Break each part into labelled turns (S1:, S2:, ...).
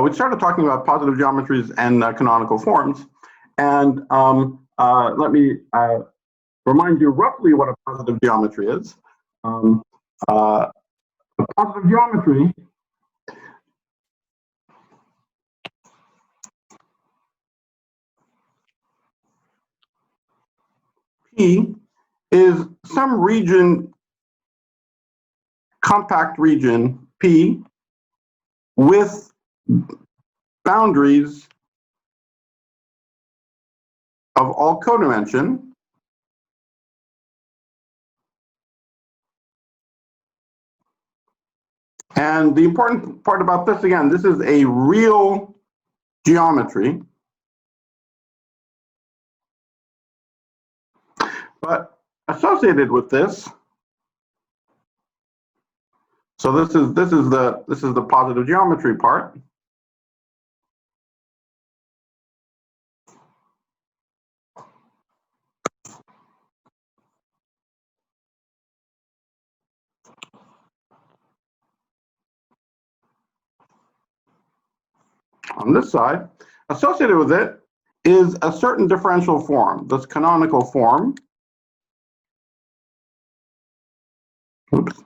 S1: we started talking about positive geometries and canonical forms. And let me remind you roughly what a positive geometry is. A positive geometry P is some region, compact region P, with boundaries of all codimension and the important part about this, again, this is a real geometry, but associated with this, so this is the positive geometry part. On this side, associated with it is a certain differential form, this canonical form. Oops.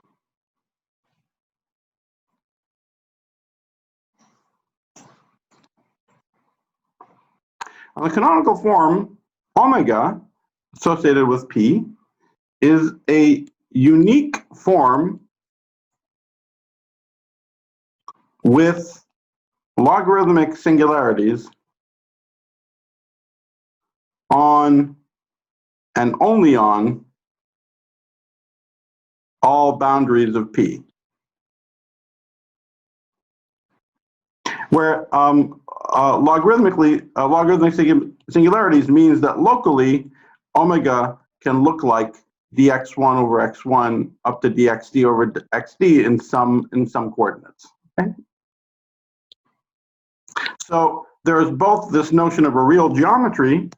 S1: And the canonical form, omega, associated with P, is a unique form with logarithmic singularities on and only on all boundaries of P. Where logarithmic singularities means that locally omega can look like dx1 over x1 up to dxd over xd in some coordinates. Okay? So there is both this notion of a real geometry,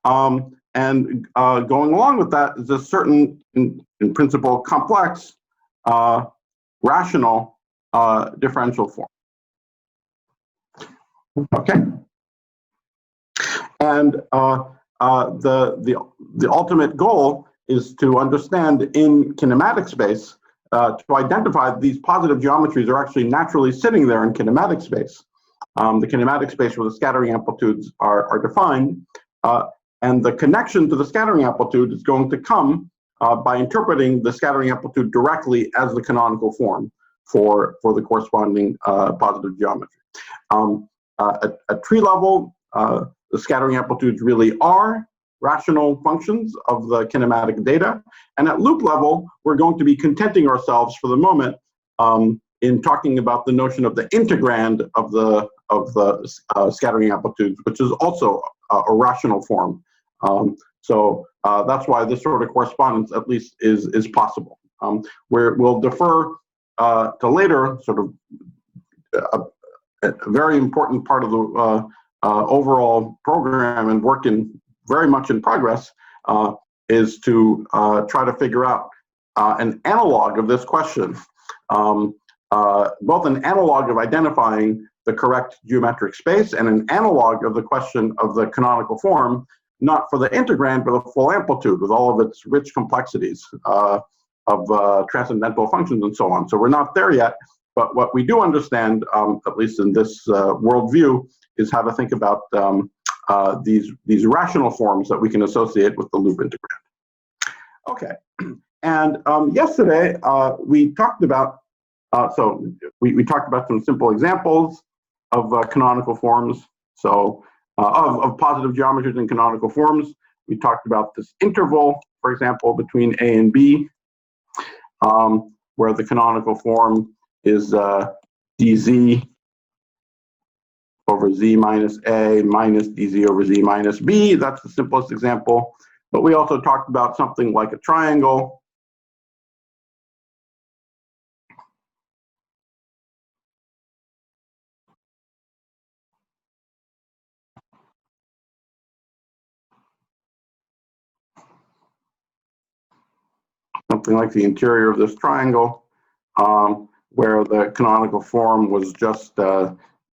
S1: and going along with that is a certain, in principle, complex, rational differential form. Okay, and the ultimate goal is to understand in kinematic space to identify these positive geometries are actually naturally sitting there in kinematic space. The kinematic space where the scattering amplitudes are defined, and the connection to the scattering amplitude is going to come by interpreting the scattering amplitude directly as the canonical form for the corresponding positive geometry. At tree level, the scattering amplitudes really are rational functions of the kinematic data, and at loop level, we're going to be contenting ourselves for the moment in talking about the notion of the integrand of the scattering amplitudes, which is also a rational form. So that's why this sort of correspondence, at least, is possible. Where we'll defer to later, sort of a very important part of the overall program and work very much in progress is to try to figure out an analog of this question, both an analog of identifying the correct geometric space and an analog of the question of the canonical form, not for the integrand, but the full amplitude with all of its rich complexities of transcendental functions and so on. So we're not there yet, but what we do understand, at least in this worldview, is how to think about these rational forms that we can associate with the loop integrand. Okay, and yesterday we talked about, we talked about some simple examples of canonical forms, so of positive geometries and canonical forms. We talked about this interval, for example, between A and B, where the canonical form is dz over z minus A minus dz over z minus B. That's the simplest example. But we also talked about something like a triangle. Something like the interior of this triangle, where the canonical form was just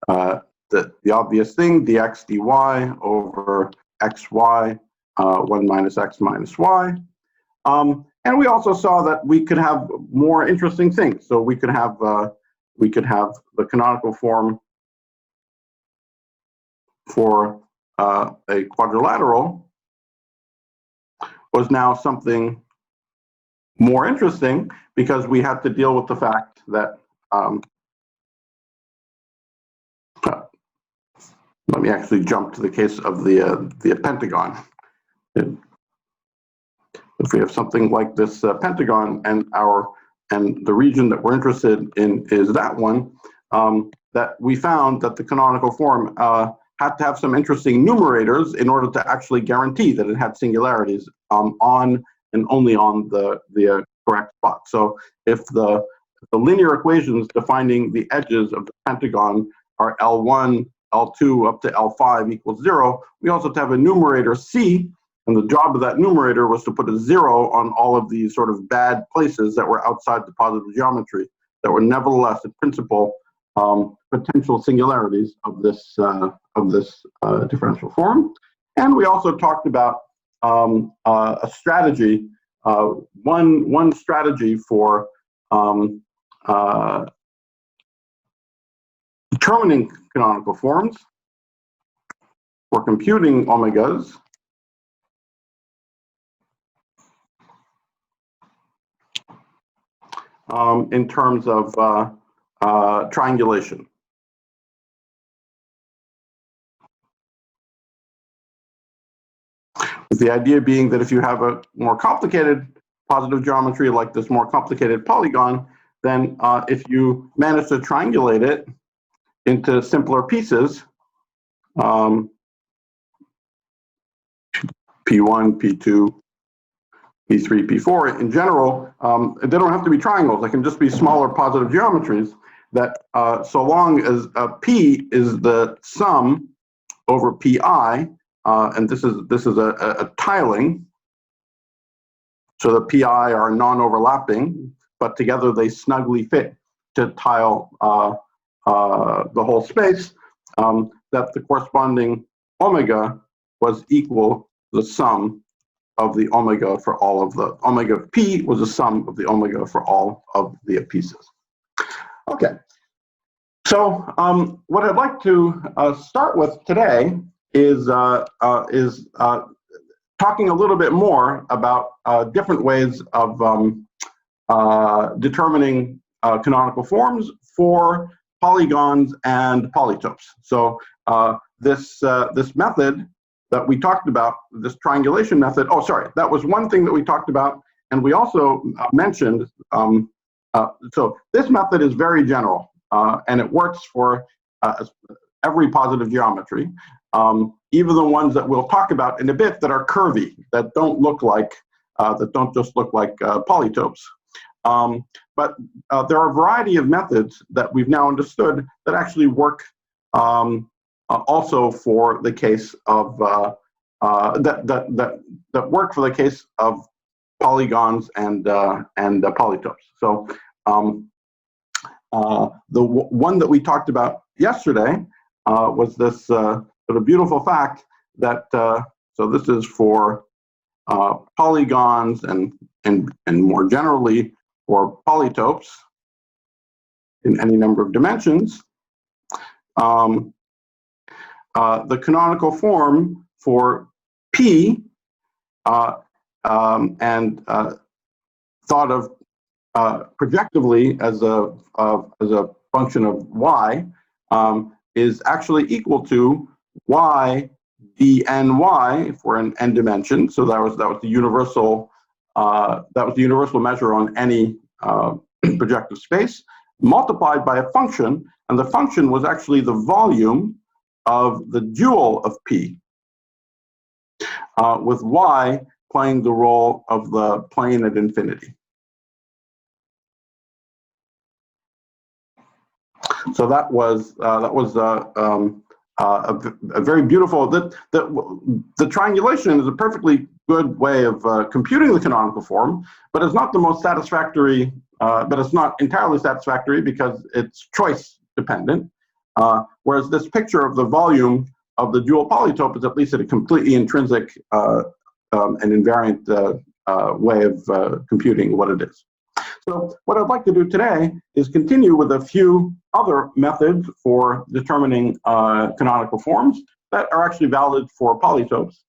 S1: the obvious thing, dx dy over xy, 1 minus x minus y. And we also saw that we could have more interesting things. So we could have the canonical form for a quadrilateral was now something more interesting, because we had to deal with the fact that let me actually jump to the case of the pentagon. If we have something like this pentagon, and the region that we're interested in is that one, that we found that the canonical form had to have some interesting numerators in order to actually guarantee that it had singularities on and only on the correct spot. So if the linear equations defining the edges of the pentagon are L1, L2 up to L5 equals 0, we also have to have a numerator C, and the job of that numerator was to put a 0 on all of these sort of bad places that were outside the positive geometry, that were nevertheless in principle potential singularities of this differential form. And we also talked about a strategy, one strategy for determining canonical forms, for computing omegas, in terms of triangulation. With the idea being that if you have a more complicated positive geometry like this more complicated polygon, then if you manage to triangulate it into simpler pieces, P1, P2, P3, P4, in general, they don't have to be triangles. They can just be smaller positive geometries that so long as P is the sum over Pi, and this is a tiling, so the Pi are non-overlapping, but together they snugly fit to tile the whole space, that the corresponding omega was equal to the sum of the omega for all of the omega of P was the sum of the omega for all of the pieces. Okay, so what I'd like to start with today is talking a little bit more about different ways of determining canonical forms for polygons and polytopes. So this method that we talked about, this triangulation method, oh, sorry, that was one thing that we talked about, and we also mentioned, so this method is very general, and it works for every positive geometry, even the ones that we'll talk about in a bit that are curvy, that don't look like, that don't just look like polytopes. But there are a variety of methods that we've now understood that actually work also for the case of that work for the case of polygons and polytopes. So the one that we talked about yesterday was this sort of beautiful fact that so this is for polygons and more generally for polytopes in any number of dimensions. The canonical form for P and thought of projectively as a function of y is actually equal to y dny for an n dimension. So that was the universal measure on any projective space, multiplied by a function, and the function was actually the volume of the dual of P, with y playing the role of the plane at infinity. So that was a very beautiful. The triangulation is a perfectly good way of computing the canonical form, but it's not the most satisfactory. But it's not entirely satisfactory because it's choice dependent. whereas this picture of the volume of the dual polytope is at least a completely intrinsic and invariant way of computing what it is. So what I'd like to do today is continue with a few other methods for determining canonical forms that are actually valid for polytopes,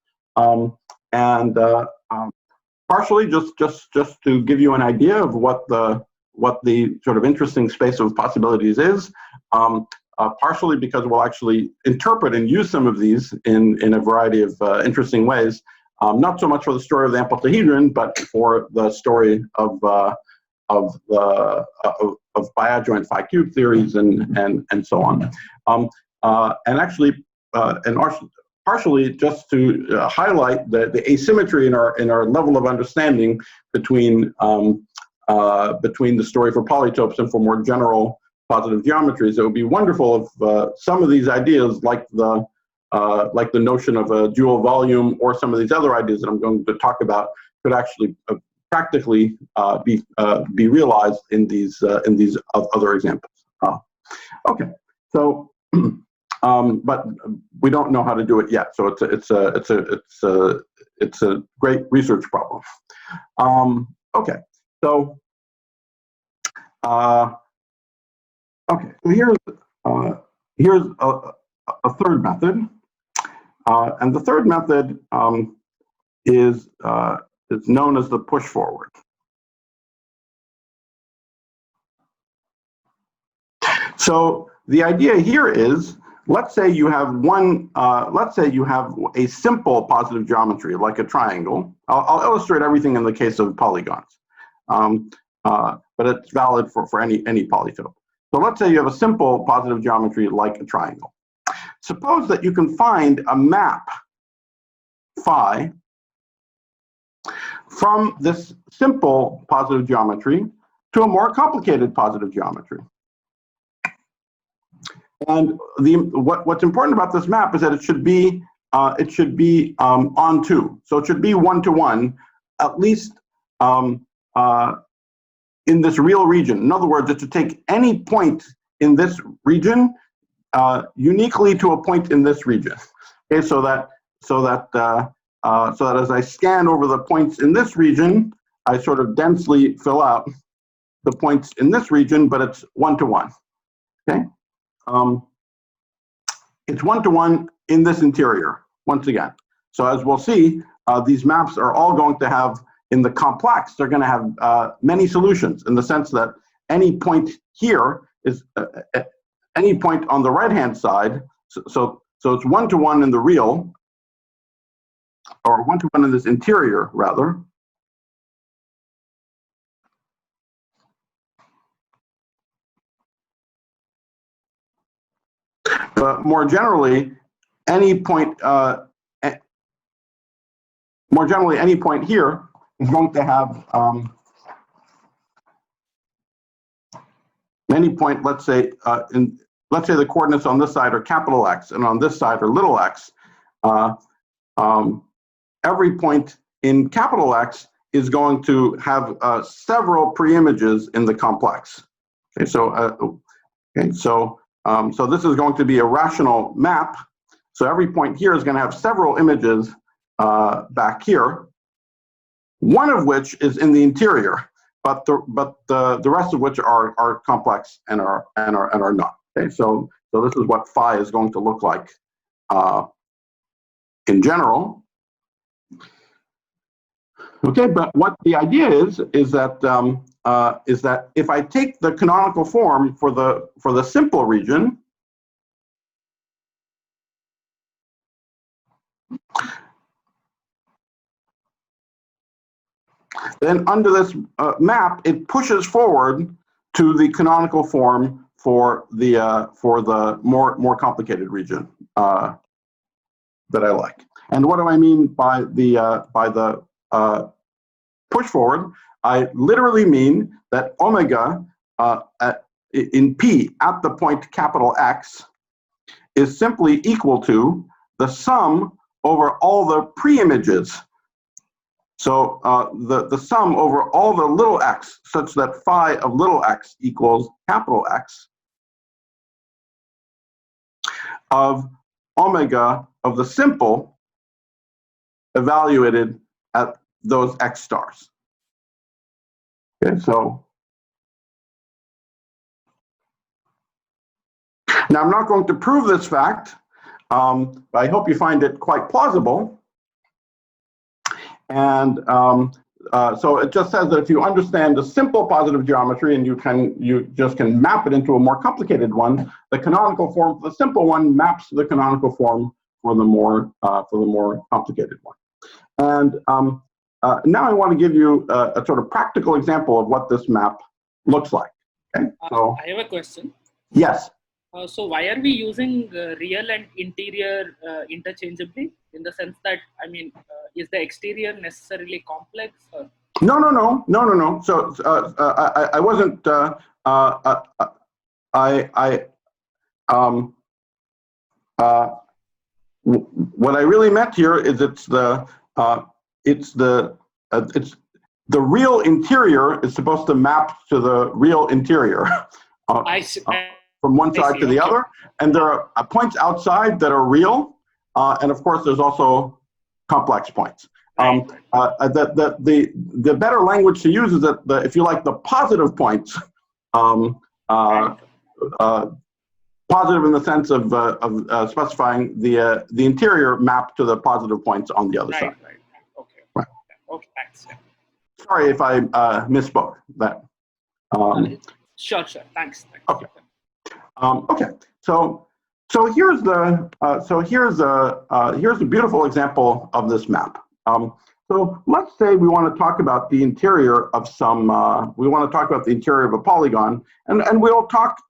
S1: partially just to give you an idea of what the sort of interesting space of possibilities is. Partially because we'll actually interpret and use some of these in a variety of interesting ways. Not so much for the story of the Amplituhedron, but for the story of bi-adjoint phi cube theories and so on. Partially just to highlight the asymmetry in our level of understanding between the story for polytopes and for more general positive geometries. It would be wonderful if some of these ideas, like the notion of a dual volume, or some of these other ideas that I'm going to talk about, could actually practically be realized in these other examples. Okay, so but we don't know how to do it yet. So it's a great research problem. Okay, so. Okay, so here's a third method, and the third method is known as the pushforward. So the idea here is, let's say you have a simple positive geometry like a triangle. I'll illustrate everything in the case of polygons, but it's valid for any polytope. So let's say you have a simple positive geometry like a triangle. Suppose that you can find a map phi from this simple positive geometry to a more complicated positive geometry. And what's important about this map is that it should be onto. So it should be one-to-one, at least in this real region. In other words, it should take any point in this region uniquely to a point in this region. Okay, so that as I scan over the points in this region, I sort of densely fill out the points in this region, but it's one-to-one. Okay, it's one-to-one in this interior once again. So as we'll see, these maps are all going to have, in the complex, they're going to have many solutions, in the sense that any point here is any point on the right-hand side. So it's one-to-one in the real, or one-to-one in this interior, rather. But more generally, any point here is going to have any point. Let's say the coordinates on this side are capital X, and on this side are little x. Every point in capital X is going to have several pre-images in the complex. Okay, so so this is going to be a rational map. So every point here is going to have several images back here, one of which is in the interior, but the rest of which are complex and are not. Okay, so this is what phi is going to look like in general. Okay, but what the idea is that if I take the canonical form for the simple region, then under this map, it pushes forward to the canonical form for the more complicated region that I like. And what do I mean by the push forward? I literally mean that omega in P at the point capital X is simply equal to the sum over all the pre-images. So the sum over all the little x, such that phi of little x equals capital X, of omega of the simple evaluated at those x stars. Okay, so now I'm not going to prove this fact, but I hope you find it quite plausible. And so it just says that if you understand the simple positive geometry and you just can map it into a more complicated one, the canonical form for the simple one maps to the canonical form for the more complicated one. And now I want to give you a sort of practical example of what this map looks like. Okay, so
S2: I have a question.
S1: Yes.
S2: So why are we using real and interior interchangeably? In the sense that, I mean, is the exterior necessarily complex? Or?
S1: No. So I wasn't. What I really meant here is it's the real interior is supposed to map to the real interior.
S2: I see.
S1: From one side to the other, and there are points outside that are real, and of course there's also complex points. The better language to use is that if you like the positive points, positive in the sense of specifying the interior map to the positive points on the other side.
S2: Okay. Right. Okay. Thanks. Yeah.
S1: Sorry if I misspoke that.
S2: Sure. Thanks.
S1: Okay. Okay, so here's a beautiful example of this map. So let's say we want to talk about the interior of some. We want to talk about the interior of a polygon, and we'll talk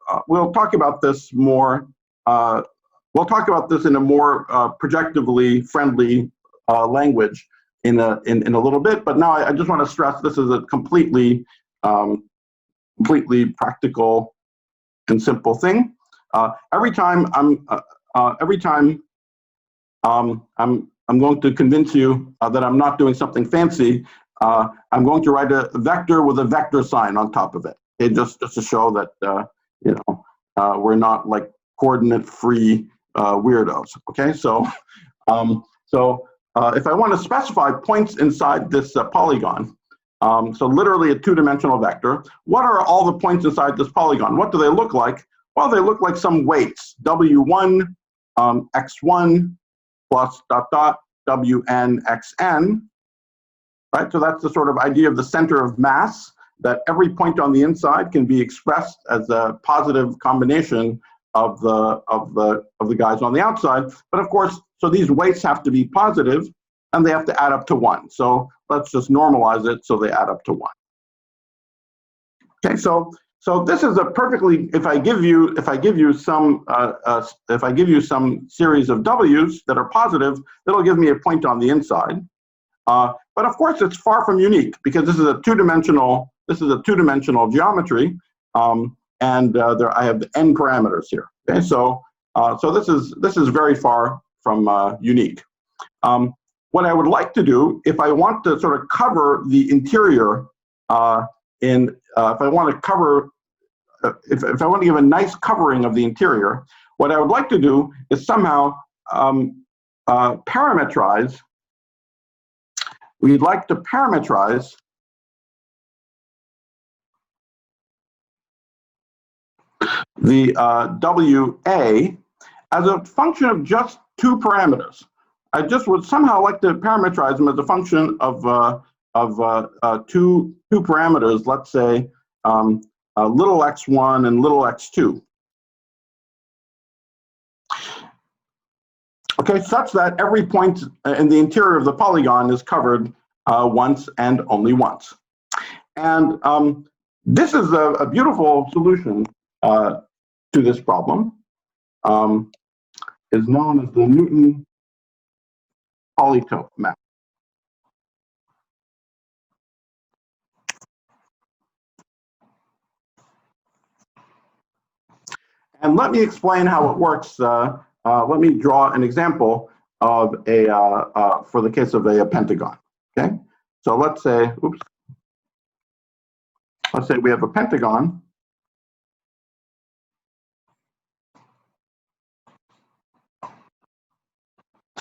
S1: about this more. We'll talk about this in a more projectively friendly language in a little bit. But now I just want to stress this is a completely practical and simple thing. Every time I'm going to convince you that I'm not doing something fancy, I'm going to write a vector with a vector sign on top of it. Okay, just to show that we're not like coordinate-free weirdos. Okay, so if I want to specify points inside this polygon. So literally a two-dimensional vector. What are all the points inside this polygon? What do they look like? Well, they look like some weights. W1, x1, plus ... wn, xn. Right? So that's the sort of idea of the center of mass, that every point on the inside can be expressed as a positive combination of the guys on the outside. But of course, so these weights have to be positive, and they have to add up to 1. So let's just normalize it so they add up to 1. Okay, so this is a perfectly, if I give you some series of w's that are positive, that'll give me a point on the inside. But of course, it's far from unique because this is a two-dimensional geometry, and I have n parameters here. Okay, so this is very far from unique. What I would like to do, if I want to sort of cover the interior, if I want to give a nice covering of the interior, what I would like to do is somehow parametrize. We'd like to parametrize the WA as a function of just 2 parameters. I just would somehow like to parametrize them as a function of two parameters, let's say little x1 and little x2. Okay, such that every point in the interior of the polygon is covered once and only once. And this is a beautiful solution to this problem. Is known as the Newton Polytope Map. And let me explain how it works. Let me draw an example of for the case of a pentagon. Okay, so let's say, let's say we have a pentagon.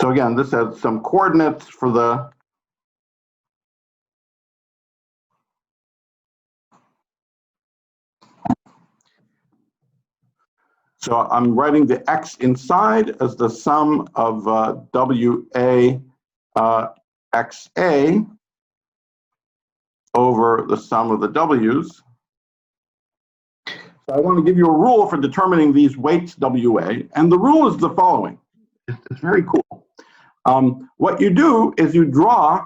S1: So again, this has some coordinates for the So I'm writing the x inside as the sum of WA XA over the sum of the W's. So I want to give you a rule for determining these weights WA, and the rule is the following. It's very cool. What you do is you draw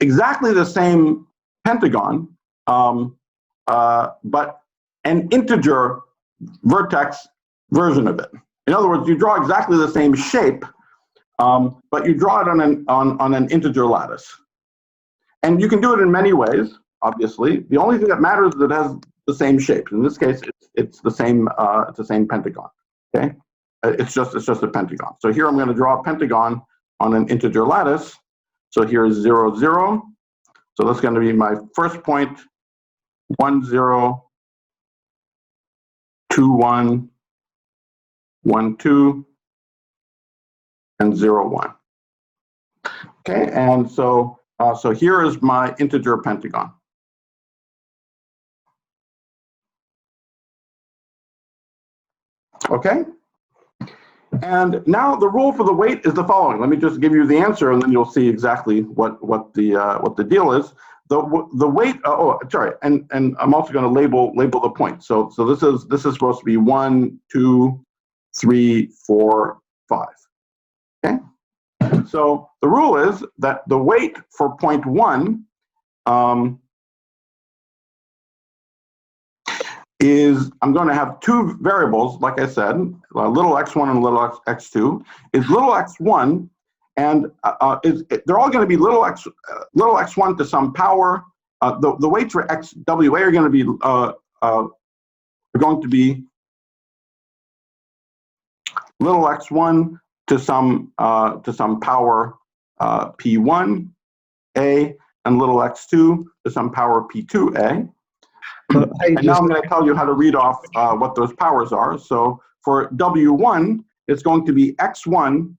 S1: exactly the same pentagon, but an integer vertex version of it. In other words, you draw exactly the same shape, but you draw it on an integer lattice. And you can do it in many ways, obviously. The only thing that matters is that it has the same shape. In this case, it's the same pentagon. Okay, it's just a pentagon. So here I'm going to draw a pentagon on an integer lattice. So here is 0, 0. So that's going to be my first point, 1, 0, 2, 1, 1, 2, and 0, 1. Okay, and so here is my integer pentagon. Okay, and now the rule for the weight is the following. Let me just give you the answer, and then you'll see exactly what the deal is. The weight. Sorry, and I'm also going to label the points. So this is supposed to be 1, 2, 3, 4, 5. Okay. So the rule is that the weight for point 1 is, I'm going to have two variables, like I said, little x1 and little x2. Is little x1, and they're all going to be little x1 to some power. The weights for xwa are going to be little x1 to some power p1 a, and little x2 to some power p2a. And now I'm going to tell you how to read off what those powers are. So for W1, it's going to be x1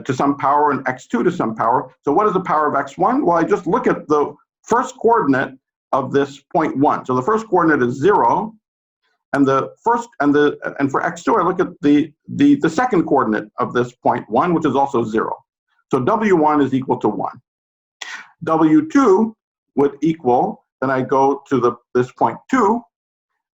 S1: to some power and x2 to some power. So what is the power of x1? Well, I just look at the first coordinate of this point 1. So the first coordinate is 0, and for x2, I look at the second coordinate of this point 1, which is also 0. So W1 is equal to 1. W2 would equal, then I go to this point 2,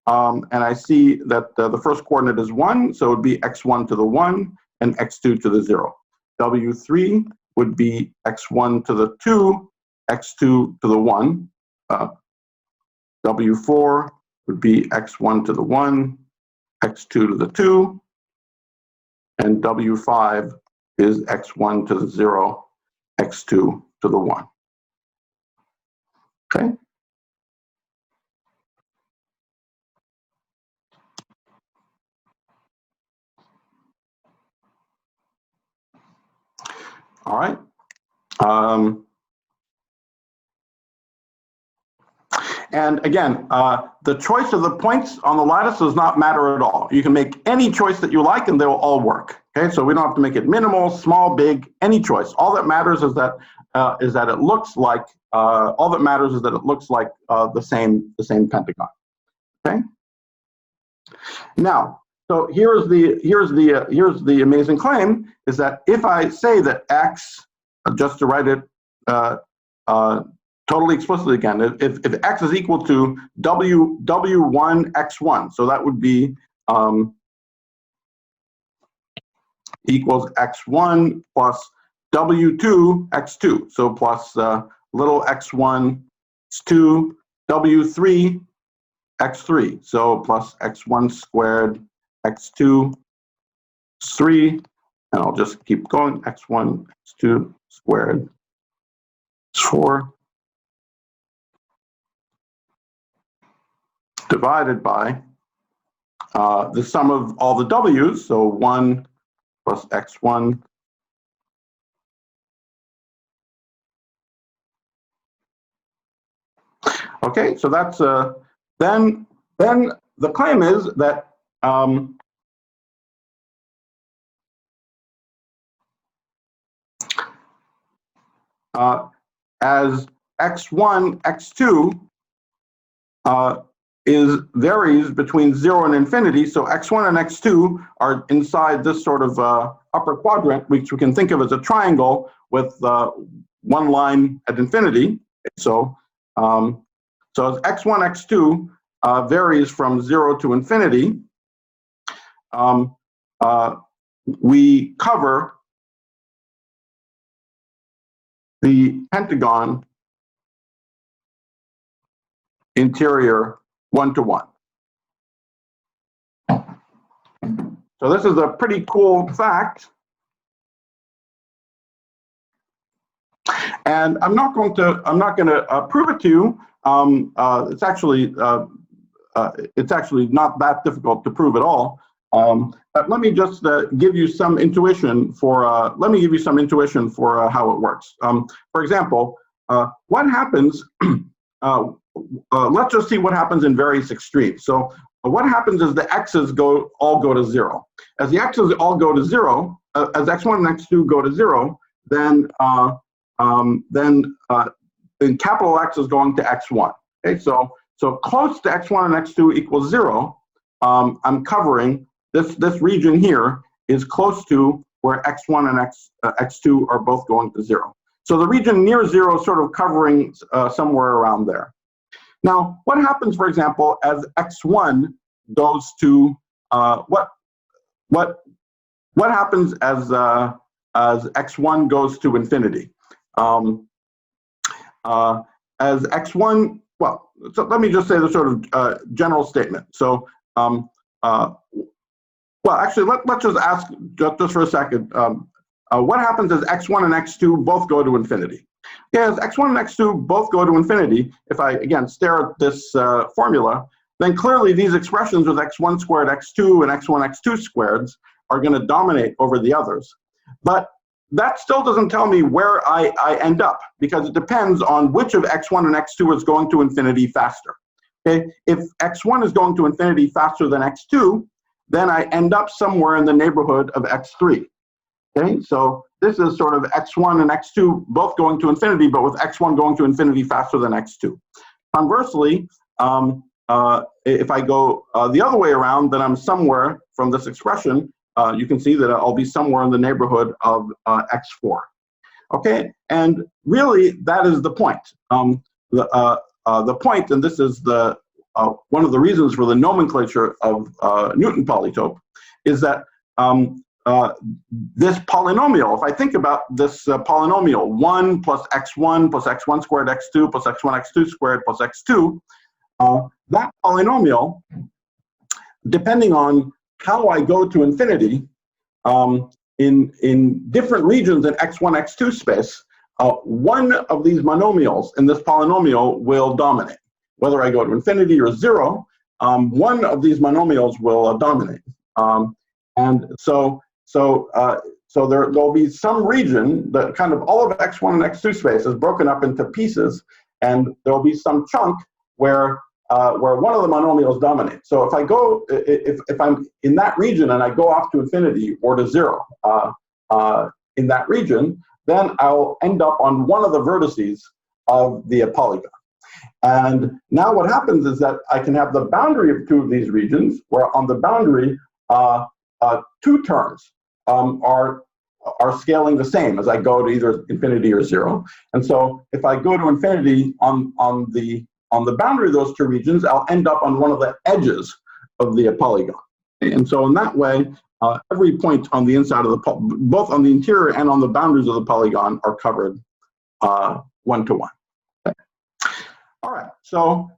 S1: and I see that the first coordinate is 1, so it would be x1 to the 1 and x2 to the 0. W3 would be x1 to the 2, x2 to the 1. W4 would be x1 to the 1, x2 to the 2, and W5 is x1 to the 0, x2 to the 1. Okay. All right. And again, the choice of the points on the lattice does not matter at all. You can make any choice that you like and they will all work. Okay, so we don't have to make it minimal, small, big, any choice. All that matters is that it looks like the same pentagon. Okay. Now, so here's the amazing claim, is that if I say that x, just to write it totally explicitly again, if x is equal to W1 x1, so that would be equals x1 plus W2 x2, so plus little x1 x2 W3 x3, so plus x1 squared x2 3, and I'll just keep going, x1 x2 squared 4 divided by the sum of all the w's, so 1 plus x1 okay, so that's then the claim is that as x1, x2 varies between 0 and infinity. So x1 and x2 are inside this sort of upper quadrant, which we can think of as a triangle with one line at infinity. So, so as x1, x2 varies from 0 to infinity, we cover the pentagon interior 1-to-1. So this is a pretty cool fact. And I'm not going to prove it to you. It's actually not that difficult to prove at all. But let me just give you some intuition for how it works. For example, what happens? Let's just see what happens in various extremes. So what happens is the x's all go to 0. As the x's all go to 0, as x1 and x2 go to 0, then capital X is going to x1. Okay, so close to x1 and x2 equals 0. I'm covering this region here is close to where x1 and x2 are both going to 0. So the region near 0 is sort of covering somewhere around there. Now, what happens, for example, as x1 goes to what happens as x1 goes to infinity? As x1, well, so let me just say the sort of general statement. So, well, actually, let's just ask just for a second. What happens as x1 and x2 both go to infinity? Yeah, as x1 and x2 both go to infinity, if I, again, stare at this formula, then clearly these expressions with x1 squared, x2, and x1, x2 squareds are going to dominate over the others. But that still doesn't tell me where I end up, because it depends on which of x1 and x2 is going to infinity faster. Okay? If x1 is going to infinity faster than x2, then I end up somewhere in the neighborhood of x3. Okay, so this is sort of x1 and x2 both going to infinity, but with x1 going to infinity faster than x2. Conversely, if I go the other way around, then I'm somewhere from this expression. You can see that I'll be somewhere in the neighborhood of x4. Okay, and really that is the point. The point, and this is the one of the reasons for the nomenclature of Newton polytope, is that this polynomial, if I think about this polynomial, 1 plus x1 squared x2 plus x1 x2 squared plus x2, that polynomial, depending on how I go to infinity, in different regions in x1, x2 space, one of these monomials in this polynomial will dominate. Whether I go to infinity or 0, one of these monomials will dominate. And so there'll be some region that kind of all of x1 and x2 space is broken up into pieces, and there'll be some chunk where one of the monomials dominates. So if I'm in that region and I go off to infinity or to 0 in that region, then I'll end up on one of the vertices of the polygon. And now what happens is that I can have the boundary of two of these regions, where on the boundary, two terms are scaling the same as I go to either infinity or 0. And so if I go to infinity on the boundary of those two regions, I'll end up on one of the edges of the polygon. And so in that way, every point on the inside of the both on the interior and on the boundaries of the polygon are covered 1-to-1. Okay. All right, so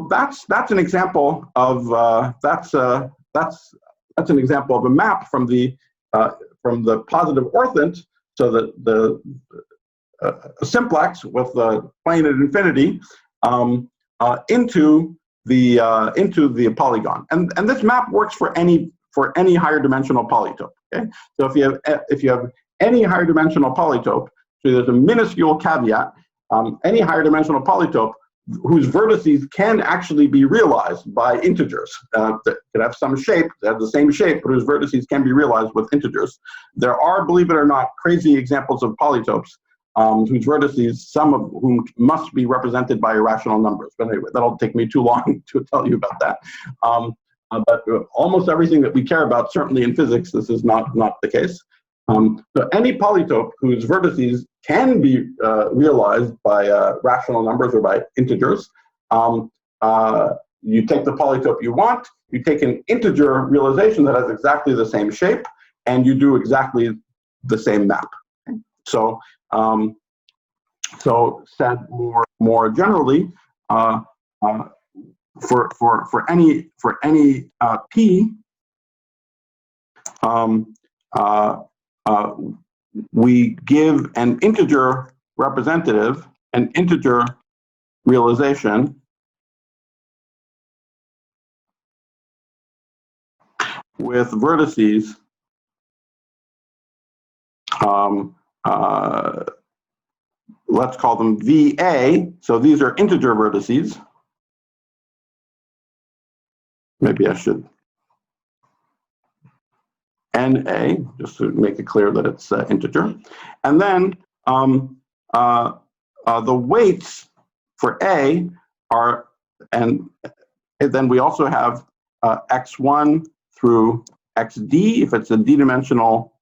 S1: that's an example of that's an example of a map from the positive orthant, so that the simplex with the plane at infinity into the polygon, and this map works for any higher dimensional polytope. Okay, so if you have any higher dimensional polytope, so there's a minuscule caveat. Any higher dimensional polytope whose vertices can actually be realized by integers, that could have some shape, that have the same shape, but whose vertices can be realized with integers. There are, believe it or not, crazy examples of polytopes whose vertices, some of whom must be represented by irrational numbers. But anyway, that'll take me too long to tell you about that. But almost everything that we care about, certainly in physics, this is not the case. So any polytope whose vertices can be realized by rational numbers or by integers, you take the polytope you want, you take an integer realization that has exactly the same shape, and you do exactly the same map. So, so said more generally, for any p, we give an integer representative, an integer realization with vertices let's call them VA. So these are integer vertices. Maybe I should NA, just to make it clear that it's integer. And then the weights for A are, and then we also have x1 through xd, if it's a d-dimensional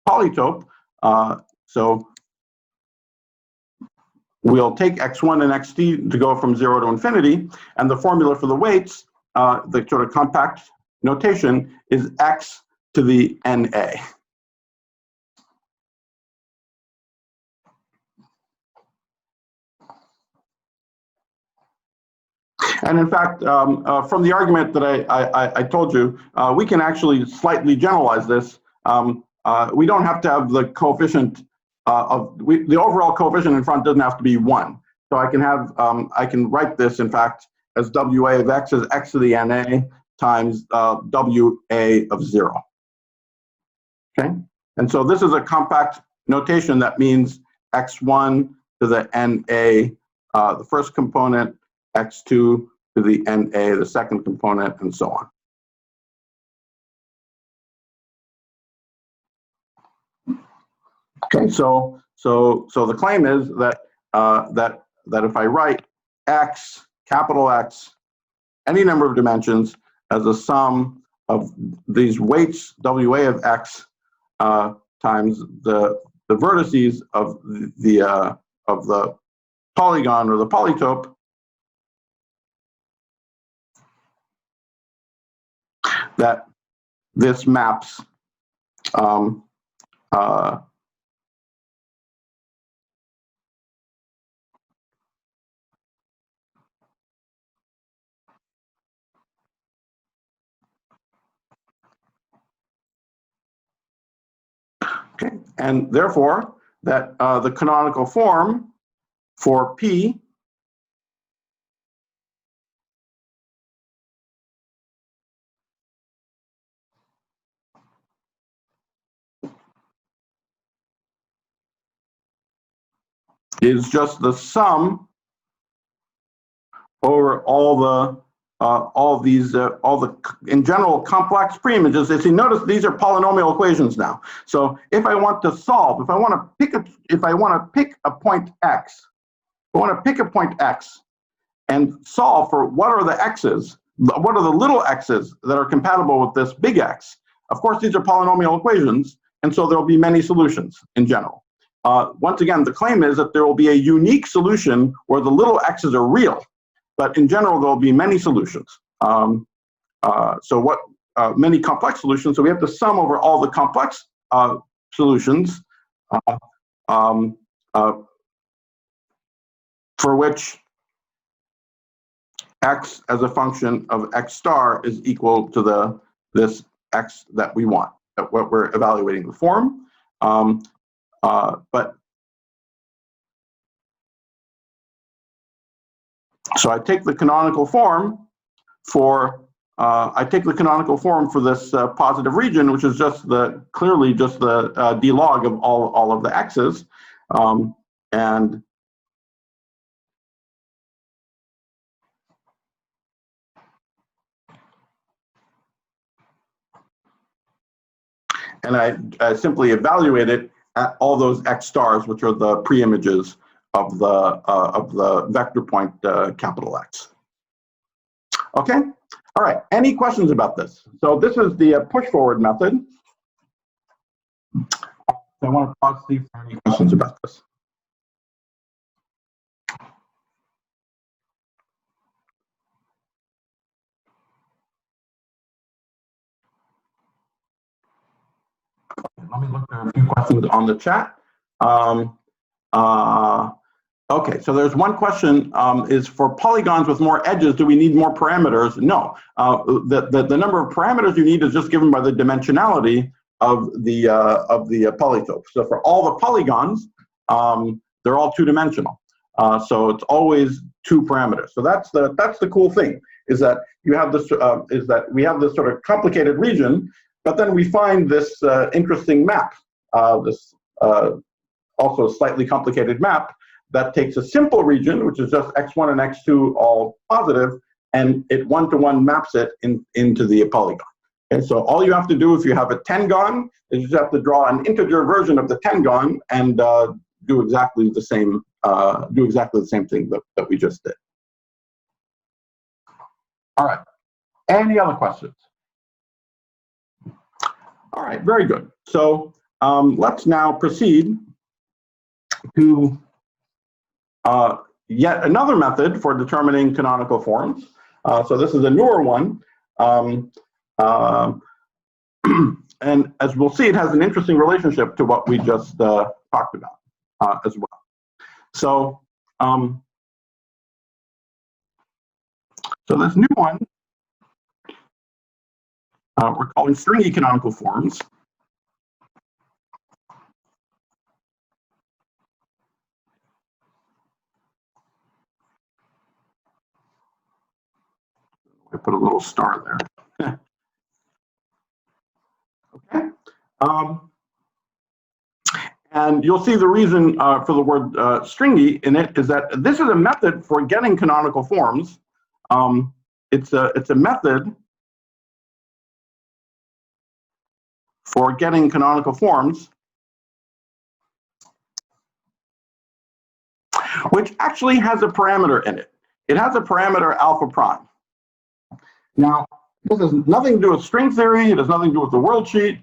S1: polytope. So we'll take x1 and xd to go from 0 to infinity, and the formula for the weights, the sort of compact notation, is x to the NA. And in fact, from the argument that I told you, we can actually slightly generalize this. We don't have to have the coefficient the overall coefficient in front doesn't have to be 1. So I can have, I can write this, in fact, as WA of x as x to the NA times WA of 0. Okay? And so this is a compact notation that means x1 to the NA, the first component, x2 to the NA, the second component, and so on. Okay, so the claim is that that if I write x, capital X, any number of dimensions as a sum of these weights WA of x times the vertices of the polygon or the polytope, that this maps okay, and therefore that the canonical form for P is just the sum over all the in general complex preimages. As you notice, these are polynomial equations now. So if I want to solve, if I want to pick a point x, I want to pick a point x and solve for what are the x's, what are the little x's that are compatible with this big X. Of course, these are polynomial equations, and so there will be many solutions in general. Once again, the claim is that there will be a unique solution where the little x's are real, but in general, there will be many solutions. Many complex solutions, so we have to sum over all the complex solutions for which x as a function of x star is equal to this x that we want, that what we're evaluating the form. So I take the canonical form for this positive region, which is just clearly just the d log of all of the x's, and I simply evaluate it at all those X stars, which are the pre-images of the vector point capital X. Okay, all right, any questions about this? So this is the push-forward method. I want to pause to see if there are any questions about this. Let me look at a few questions on the chat. Okay, so there's one question, is for polygons with more edges, do we need more parameters? No, the number of parameters you need is just given by the dimensionality of the polytope. So for all the polygons, they're all two-dimensional. So it's always 2 parameters. So that's the cool thing, is that you have this we have this sort of complicated region, but then we find this interesting map, this also slightly complicated map that takes a simple region, which is just x1 and x2 all positive, and it one-to-one maps it into the polygon. And so all you have to do if you have a tengon is you just have to draw an integer version of the tengon and do exactly the same thing that we just did. All right. Any other questions? All right. Very good. So let's now proceed to yet another method for determining canonical forms. So this is a newer one. And as we'll see, it has an interesting relationship to what we just talked about as well. So, so this new one, we're calling stringy canonical forms. I put a little star there. Okay. And you'll see the reason for the word stringy in it is that this is a method for getting canonical forms. It's a method for getting canonical forms, which actually has a parameter in it. It has a parameter alpha prime. Now, this has nothing to do with string theory. It has nothing to do with the world sheet.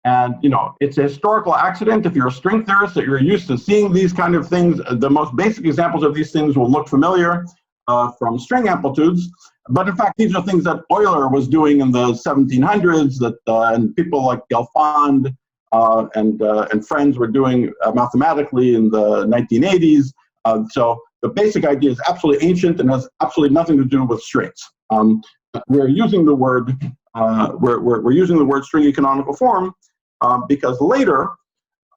S1: And you know, it's a historical accident if you're a string theorist that you're used to seeing these kind of things. The most basic examples of these things will look familiar from string amplitudes. But in fact, these are things that Euler was doing in the 1700s, that and people like Gelfand and friends were doing mathematically in the 1980s. So the basic idea is absolutely ancient and has absolutely nothing to do with strings. We're using the word we're using the word stringy canonical form because later,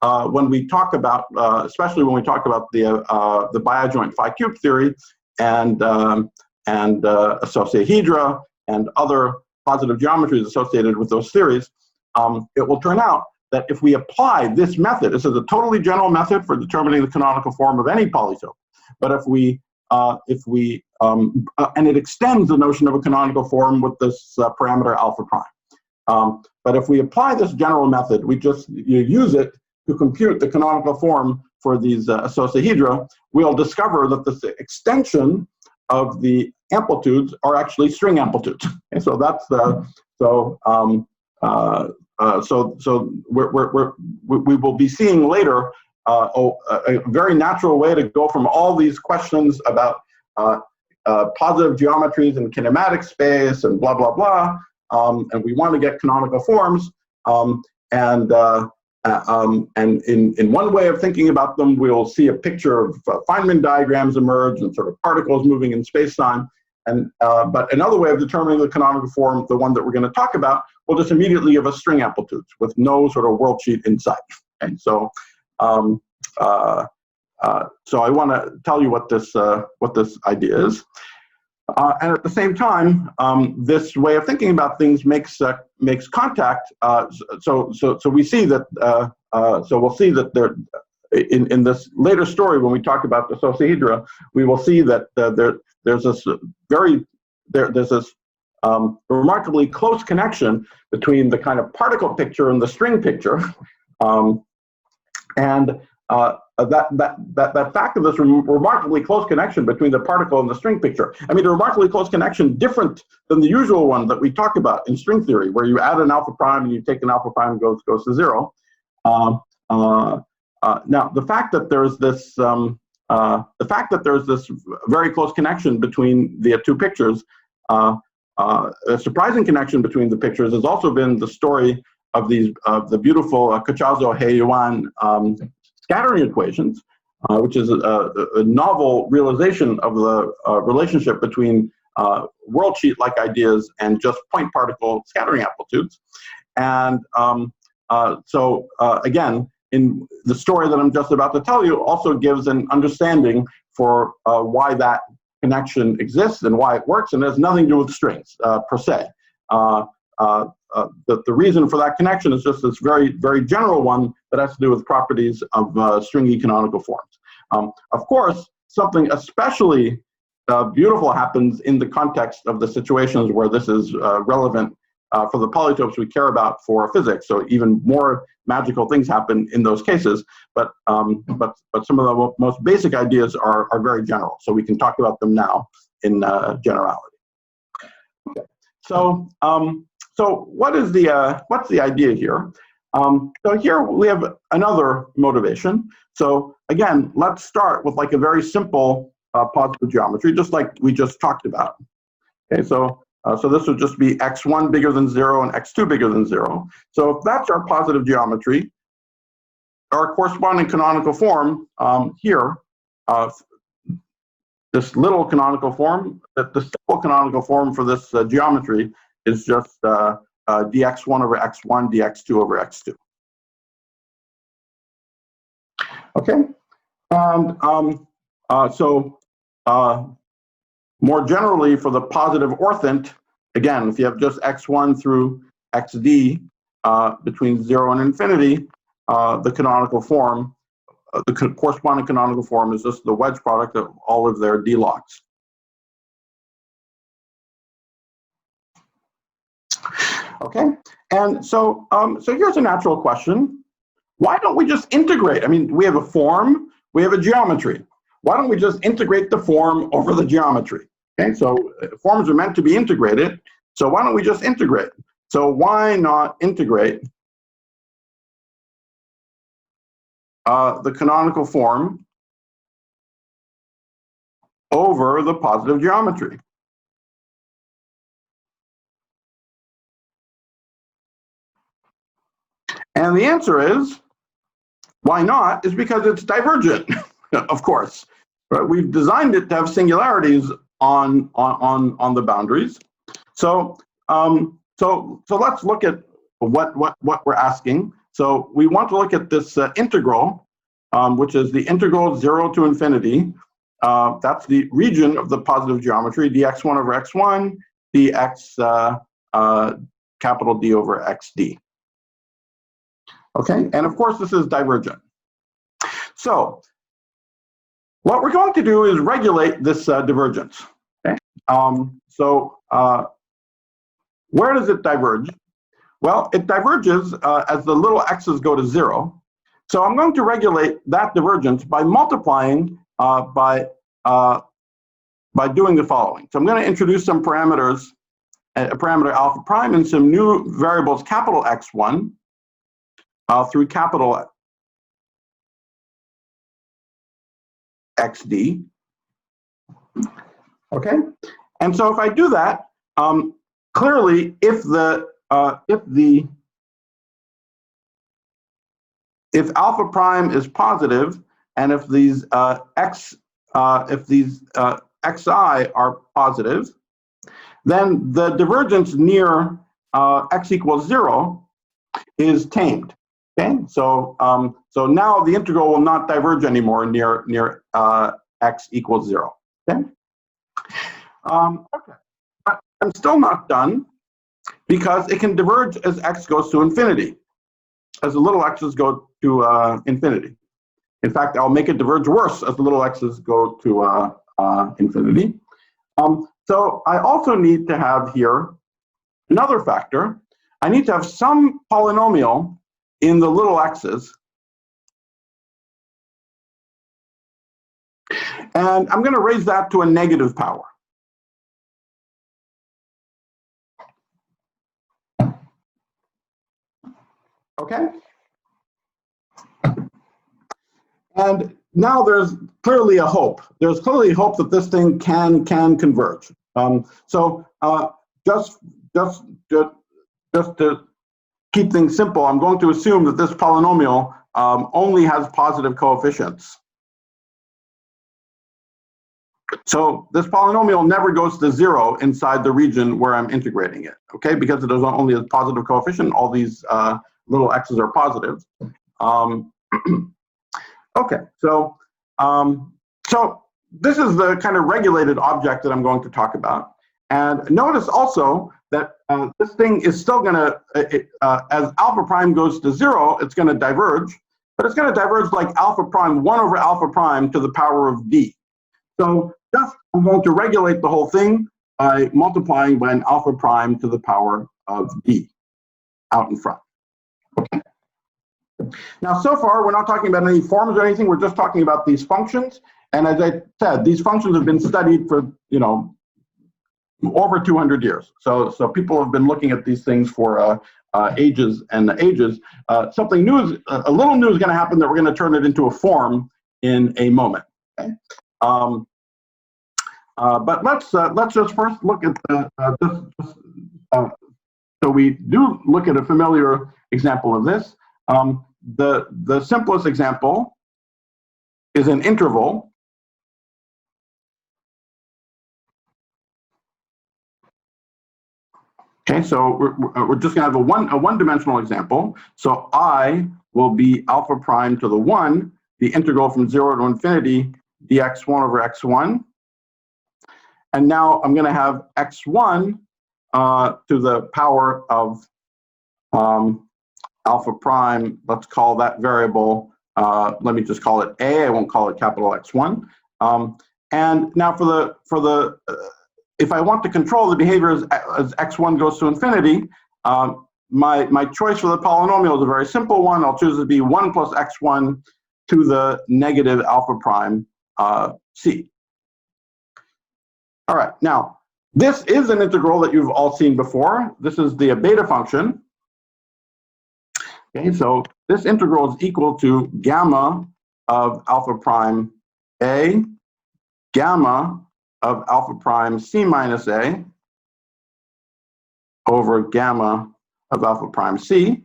S1: when we talk about, especially when we talk about the biadjoint phi cube theory and associahedra and other positive geometries associated with those theories, it will turn out that if we apply this method, this is a totally general method for determining the canonical form of any polytope. But if we and it extends the notion of a canonical form with this parameter alpha prime. But if we apply this general method, you use it to compute the canonical form for these associahedra, we'll discover that this extension of the amplitudes are actually string amplitudes. And so that's the we will be seeing later a very natural way to go from all these questions about positive geometries and kinematic space and blah, blah, blah. And we want to get canonical forms. And in one way of thinking about them, we'll see a picture of Feynman diagrams emerge and sort of particles moving in space-time. And but another way of determining the canonical form, the one that we're going to talk about, will just immediately give us string amplitudes with no sort of world sheet inside. And so, so I want to tell you what this idea is. And at the same time, this way of thinking about things makes contact. So we see that. So we'll see that there, in this later story when we talk about the associahedra, we will see that there's this remarkably close connection between the kind of particle picture and the string picture. That fact of this remarkably close connection between the particle and the string picture. I mean, a remarkably close connection, different than the usual one that we talk about in string theory, where you add an alpha prime and you take an alpha prime and goes to 0. Now, the fact that there's this very close connection between the two pictures, a surprising connection between the pictures, has also been the story of the beautiful Kachazo-Huang scattering equations, which is a novel realization of the relationship between world sheet-like ideas and just point particle scattering amplitudes. And again, in the story that I'm just about to tell you, also gives an understanding for why that connection exists and why it works, and it has nothing to do with strings per se. The reason for that connection is just this very, very general one that has to do with properties of stringy canonical forms. Of course, something especially beautiful happens in the context of the situations where this is relevant for the polytopes we care about for physics. So even more magical things happen in those cases. But some of the most basic ideas are very general. So we can talk about them now in generality. Okay. So what's the idea here? So here we have another motivation. So again, let's start with like a very simple positive geometry, just like we just talked about. Okay, so this would just be x1 bigger than 0 and x2 bigger than 0. So if that's our positive geometry, our corresponding canonical form here, this little canonical form, the simple canonical form for this geometry is just dx1 over x1, dx2 over x2. Okay, and more generally, for the positive orthant, again, if you have just x1 through xd between 0 and infinity, the canonical form, the corresponding canonical form is just the wedge product of all of their d logs. Okay, and so here's a natural question. Why don't we just integrate? I mean, we have a form, we have a geometry. Why don't we just integrate the form over the geometry? Okay, so forms are meant to be integrated, so why don't we just integrate? So why not integrate the canonical form over the positive geometry? And the answer is, why not, is because it's divergent, of course. Right? We've designed it to have singularities on the boundaries. So let's look at what we're asking. So we want to look at this integral, which is the integral 0 to infinity. That's the region of the positive geometry, dx1 over x1, dx capital D over xd. Okay, and of course this is divergent. So what we're going to do is regulate this divergence. Okay, where does it diverge? Well, it diverges as the little x's go to 0. So I'm going to regulate that divergence by multiplying by doing the following. So I'm going to introduce some parameters, a parameter alpha prime and some new variables capital X1 through capital XD. Okay, and so if I do that, clearly if alpha prime is positive and if these xi are positive, then the divergence near x equals 0 is tamed. Okay, so now the integral will not diverge anymore near x equals 0. Okay, okay, but I'm still not done because it can diverge as x goes to infinity, as the little x's go to infinity. In fact, I'll make it diverge worse as the little x's go to infinity. So I also need to have here another factor. I need to have some polynomial in the little x's. And I'm going to raise that to a negative power. Okay? And now there's clearly a hope. There's clearly hope that this thing can converge. Just to keep things simple, I'm going to assume that this polynomial only has positive coefficients. So this polynomial never goes to 0 inside the region where I'm integrating it, okay? Because it is only a positive coefficient, all these little x's are positive. Okay, so this is the kind of regulated object that I'm going to talk about. And notice also that this thing is still going to, as alpha prime goes to 0, it's going to diverge, but it's going to diverge like alpha prime 1 over alpha prime to the power of d. So just I'm going to regulate the whole thing by multiplying by an alpha prime to the power of d out in front. Okay. Now, so far, we're not talking about any forms or anything. We're just talking about these functions. And as I said, these functions have been studied for, over 200 years. So people have been looking at these things for ages and ages. Something new is, a little new is going to happen that we're going to turn it into a form in a moment. Okay? But let's just first look at so we do look at a familiar example of this. The simplest example is an interval. Okay, so we're just going to have a one-dimensional example. So I will be alpha prime to the 1, the integral from 0 to infinity dx1 over x1. And now I'm going to have x1 to the power of alpha prime. Let's call that variable, let me just call it a. I won't call it capital X1. And now if I want to control the behavior as x1 goes to infinity, my choice for the polynomial is a very simple one. I'll choose to be 1 plus x1 to the negative alpha prime c. All right, now this is an integral that you've all seen before. This is the beta function. Okay, so this integral is equal to gamma of alpha prime a, gamma of alpha prime c minus a over gamma of alpha prime c.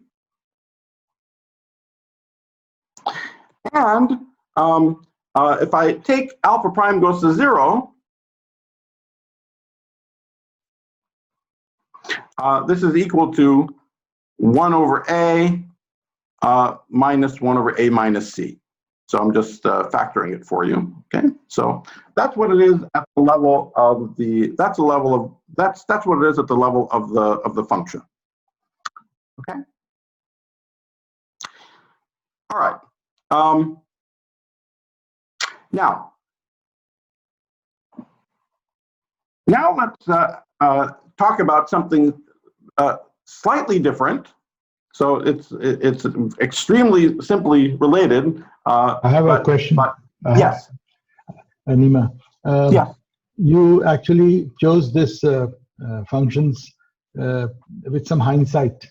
S1: And if I take alpha prime goes to 0, this is equal to 1 over a minus 1 over a minus c. So I'm just factoring it for you. Okay, so that's what it is at the level of the. That's what it is at the level of the function. Okay. All right. Now let's talk about something slightly different. So it's extremely simply related.
S3: I have a question.
S1: Yes.
S3: Nima.
S1: Yes.
S3: You actually chose this functions with some hindsight.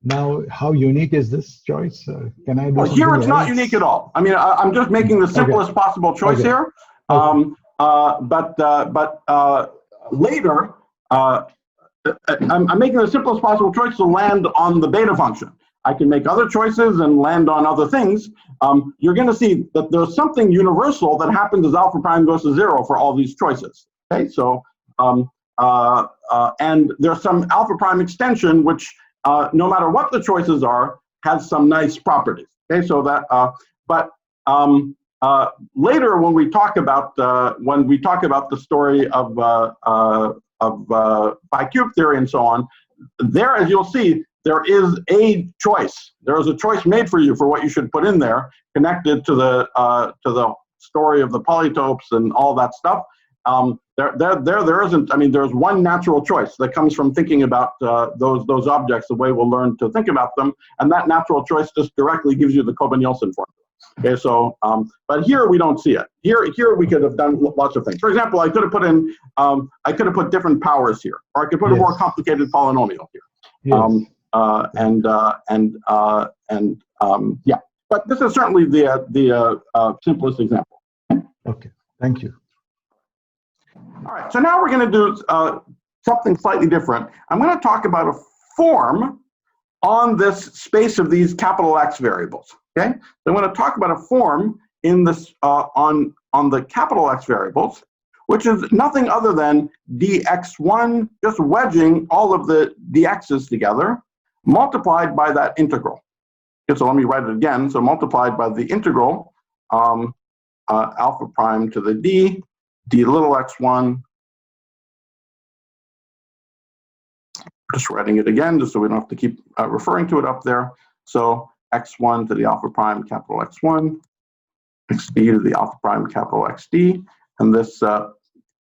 S3: Now, how unique is this choice? Can I do something
S1: here it's not
S3: else?
S1: unique at all. I mean, I'm just making the simplest possible choice here. But later, I'm making the simplest possible choice to land on the beta function. I can make other choices and land on other things. You're going to see that there's something universal that happens as alpha prime goes to 0 for all these choices. Okay, so and there's some alpha prime extension which, no matter what the choices are, has some nice properties. Okay, so that later when we talk about the story of bi-cube theory and so on, there, as you'll see, there is a choice. There is a choice made for you for what you should put in there, connected to the story of the polytopes and all that stuff. there isn't. I mean, there's one natural choice that comes from thinking about those objects the way we'll learn to think about them, and that natural choice just directly gives you the Kobe-Nielsen formula. Okay, so but here we don't see it. Here we could have done lots of things. For example, I could have put in I could have put different powers here, or I could put a more complicated polynomial here.
S3: Yes.
S1: Yeah. But this is certainly the simplest example.
S3: Okay. Thank you.
S1: All right. So now we're going to do something slightly different. I'm going to talk about a form on this space of these capital X variables. Okay. So I'm going to talk about a form in this on the capital X variables, which is nothing other than dx1, just wedging all of the dx's together, multiplied by that integral. Okay, so let me write it again. So multiplied by the integral alpha prime to the d little x1. Just writing it again, just so we don't have to keep referring to it up there. So x1 to the alpha prime capital X1, xd to the alpha prime capital XD, and this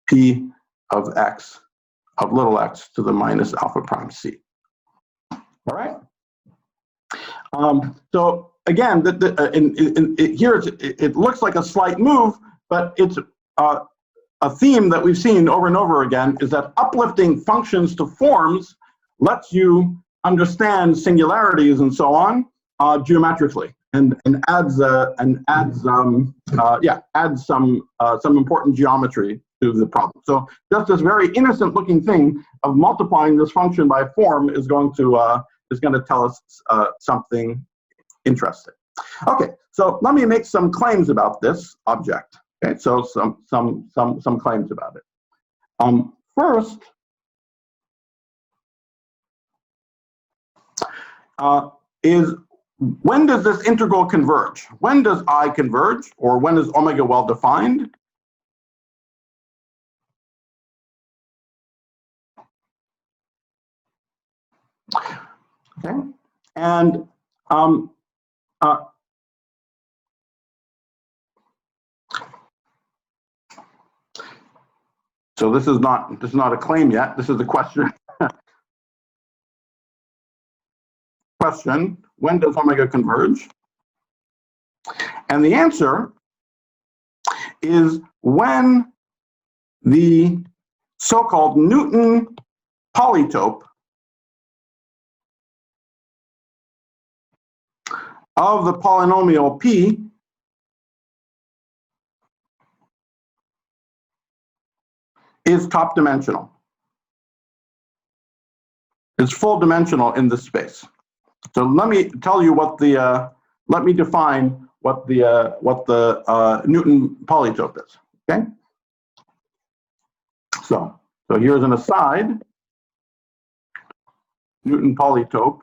S1: p of x of little x to the minus alpha prime c. All right. So again, here it looks like a slight move, but it's a theme that we've seen over and over again is that uplifting functions to forms lets you understand singularities and so on geometrically, and adds some important geometry to the problem. So just this very innocent looking thing of multiplying this function by form is going to tell us something interesting. Okay, so let me make some claims about this object. Okay, so some claims about it. First, is when does this integral converge? When does I converge, or when is omega well defined? Okay, and so this is not a claim yet. This is a question. Question: when does omega converge? And the answer is when the so-called Newton polytope of the polynomial p is top dimensional. It's full dimensional in this space. So let me tell you what the let me define what the Newton polytope is. Okay. So here's an aside. Newton polytope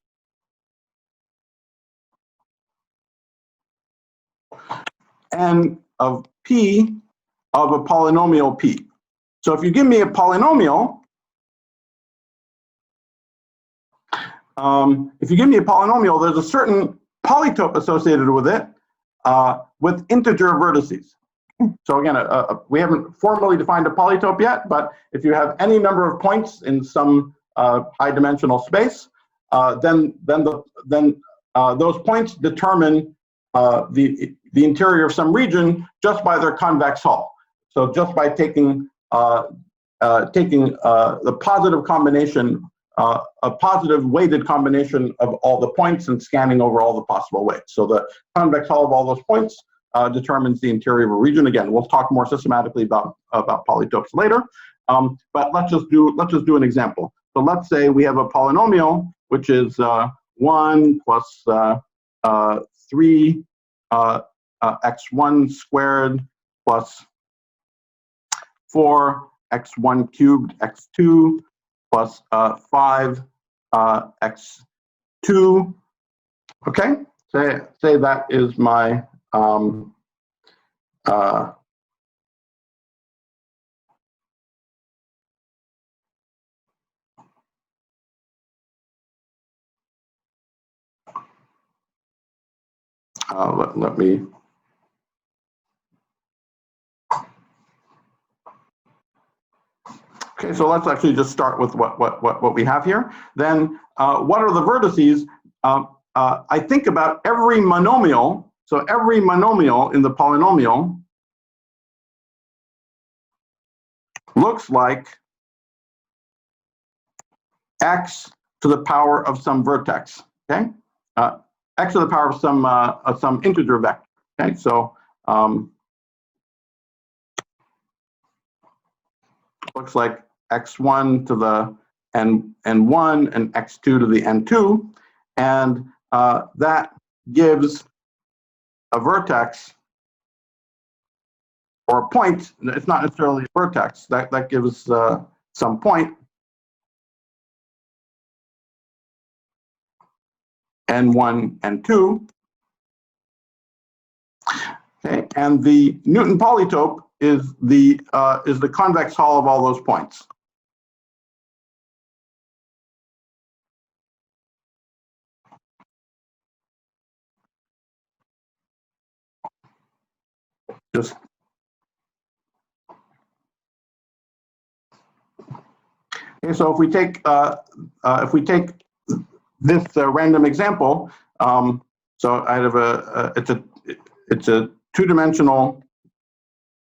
S1: n of p of a polynomial p. So if you give me a polynomial, there's a certain polytope associated with it with integer vertices. So again, we haven't formally defined a polytope yet, but if you have any number of points in some high dimensional space, then those points determine the interior of some region just by their convex hull. So just by taking the positive combination, a positive weighted combination of all the points and scanning over all the possible weights. So the convex hull of all those points determines the interior of a region. Again, we'll talk more systematically about polytopes later. But let's just do an example. So let's say we have a polynomial which is 1 plus 3 x1 squared plus 4 x1 cubed x2 plus 5 x2. Okay, say that is my let me Okay, so let's actually just start with what we have here. Then what are the vertices? I think about every monomial. So every monomial in the polynomial looks like x to the power of some vertex. Okay, x to the power of some integer vector. Okay, so looks like x1 to the n1 and x2 to the n2, and that gives a vertex or a point. It's not necessarily a vertex. That gives some point n1 and 2. Okay, and the Newton polytope is the convex hull of all those points. Just okay, so if we take this random example, so I have it's a two-dimensional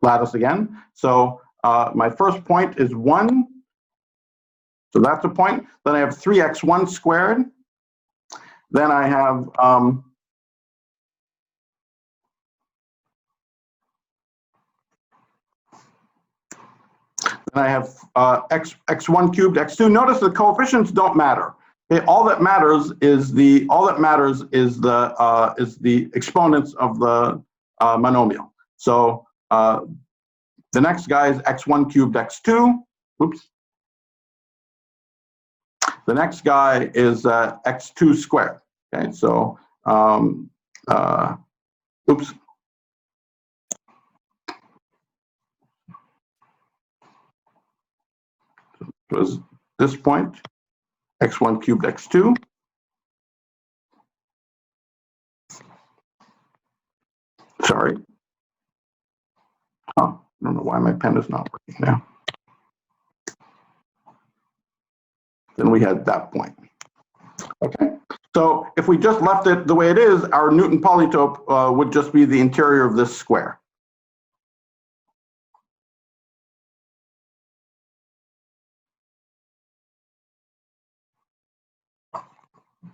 S1: lattice again. So my first point is 1. So that's a point. Then I have 3x1 squared. Then I have x1 cubed x2. Notice the coefficients don't matter. Okay, all that matters is the exponents of the monomial. So the next guy is x1 cubed x2. Oops. The next guy is x2 squared. Okay, so oops. Was this point x1 cubed x2. Sorry. Oh, I don't know why my pen is not working now. Then we had that point. Okay, so if we just left it the way it is, our Newton polytope would just be the interior of this square.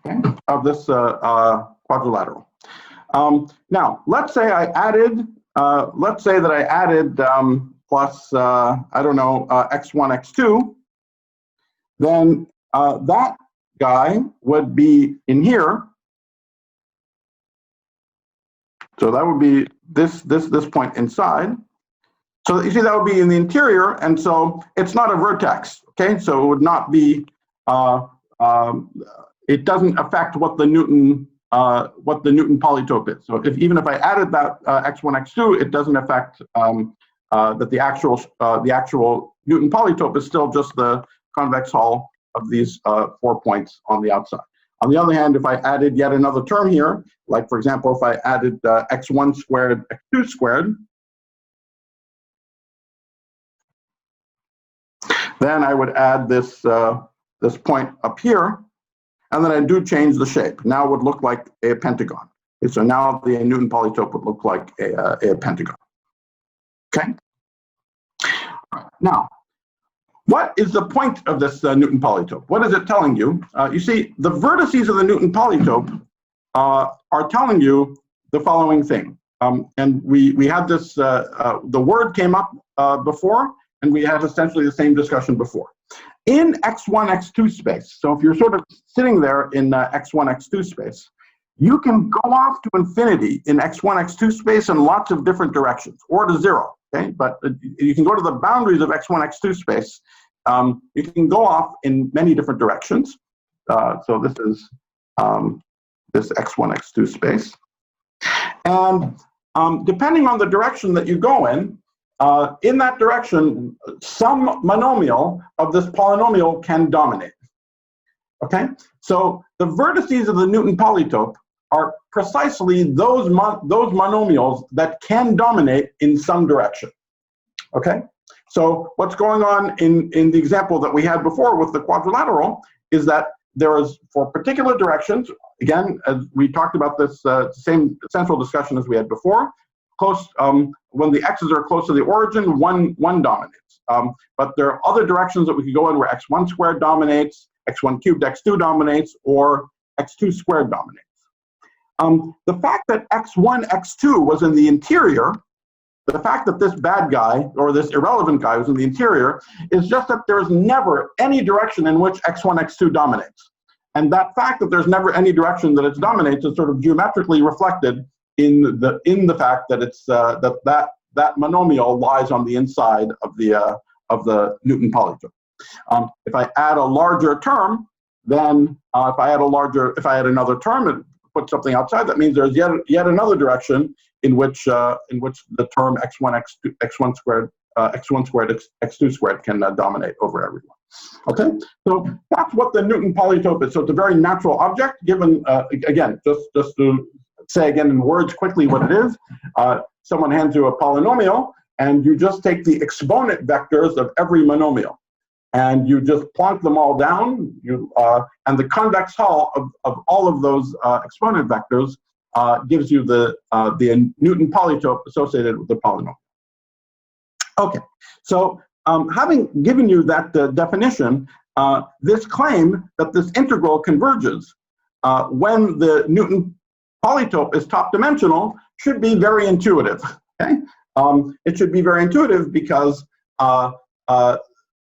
S1: Okay, of this quadrilateral. Now, let's say I added, plus, I don't know, x1, x2, then that guy would be in here. So that would be this point inside. So you see that would be in the interior, and so it's not a vertex. Okay, so it would not be. It doesn't affect what the Newton polytope is. So even if I added that x1, x2, it doesn't affect that the actual Newton polytope is still just the convex hull of these 4 points on the outside. On the other hand, if I added yet another term here, like for example, if I added x1 squared, x2 squared, then I would add this this point up here, and then I do change the shape. Now it would look like a pentagon. Okay, so now the Newton polytope would look like a pentagon. Okay. Now, what is the point of this Newton polytope? What is it telling you? You see, the vertices of the Newton polytope are telling you the following thing. And we had this, the word came up before, and we had essentially the same discussion before. In x1, x2 space, so if you're sort of sitting there in x1, x2 space, you can go off to infinity in x1, x2 space in lots of different directions, or to 0, okay? But you can go to the boundaries of x1, x2 space. You can go off in many different directions. So this is this x1, x2 space. And depending on the direction that you go in that direction, some monomial of this polynomial can dominate. Okay, so the vertices of the Newton polytope are precisely those monomials that can dominate in some direction. Okay, So what's going on in the example that we had before with the quadrilateral is that there is, for particular directions, again, as we talked about this same central discussion as we had before, close, when the x's are close to the origin, one dominates. But there are other directions that we could go in where x1 squared dominates, x1 cubed, x2 dominates, or x2 squared dominates. The fact that x1, x2 was in the interior, the fact that this bad guy, or this irrelevant guy was in the interior, is just that there's never any direction in which x1, x2 dominates. And that fact that there's never any direction that it dominates is sort of geometrically reflected in the fact that it's that monomial lies on the inside of the Newton polytope. If I add a larger term, then if I add another term and put something outside, that means there's yet another direction in which the term x1, x2 squared, x2 squared can dominate over everyone. Okay, so that's what the Newton polytope is. So it's a very natural object. Given again, just to say again in words quickly what it is. Someone hands you a polynomial, and you just take the exponent vectors of every monomial, and you just plonk them all down. And the convex hull of all of those exponent vectors gives you the Newton polytope associated with the polynomial. Okay, so having given you that definition, this claim that this integral converges when the Newton polytope is top dimensional should be very intuitive. Okay, it should be very intuitive because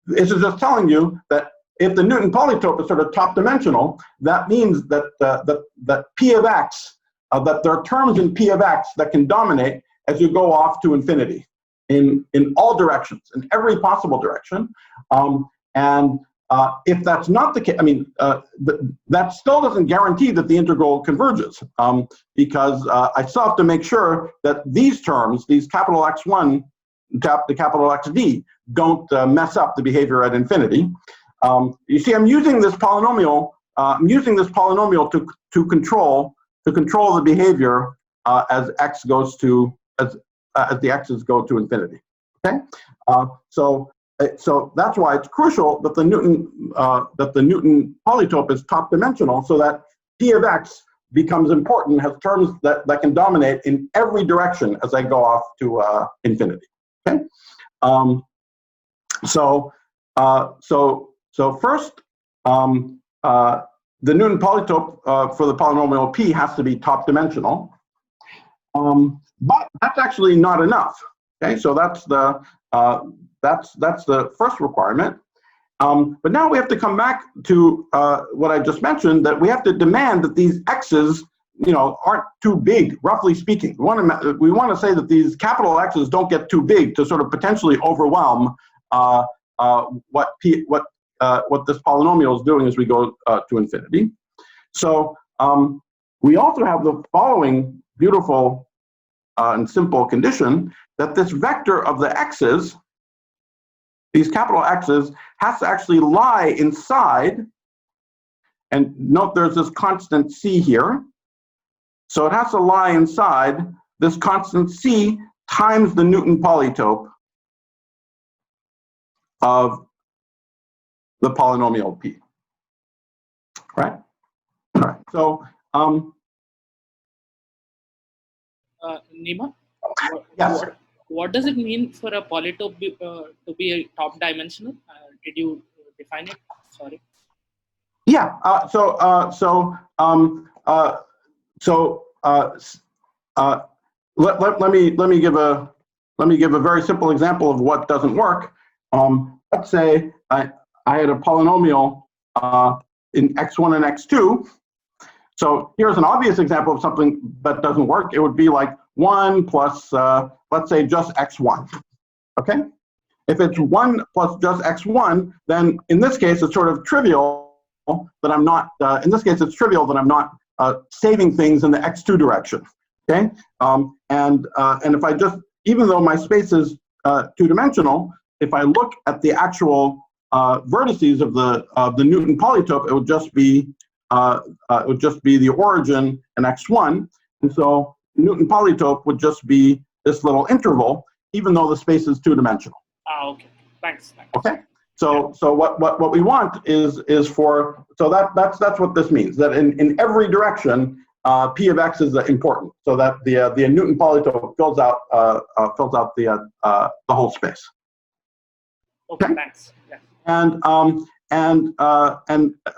S1: this is just telling you that if the Newton polytope is sort of top dimensional, that means that that P of x, that there are terms in P of x that can dominate as you go off to infinity in all directions, in every possible direction. If that's not the case, I mean, that still doesn't guarantee that the integral converges, because I still have to make sure that these terms, these capital X1, the capital XD, don't mess up the behavior at infinity. You see, I'm using this polynomial. To control the behavior as x goes to as the x's go to infinity. Okay, so that's why it's crucial that the Newton polytope is top dimensional, so that P of x becomes important, has terms that can dominate in every direction as I go off to infinity. Okay, so first, the Newton polytope for the polynomial P has to be top dimensional, but that's actually not enough. Okay, so that's the first requirement. But now we have to come back to what I just mentioned, that we have to demand that these x's, aren't too big, roughly speaking. We want to say that these capital X's don't get too big to sort of potentially overwhelm what this polynomial is doing as we go to infinity. So we also have the following beautiful and simple condition, that this vector of the x's, these capital X's, has to actually lie inside, and note there's this constant c here, so it has to lie inside this constant c times the Newton polytope of the polynomial P, right? All right, so
S2: Nima,
S1: yes.
S2: What does it mean for a polytope to be a top dimensional? Did you define it? Sorry.
S1: Yeah. Let me give a very simple example of what doesn't work. Let's say I had a polynomial in x1 and x2. So here's an obvious example of something that doesn't work. It would be like 1 plus, let's say, just x1. Okay? If it's 1 plus just x1, then in this case, it's sort of trivial that I'm not, saving things in the x2 direction. Okay? And if I just, even though my space is two-dimensional, if I look at the actual vertices of the Newton polytope, it would just be the origin and x1, and so Newton polytope would just be this little interval, even though the space is two-dimensional.
S2: Okay. Thanks.
S1: Okay. So what we want is for, so that's what this means, that in every direction P of X is important, so that the Newton polytope fills out the whole space.
S2: Okay. Thanks. Yeah.
S1: And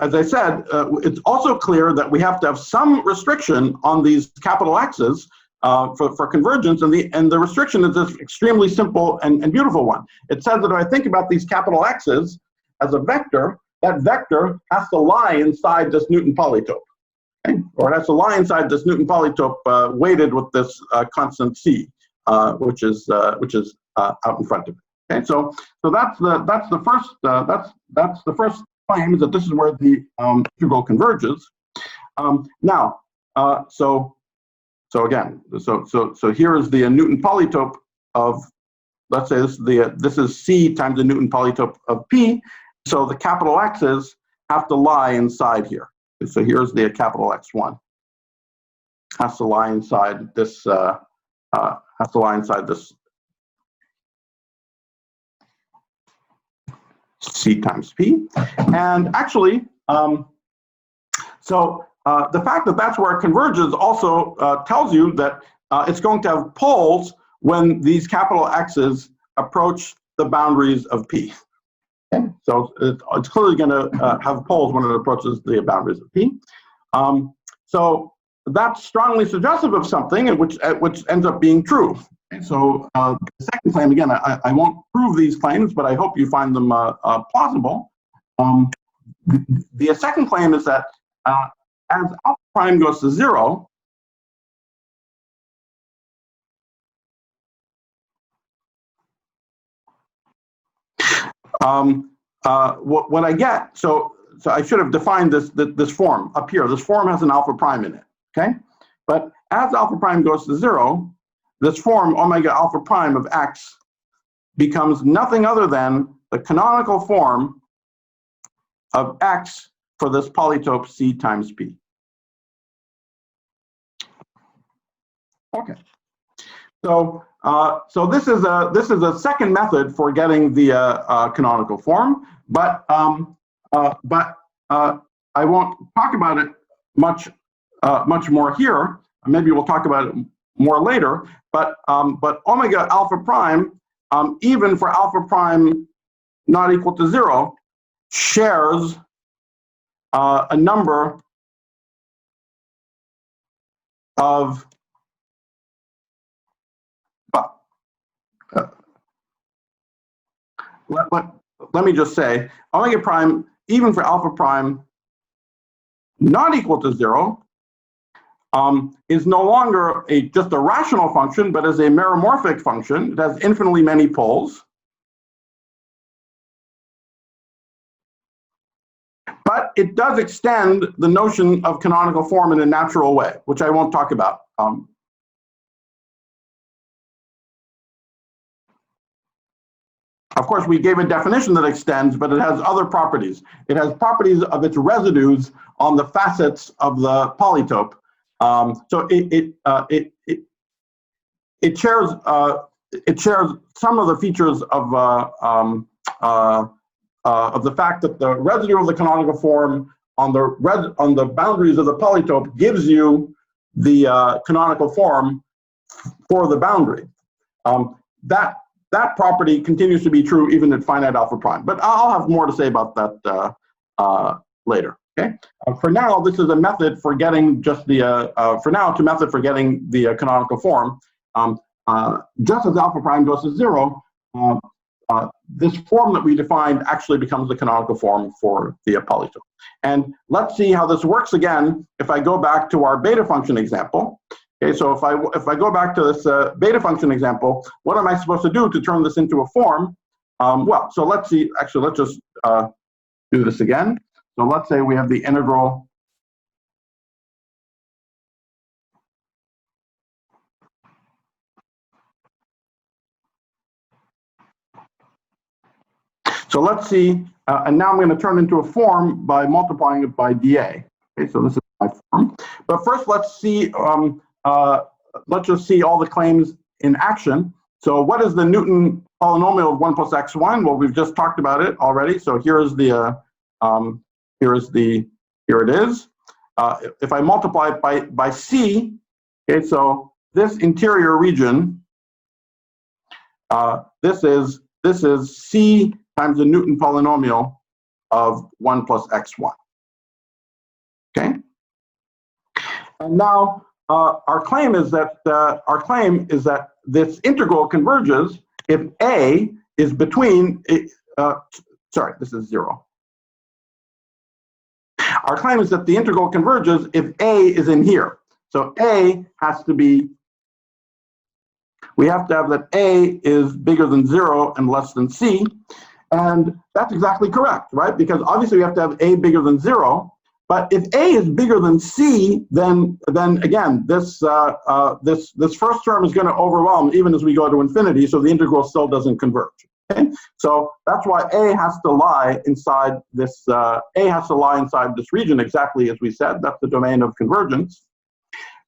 S1: as I said, it's also clear that we have to have some restriction on these capital X's for convergence, and the restriction is this extremely simple and beautiful one. It says that if I think about these capital X's as a vector, that vector has to lie inside this Newton polytope, okay? Or it has to lie inside this Newton polytope weighted with this constant c, which is out in front of it. Okay, so that's the first claim, is that this is where the integral converges. Now, so again, so here is the Newton polytope of, let's say this is C times the Newton polytope of P. So the capital X's have to lie inside here. So here's the capital X1. Has to lie inside this. C times P, and actually, the fact that that's where it converges also tells you that it's going to have poles when these capital X's approach the boundaries of P. Okay? So it's clearly going to have poles when it approaches the boundaries of P. So that's strongly suggestive of something, which ends up being true. Okay? So the second claim, again, I won't prove these claims, but I hope you find them plausible. The second claim is that as alpha prime goes to 0, what I get, so I should have defined this form up here. This form has an alpha prime in it, okay? But as alpha prime goes to 0, this form omega alpha prime of X becomes nothing other than the canonical form of X for this polytope C times P. Okay. So this is a second method for getting the canonical form, but I won't talk about it much more here. Maybe we'll talk about it more later. But omega alpha prime, even for alpha prime not equal to 0, shares a number of let me just say, omega prime, even for alpha prime not equal to 0, is no longer just a rational function, but is a meromorphic function. It has infinitely many poles. But it does extend the notion of canonical form in a natural way, which I won't talk about. Of course, we gave a definition that extends, but it has other properties. It has properties of its residues on the facets of the polytope. So it shares some of the features of the fact that the residue of the canonical form on the boundaries of the polytope gives you the canonical form for the boundary. That property continues to be true even at finite alpha prime, but I'll have more to say about that later. Okay. For now, this is a method for getting just the canonical form. Just as alpha prime goes to 0, this form that we defined actually becomes the canonical form for the polytope. And let's see how this works again if I go back to our beta function example. Okay, so if I go back to this beta function example, what am I supposed to do to turn this into a form? Well, so let's see. Actually, let's just do this again. So let's say we have the integral . So let's see, and now I'm going to turn into a form by multiplying it by dA. Okay, so this is my form. But first, let's see. Let's just see all the claims in action. So what is the Newton polynomial of 1 plus x1? Well, we've just talked about it already. So here it is. If I multiply it by c, okay, so this interior region, this is c times the Newton polynomial of 1 plus x1. Okay. And now our claim is that this integral converges if a is between. Sorry, this is 0. Our claim is that the integral converges if a is in here. So a has to be. We have to have that a is bigger than 0 and less than c, and that's exactly correct, right? Because obviously we have to have a bigger than 0. But if a is bigger than c, then again this first term is going to overwhelm even as we go to infinity. So the integral still doesn't converge. Okay, so that's why a has to lie inside this. A has to lie inside this region exactly as we said. That's the domain of convergence.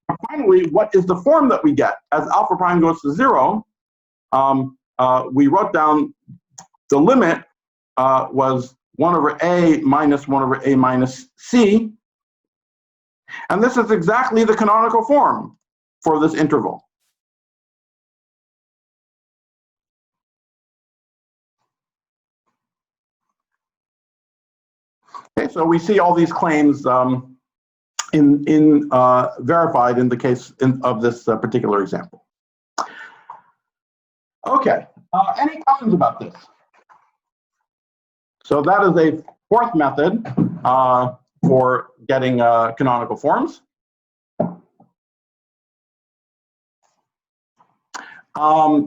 S1: And finally, what is the form that we get as alpha prime goes to 0? We wrote down the limit was 1 over a minus 1 over a minus c. And this is exactly the canonical form for this interval. Okay, so we see all these claims verified in the case of this particular example. Okay, any questions about this? So that is a fourth method for getting canonical forms.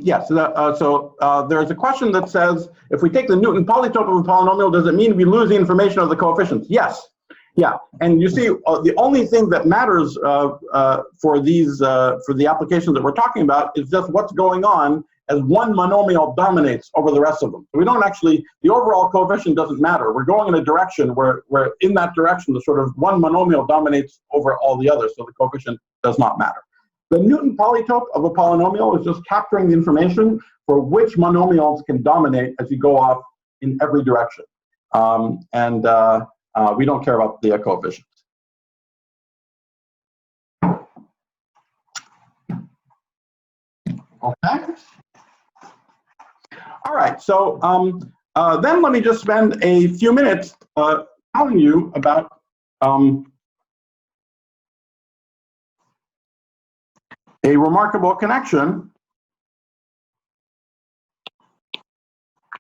S1: Yes, so there's a question that says, if we take the Newton polytope of a polynomial, does it mean we lose the information of the coefficients? Yes. Yeah, and you see, the only thing that matters for the applications that we're talking about is just what's going on as one monomial dominates over the rest of them. So we don't actually, the overall coefficient doesn't matter. We're going in a direction where in that direction, the sort of one monomial dominates over all the others, so the coefficient does not matter. The Newton polytope of a polynomial is just capturing the information for which monomials can dominate as you go off in every direction. We don't care about the coefficients. Okay. All right, so then let me just spend a few minutes telling you about a remarkable connection.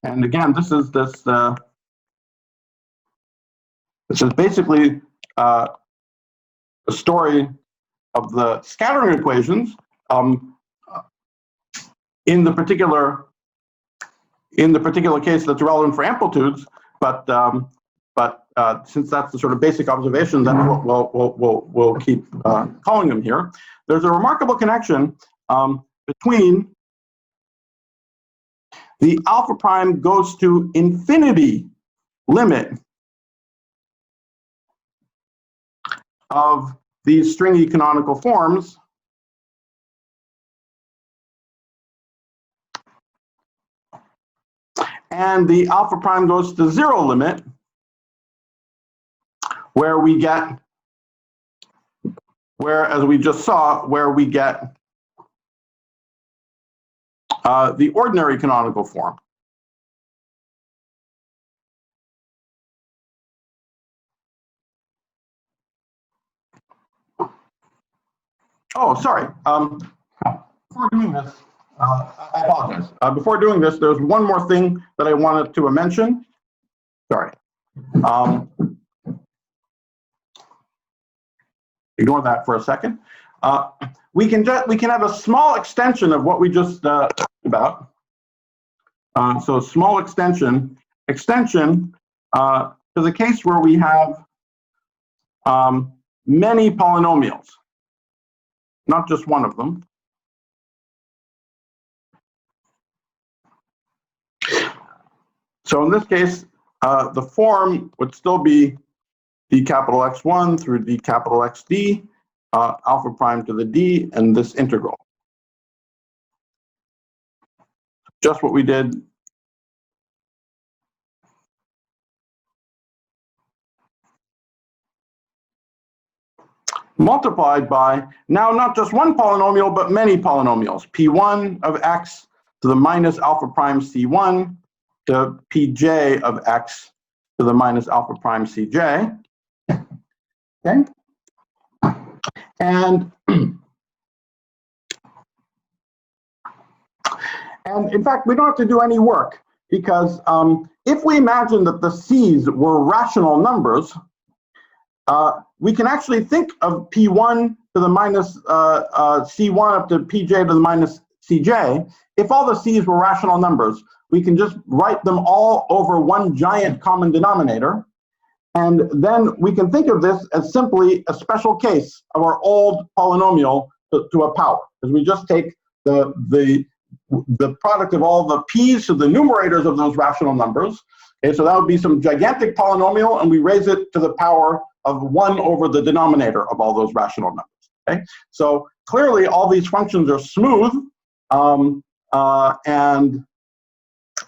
S1: And again, this is basically a story of the scattering equations in the particular case that's relevant for amplitudes, but since that's the sort of basic observation, that's what we'll keep calling them here. There's a remarkable connection between the alpha prime goes to infinity limit of these stringy canonical forms and the alpha prime goes to 0 limit, where we get, as we just saw, where we get the ordinary canonical form. Oh, sorry. Before doing this, I apologize. Before doing this, there's one more thing that I wanted to mention. Sorry. Ignore that for a second. We can have a small extension of what we just talked about. So small extension to the case where we have many polynomials, not just one of them. So in this case, the form would still be d capital X1 through d capital XD, alpha prime to the d, and this integral. just what we did multiplied by now not just one polynomial, but many polynomials. P1 of x to the minus alpha prime C1 to Pj of x to the minus alpha prime Cj. Okay. And in fact, we don't have to do any work because if we imagine that the C's were rational numbers, we can actually think of P1 to the minus C1 up to Pj to the minus Cj. If all the C's were rational numbers, we can just write them all over one giant common denominator. And then we can think of this as simply a special case of our old polynomial to a power, because we just take the product of all the p's to the numerators of those rational numbers. Okay, so that would be some gigantic polynomial, and we raise it to the power of 1 over the denominator of all those rational numbers. Okay, so clearly all these functions are smooth, and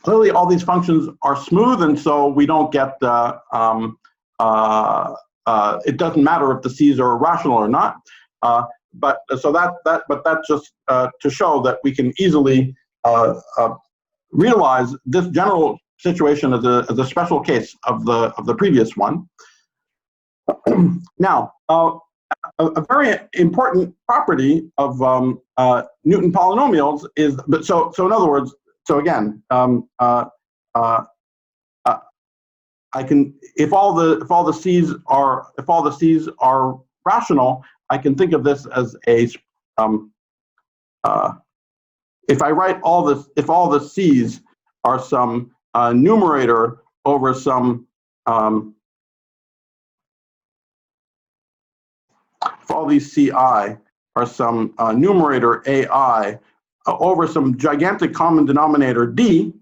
S1: clearly all these functions are smooth, and so we don't get it doesn't matter if the C's are rational or not. But that's just to show that we can easily realize this general situation as a special case of the previous one. Now, a very important property of Newton polynomials is, so in other words, so again, I can, if all the C's are rational, I can think of this as a if I write all this, if all the C's are some numerator over some if all these Ci are some numerator Ai over some gigantic common denominator D,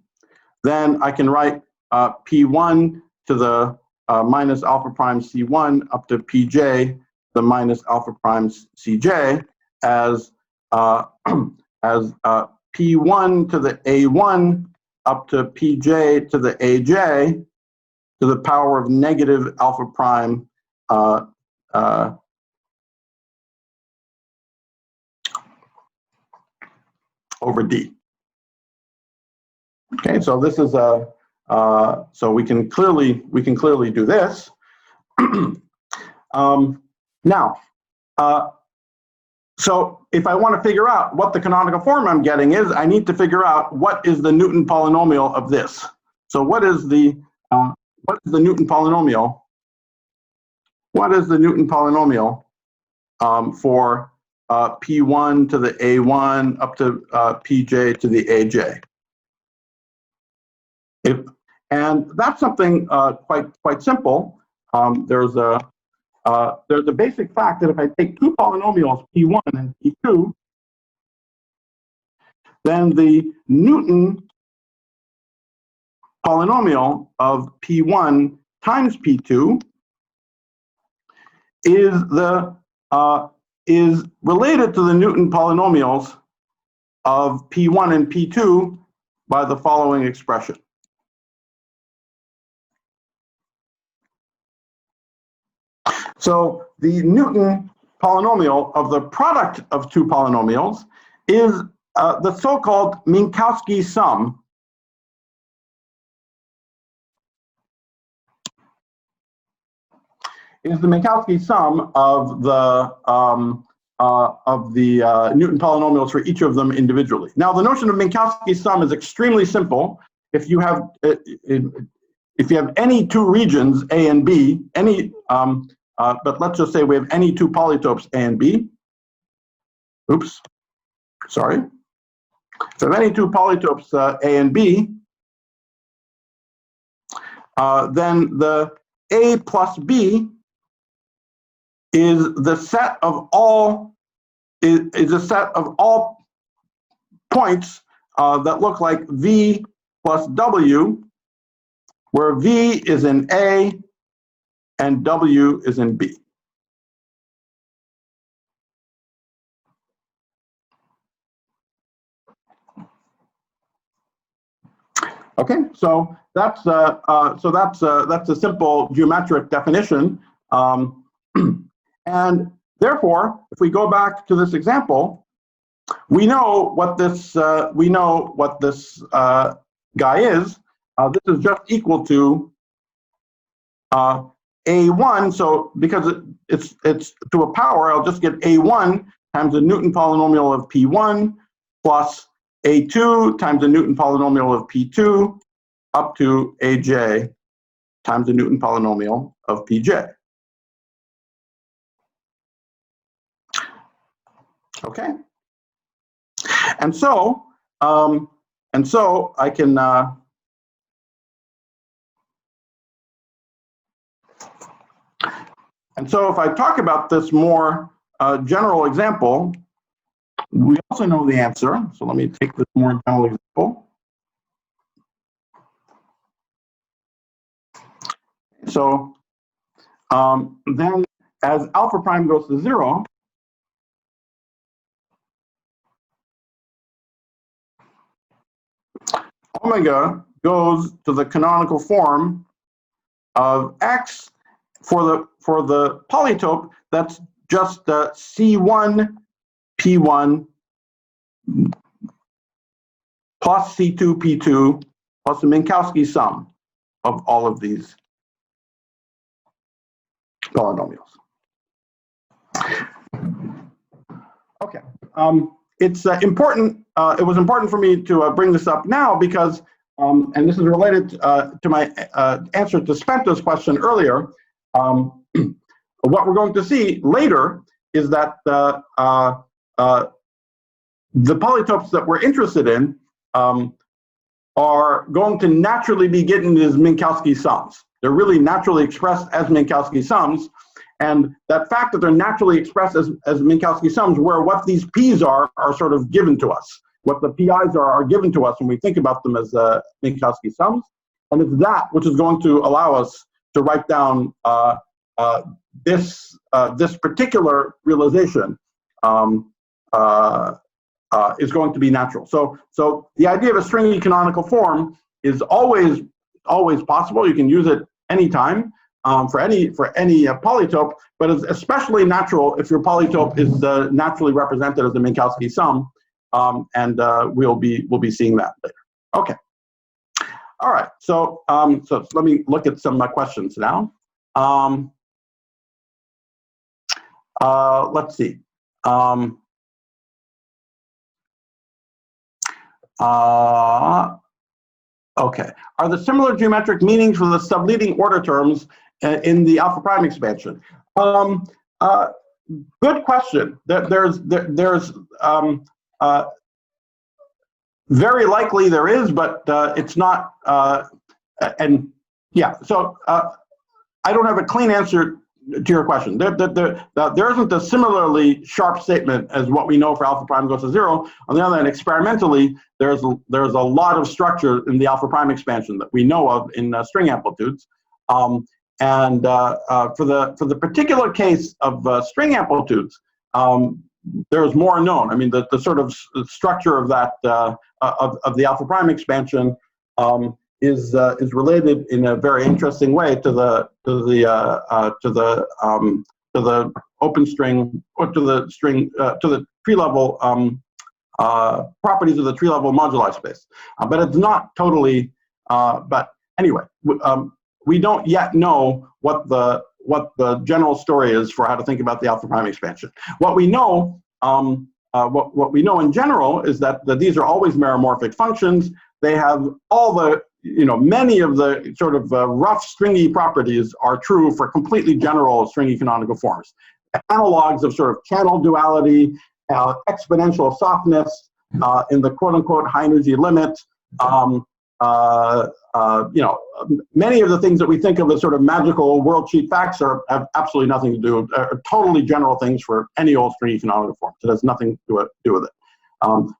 S1: then I can write P1 to the minus alpha prime C1 up to Pj the minus alpha prime Cj as P1 to the A1 up to Pj to the Aj to the power of negative alpha prime over D. Okay, so this is a so we can clearly do this. Now, so if I want to figure out what the canonical form I'm getting is, I need to figure out what is the Newton polynomial of this. So what is the Newton polynomial? What is the Newton polynomial for P1 to the A1 up to Pj to the Aj? And that's something quite simple. There's a basic fact that if I take two polynomials, P1 and P2, then the Newton polynomial of P1 times P2 is related to the Newton polynomials of P1 and P2 by the following expression. So the Newton polynomial of the product of two polynomials is the so-called Minkowski sum of the Newton polynomials for each of them individually. Now, the notion of Minkowski sum is extremely simple. If you have any two regions A and B, but let's just say we have any two polytopes A and B. Oops, sorry. So if any two polytopes A and B, then the A plus B is the set of all is a set of all points that look like V plus W, where V is in A and W is in B. Okay, so that's a simple geometric definition, and therefore, if we go back to this example, we know what this guy is. This is just equal to A1. So because it's to a power, I'll just get A1 times the Newton polynomial of P1 plus A2 times the Newton polynomial of P2 up to AJ times the Newton polynomial of PJ. Okay, and so I can and so if I talk about this more general example, we also know the answer. So let me take this more general example. So then as alpha prime goes to 0, omega goes to the canonical form of X for the polytope that's just C1 P1 plus C2 P2 plus the Minkowski sum of all of these polynomials. Okay, it's important. It was important for me to bring this up now because, and this is related to my answer to Spencer's question earlier. What we're going to see later is that the polytopes that we're interested in are going to naturally be given as Minkowski sums. They're really naturally expressed as Minkowski sums. And that fact that they're naturally expressed as Minkowski sums, where what these P's are sort of given to us. What the PIs are given to us when we think about them as Minkowski sums. And it's that which is going to allow us to write down this particular realization is going to be natural. So the idea of a stringy canonical form is always possible. You can use it anytime for any polytope, but it's especially natural if your polytope is naturally represented as a Minkowski sum, and we'll be seeing that later. Okay. All right. So so let me look at some questions now. Let's see. Okay. Are there similar geometric meanings for the subleading order terms in the alpha prime expansion? Good question. There's very likely there is, but it's not. And yeah, so I don't have a clean answer to your question. There isn't a similarly sharp statement as what we know for alpha prime goes to 0. On the other hand, experimentally, there's a lot of structure in the alpha prime expansion that we know of in string amplitudes. For the particular case of string amplitudes, there's more known. I mean, the sort of structure of that of the alpha prime expansion is related in a very interesting way to the open string, or to the tree level properties of the tree level moduli space. But it's not totally. But anyway, we don't yet know what the general story is for how to think about the alpha prime expansion. What we know, what we know in general is that these are always meromorphic functions. They have all the, many of the sort of rough stringy properties are true for completely general stringy canonical forms. Analogs of sort of channel duality, exponential softness in the quote-unquote high energy limit. Many of the things that we think of as sort of magical world-sheet facts have absolutely nothing to do, are totally general things for any old stringy canonical form. So it has nothing to do with it.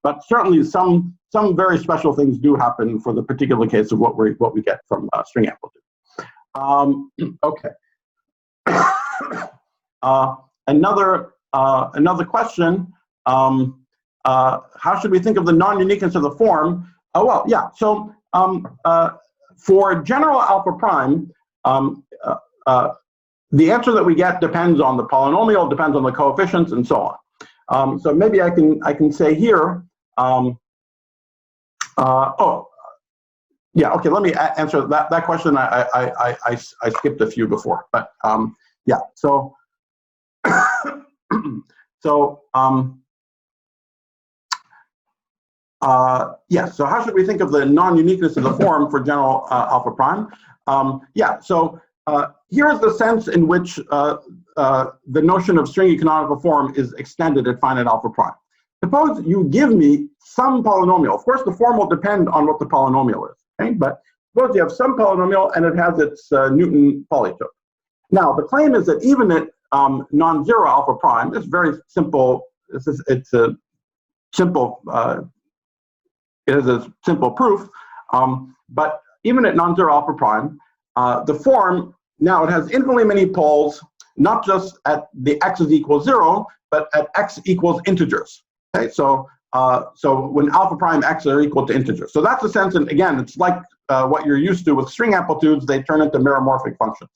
S1: But certainly some very special things do happen for the particular case of what we get from string amplitude. Okay. Another question. How should we think of the non-uniqueness of the form? Oh well, yeah. So for general alpha prime, the answer that we get depends on the polynomial, depends on the coefficients, and so on. So maybe I can say here. Yeah. Okay. Let me answer that question. I skipped a few before, but yeah. So yeah. So how should we think of the non-uniqueness of the form for general alpha prime? Yeah. So here's the sense in which the notion of stringy canonical form is extended at finite alpha prime. Suppose you give me some polynomial. Of course, the form will depend on what the polynomial is. Okay? But suppose you have some polynomial and it has its Newton polytope. Now, the claim is that even at non-zero alpha prime, it's very simple. It's a simple. It is a simple proof. But even at non-zero alpha prime, the form now it has infinitely many poles, not just at the x's equals 0, but at x equals integers. Okay, so when alpha prime x are equal to integers. So that's the sense, and again, it's like what you're used to with string amplitudes, they turn into meromorphic functions.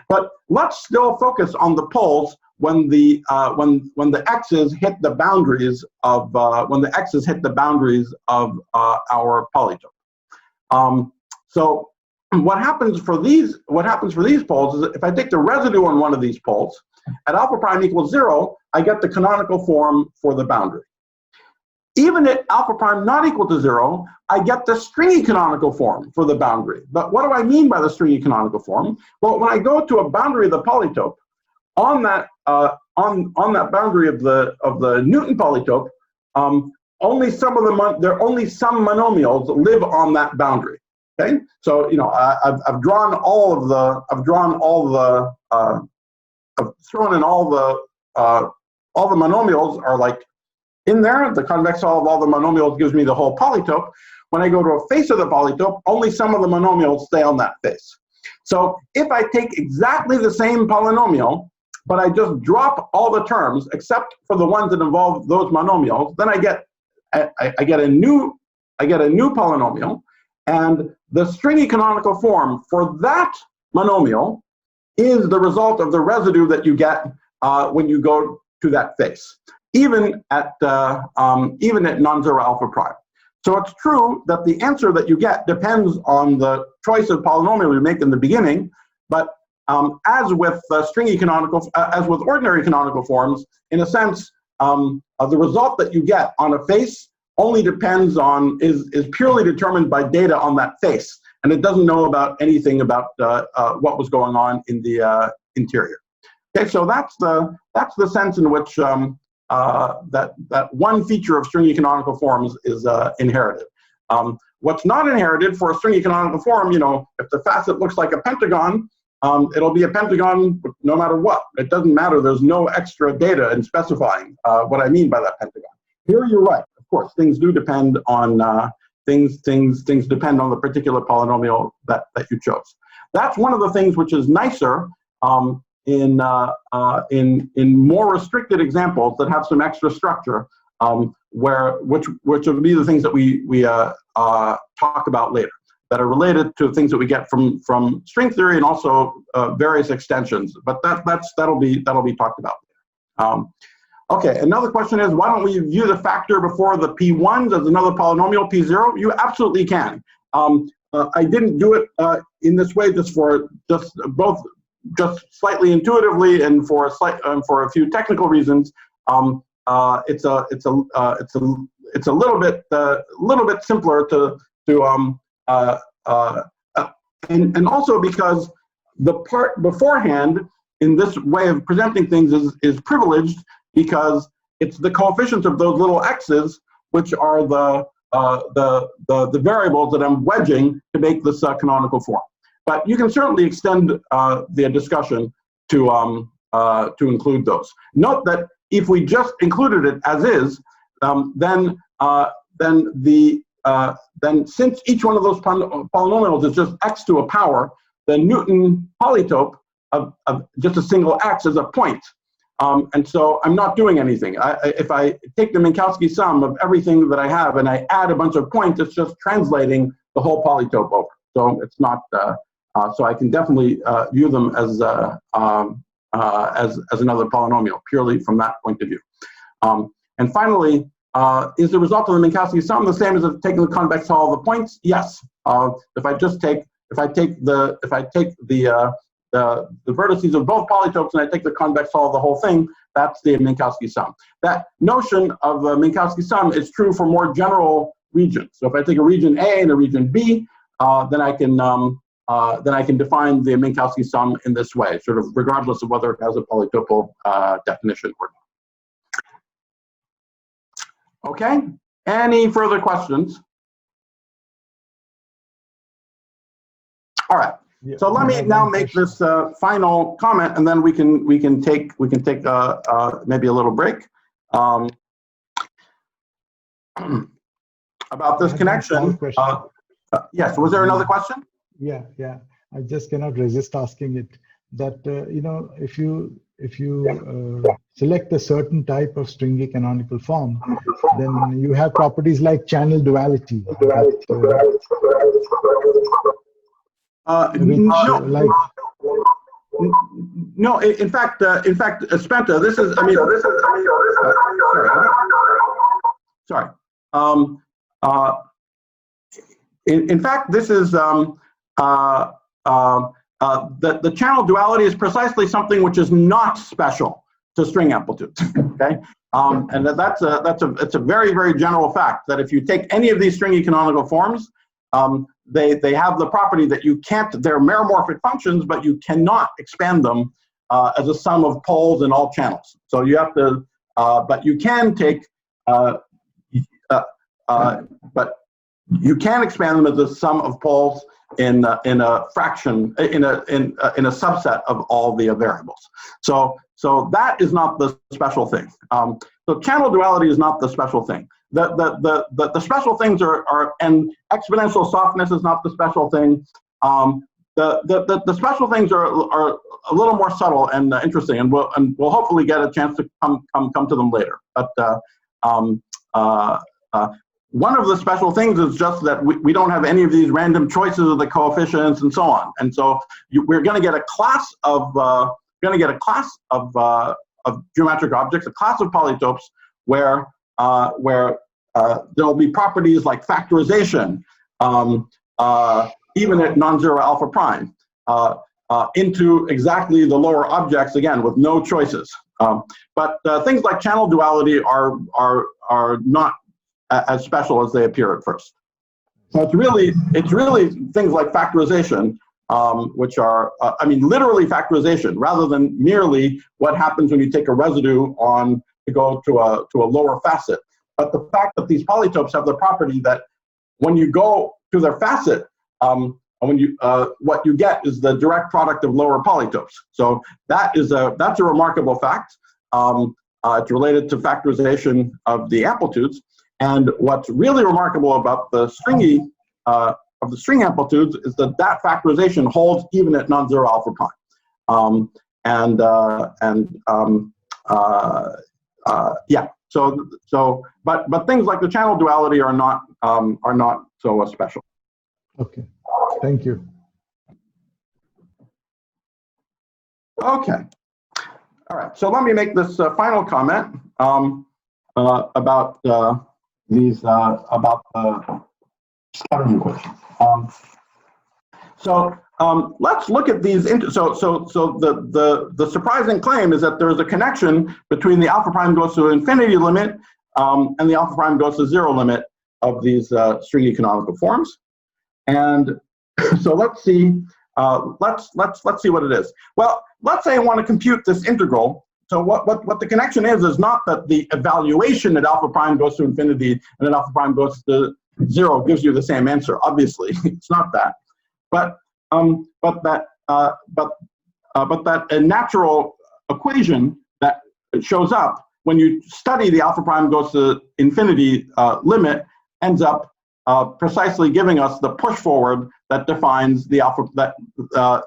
S1: But let's still focus on the poles when the x's hit the boundaries of our polytope. So what happens for these poles is that if I take the residue on one of these poles at alpha prime equals 0, I get the canonical form for the boundary. Even at alpha prime not equal to 0, I get the stringy canonical form for the boundary. But what do I mean by the stringy canonical form? Well, when I go to a boundary of the polytope, on that boundary of the Newton polytope, only some monomials live on that boundary. Okay, so I've thrown in all the monomials are like in there. The convex solve of all the monomials gives me the whole polytope. When I go to a face of the polytope, only some of the monomials stay on that face. So if I take exactly the same polynomial, but I just drop all the terms except for the ones that involve those monomials, then I get a new polynomial, and the stringy canonical form for that monomial is the result of the residue that you get when you go to that face, even at non-zero alpha prime. So it's true that the answer that you get depends on the choice of polynomial you make in the beginning, but as with ordinary canonical forms, in a sense, the result that you get on a face only depends on is purely determined by data on that face, and it doesn't know about anything about what was going on in the interior. Okay, so that's the sense in which that one feature of stringy canonical forms is inherited. What's not inherited for a stringy canonical form, if the facet looks like a pentagon, it'll be a pentagon no matter what. It doesn't matter. There's no extra data in specifying what I mean by that pentagon. Here you're right. Of course, things do depend on things depend on the particular polynomial that you chose. That's one of the things which is nicer in more restricted examples that have some extra structure, which will be the things that we talk about later, that are related to things that we get from string theory and also various extensions. But that'll be talked about later. Okay, another question is, why don't we view the factor before the P1s as another polynomial, P0? You absolutely can. I didn't do it in this way just slightly intuitively and for a few technical reasons. It's a little bit simpler and also because the part beforehand in this way of presenting things is privileged, because it's the coefficients of those little x's which are the variables that I'm wedging to make this canonical form. But you can certainly extend the discussion to include those. Note that if we just included it as is, then since each one of those polynomials is just x to a power, the Newton polytope of just a single x is a point. And so I'm not doing anything. If I take the Minkowski sum of everything that I have and I add a bunch of points, it's just translating the whole polytope over. So it's not. So I can definitely view them as another polynomial purely from that point of view. And finally, is the result of the Minkowski sum the same as if taking the convex hull of the points? Yes. If I take the vertices of both polytopes and I take the convex hull of the whole thing, that's the Minkowski sum. That notion of the Minkowski sum is true for more general regions. So if I take a region A and a region B, then I can define the Minkowski sum in this way, sort of regardless of whether it has a polytopal definition or not. Okay. Any further questions? All right.
S3: Yeah,
S1: so let me now make this final comment, and then we can take maybe a little break about this connection. Yes. Was there another question?
S3: Yeah. I just cannot resist asking it. That you know, if you select a certain type of stringy canonical form, then you have properties like channel duality.
S1: No, in fact, Spenta, this is, sorry. In fact, this is, the channel duality is precisely something which is not special to string amplitudes, okay? And that's a very, very general fact that if you take any of these stringy canonical forms, they have the property that you can't, they're meromorphic functions, but you cannot expand them as a sum of poles in all channels. So you have to, but you can take, but you can expand them as a sum of poles in a fraction, in a subset of all the variables. So that is not the special thing. So channel duality is not the special thing. The special things are, and exponential softness is not the special thing. The special things are a little more subtle and interesting, and we'll hopefully get a chance to come to them later. But one of the special things is just that we don't have any of these random choices of the coefficients and so on. And so we're going to get a class of geometric objects, a class of polytopes where there'll be properties like factorization, even at non-zero alpha prime, into exactly the lower objects, again, with no choices. But things like channel duality are not as special as they appear at first. So it's really things like factorization, which are, I mean, literally factorization, rather than merely what happens when you take a residue on to go to a lower facet. But the fact that these polytopes have the property that when you go to their facet, what you get is the direct product of lower polytopes. So that's a remarkable fact. It's related to factorization of the amplitudes. And what's really remarkable about the stringy of the string amplitudes is that factorization holds even at non-zero alpha prime. Yeah. But things like the channel duality are not so special.
S3: Okay. Thank you.
S1: Okay. All right. So let me make this final comment about these about the scattering equation. Let's look at these. So the surprising claim is that there is a connection between the alpha prime goes to infinity limit and the alpha prime goes to zero limit of these stringy canonical forms. And so let's see. Let's see what it is. Well, let's say I want to compute this integral. So what the connection is not that the evaluation at alpha prime goes to infinity and at alpha prime goes to zero gives you the same answer. Obviously, it's not that. But that a natural equation that shows up when you study the alpha prime goes to infinity limit ends up precisely giving us the push forward that defines the alpha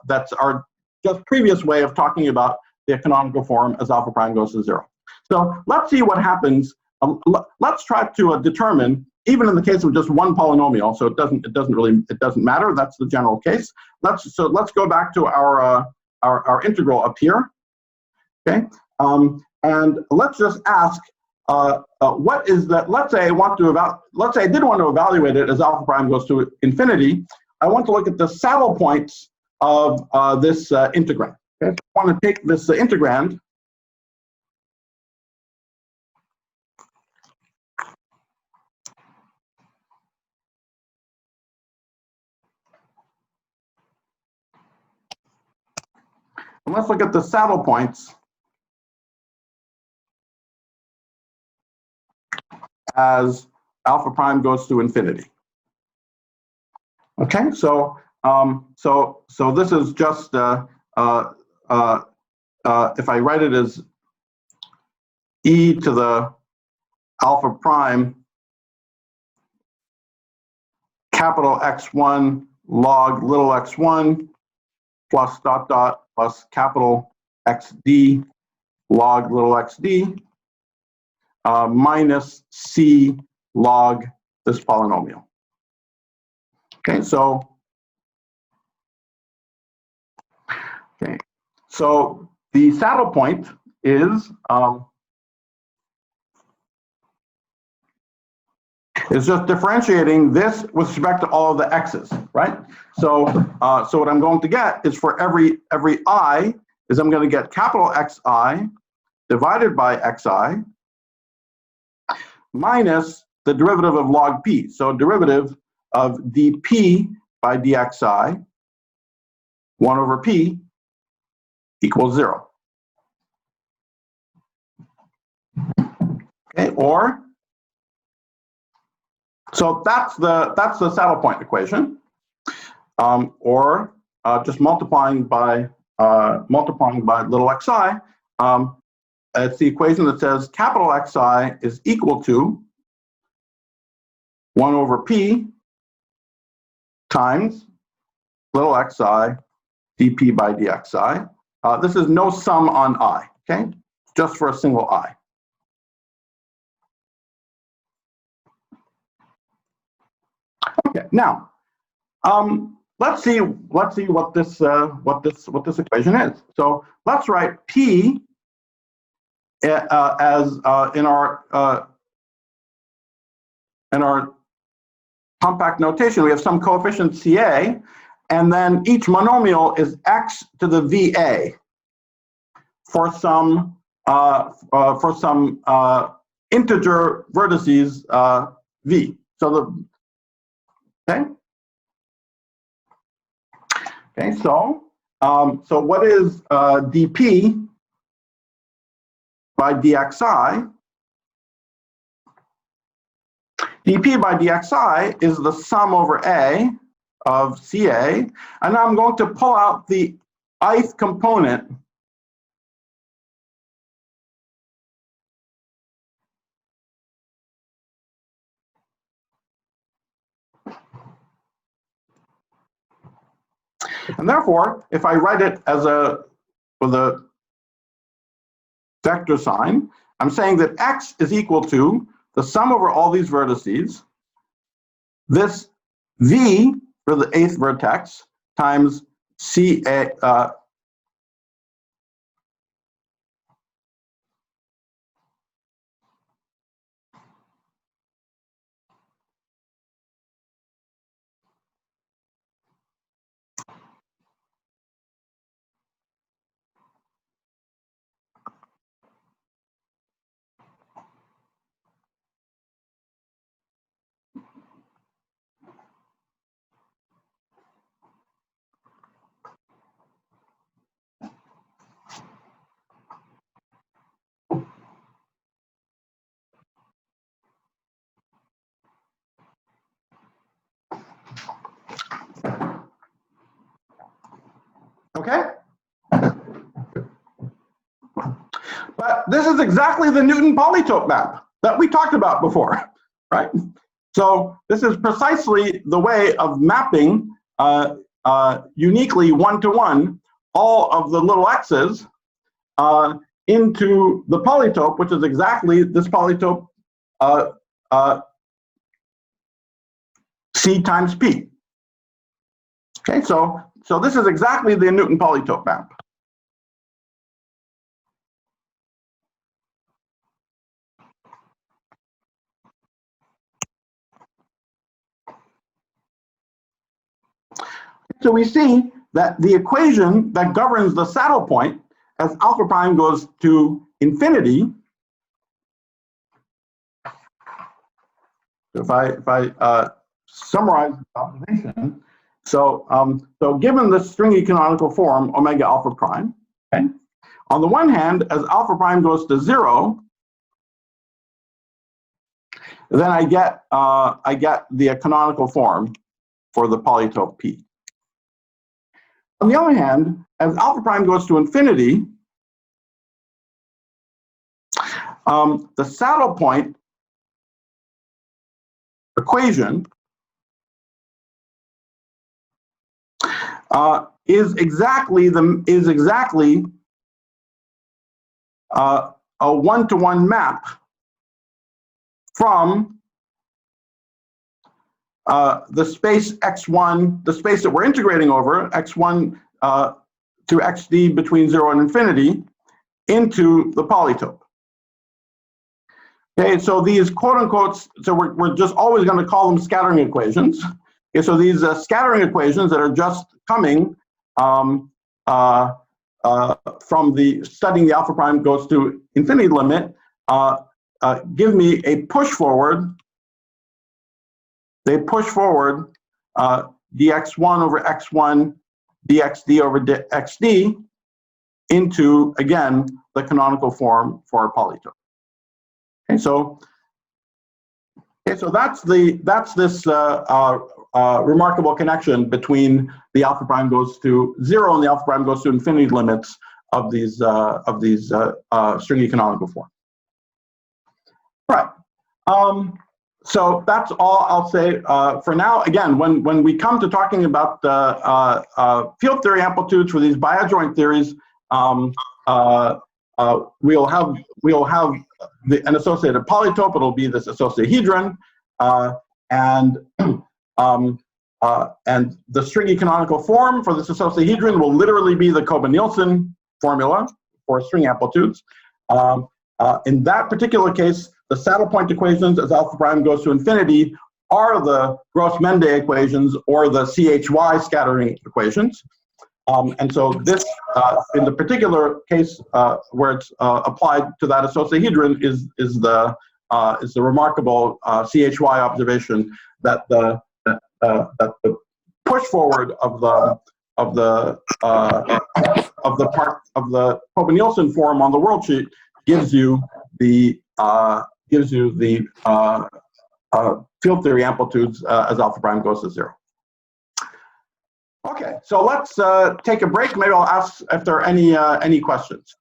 S1: that's our just previous way of talking about the canonical form as alpha prime goes to zero. So let's see what happens. Let's try to determine even in the case of just one polynomial, so it doesn't matter. That's the general case. Let's go back to our integral up here. Okay, and let's just ask what is that? Let's say I did want to evaluate it as alpha prime goes to infinity. I want to look at the saddle points of this integrand. Okay? I want to take this integrand. And let's look at the saddle points as alpha prime goes to infinity. Okay, so this is just if I write it as e to the alpha prime capital X1 log little x1 plus dot dot plus capital XD log little xd minus c log this polynomial. Okay, so the saddle point is just differentiating this with respect to all of the x's, right? So what I'm going to get is for every I is I'm going to get capital Xi divided by Xi minus the derivative of log p. So derivative of dp by dxi 1 over p equals 0. Okay, or so that's the saddle point equation, or just multiplying by little xi. It's the equation that says capital Xi is equal to 1 over p times little xi dp by dxi. This is no sum on I, okay? Just for a single I. Okay, now let's see what this equation is. So let's write p as in our compact notation. We have some coefficient Ca, and then each monomial is x to the Va for some integer vertices V. So so what is dp by dxi? dp by dxi is the sum over A of Ca, and I'm going to pull out the ith component and therefore, if I write it as with a vector sign, I'm saying that x is equal to the sum over all these vertices, this v for the 8th vertex times Ca okay? But this is exactly the Newton polytope map that we talked about before, right? So this is precisely the way of mapping uniquely one-to-one all of the little x's into the polytope, which is exactly this polytope C times P. Okay, so this is exactly the Newton polytope map. So we see that the equation that governs the saddle point as alpha prime goes to infinity. So if I summarize the observation, so given the stringy canonical form omega alpha prime, okay, on the one hand, as alpha prime goes to 0, then I get the canonical form for the polytope P. On the other hand, as alpha prime goes to infinity, the saddle point equation is exactly a one-to-one map from the space x1, the space that we're integrating over, x1 to xd between 0 and infinity, into the polytope. Okay, so these quote-unquote, so we're just always going to call them scattering equations. Okay, so these scattering equations that are just coming from the studying the alpha prime goes to infinity limit give me a push forward. They push forward dx1 over x1 dxd over xd into, again, the canonical form for a polytope. Okay, so that's this remarkable connection between the alpha prime goes to 0 and the alpha prime goes to infinity limits of these stringy canonical form. Right. So that's all I'll say for now. Again, when we come to talking about field theory amplitudes for these bi-adjoint theories, we'll have an associated polytope. It'll be this associahedron, and the stringy canonical form for this associahedron will literally be the Kobe-Nielsen formula for string amplitudes. In that particular case, the saddle point equations as alpha prime goes to infinity are the Grassmannian equations or the CHY scattering equations. And so this, in the particular case where it's applied to that associahedron, is the remarkable CHY observation that the push forward of the Kobe-Nielsen form on the world sheet gives you the field theory amplitudes as alpha prime goes to 0. Okay, so let's take a break. Maybe I'll ask if there are any questions.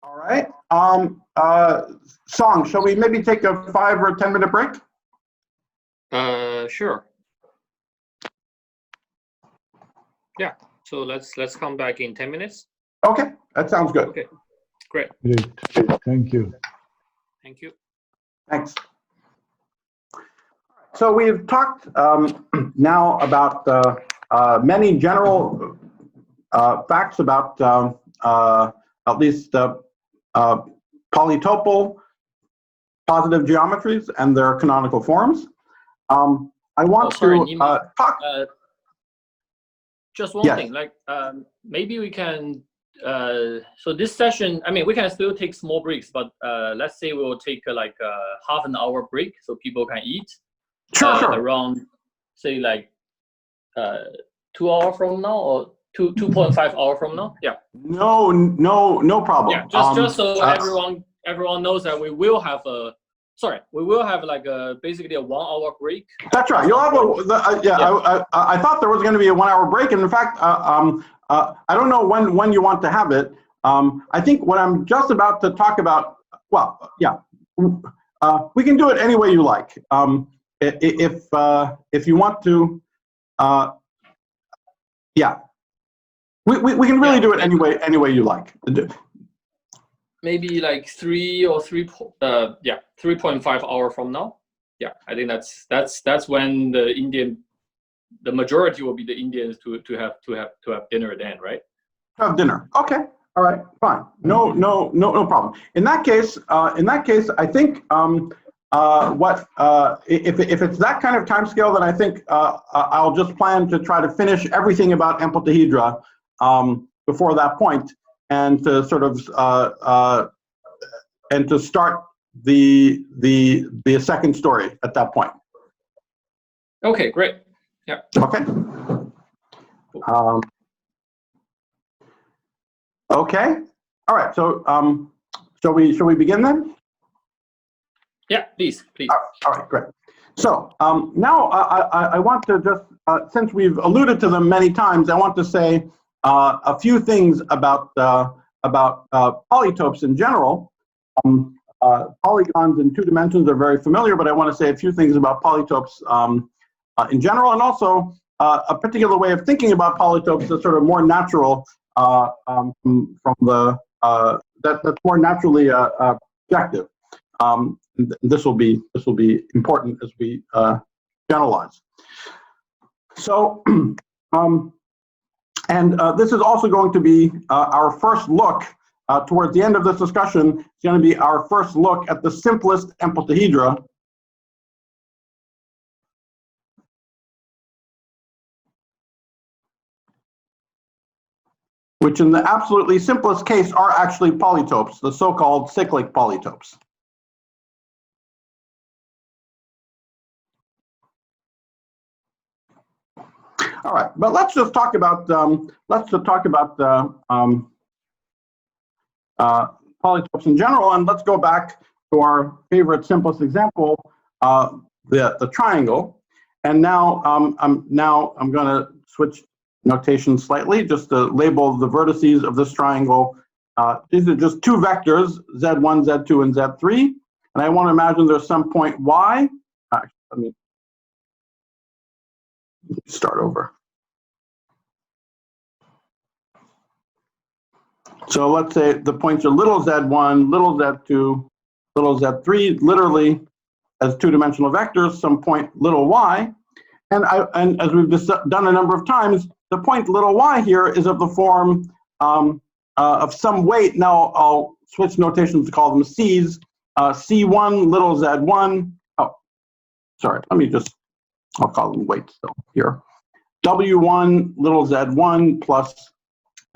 S1: All right. Song, shall we maybe take a 5 or 10 minute break?
S4: Sure. Yeah. So let's come back in 10 minutes.
S1: Okay, that sounds good.
S4: Okay, great.
S3: Great. Thank you.
S4: Thank you.
S1: Thanks. So we've talked now about many general facts about at least polytopal positive geometries and their canonical forms. I want to talk.
S4: Just one thing, like maybe we can. So this session, I mean, we can still take small breaks, but let's say we'll take like a half an hour break so people can eat.
S1: Sure.
S4: Around, say, like 2 hours from now or 2.5 hours from now. Yeah.
S1: No problem.
S4: Yeah, just so everyone knows that we will have a. Sorry, we will have like basically a 1 hour break.
S1: That's right. You'll have I thought there was going to be a 1 hour break, and in fact, I don't know when you want to have it. I think what I'm just about to talk about. Well, yeah, we can do it any way you like. If you want to, Yeah. We can really do it any way you like.
S4: Maybe like 3.5 hours from now. Yeah, I think that's when the majority will be the Indians to have dinner then, right?
S1: Have dinner. Okay. All right. Fine. No problem. In that case, I think if it's that kind of time scale, then I think I'll just plan to try to finish everything about Amplituhedron before that point, and to sort of and to start the second story at that point.
S4: Okay, great. Yeah.
S1: Okay. Okay. All right. So shall we begin then?
S4: Yeah, please.
S1: All right, great. So now I want to just, since we've alluded to them many times, I want to say a few things about polytopes in general. Polygons in 2 dimensions are very familiar, but I want to say a few things about polytopes in general, and also a particular way of thinking about polytopes that's sort of more natural from the that's more naturally objective. This will be important as we generalize. So, this is also going to be our first look towards the end of this discussion. It's going to be our first look at the simplest Amplituhedron. Which in the absolutely simplest case are actually polytopes, the so-called cyclic polytopes. All right, but let's just talk about polytopes in general, and let's go back to our favorite simplest example, the triangle. And now I'm going to switch notation slightly, just to label the vertices of this triangle. These are just 2 vectors, Z1, Z2, and Z3. And I want to imagine there's some point Y. Actually, let me start over. So let's say the points are little z1, little z2, little z3, literally as 2-dimensional vectors, some point little y. And as we've just done a number of times, the point little y here is of the form of some weight. Now I'll switch notations to call them C's. C1, little z1. Oh, sorry, I'll call them weights still here. W1, little z1 plus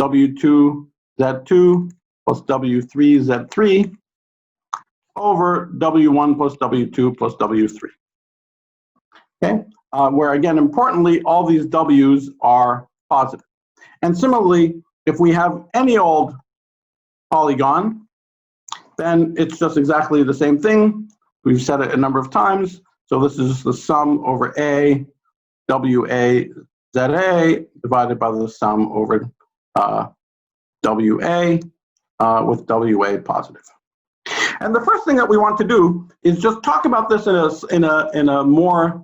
S1: W2, Z2 plus W3, Z3 over W1 plus W2 plus W3. Okay, where again, importantly, all these W's are positive. And similarly, if we have any old polygon, then it's just exactly the same thing. We've said it a number of times. So this is just the sum over A, WA, ZA divided by the sum over WA with WA positive. And the first thing that we want to do is just talk about this in a more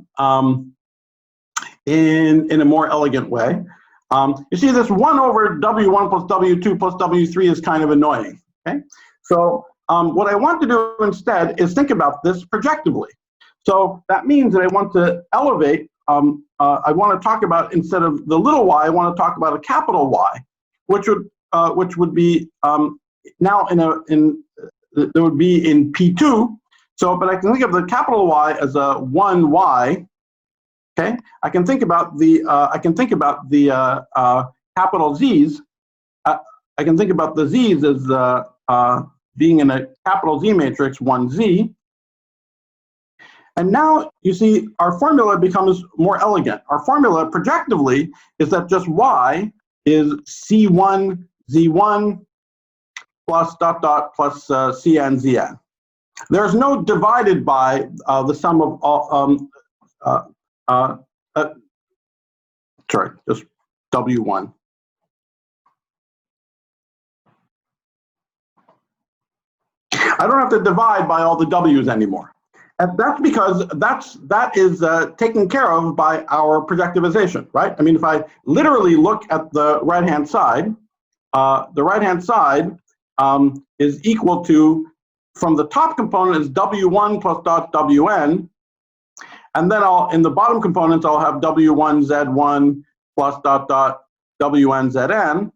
S1: elegant way. You see, this 1 over W1 plus W2 plus W3 is kind of annoying. Okay, so what I want to do instead is think about this projectively. So that means that I want to elevate. I want to talk about, instead of the little y, I want to talk about a capital Y, which would be now there would be in P2. So, but I can think of the capital Y as a 1y. Okay, I can think about the capital Z's. I can think about the Z's as being in a capital Z matrix 1Z. And now you see our formula becomes more elegant. Our formula projectively is that just Y is C1 Z1 plus dot dot plus Cn Zn. There's no divided by the sum of all, sorry, just W1. I don't have to divide by all the W's anymore. And that's because that is taken care of by our projectivization, right? I mean, if I literally look at the right-hand side, is equal to, from the top component is W1 plus dot Wn, and then in the bottom components, I'll have W1 Z1 plus dot dot Wn Zn,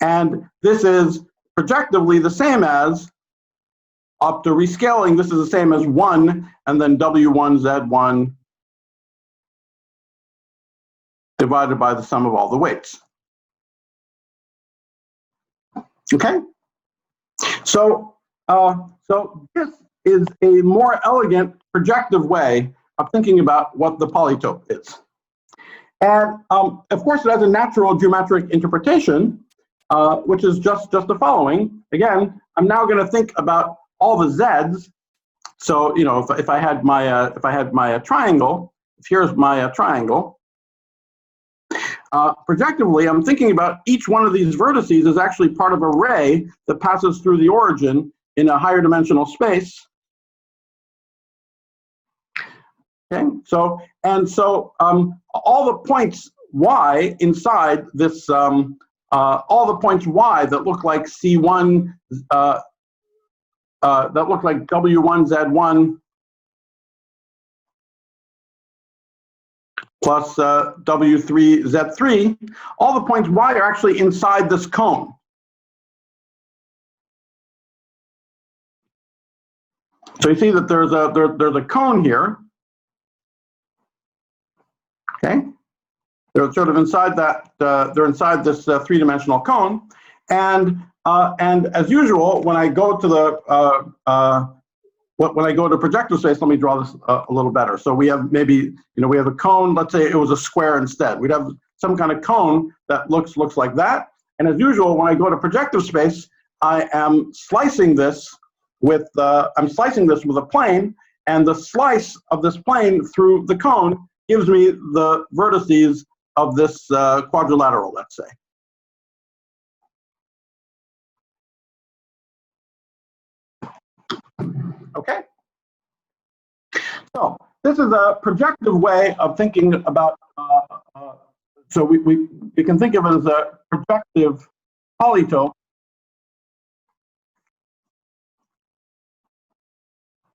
S1: and this is projectively the same as, up to rescaling, this is the same as 1, and then W1 Z1 divided by the sum of all the weights. Okay? So this is a more elegant projective way of thinking about what the polytope is. And of course, it has a natural geometric interpretation, which is just the following. Again, I'm now going to think about all the z's. So if I had my triangle, if here's my triangle, projectively, I'm thinking about each one of these vertices as actually part of a ray that passes through the origin in a higher dimensional space. Okay, so all the points y inside this, all the points y that look like C1, that look like W1 Z1 plus W3 Z3, all the points y are actually inside this cone. So you see that there's a cone here. Okay, they're sort of inside that. They're inside this three-dimensional cone, and as usual, when I go to the when I go to projective space, let me draw this a little better. So we have maybe we have a cone. Let's say it was a square instead. We'd have some kind of cone that looks like that. And as usual, when I go to projective space, I am slicing this with a plane, and the slice of this plane through the cone gives me the vertices of this quadrilateral, let's say. Okay. So this is a projective way of thinking about. So we can think of it as a projective polytope,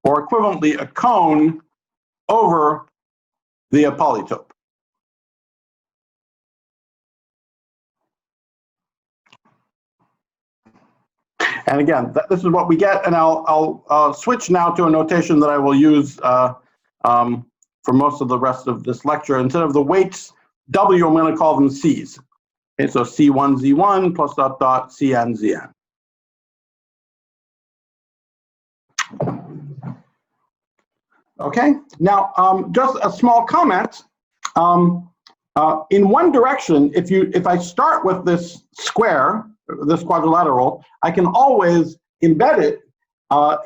S1: or equivalently a cone over the polytope. And again, this is what we get, and I'll switch now to a notation that I will use for most of the rest of this lecture. Instead of the weights W, I'm going to call them C's. Okay, so C1 Z1 plus dot dot Cn Zn. Okay, now just a small comment. In one direction, if I start with this square, this quadrilateral, I can always embed it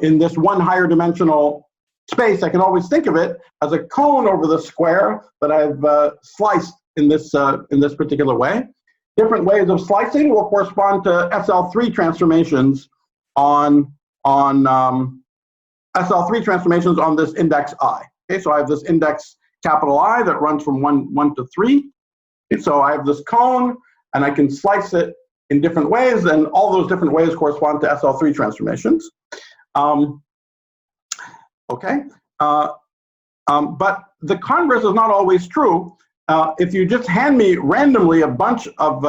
S1: in this one higher dimensional space. I can always think of it as a cone over the square that I've sliced in this particular way. Different ways of slicing will correspond to SL3 transformations on SL3 transformations on this index I. Okay, so I have this index capital I that runs from 1 to 3. Okay, so I have this cone, and I can slice it in different ways, and all those different ways correspond to SL3 transformations. Okay, but the converse is not always true. If you just hand me randomly a bunch of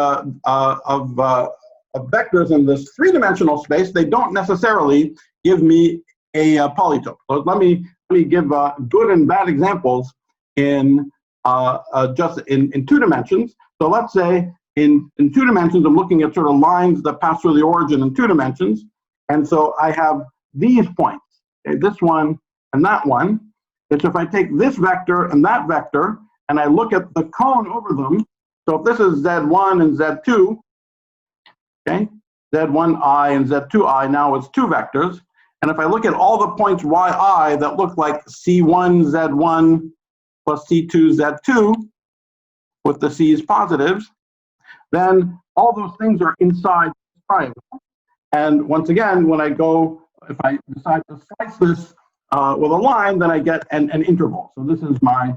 S1: vectors in this three-dimensional space, they don't necessarily give me a polytope. So let me give good and bad examples in just in 2 dimensions. So let's say in 2 dimensions, I'm looking at sort of lines that pass through the origin in 2 dimensions, and so I have these points, okay, this one and that one. And so if I take this vector and that vector, and I look at the cone over them, so if this is Z1 and Z2, okay, Z1I and Z2I, now it's 2 vectors. And if I look at all the points yi that look like C1 Z1 plus C2 Z2, with the C's positives, then all those things are inside the triangle. And once again, when I go, if I decide to slice this with a line, then I get an interval. So this is my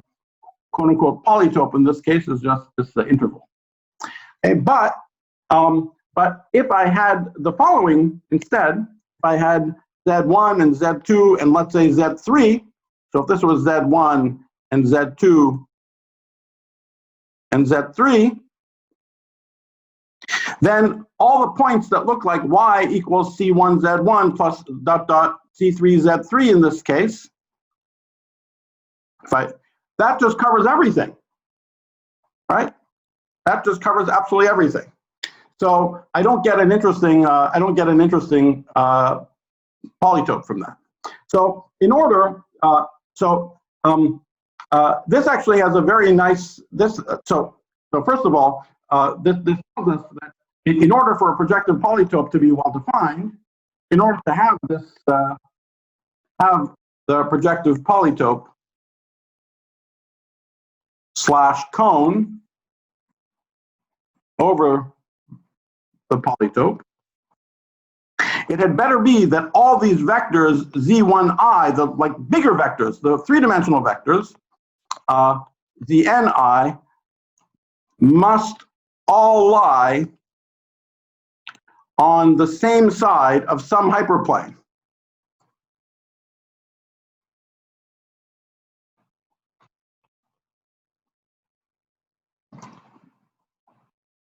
S1: quote-unquote polytope. In this case, is just this interval. Okay, but if I had the following instead, if I had Z1 and Z2 and let's say Z3, so if this was Z1 and Z2 and Z3, then all the points that look like y equals C1 Z1 plus dot dot C3 Z3 in this case, that just covers everything, right? That just covers absolutely everything. So I don't get an interesting polytope from that. So in order, this actually has a very nice So first of all, this tells us that in order for a projective polytope to be well defined, in order to have this have the projective polytope slash cone over the polytope, it had better be that all these vectors z1i, the like bigger vectors, the three-dimensional vectors, zni, must all lie on the same side of some hyperplane.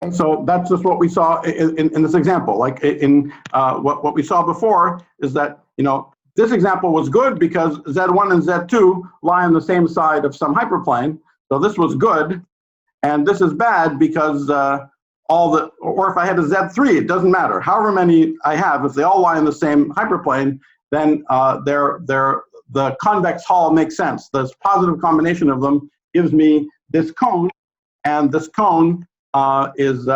S1: And so that's just what we saw in this example. Like what we saw before is that, this example was good because Z1 and Z2 lie on the same side of some hyperplane. So this was good. And this is bad because or if I had a Z3, it doesn't matter. However many I have, if they all lie in the same hyperplane, then the convex hull makes sense. This positive combination of them gives me this cone, and this cone is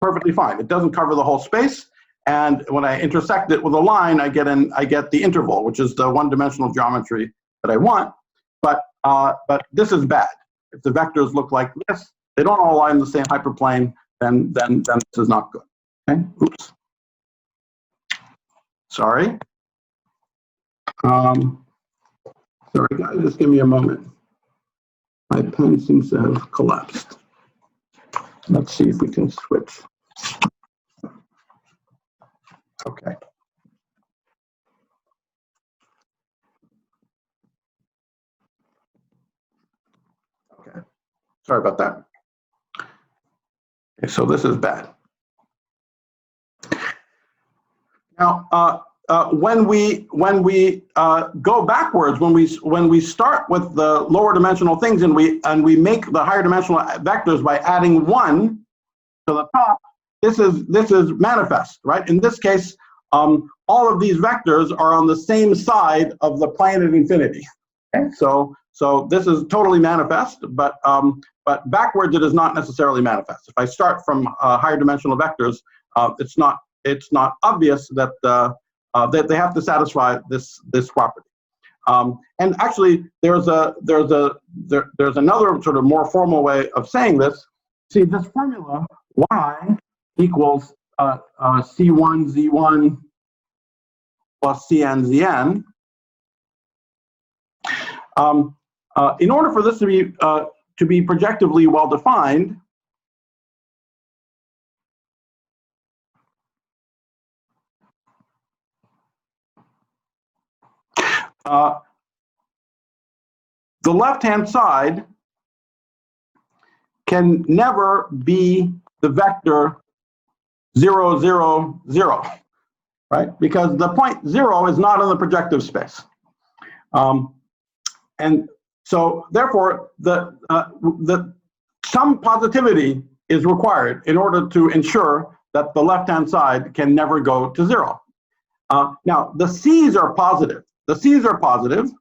S1: perfectly fine. It doesn't cover the whole space, and when I intersect it with a line, I get the interval, which is the one-dimensional geometry that I want. But this is bad. If the vectors look like this, they don't all lie in the same hyperplane, then this is not good. Okay. Oops. Sorry. Sorry guys, just give me a moment. My pen seems to have collapsed. Let's see if we can switch. Okay. Okay. Sorry about that. Okay, so this is bad. Now, when we go backwards, when we start with the lower dimensional things and we make the higher dimensional vectors by adding 1 to the top, this is manifest, right? In this case, all of these vectors are on the same side of the plane at infinity. Okay, so this is totally manifest, but backwards it is not necessarily manifest. If I start from higher dimensional vectors, it's not obvious that that they have to satisfy this property. And actually, there's another sort of more formal way of saying this. See, this formula y equals c1 z1 plus cn zn. In order for this to be projectively well defined, the left-hand side can never be the vector 0, 0, 0, right? Because the point 0 is not in the projective space. And so therefore, some positivity is required in order to ensure that the left-hand side can never go to 0. Now, the C's are positive. The C's are positive,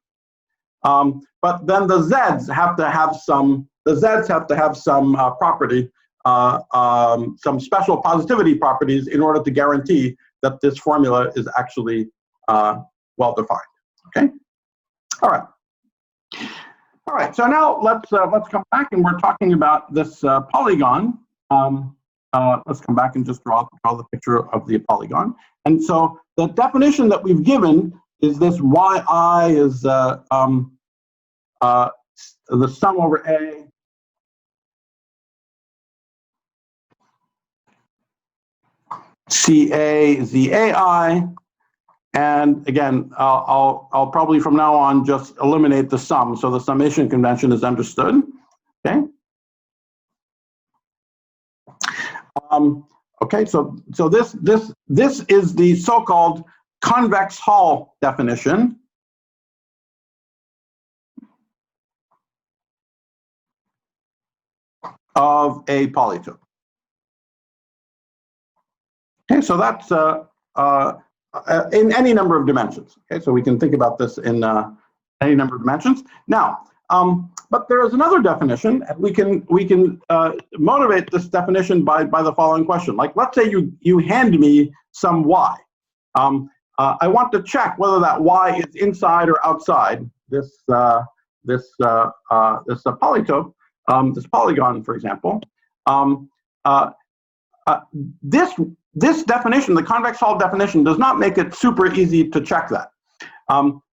S1: but then the Z's have to have some. The Z's have to have some property, some special positivity properties, in order to guarantee that this formula is actually well defined. Okay. All right. All right. So now let's come back, and we're talking about this polygon. Let's come back and just draw the picture of the polygon. And so the definition that we've given is this yi is the sum over A CA ZAI, and again, I'll probably from now on just eliminate the sum, so the summation convention is understood. Okay. Okay. So this is the so-called convex Hall definition. Of a polytope. Okay, so that's in any number of dimensions. Okay, so we can think about this in any number of dimensions. Now, but there is another definition, and we can motivate this definition by the following question. Like, let's say you hand me some y. I want to check whether that y is inside or outside this polytope. This polygon, for example, this definition, the convex Hall definition, does not make it super easy to check that,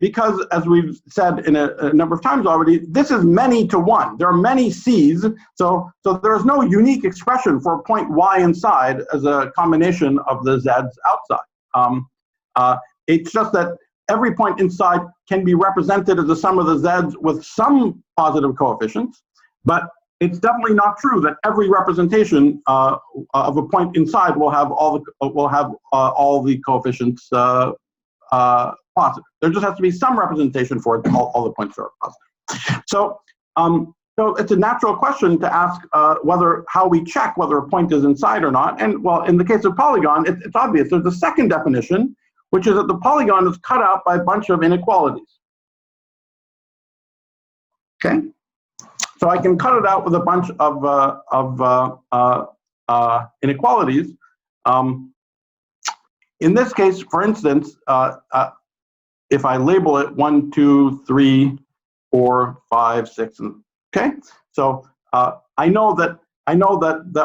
S1: because as we've said in a number of times already, this is many to one. There are many C's, so there is no unique expression for a point y inside as a combination of the z's outside. It's just that every point inside can be represented as the sum of the z's with some positive coefficients. But it's definitely not true that every representation of a point inside will have all the coefficients positive. There just has to be some representation for it. All the points are positive. So it's a natural question to ask how we check whether a point is inside or not. And well, in the case of polygon, it's obvious. There's a second definition, which is that the polygon is cut out by a bunch of inequalities. Okay. So I can cut it out with a bunch of inequalities. In this case, for instance, if I label it 1, 2, 3, 4, 5, 6, and okay. So I know that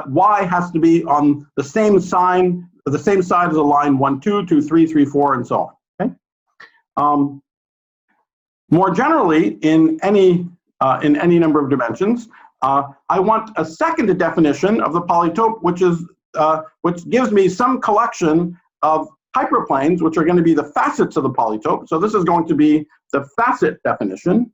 S1: y has to be on the same side as a line 1, 2, 2, 3, 3, 4, and so on. Okay. More generally, in any number of dimensions, I want a second definition of the polytope, which gives me some collection of hyperplanes, which are going to be the facets of the polytope. So this is going to be the facet definition.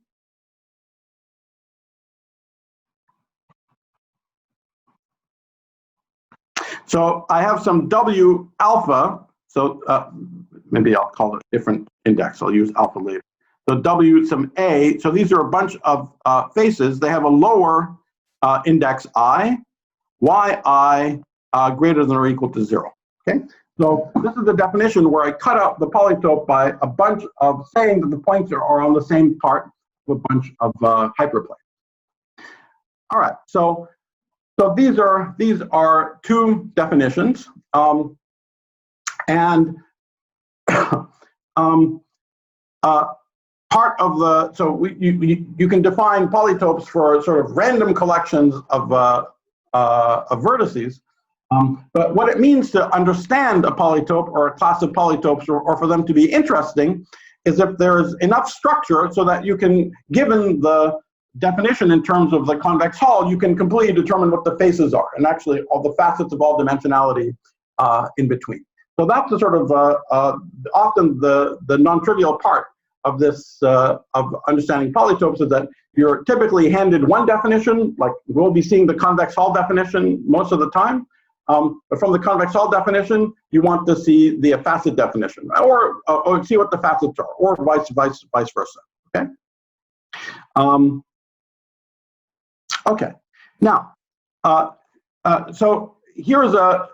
S1: So I have some W alpha. So maybe I'll call it a different index. I'll use alpha later. So W, some A, so these are a bunch of faces. They have a lower index I, yi greater than or equal to 0. Okay, so this is the definition where I cut out the polytope by a bunch of saying that the points are on the same part of a bunch of hyperplanes. All right, so these are two definitions, and part of the, so you can define polytopes for sort of random collections of vertices, but what it means to understand a polytope or a class of polytopes, or for them to be interesting, is if there's enough structure so that you can, given the definition in terms of the convex Hall, you can completely determine what the faces are, and actually all the facets of all dimensionality in between. So that's the sort of often the non-trivial part of this of understanding polytopes, is that you're typically handed one definition, like we'll be seeing the convex Hall definition most of the time, but from the convex Hall definition, you want to see the facet definition, or see what the facets are, or vice versa. Okay. Okay. Now, so here's a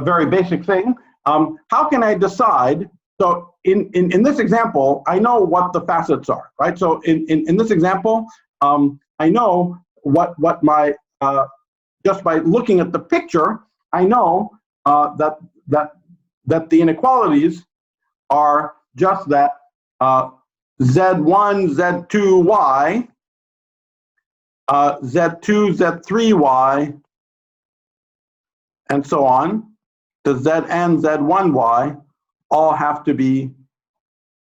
S1: very basic thing. How can I decide? So in this example, I know what the facets are, right? So in this example, I know what my just by looking at the picture, I know that the inequalities are just that Z1, Z2, Y, Z2, Z3, Y, and so on, to Zn, Z1, Y, all have to be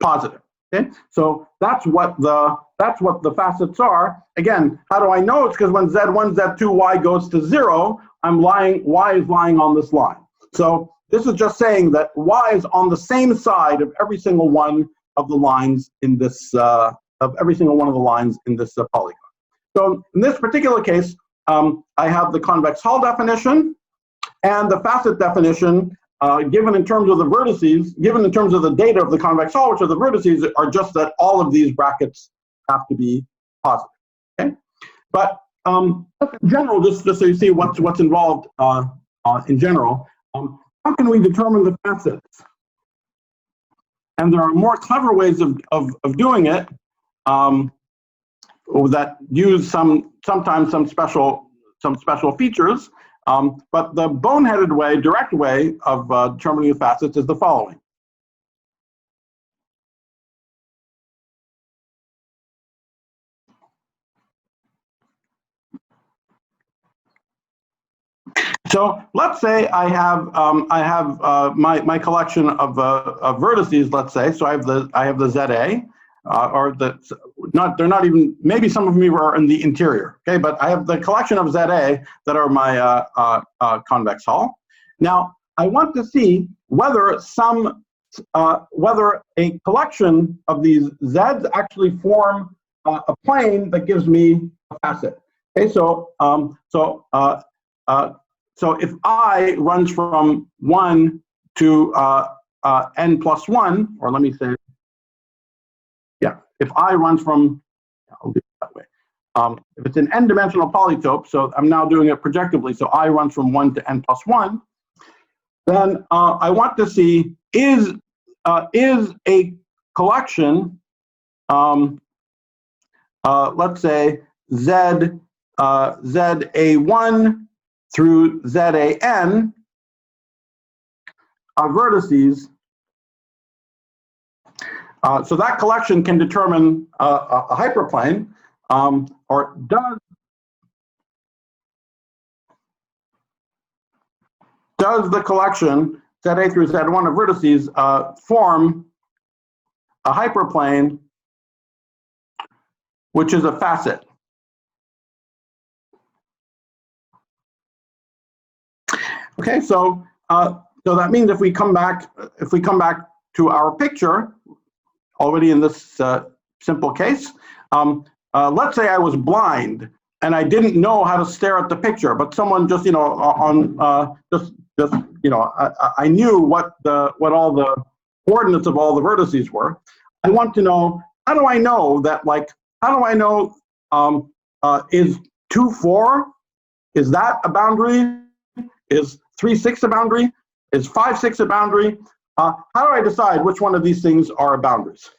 S1: positive. Okay, so that's what the facets are. Again, how do I know? It's because when z1, z2, y goes to 0, y is lying on this line. So this is just saying that y is on the same side of every single one of the lines in this polygon. So in this particular case, I have the convex hull definition and the facet definition given in terms of the vertices, given in terms of the data of the convex hull, which are the vertices, are just that all of these brackets have to be positive. Okay, but in general, just so you see what's involved in general, how can we determine the facets? And there are more clever ways of doing it that use sometimes some special features. But the boneheaded way, direct way of determining the facets is the following. So let's say I have my collection of vertices. Let's say so I have the ZA, they're not even, maybe some of them are in the interior. Okay, but I have the collection of ZA that are my convex hull. Now I want to see whether whether a collection of these Z's actually form a plane that gives me a facet. Okay, so if I runs from 1 to n plus 1, or let me say, yeah, if I runs from, I'll do it that way. If it's an n-dimensional polytope, so I'm now doing it projectively, so I runs from 1 to n plus 1, then I want to see is a collection, let's say ZA1 through ZAN are vertices. So that collection can determine a hyperplane, or does the collection ZA through Z1 of vertices form a hyperplane which is a facet? Okay, so that means if we come back to our picture, already in this simple case, let's say I was blind and I didn't know how to stare at the picture, but someone just I knew what all the coordinates of all the vertices were. I want to know, how do I know that, like, how do I know is 2, 4, is that a boundary? Is 3, 6 a boundary? Is 5, 6 a boundary? How do I decide which one of these things are boundaries?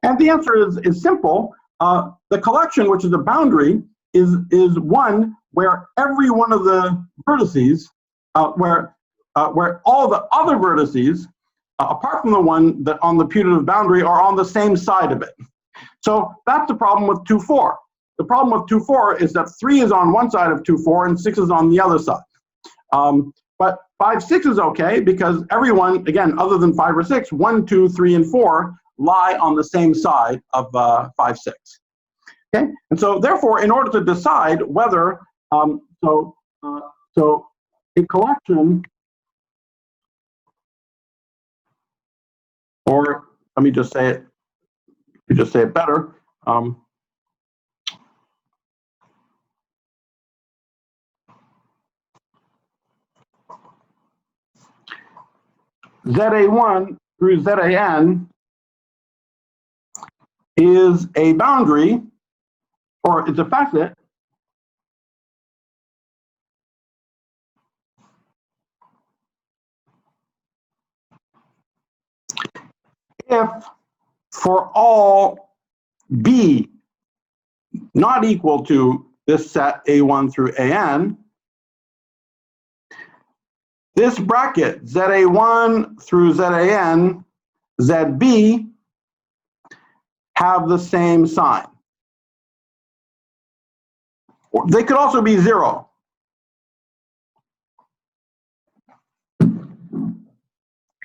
S1: And the answer is simple. The collection, which is a boundary, is one where every one of the vertices, where all the other vertices, apart from the one that on the putative boundary, are on the same side of it. So that's the problem with 2, 4. The problem with 2, 4 is that 3 is on one side of 2, 4 and 6 is on the other side. But 5, 6 is okay because everyone, again, other than 5 or 6, 1, 2, 3, and 4 lie on the same side of 5, 6. Okay, and so therefore, in order to decide whether so a collection, or let me just say it. You just say it better. ZA1 through ZAN is a boundary, or it's a facet, if for all B not equal to this set A1 through AN, this bracket ZA1 through ZAN, ZB have the same sign. They could also be 0.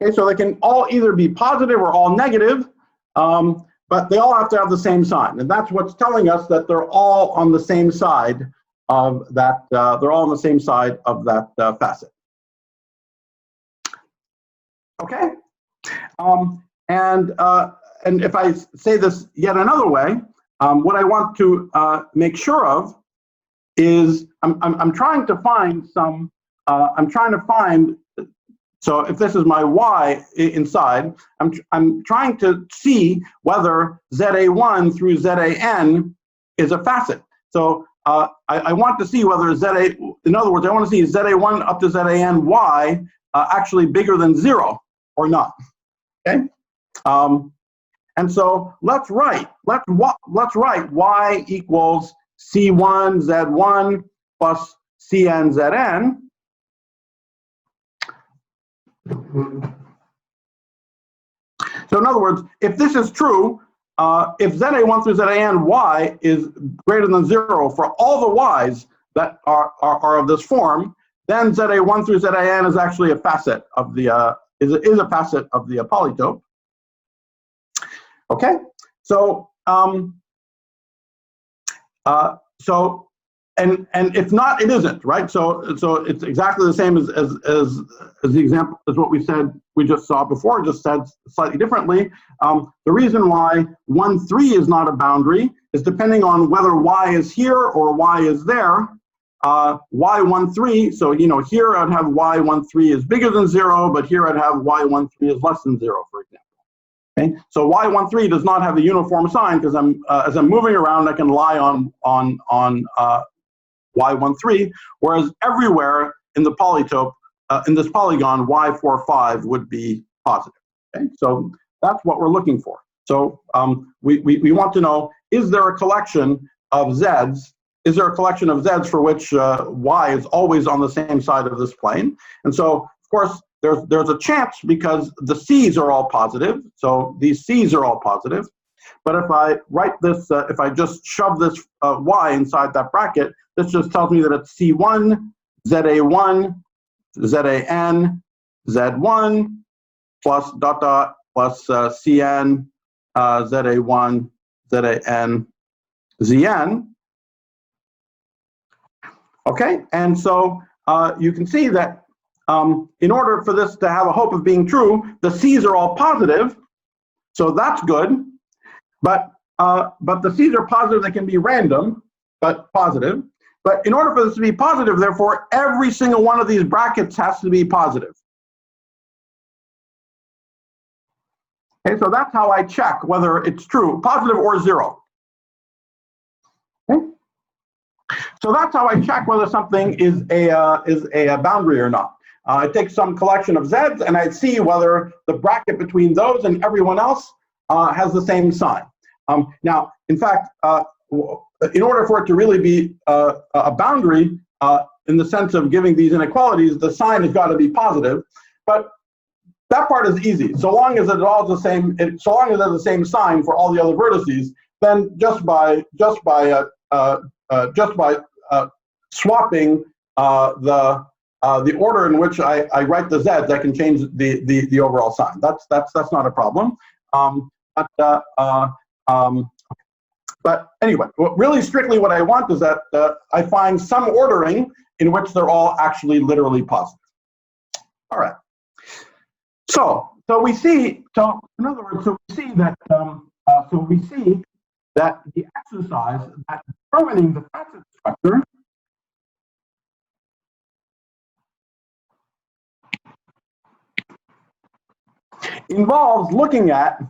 S1: Okay, so they can all either be positive or all negative. but they all have to have the same sign, and that's what's telling us that they're all on the same side of that. They're all on the same side of that facet. Okay, and if I say this yet another way, what I want to make sure of is I'm trying to find some. So if this is my y inside, I'm trying to see whether ZA1 through ZAN is a facet. So I want to see whether ZA, in other words, I want to see ZA1 up to ZAN y actually bigger than 0 or not. Okay, and so let's write y equals C1 Z1 plus Cn Zn. So in other words, if this is true, if ZA1 through ZAN y is greater than 0 for all the y's that are of this form, then ZA1 through ZAN is actually a facet of the is a facet of the polytope. Okay, so and if not, it isn't, right? So it's exactly the same as the example as what we just saw before, just said slightly differently. The reason why 1, 3 is not a boundary is depending on whether y is here or y is there. Y13, so here I'd have y13 is bigger than 0, but here I'd have y13 is less than 0, for example. Okay, so y13 does not have a uniform sign because as I'm moving around, I can lie on y13, whereas everywhere in the polytope, in this polygon, y45 would be positive. Okay, so that's what we're looking for. So we want to know, is there a collection of z's? Is there a collection of z's for which y is always on the same side of this plane? And so, of course, there's a chance because the c's are all positive. So these c's are all positive. But if I write this, if I just shove this y inside that bracket, this just tells me that it's C1, ZA1, ZAN, Z1, plus dot dot, plus CN, ZA1, ZAN, ZN. Okay, and so you can see that in order for this to have a hope of being true, the C's are all positive, so that's good. But the C's are positive; they can be random, but positive. But in order for this to be positive, therefore, every single one of these brackets has to be positive. Okay, so that's how I check whether it's true, positive or 0. Okay, so that's how I check whether something is a boundary or not. I take some collection of z's and I see whether the bracket between those and everyone else has the same sign. Now, in fact, in order for it to really be a boundary, in the sense of giving these inequalities, the sign has got to be positive. But that part is easy. So long as it's all the same, so long as it's the same sign for all the other vertices, then just by swapping the order in which I write the z's, I can change the overall sign. That's not a problem. But anyway, really strictly what I want is that I find some ordering in which they're all actually literally positive. All right. So we see. So in other words, so we see that the exercise that determining the facet structure involves looking at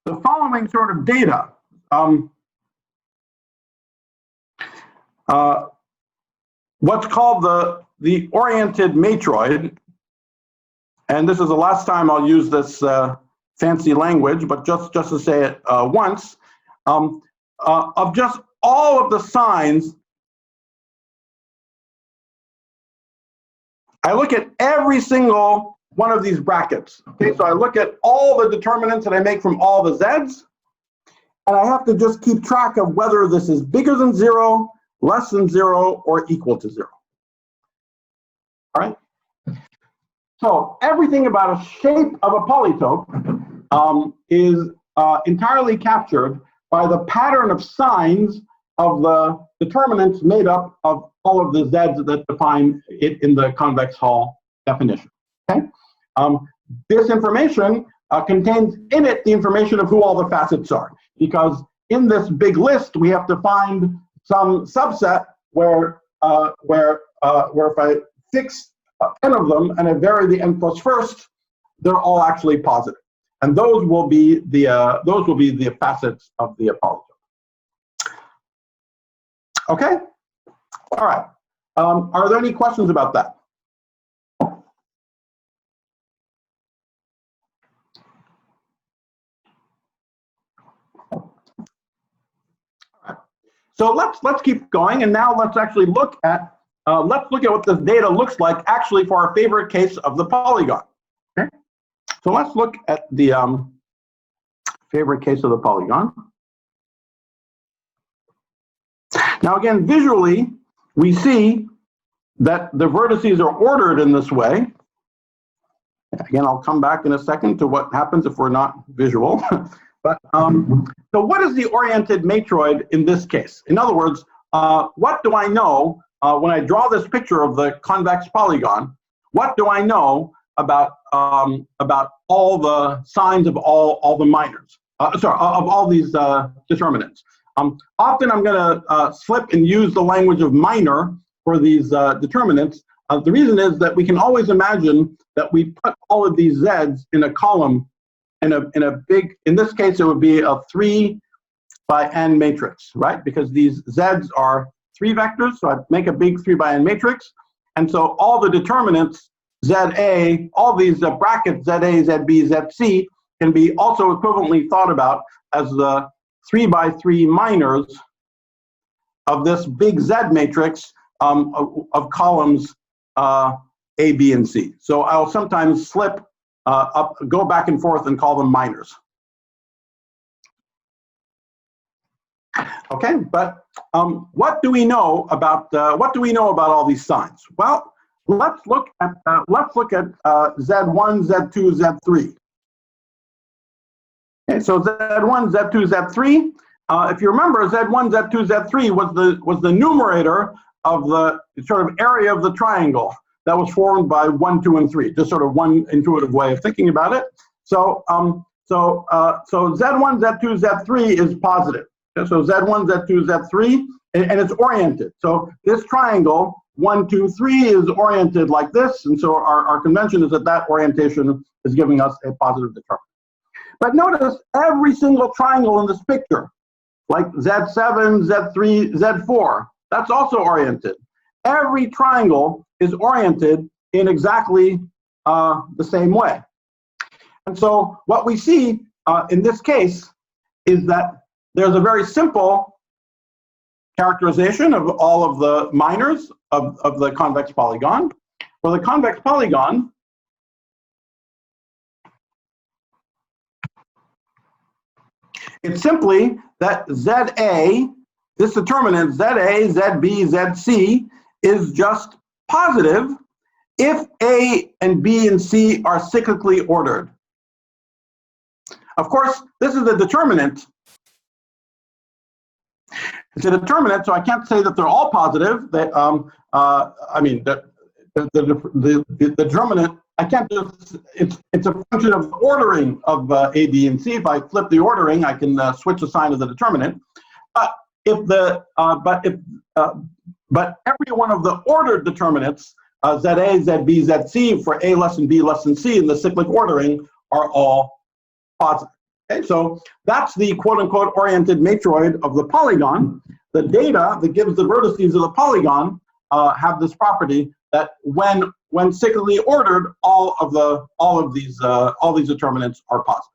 S1: the following sort of data. What's called the oriented matroid, and this is the last time I'll use this fancy language, but just to say it once, of just all of the signs. I look at every single one of these brackets. Okay, so I look at all the determinants that I make from all the z's, and I have to just keep track of whether this is bigger than 0, less than 0, or equal to 0. All right. So everything about a shape of a polytope is entirely captured by the pattern of signs of the determinants made up of all of the z's that define it in the convex hull definition. Okay, this information contains in it the information of who all the facets are, because in this big list we have to find some subset where if I fix n of them and I vary the n plus first, they're all actually positive, and those will be the facets of the polytope. Okay, all right. Are there any questions about that? So let's keep going, and now let's actually look at what this data looks like actually for our favorite case of the polygon. Okay, so let's look at the favorite case of the polygon. Now again, visually, we see that the vertices are ordered in this way. Again, I'll come back in a second to what happens if we're not visual. But so what is the oriented matroid in this case? In other words, what do I know when I draw this picture of the convex polygon? What do I know about all the signs of all the minors? Of all these determinants. Often I'm going to slip and use the language of minor for these determinants. The reason is that we can always imagine that we put all of these z's in a column in a big, in this case it would be a 3 by n matrix, right? Because these z's are 3 vectors, so I make a big 3 by n matrix, and so all the determinants ZA, all these brackets ZA, ZB, ZC can be also equivalently thought about as the 3 by 3 minors of this big Z matrix of columns A, B, and C. So I'll sometimes slip go back and forth and call them minors. Okay, but what do we know about all these signs? Well, let's look at Z1, Z2, Z3. Okay, so Z1, Z2, Z3. If you remember, Z1, Z2, Z3 was the numerator of the sort of area of the triangle that was formed by 1, 2, and 3. Just sort of one intuitive way of thinking about it. So so Z1, Z2, Z3 is positive. Okay, so Z1, Z2, Z3, and it's oriented. So this triangle 1, 2, 3 is oriented like this, and so our convention is that that orientation is giving us a positive determinant. But notice every single triangle in this picture, like Z7, Z3, Z4, that's also oriented. Every triangle is oriented in exactly the same way. And so what we see in this case is that there's a very simple characterization of all of the minors of the convex polygon. For the convex polygon, it's simply that ZA, this determinant ZA, ZB, ZC, is just positive if A and B and C are cyclically ordered. Of course, this is a determinant. It's a determinant, so I can't say that they're all positive. That I mean, the determinant, I can't just. It's a function of ordering of A, B, and C. If I flip the ordering, I can switch the sign of the determinant. But if the but every one of the ordered determinants, ZA, ZB, ZC, for A less than B less than C in the cyclic ordering are all positive. Okay, so that's the quote-unquote oriented matroid of the polygon. The data that gives the vertices of the polygon have this property that when cyclically ordered, all of these determinants are positive.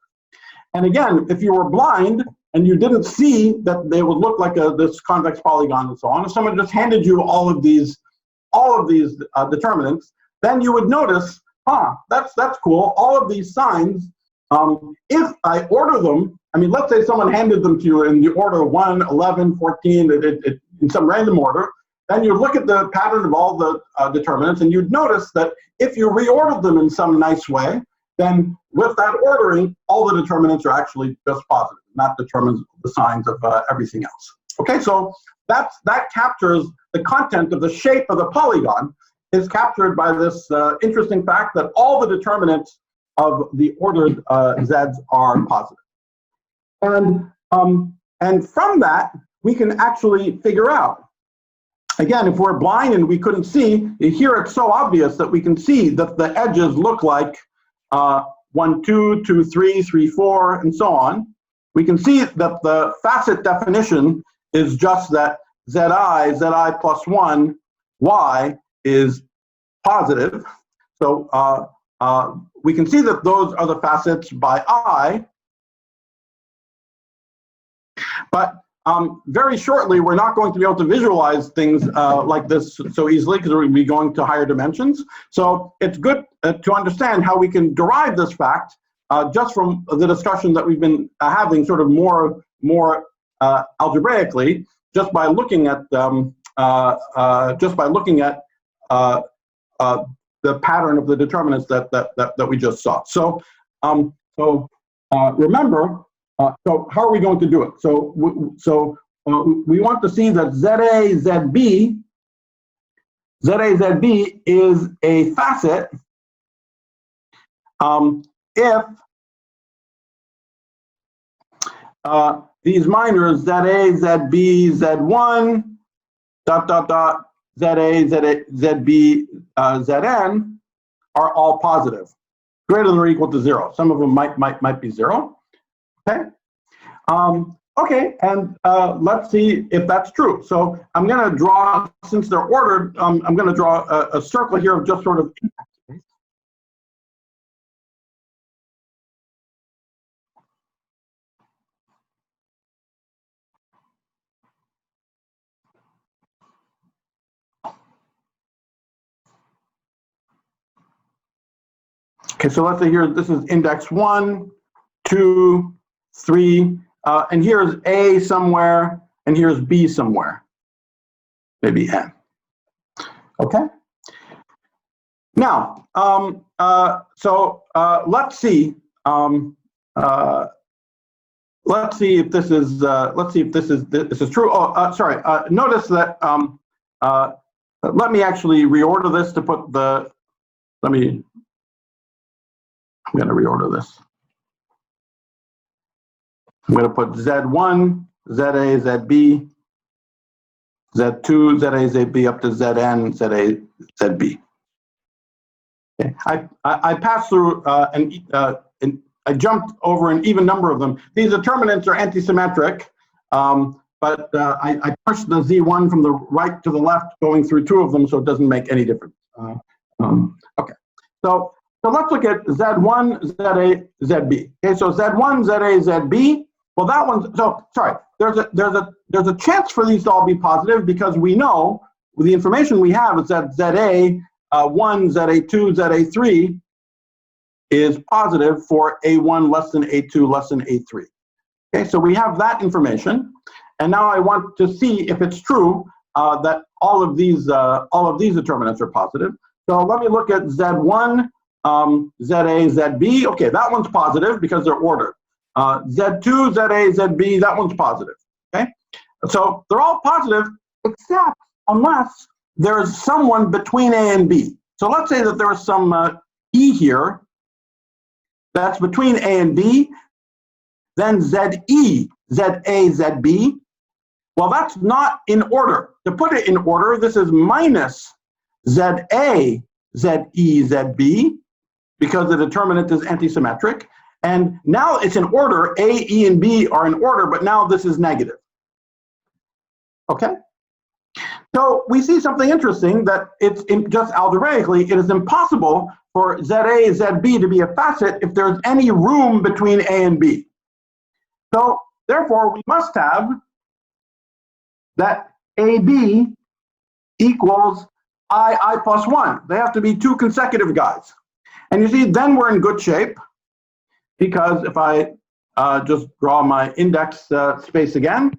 S1: And again, if you were blind and you didn't see that they would look like this convex polygon and so on, if someone just handed you all of these determinants, then you would notice, that's cool. All of these signs, if I order them, I mean, let's say someone handed them to you in the order 1, 11, 14, in some random order, then you look at the pattern of all the determinants, and you'd notice that if you reordered them in some nice way, then with that ordering, all the determinants are actually just positive. And that determines the signs of everything else. Okay, so that captures the content of the shape of the polygon is captured by this interesting fact that all the determinants of the ordered z's are positive. And from that, we can actually figure out, again, if we're blind and we couldn't see, here it's so obvious that we can see that the edges look like 1, 2, 2, 3, 3, 4, and so on. We can see that the facet definition is just that zi plus 1, y is positive. So we can see that those are the facets by I. But very shortly, we're not going to be able to visualize things like this so easily because we're going to be going to higher dimensions. So it's good to understand how we can derive this fact just from the discussion that we've been having, sort of more algebraically, just by looking at the pattern of the determinants that we just saw. So remember. So how are we going to do it? So we want to see that ZA, ZB is a facet if these minors ZA, ZB, Z1, ZA, ZB, Zn are all positive, greater than or equal to 0. Some of them might be 0. Okay. Okay, and let's see if that's true. So I'm going to draw, since they're ordered, I'm going to draw a circle here of just sort of index space. Okay, so let's say here, this is index 1, 2, 3, and here's A somewhere, and here's B somewhere, maybe N. Okay. Now, let's see. Let's see if this is. Let's see if this is true. Oh, sorry. Notice that. Let me actually reorder this to put the. I'm going to reorder this. I'm going to put Z1, ZA, ZB, Z2, ZA, ZB up to Zn, ZA, ZB. Okay. I passed through and I jumped over an even number of them. These determinants are antisymmetric, but I pushed the Z1 from the right to the left, going through 2 of them, so it doesn't make any difference. Okay, so let's look at Z1, ZA, ZB. Okay, so Z1, ZA, ZB. Well, that one's, so sorry, there's a chance for these to all be positive because we know, with the information we have, is that ZA1, ZA2, ZA3 is positive for A1 less than A2 less than A3. Okay, so we have that information, and now I want to see if it's true that all of these determinants are positive. So let me look at Z1, ZA, ZB. Okay, that one's positive because they're ordered. Z2, ZA, ZB, that one's positive. Okay, so they're all positive except unless there is someone between A and B. So let's say that there is some E here that's between A and B, then ZE, ZA, ZB. Well, that's not in order. To put it in order, this is minus ZA, ZE, ZB, because the determinant is antisymmetric. And now it's in order. A, E, and B are in order, but now this is negative. Okay? So we see something interesting, that it's just algebraically, it is impossible for ZA, ZB to be a facet if there's any room between A and B. So therefore, we must have that AB equals I plus 1. They have to be 2 consecutive guys. And you see, then we're in good shape, because if I just draw my index space again,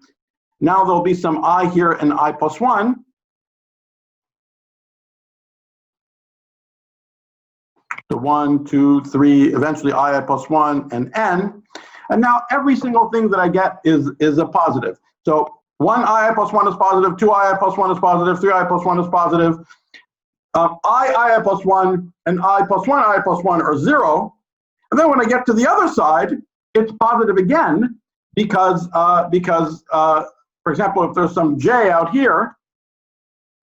S1: now there'll be some I here and I plus 1. to 1, 2, 3, eventually I plus 1, and n. And now every single thing that I get is a positive. So 1i plus 1 is positive, 2i plus 1 is positive, 3i plus 1 is positive. I plus 1 and I plus 1 are 0. And then when I get to the other side, it's positive again because for example, if there's some j out here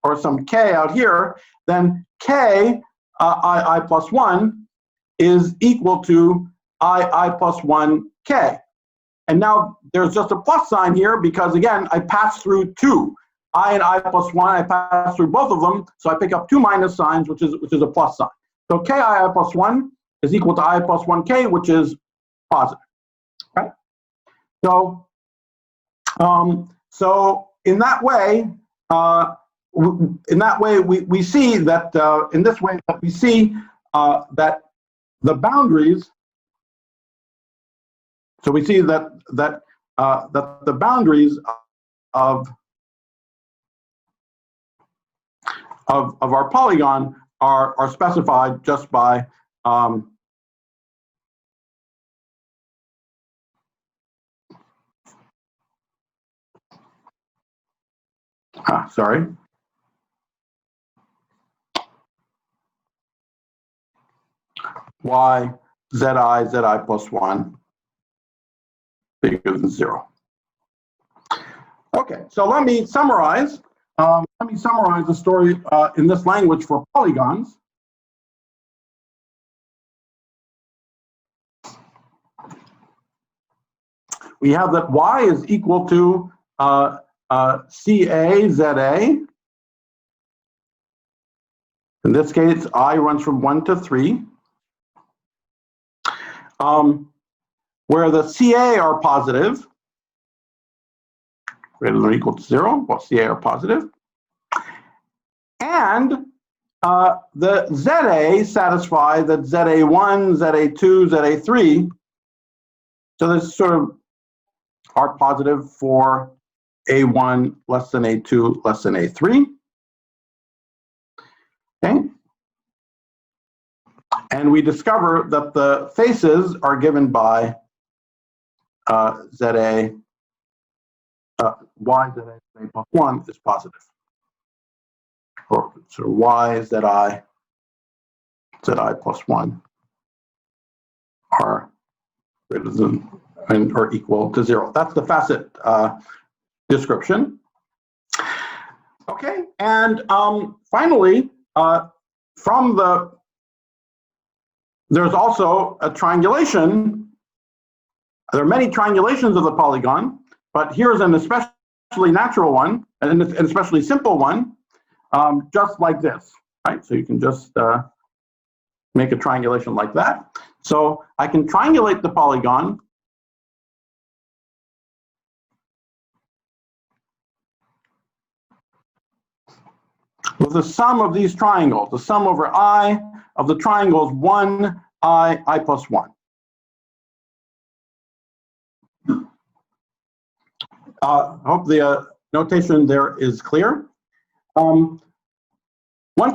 S1: or some k out here, then k I plus 1 is equal to I plus 1 k. And now there's just a plus sign here because, again, I pass through 2. I and I plus 1, I pass through both of them, so I pick up 2 minus signs, which is a plus sign. So ki plus 1 is equal to I plus 1k, which is positive. Right? So, so in that way, we see that in this way that we see that the boundaries. So we see that that the boundaries of our polygon are specified just by sorry. Y, zi plus 1 bigger than 0. Okay, so let me summarize. The story in this language for polygons. We have that y is equal to CA, ZA. In this case, I runs from 1 to 3. Where the CA are positive, greater than or equal to 0, well, CA are positive. And the ZA satisfy that ZA1, ZA2, ZA3, so this sort of are positive for A1 less than A2 less than A3. Okay. And we discover that the faces are given by ZA, Y ZA plus 1 is positive. Or so Y ZI plus 1 are greater than or equal to 0. That's the facet description. Okay, and finally, there's also a triangulation. There are many triangulations of the polygon, but here's an especially natural one, and an especially simple one, just like this, right? So you can just make a triangulation like that. So I can triangulate the polygon with the sum of these triangles, the sum over I of the triangles 1, I plus 1. Hope the notation there is clear. Once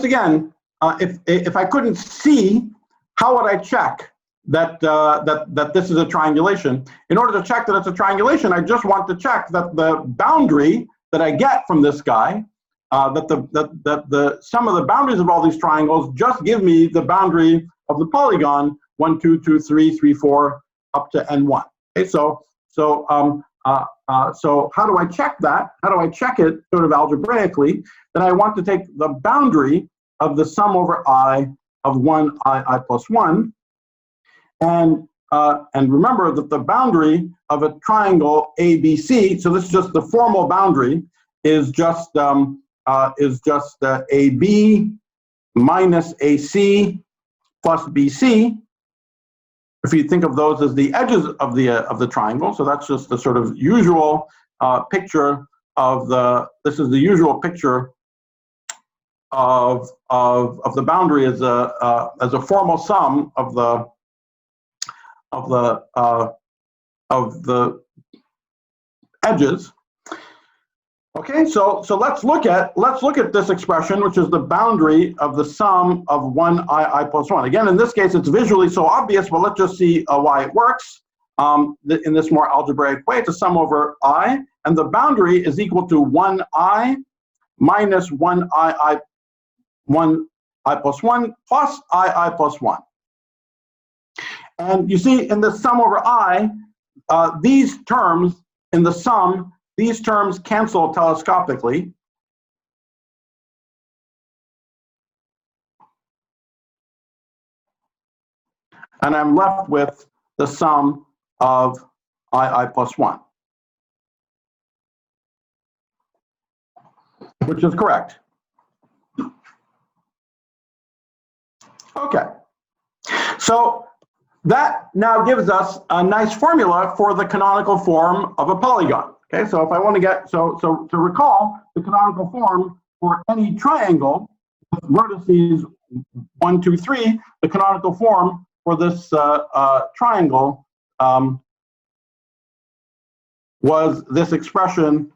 S1: again, if I couldn't see, how would I check that that this is a triangulation? In order to check that it's a triangulation, I just want to check that the boundary that I get from this guy, that the sum of the boundaries of all these triangles just give me the boundary of the polygon 1, 2, 2, 3, 3, 4 up to n1. Okay, so how do I check that? How do I check it sort of algebraically? Then I want to take the boundary of the sum over I of 1 I plus 1, and remember that the boundary of a triangle ABC. So this is just the formal boundary is just AB minus AC plus BC. If you think of those as the edges of the triangle, so that's just the sort of usual picture of the. This is the usual picture of the boundary as a formal sum of the edges. Okay, so let's look at this expression, which is the boundary of the sum of 1 I plus 1. Again, in this case, it's visually so obvious, but let's just see why it works. In this more algebraic way, it's a sum over I, and the boundary is equal to 1I minus 1I plus 1 plus I plus 1. And you see in the sum over I, these terms in the sum, these terms cancel telescopically. And I'm left with the sum of I plus 1, which is correct. Okay. So that now gives us a nice formula for the canonical form of a polygon. Okay, so if I want to get, so to recall the canonical form for any triangle with vertices 1, 2, 3, the canonical form for this triangle was this expression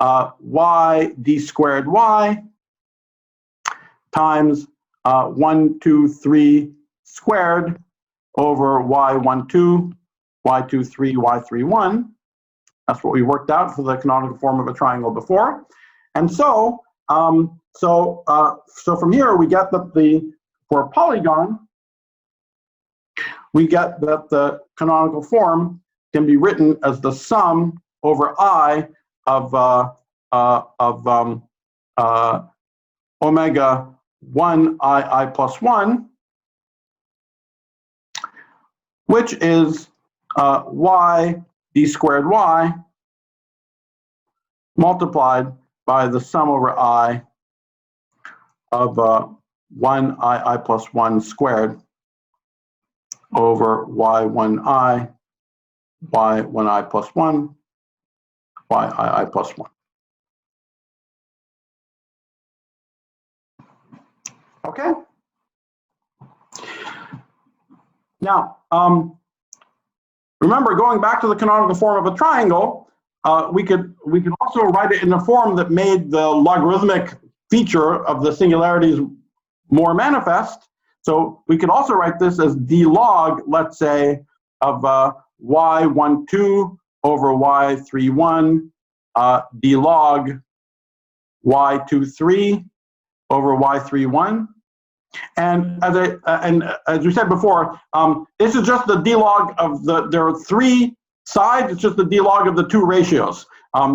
S1: y d squared y times 1, 2, 3 squared over y1, 2, y2, 3, y3, 1. That's what we worked out for the canonical form of a triangle before. And so, so from here we get that for a polygon, we get that the canonical form can be written as the sum over I of omega 1 I plus 1, which is y d squared y multiplied by the sum over I of 1 I plus 1 squared over y1I, y1I plus 1, yi plus 1. Okay? Now, remember, going back to the canonical form of a triangle, we could also write it in a form that made the logarithmic feature of the singularities more manifest. So we could also write this as d log, let's say, of y1, 2 over y3, 1, d log y2, 3 over y3, 1. And as we said before, this is just the d log of there are 3 sides. It's just the d log of the 2 ratios.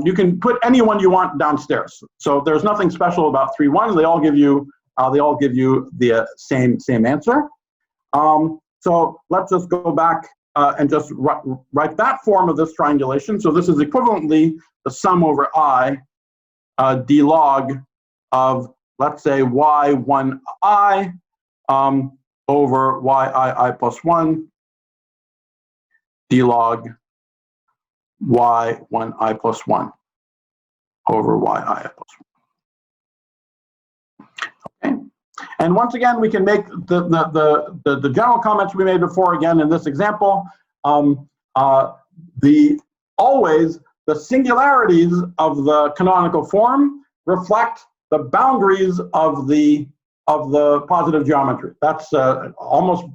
S1: You can put any one you want downstairs. So there's nothing special about 3, 1. They all give you the same answer. So let's just go back and just write that form of this triangulation. So this is equivalently the sum over I d log of, let's say, y1I over yi plus 1 d log y1I plus 1 over yi plus 1. Okay. And once again, we can make the general comments we made before again in this example. Always the singularities of the canonical form reflect the boundaries of the positive geometry. That's almost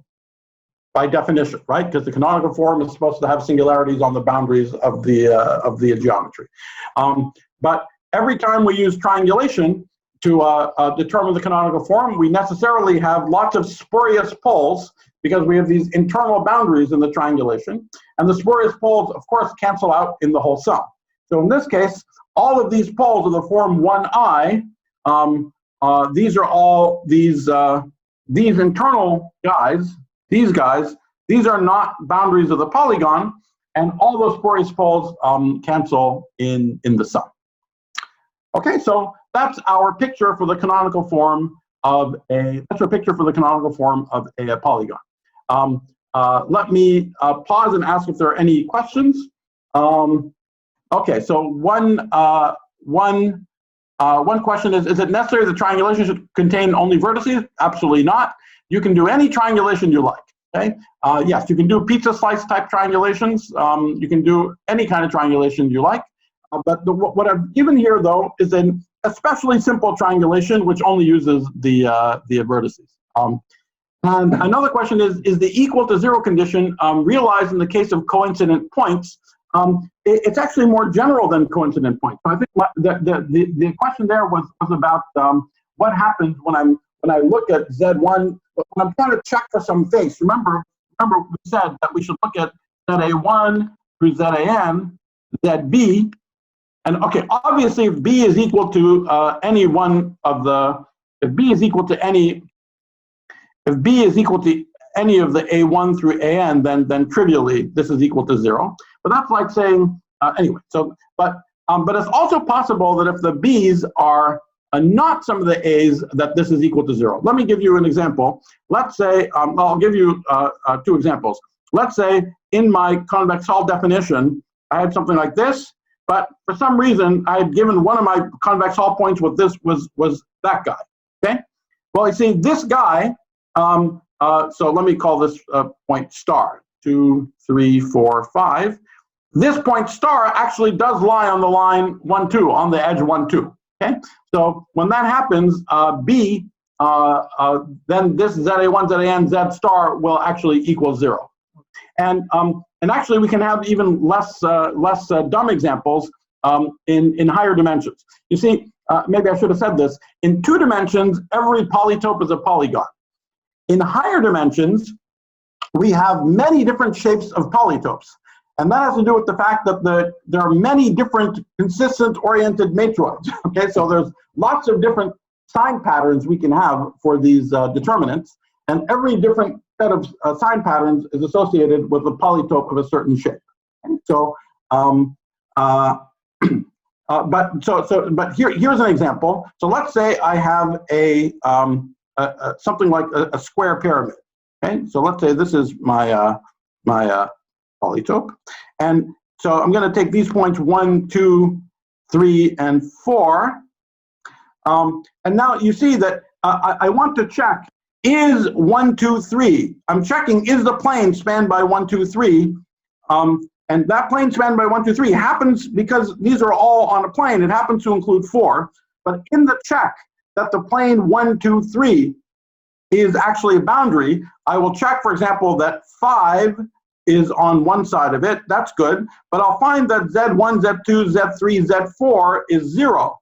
S1: by definition, right? Because the canonical form is supposed to have singularities on the boundaries of the geometry. But every time we use triangulation to determine the canonical form, we necessarily have lots of spurious poles because we have these internal boundaries in the triangulation. And the spurious poles, of course, cancel out in the whole sum. So in this case, all of these poles of the form 1I, these are all these internal guys, these are not boundaries of the polygon, and all those spurious poles cancel in the sum. Okay, so that's our picture for the canonical form of a polygon. Let me pause and ask if there are any questions. Okay, so one question is it necessary the triangulation should contain only vertices? Absolutely not. You can do any triangulation you like. Okay. Yes, you can do pizza slice type triangulations. You can do any kind of triangulation you like. What I've given here, though, is an especially simple triangulation, which only uses the vertices. And another question is the equal to zero condition realized in the case of coincident points? It's actually more general than coincident points. So I think the question there was about what happens when I look at Z1, when I'm trying to check for some face. Remember we said that we should look at ZA1 through ZAN, ZB, and okay, obviously if B is equal to any one of the, if B is equal to any of the A1 through AN, then trivially this is equal to zero. But that's like saying anyway. So, but it's also possible that if the B's are not some of the A's, that this is equal to zero. Let me give you an example. Let's say I'll give you two examples. Let's say in my convex hull definition, I had something like this, but for some reason I had given one of my convex hull points with this was that guy. Okay. Well, you see this guy. So let me call this point star, 2, 3, 4, 5. This point star actually does lie on the line 1, 2, on the edge 1, 2. Okay, so when that happens, B, then this ZA1, ZAN, Z star will actually equal 0. And actually we can have even less dumb examples in higher dimensions. You see, maybe I should have said this. In 2 dimensions, every polytope is a polygon. In higher dimensions, we have many different shapes of polytopes. And that has to do with the fact that there are many different consistent oriented matroids. Okay, so there's lots of different sign patterns we can have for these determinants. And every different set of sign patterns is associated with a polytope of a certain shape. And so, but here's an example. So let's say I have something like a square pyramid. Okay, so let's say this is my polytope, and so I'm going to take these points 1, 2, 3, and 4, and now you see that I want to check is 1, 2, 3. I'm checking is the plane spanned by 1, 2, 3, and that plane spanned by 1, 2, 3 happens because these are all on a plane. It happens to include 4, but in the check that the plane 1, 2, 3 is actually a boundary, I will check, for example, that 5 is on one side of it. That's good. But I'll find that Z1, Z2, Z3, Z4 is 0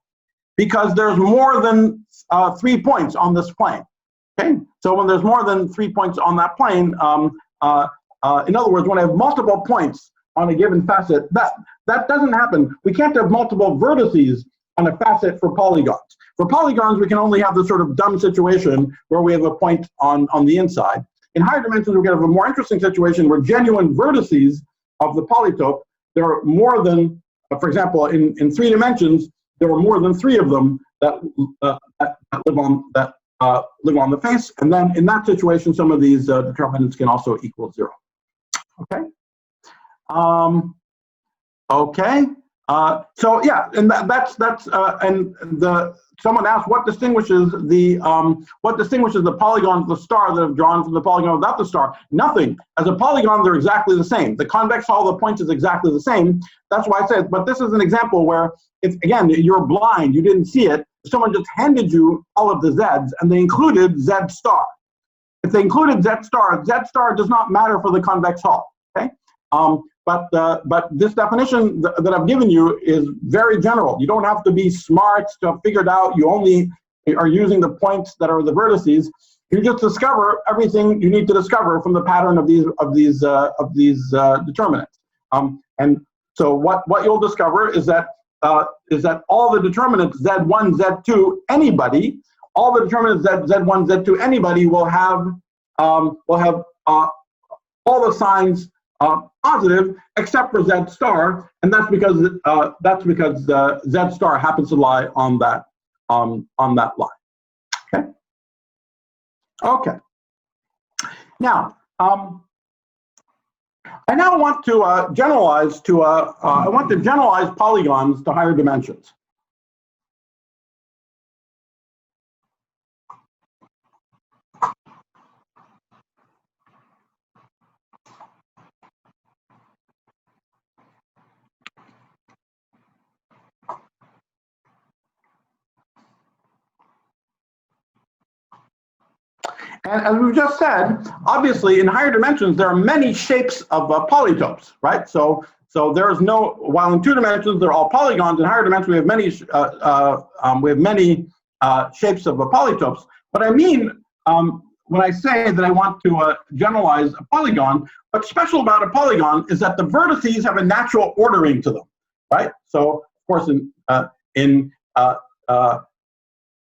S1: because there's more than 3 points on this plane. Okay? So when there's more than 3 points on that plane, in other words, when I have multiple points on a given facet, that doesn't happen. We can't have multiple vertices on a facet for polygons. For polygons, we can only have this sort of dumb situation where we have a point on the inside. In higher dimensions, we're going to have a more interesting situation where genuine vertices of the polytope, there are more than, for example, in 3 dimensions, there are more than 3 of them that live on the face. And then in that situation, some of these determinants can also equal 0. Okay. Okay. So yeah, and someone asked what distinguishes the polygon of the star that have drawn from the polygon without the star? Nothing. As a polygon, they're exactly the same. The convex hull of the points is exactly the same. That's why I said. But this is an example where it's again you're blind. You didn't see it. Someone just handed you all of the z's and they included z star. If they included z star does not matter for the convex hull. Okay. But this definition that I've given you is very general. You don't have to be smart to have figured out. You only are using the points that are the vertices. You just discover everything you need to discover from the pattern of these determinants. And so what you'll discover is that all the determinants Z1, Z2, anybody, all the determinants Z1, Z2, anybody will have all the signs positive except for Z star, and that's because Z star happens to lie on that line. Okay. Okay. Now, I now want to generalize polygons to higher dimensions. And as we've just said, obviously in higher dimensions, there are many shapes of polytopes, right? So there's no, while in 2 dimensions, they're all polygons, in higher dimensions, we have many shapes of polytopes. But I mean, when I say that I want to generalize a polygon, what's special about a polygon is that the vertices have a natural ordering to them, right? So of course, in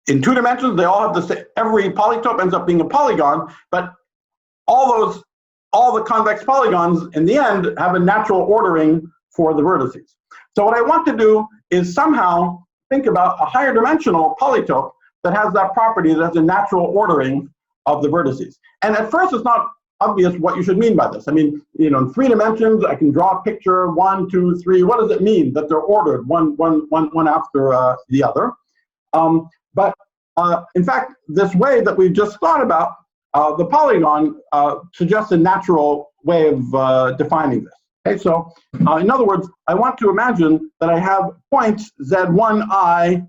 S1: 2 dimensions, they all have the same, every polytope ends up being a polygon, but all the convex polygons in the end have a natural ordering for the vertices. So what I want to do is somehow think about a higher dimensional polytope that has that property, that has a natural ordering of the vertices. And at first, it's not obvious what you should mean by this. I mean, you know, in 3 dimensions, I can draw a picture, 1, 2, 3. What does it mean that they're ordered one after the other? But in fact, this way that we've just thought about, the polygon suggests a natural way of defining this. Okay, so in other words, I want to imagine that I have points Z1i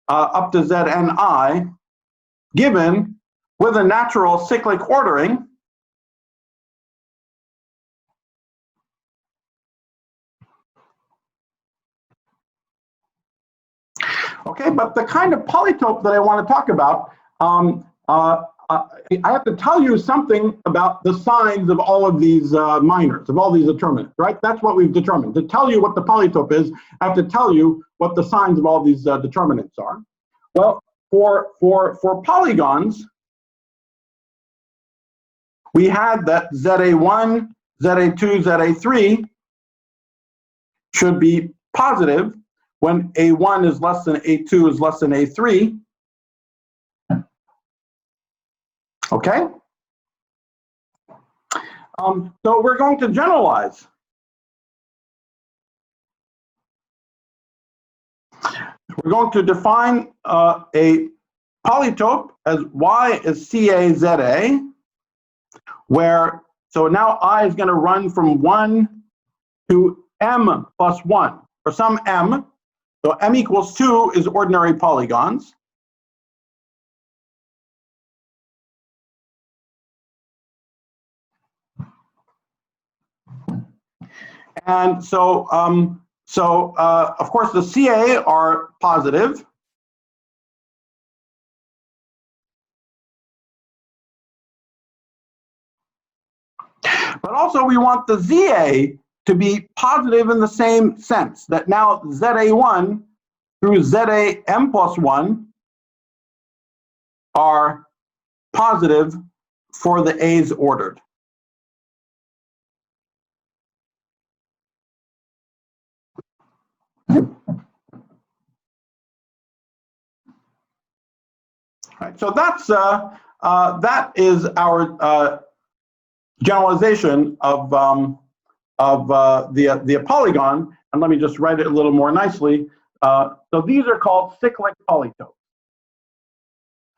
S1: up to Zni given with a natural cyclic ordering. Okay, but the kind of polytope that I want to talk about, I have to tell you something about the signs of all of these minors, of all these determinants, right? That's what we've determined. To tell you what the polytope is, I have to tell you what the signs of all these determinants are. Well, for polygons, we had that ZA1, ZA2, ZA3 should be positive when A1 is less than A2 is less than A3. Okay? So we're going to generalize. We're going to define a polytope as Y is CA where, so now I is going to run from 1 to M plus 1. For some M, so M equals 2 is ordinary polygons. And so, of course, the CA are positive. But also we want the ZA to be positive in the same sense, that now ZA1 through ZAM plus 1 are positive for the A's ordered. Right, so that's that is our generalization of the polygon, and let me just write it a little more nicely. So these are called cyclic polytopes,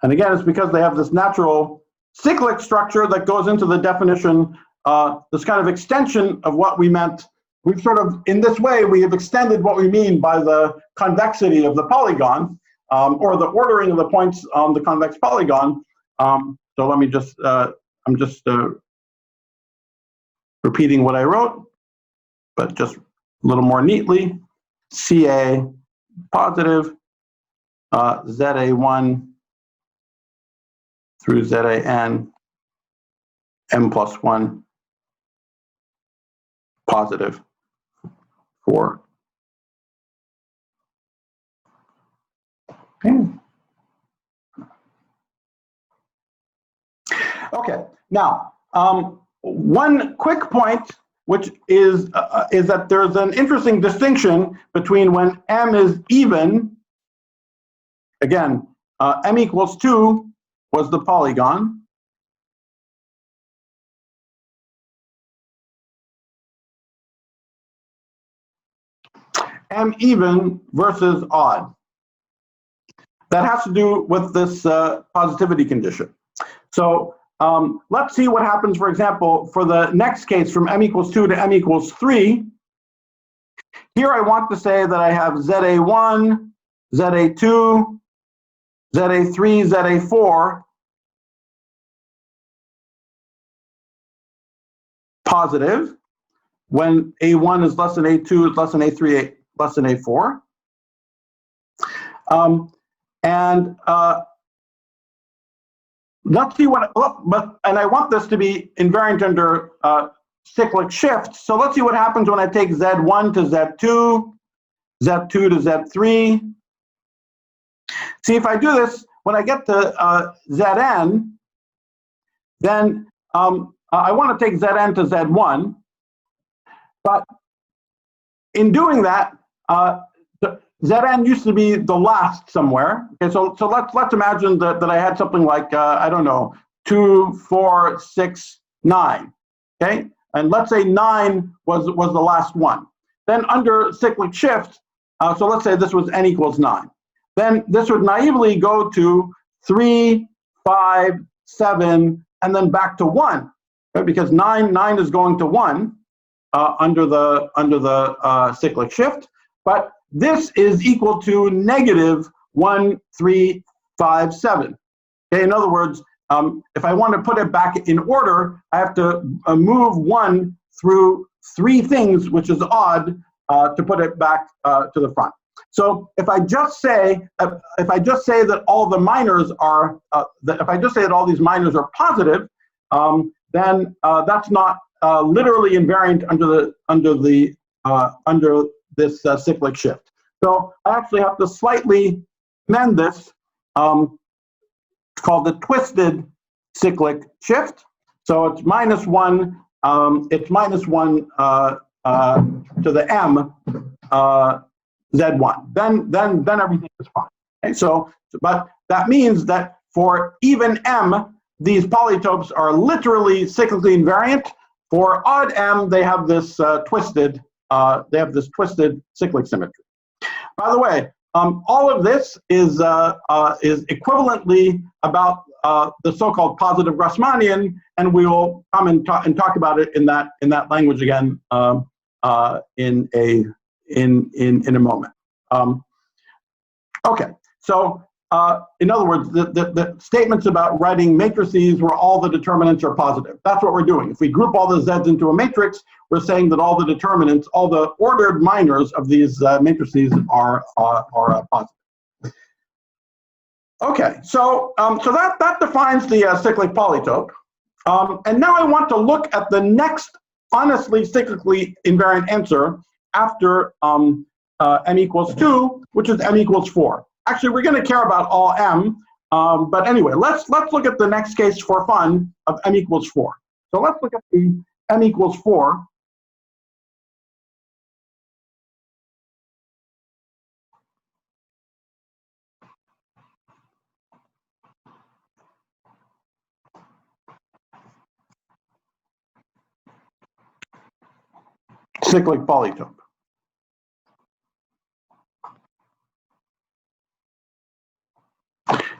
S1: and again, it's because they have this natural cyclic structure that goes into the definition. This kind of extension of what we meant. We've sort of, in this way, we have extended what we mean by the convexity of the polygon. Or the ordering of the points on the convex polygon. So let me just, I'm just repeating what I wrote, but just a little more neatly. CA positive, ZA1 through ZAN, M plus 1 positive for. Okay, now one quick point, which is that there's an interesting distinction between when M is even. Again, M equals 2 was the polygon. M even versus odd. That has to do with this positivity condition. So let's see what happens, for example, for the next case from M equals 2 to M equals 3. Here I want to say that I have ZA1, ZA2, ZA3, ZA4 positive when A1 is less than A2 is less than A3, less than A4. Let's see what, and I want this to be invariant under cyclic shifts. So let's see what happens when I take Z1 to Z2, Z2 to Z3. See, if I do this, when I get to Zn, then I want to take Zn to Z1, but in doing that, Zn used to be the last somewhere. Okay, so let's imagine that I had something like I don't know, 2, 4, 6, 9. Okay, and let's say 9 was the last one. Then under cyclic shift, so let's say this was n equals 9. Then this would naively go to 3, 5, 7, and then back to 1, okay? Because 9 is going to 1 under the cyclic shift, but this is equal to negative 1, 3, 5, 7. Okay, in other words, if I want to put it back in order, I have to move 1 through 3 things, which is odd, to put it back to the front. So if I just say that all the minors are if I just say that all these minors are positive, then that's not literally invariant under this cyclic shift. So I actually have to slightly mend this, called the twisted cyclic shift. So it's -1. It's -1 to the m Z1. Then everything is fine. Okay, so but that means that for even m, these polytopes are literally cyclically invariant. For odd m, they have this twisted cyclic symmetry. By the way, all of this is equivalently about the so-called positive Grassmannian, and we will come and talk about it in that language again in a moment. Okay, so in other words, the statements about writing matrices where all the determinants are positive. That's what we're doing. If we group all the z's into a matrix, we're saying that all the determinants, all the ordered minors of these matrices are positive. Okay, so that defines the cyclic polytope. And now I want to look at the next honestly cyclically invariant answer after m equals 2, which is m equals 4. Actually, we're going to care about all m, but anyway, let's look at the next case for fun of m equals 4. So let's look at the m equals 4. Cyclic polytope.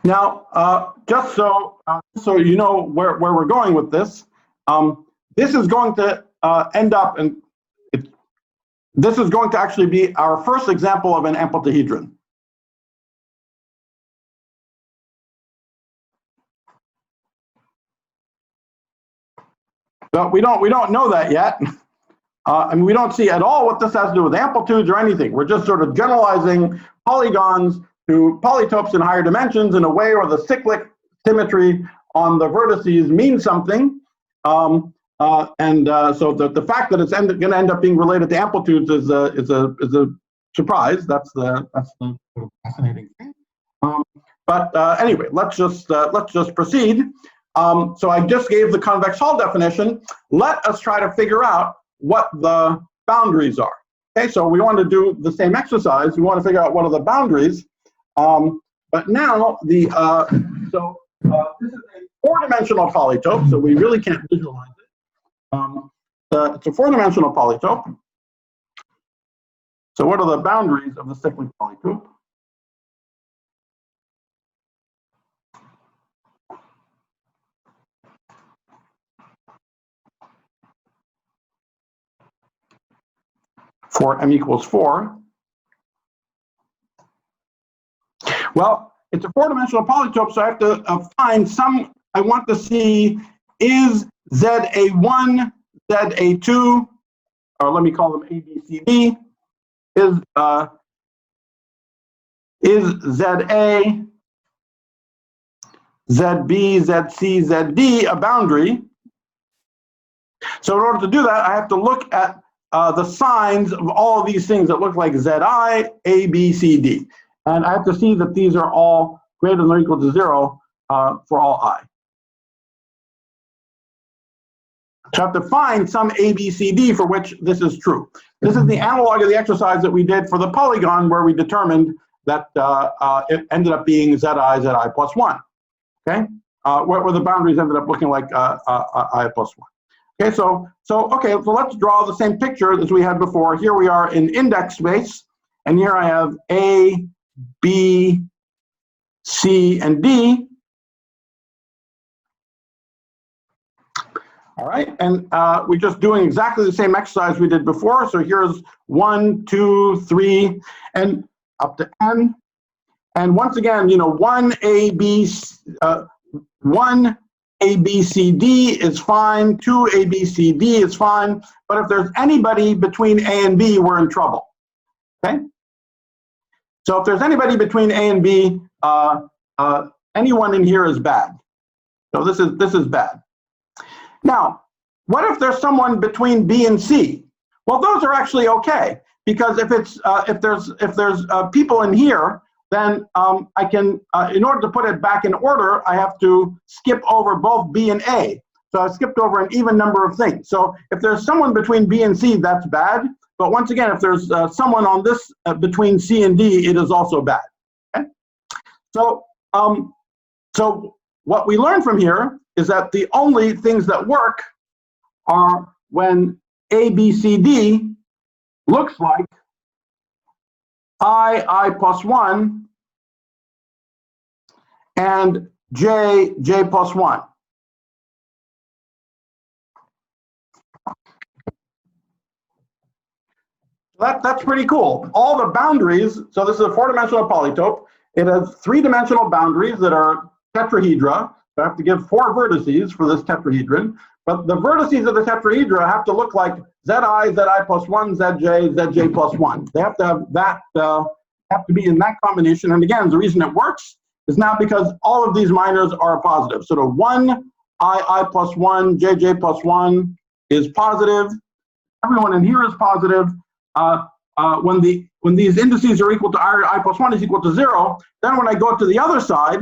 S1: Now, just so you know where we're going with this, this is going to end up, and this is going to actually be our first example of an Amplituhedron. But we don't know that yet. And we don't see at all what this has to do with amplitudes or anything. We're just sort of generalizing polygons to polytopes in higher dimensions in a way where the cyclic symmetry on the vertices means something. So the fact that it's going to end up being related to amplitudes is a surprise. That's the fascinating thing. But anyway, let's just proceed. So I just gave the convex Hall definition. Let us try to figure out what the boundaries are. Okay, so we want to do the same exercise. We want to figure out what are the boundaries. But now this is a 4-dimensional polytope, so we really can't visualize it. It's a 4-dimensional polytope. So what are the boundaries of the cyclic polytope? For m equals 4. Well, it's a 4-dimensional polytope, so I have to find some. I want to see, is ZA1, ZA2, or let me call them ABCD, is ZA, ZB, ZC, ZD a boundary? So in order to do that, I have to look at the signs of all of these things that look like ZI, A, B, C, D. And I have to see that these are all greater than or equal to 0 for all I. So I have to find some A, B, C, D for which this is true. This is the analog of the exercise that we did for the polygon, where we determined that it ended up being ZI, ZI plus 1. Okay, where the boundaries ended up looking like I plus 1. Okay, so let's draw the same picture as we had before. Here we are in index space, and here I have A, B, C, and D. All right, and we're just doing exactly the same exercise we did before. So here's 1, 2, 3, and up to n. And once again, you know, 1 A, B, C, D is fine. 2 A, B, C, D is fine. But if there's anybody between A and B, we're in trouble. Okay. So if there's anybody between A and B, anyone in here is bad. So this is bad. Now, what if there's someone between B and C? Well, those are actually okay, because if there's people in here, then I can, in order to put it back in order, I have to skip over both B and A. So I skipped over an even number of things. So if there's someone between B and C, that's bad. But once again, if there's someone on this between C and D, it is also bad. Okay? So what we learn from here is that the only things that work are when A, B, C, D looks like I plus 1 and J plus 1. That's pretty cool. All the boundaries, so this is a 4-dimensional polytope. It has 3-dimensional boundaries that are tetrahedra. So I have to give 4 vertices for this tetrahedron. But the vertices of the tetrahedra have to look like Zi, Zi plus 1, Zj, Zj plus 1. They have to have that, have to be in that combination. And again, the reason it works is not because all of these minors are positive. So the 1, I plus 1, Jj plus 1 is positive. Everyone in here is positive. When these indices are equal to I plus 1 is equal to 0, then when I go to the other side,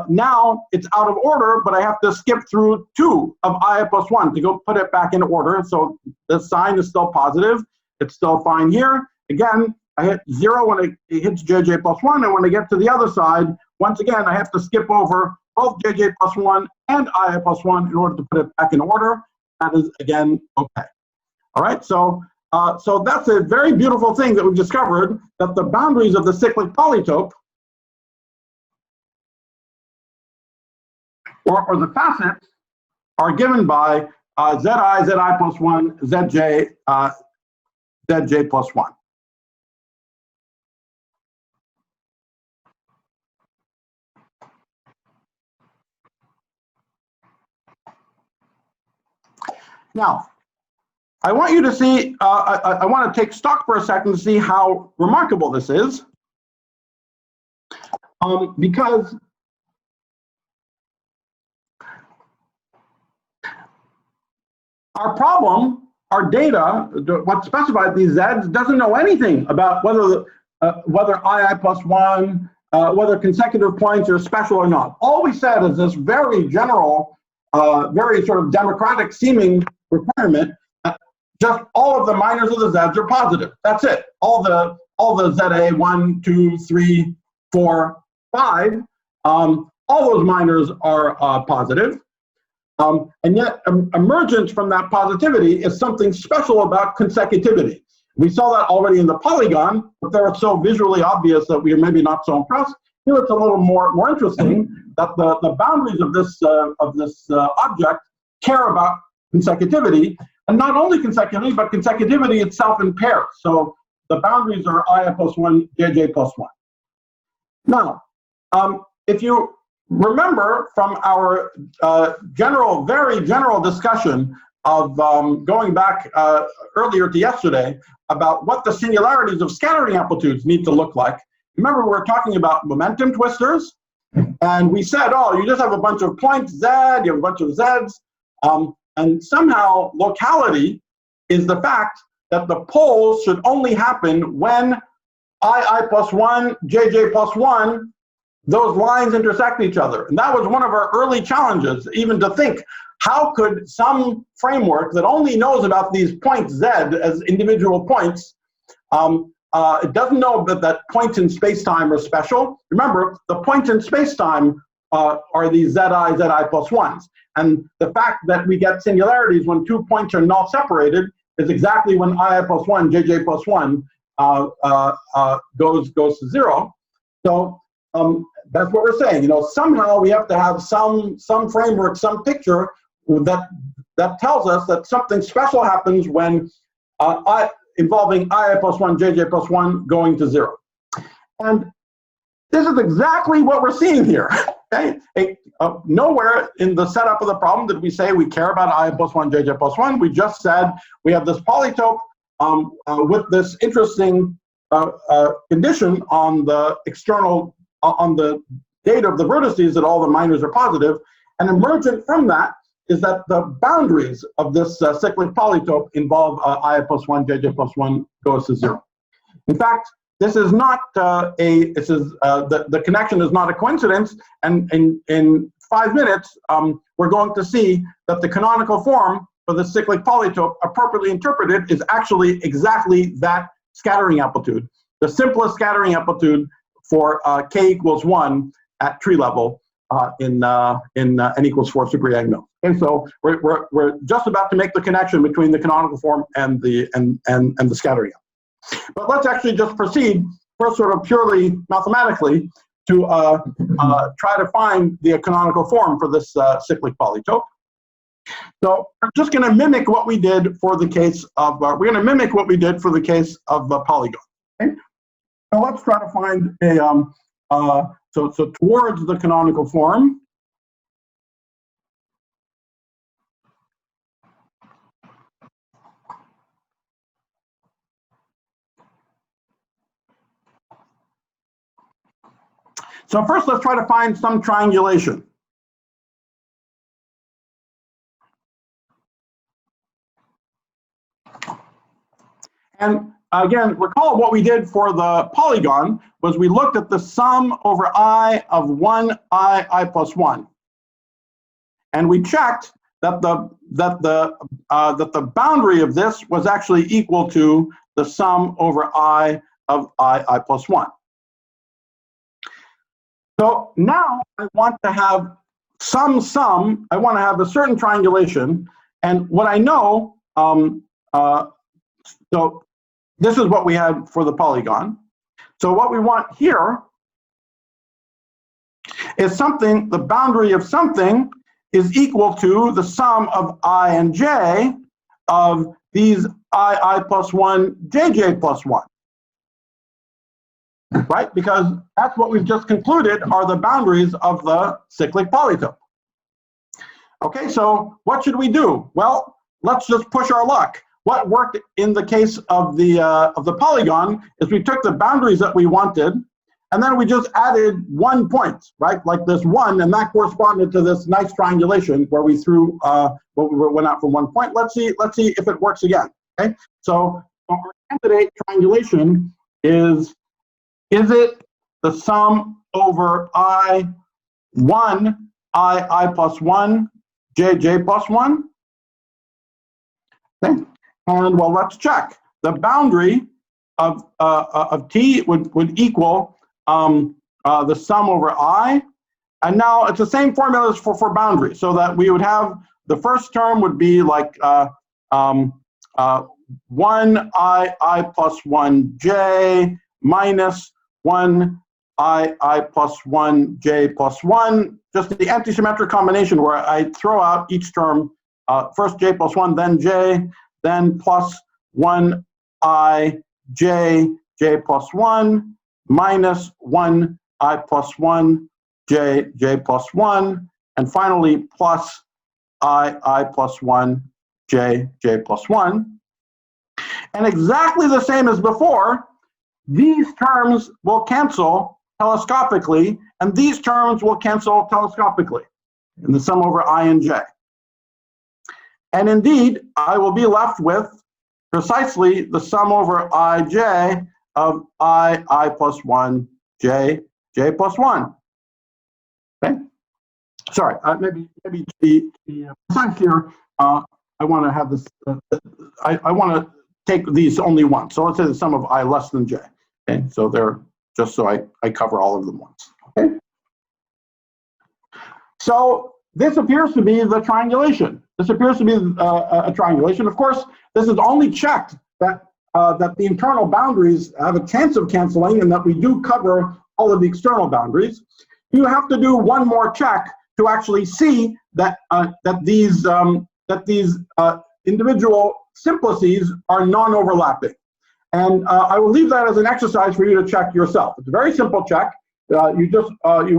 S1: now it's out of order, but I have to skip through 2 of I plus 1 to go put it back in order. So the sign is still positive. It's still fine here. Again, I hit 0 when it hits JJ plus 1, and when I get to the other side, once again, I have to skip over both JJ plus 1 and I plus 1 in order to put it back in order. That is, again, okay. All right, so that's a very beautiful thing that we've discovered, that the boundaries of the cyclic polytope, or the facets, are given by Zi, Zi plus 1, Zj, Zj plus 1. Now, I want you to see, I want to take stock for a second to see how remarkable this is, because our problem, our data, what specifies these Zs, doesn't know anything about whether I plus 1, whether consecutive points are special or not. All we said is this very general, very sort of democratic seeming requirement. Just all of the minors of the Zs are positive. That's it. All the Za 1, 2, 3, 4, 5. All those minors are positive. And yet, emergent from that positivity is something special about consecutivity. We saw that already in the polygon, but they're so visually obvious that we are maybe not so impressed. Here it's a little more interesting that the boundaries of this object care about consecutivity, and not only consecutivity, but consecutivity itself in pairs. So the boundaries are I plus 1, Jj plus 1. Now, if you remember from our very general discussion of going back earlier to yesterday about what the singularities of scattering amplitudes need to look like. Remember, we were talking about momentum twistors, and we said, oh, you just have a bunch of points Z, you have a bunch of Zs, and somehow locality is the fact that the poles should only happen when I plus 1, JJ plus 1, those lines intersect each other. And that was one of our early challenges, even to think, how could some framework that only knows about these points Z as individual points, it doesn't know that points in space-time are special. Remember, the points in space-time are these Zi plus 1s. And the fact that we get singularities when 2 points are null separated is exactly when I plus 1, JJ plus 1 goes to 0. So that's what we're saying. You know, somehow we have to have some framework, some picture that tells us that something special happens when involving I plus 1, JJ plus 1 going to 0. And this is exactly what we're seeing here. Okay? Nowhere in the setup of the problem did we say we care about I plus 1, JJ plus 1. We just said we have this polytope with this interesting condition on the external, on the data of the vertices that all the minors are positive. And emergent from that is that the boundaries of this cyclic polytope involve I plus 1, JJ plus 1 goes to 0. In fact, this is not the connection is not a coincidence, and in 5 minutes, we're going to see that the canonical form for the cyclic polytope, appropriately interpreted, is actually exactly that scattering amplitude, the simplest scattering amplitude for k equals 1 at tree level in n equals 4 superdiagonal. And so we're just about to make the connection between the canonical form and the scattering. But let's actually just proceed first, sort of purely mathematically, to try to find the canonical form for this cyclic polytope. So we're just going to mimic what we did for the case of the polygon. Okay? So let's try to find a so towards the canonical form. So first, let's try to find some triangulation. And again, recall what we did for the polygon was we looked at the sum over I of 1I plus 1, and we checked that the boundary of this was actually equal to the sum over I of I plus 1. So now I want to have some, I want to have a certain triangulation, and what I know, so this is what we had for the polygon. So what we want here is something, the boundary of something is equal to the sum of I and j of these I plus 1, JJ plus 1. Right? Because that's what we've just concluded are the boundaries of the cyclic polytope. Okay, so what should we do? Well, let's just push our luck. What worked in the case of the polygon is we took the boundaries that we wanted, and then we just added 1 point, right? Like this 1, and that corresponded to this nice triangulation where we threw went out from 1 point. Let's see if it works again. Okay, so our candidate triangulation is it the sum over I plus 1, JJ plus 1? Okay. And well, let's check. The boundary of T would equal the sum over I. And now it's the same formula as for boundary, so that we would have the first term would be like 1I plus 1J minus 1I plus 1J plus 1, just the antisymmetric combination where I throw out each term, first J plus 1, then J, then plus 1I J plus 1, minus 1I plus 1 J plus 1, and finally plus I plus 1 j plus 1. And exactly the same as before, these terms will cancel telescopically, and these terms will cancel telescopically in the sum over I and j. And indeed, I will be left with precisely the sum over ij of I plus 1, j plus 1. Okay? Sorry, maybe to be precise here, I want to have this, I want to take these only once. So let's say the sum of I less than j. Okay, so they're just so I cover all of them once. Okay. So this appears to be the triangulation. This appears to be a triangulation. Of course, this is only checked that that the internal boundaries have a chance of canceling and that we do cover all of the external boundaries. You have to do one more check to actually see that these individual simplices are non-overlapping. And I will leave that as an exercise for you to check yourself. It's a very simple check. You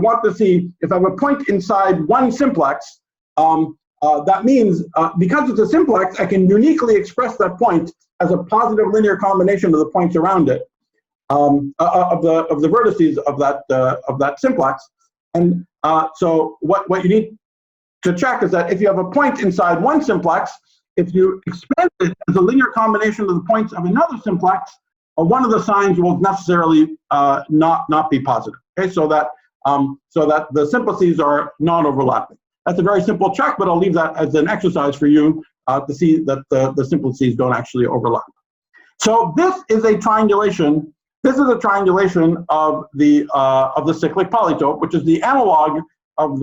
S1: want to see if I have a point inside one simplex. That means because it's a simplex, I can uniquely express that point as a positive linear combination of the points around it, of the vertices of that simplex. And so what you need to check is that if you have a point inside one simplex, if you expand it as a linear combination of the points of another simplex, one of the signs will necessarily not be positive. Okay, so that the simplices are non-overlapping. That's a very simple check, but I'll leave that as an exercise for you to see that the simplices don't actually overlap. So this is a triangulation. This is a triangulation of the cyclic polytope, which is the analog of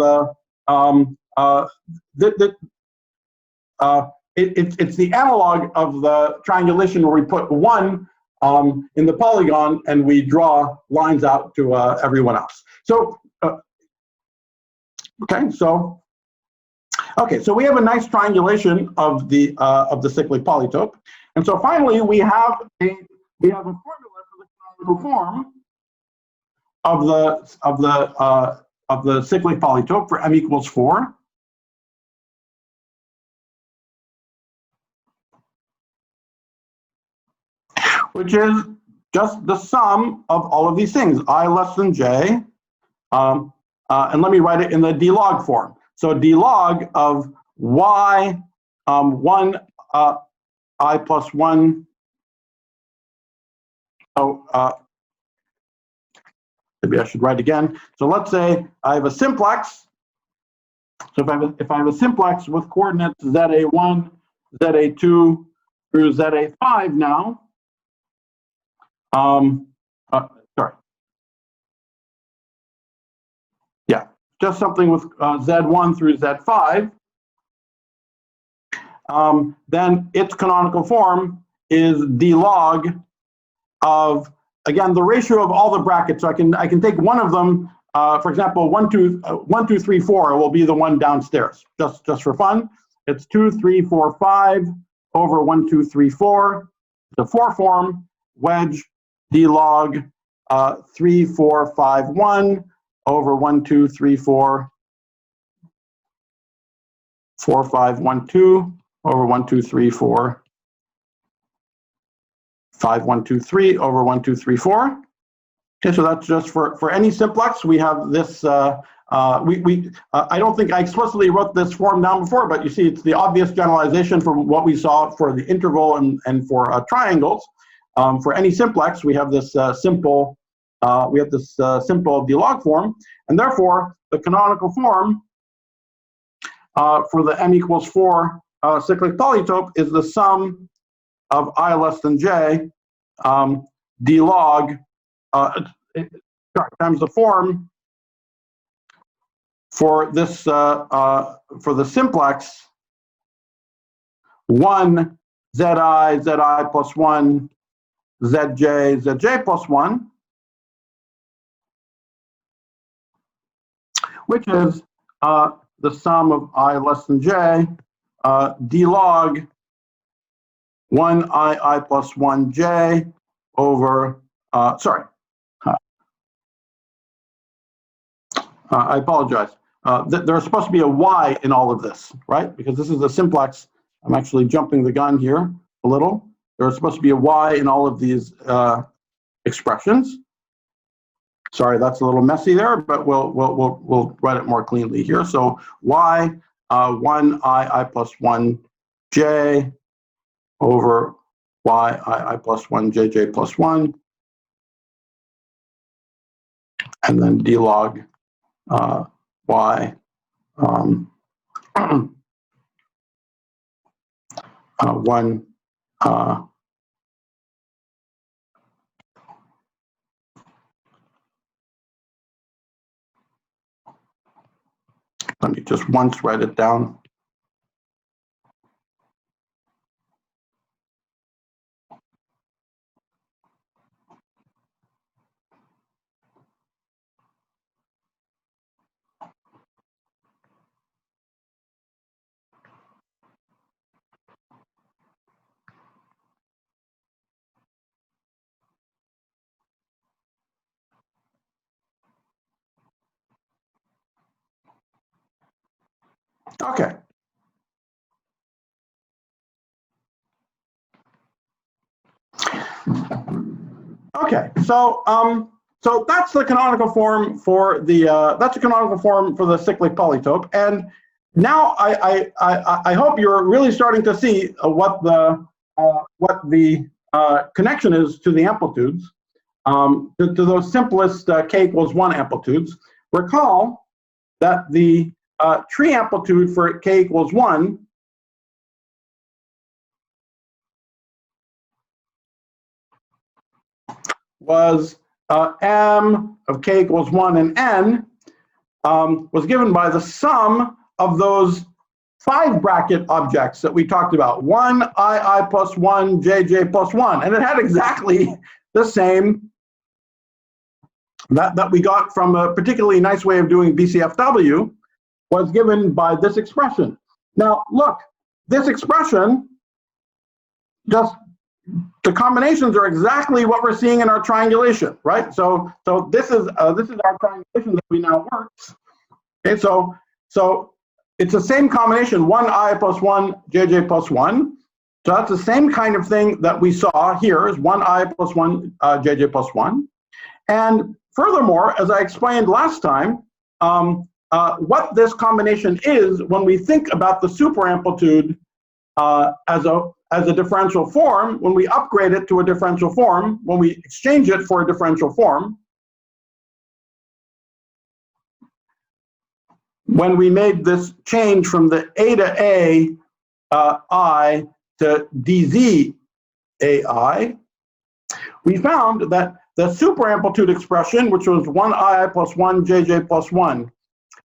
S1: it's the analog of the triangulation where we put 1 in the polygon and we draw lines out to everyone else. So so we have a nice triangulation of the cyclic polytope, and so finally we have a formula for the canonical form of the cyclic polytope for m equals 4. Which is just the sum of all of these things, I less than j, and let me write it in the d log form. So d log of y 1 I plus 1. So maybe I should write again. So let's say I have a simplex. So if I have a simplex with coordinates ZA1, ZA2 through ZA5 now. Sorry. Yeah, just something with Z1 through Z5. Then its canonical form is d log of, again, the ratio of all the brackets. So I can take one of them. For example, 1, 2, 3, 4 will be the one downstairs, just for fun. It's 2, 3, 4, 5 over 1, 2, 3, 4. The 4 form, wedge d log 3, 4, 5, 1 over 1, 2, 3, 4, 4, 5, 1, 2 over 1, 2, 3, 4, 5, 1, 2, 3 over 1, 2, 3, 4. Okay, so that's just for any simplex. We have this. I don't think I explicitly wrote this form down before, but you see it's the obvious generalization from what we saw for the interval and for triangles. For any simplex, we have this simple d log form, and therefore the canonical form for the m equals 4 cyclic polytope is the sum of I less than j d log times the form for this for the simplex 1 zi plus 1 zj plus 1, which is the sum of I less than j d log 1 I plus 1 j over, sorry, I apologize. There's supposed to be a y in all of this, right? Because this is a simplex I'm actually jumping the gun here a little. There's supposed to be a y in all of these expressions. Sorry, that's a little messy there, but we'll write it more cleanly here. So y 1 I plus 1 j over y I plus 1 jj plus 1, and then d log y 1 let me just once write it down. Okay. Okay, so so that's the canonical form for the cyclic polytope, and now I hope you're really starting to see what the connection is to the amplitudes, to those simplest k equals 1 amplitudes. Recall that the tree amplitude for k equals 1 was m of k equals 1 and n was given by the sum of those 5 bracket objects that we talked about, 1 I plus 1 jj plus 1, and it had exactly the same that we got from a particularly nice way of doing BCFW, was given by this expression. Now look, this expression, just the combinations are exactly what we're seeing in our triangulation, right? So this is our triangulation that we now works. Okay, so it's the same combination, 1 I plus 1 jj plus 1. So that's the same kind of thing that we saw here, is 1 I plus 1 jj plus 1. And furthermore, as I explained last time, what this combination is when we think about the superamplitude as a differential form, when we upgrade it to a differential form, when we exchange it for a differential form, when we made this change from the eta a I to dz ai, we found that the superamplitude expression, which was 1 I plus 1 jj plus 1,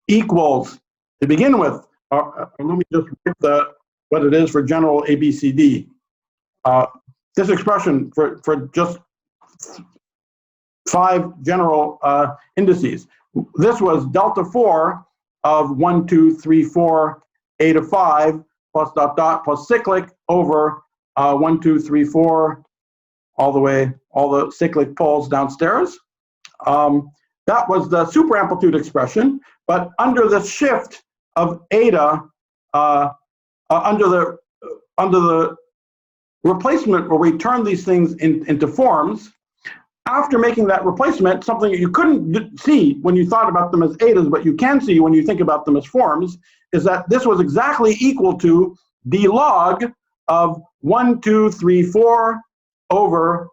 S1: equals, to begin with, let me just write what it is for general ABCD. This expression for just 5 general indices. This was delta 4 of 1, 2, 3, 4, eta 5 plus dot dot plus cyclic over 1, 2, 3, 4, all the way, all the cyclic poles downstairs. That was the superamplitude expression, but under the shift of eta, under the replacement where we turn these things into forms, after making that replacement, something that you couldn't see when you thought about them as etas, but you can see when you think about them as forms, is that this was exactly equal to d log of 1, 2, 3, 4 over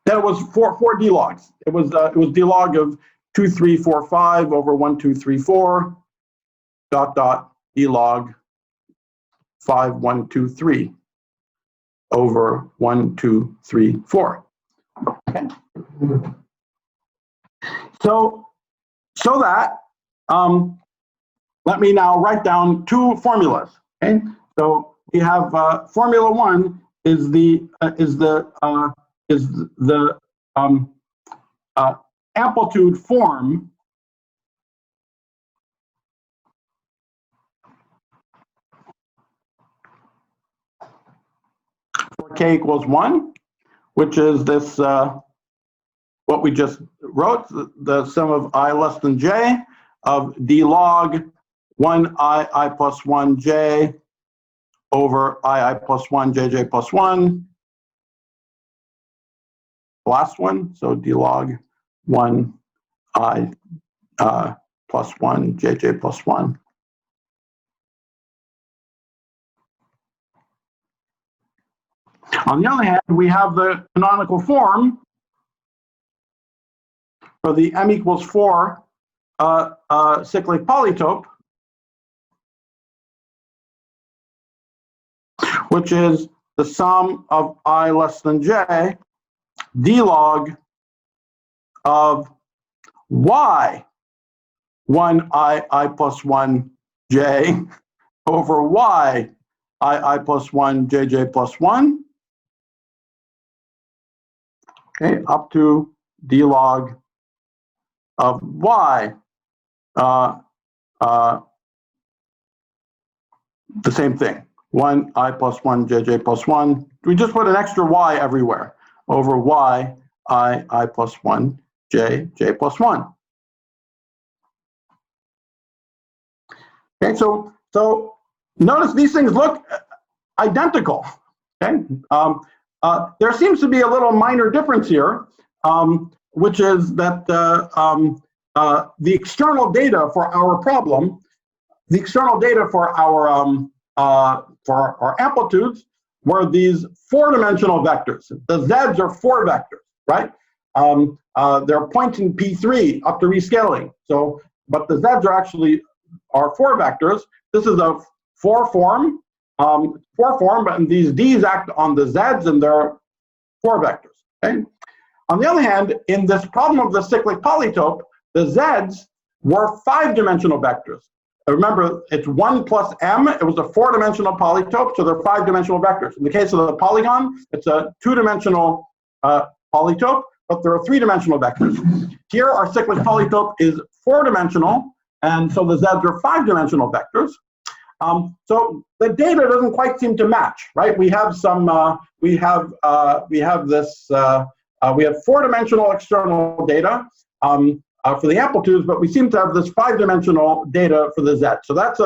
S1: that was 4 d logs. It was d log of 2, 3, 4, 5 over 1, 2, 3, 4 dot dot d log 5, 1, 2, 3 over 1, 2, 3, 4. Okay. So that let me now write down 2 formulas. Okay. So we have formula 1 is the amplitude form for k equals 1, which is this what we just wrote, the sum of I less than j of d log 1 plus 1 j over I plus 1 jj plus 1. Last one, so d log 1 I plus 1 jj plus 1. On the other hand, we have the canonical form for the m equals 4 cyclic polytope, which is the sum of I less than j d log of y 1 I plus 1 j over y I plus 1 jj plus 1, okay, up to d log of y, the same thing, 1 I plus 1 jj plus 1. We just put an extra y everywhere over y I plus 1 j plus 1. Okay, so notice these things look identical. Okay, there seems to be a little minor difference here, which is that the external data for our problem, the external data for our amplitudes were these 4-dimensional vectors. The z's are 4 vectors, right? They're pointing P3 up to rescaling. So, but the z's are 4 vectors. This is a 4 form, but these d's act on the z's, and they're 4 vectors. Okay. On the other hand, in this problem of the cyclic polytope, the z's were 5-dimensional vectors. Remember, it's 1 plus m. It was a 4-dimensional polytope, so they're 5-dimensional vectors. In the case of the polygon, it's a 2-dimensional polytope, but there are 3-dimensional vectors. Here, our cyclic polytope is 4-dimensional, and so the z's are 5-dimensional vectors. So the data doesn't quite seem to match, right? We have some, we have 4-dimensional external data for the amplitudes, but we seem to have this 5-dimensional data for the z. So that's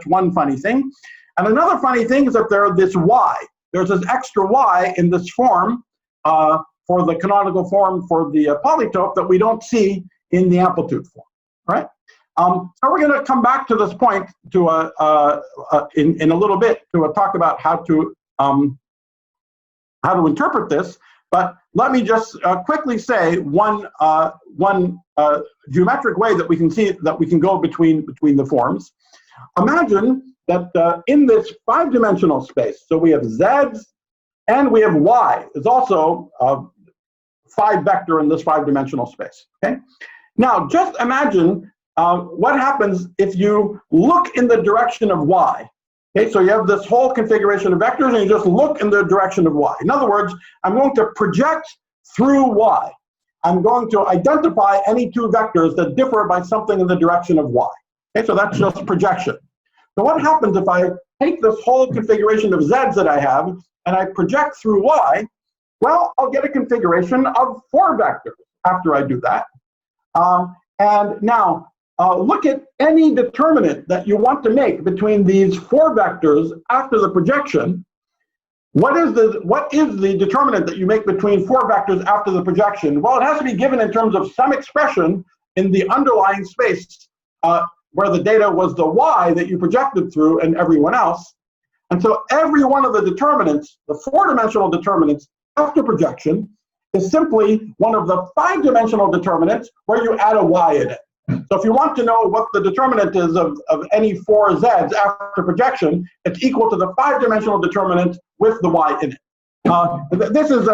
S1: one funny thing. And another funny thing is that there's this extra y in this form for the canonical form for the polytope that we don't see in the amplitude form, right? So we're going to come back to this point to in a little bit to talk about how to interpret this. But let me just quickly say one geometric way that we can see that we can go between the forms. Imagine that in this 5-dimensional space, so we have z's and we have y. It's also 5 vector in this 5-dimensional space. Okay. Now just imagine what happens if you look in the direction of y. Okay, so you have this whole configuration of vectors and you just look in the direction of y. In other words, I'm going to project through y. I'm going to identify any 2 vectors that differ by something in the direction of y. Okay, so that's just projection. So what happens if I take this whole configuration of z's that I have and I project through y? Well, I'll get a configuration of 4 vectors after I do that. And now, look at any determinant that you want to make between these 4 vectors after the projection. What is the determinant that you make between 4 vectors after the projection? Well, it has to be given in terms of some expression in the underlying space where the data was the y that you projected through and everyone else. And so every one of the determinants, the 4-dimensional determinants after projection, is simply one of the 5-dimensional determinants where you add a y in it. So if you want to know what the determinant is of any 4 z's after projection, it's equal to the 5-dimensional determinant with the y in it. This is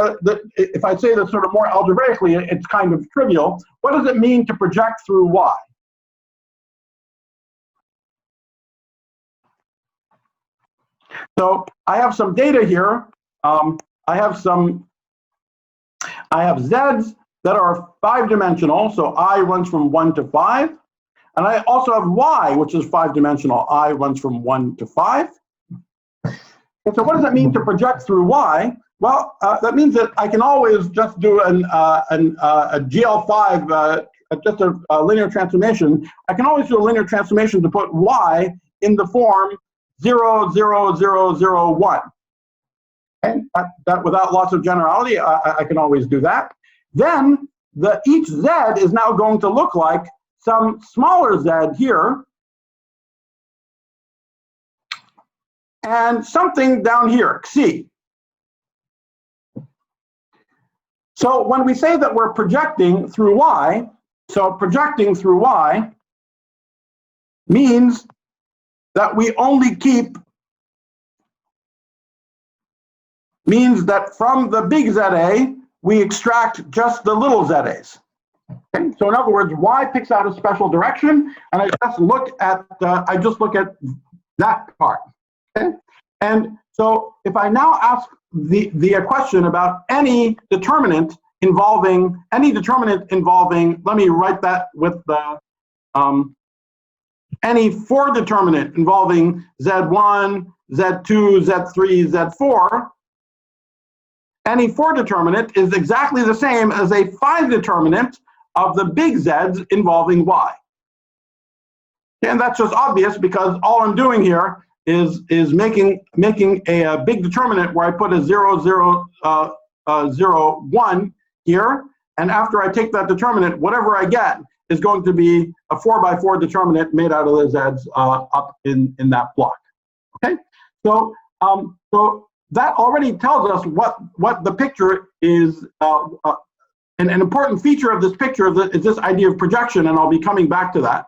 S1: if I say this sort of more algebraically, it's kind of trivial. What does it mean to project through y? So I have some data here. I have z's that are 5-dimensional, so I runs from 1 to 5. And I also have y, which is 5-dimensional. I runs from 1 to 5. And so what does it mean to project through y? Well, that means that I can always just do a GL5 just a linear transformation, I can always do a linear transformation to put y in the form 0, 0, 0, 0, 1. And that without loss of generality, I can always do that. Then each z is now going to look like some smaller z here, and something down here, xi. So when we say that we're projecting through y, so projecting through y means that we only keep, means that from the big ZA, we extract just the little ZAs. Okay? So in other words, y picks out a special direction, and I just look at that part. Okay? And so if I now ask the question about any determinant involving, let me write that with the any for determinant involving Z1, Z2, Z3, Z4, any for determinant is exactly the same as a phi determinant of the big Z's involving Y. And that's just obvious because all I'm doing here is making a big determinant where I put a 0, 0, 0, 1 here, and after I take that determinant, whatever I get is going to be a 4x4 determinant made out of the Z's up in that block. Okay, so so that already tells us what the picture is. An important feature of this picture is this idea of projection, and I'll be coming back to that.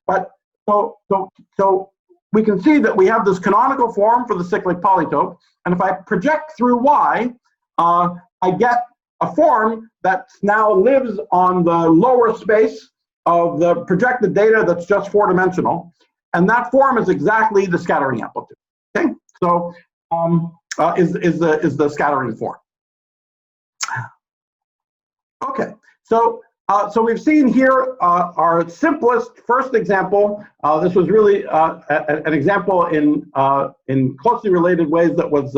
S1: But so we can see that we have this canonical form for the cyclic polytope, and if I project through y, I get a form that now lives on the lower space of the projected data that's just four-dimensional, and that form is exactly the scattering amplitude. Okay, so is the scattering form. Okay, so so we've seen here our simplest first example. This was really an example in closely related ways that was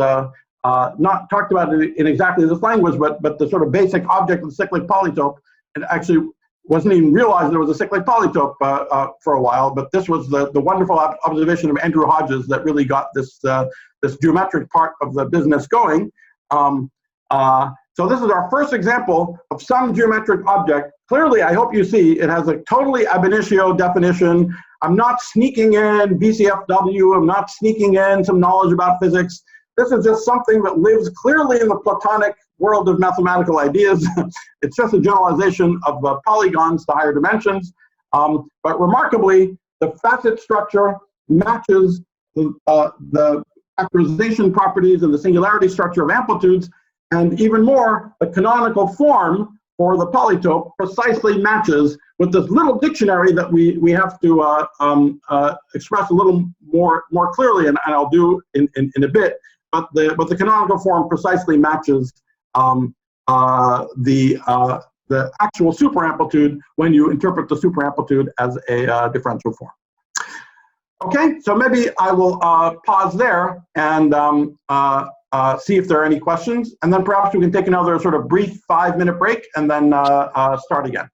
S1: not talked about in exactly this language, but the sort of basic object of the cyclic polytope. It actually wasn't even realized there was a cyclic polytope for a while, but this was the wonderful observation of Andrew Hodges that really got this this geometric part of the business going. So this is our first example of some geometric object. Clearly, I hope you see it has a totally ab initio definition. I'm not sneaking in BCFW. I'm not sneaking in some knowledge about physics. This is just something that lives clearly in the Platonic world of mathematical ideas. It's just a generalization of polygons to higher dimensions. But remarkably, the facet structure matches the factorization properties and the singularity structure of amplitudes. And even more, the canonical form for the polytope precisely matches with this little dictionary that we have to express a little more clearly, and I'll do in a bit. But the canonical form precisely matches the actual superamplitude when you interpret the superamplitude as a differential form. Okay, so maybe I will pause there and see if there are any questions, and then perhaps we can take another sort of brief 5-minute break and then start again.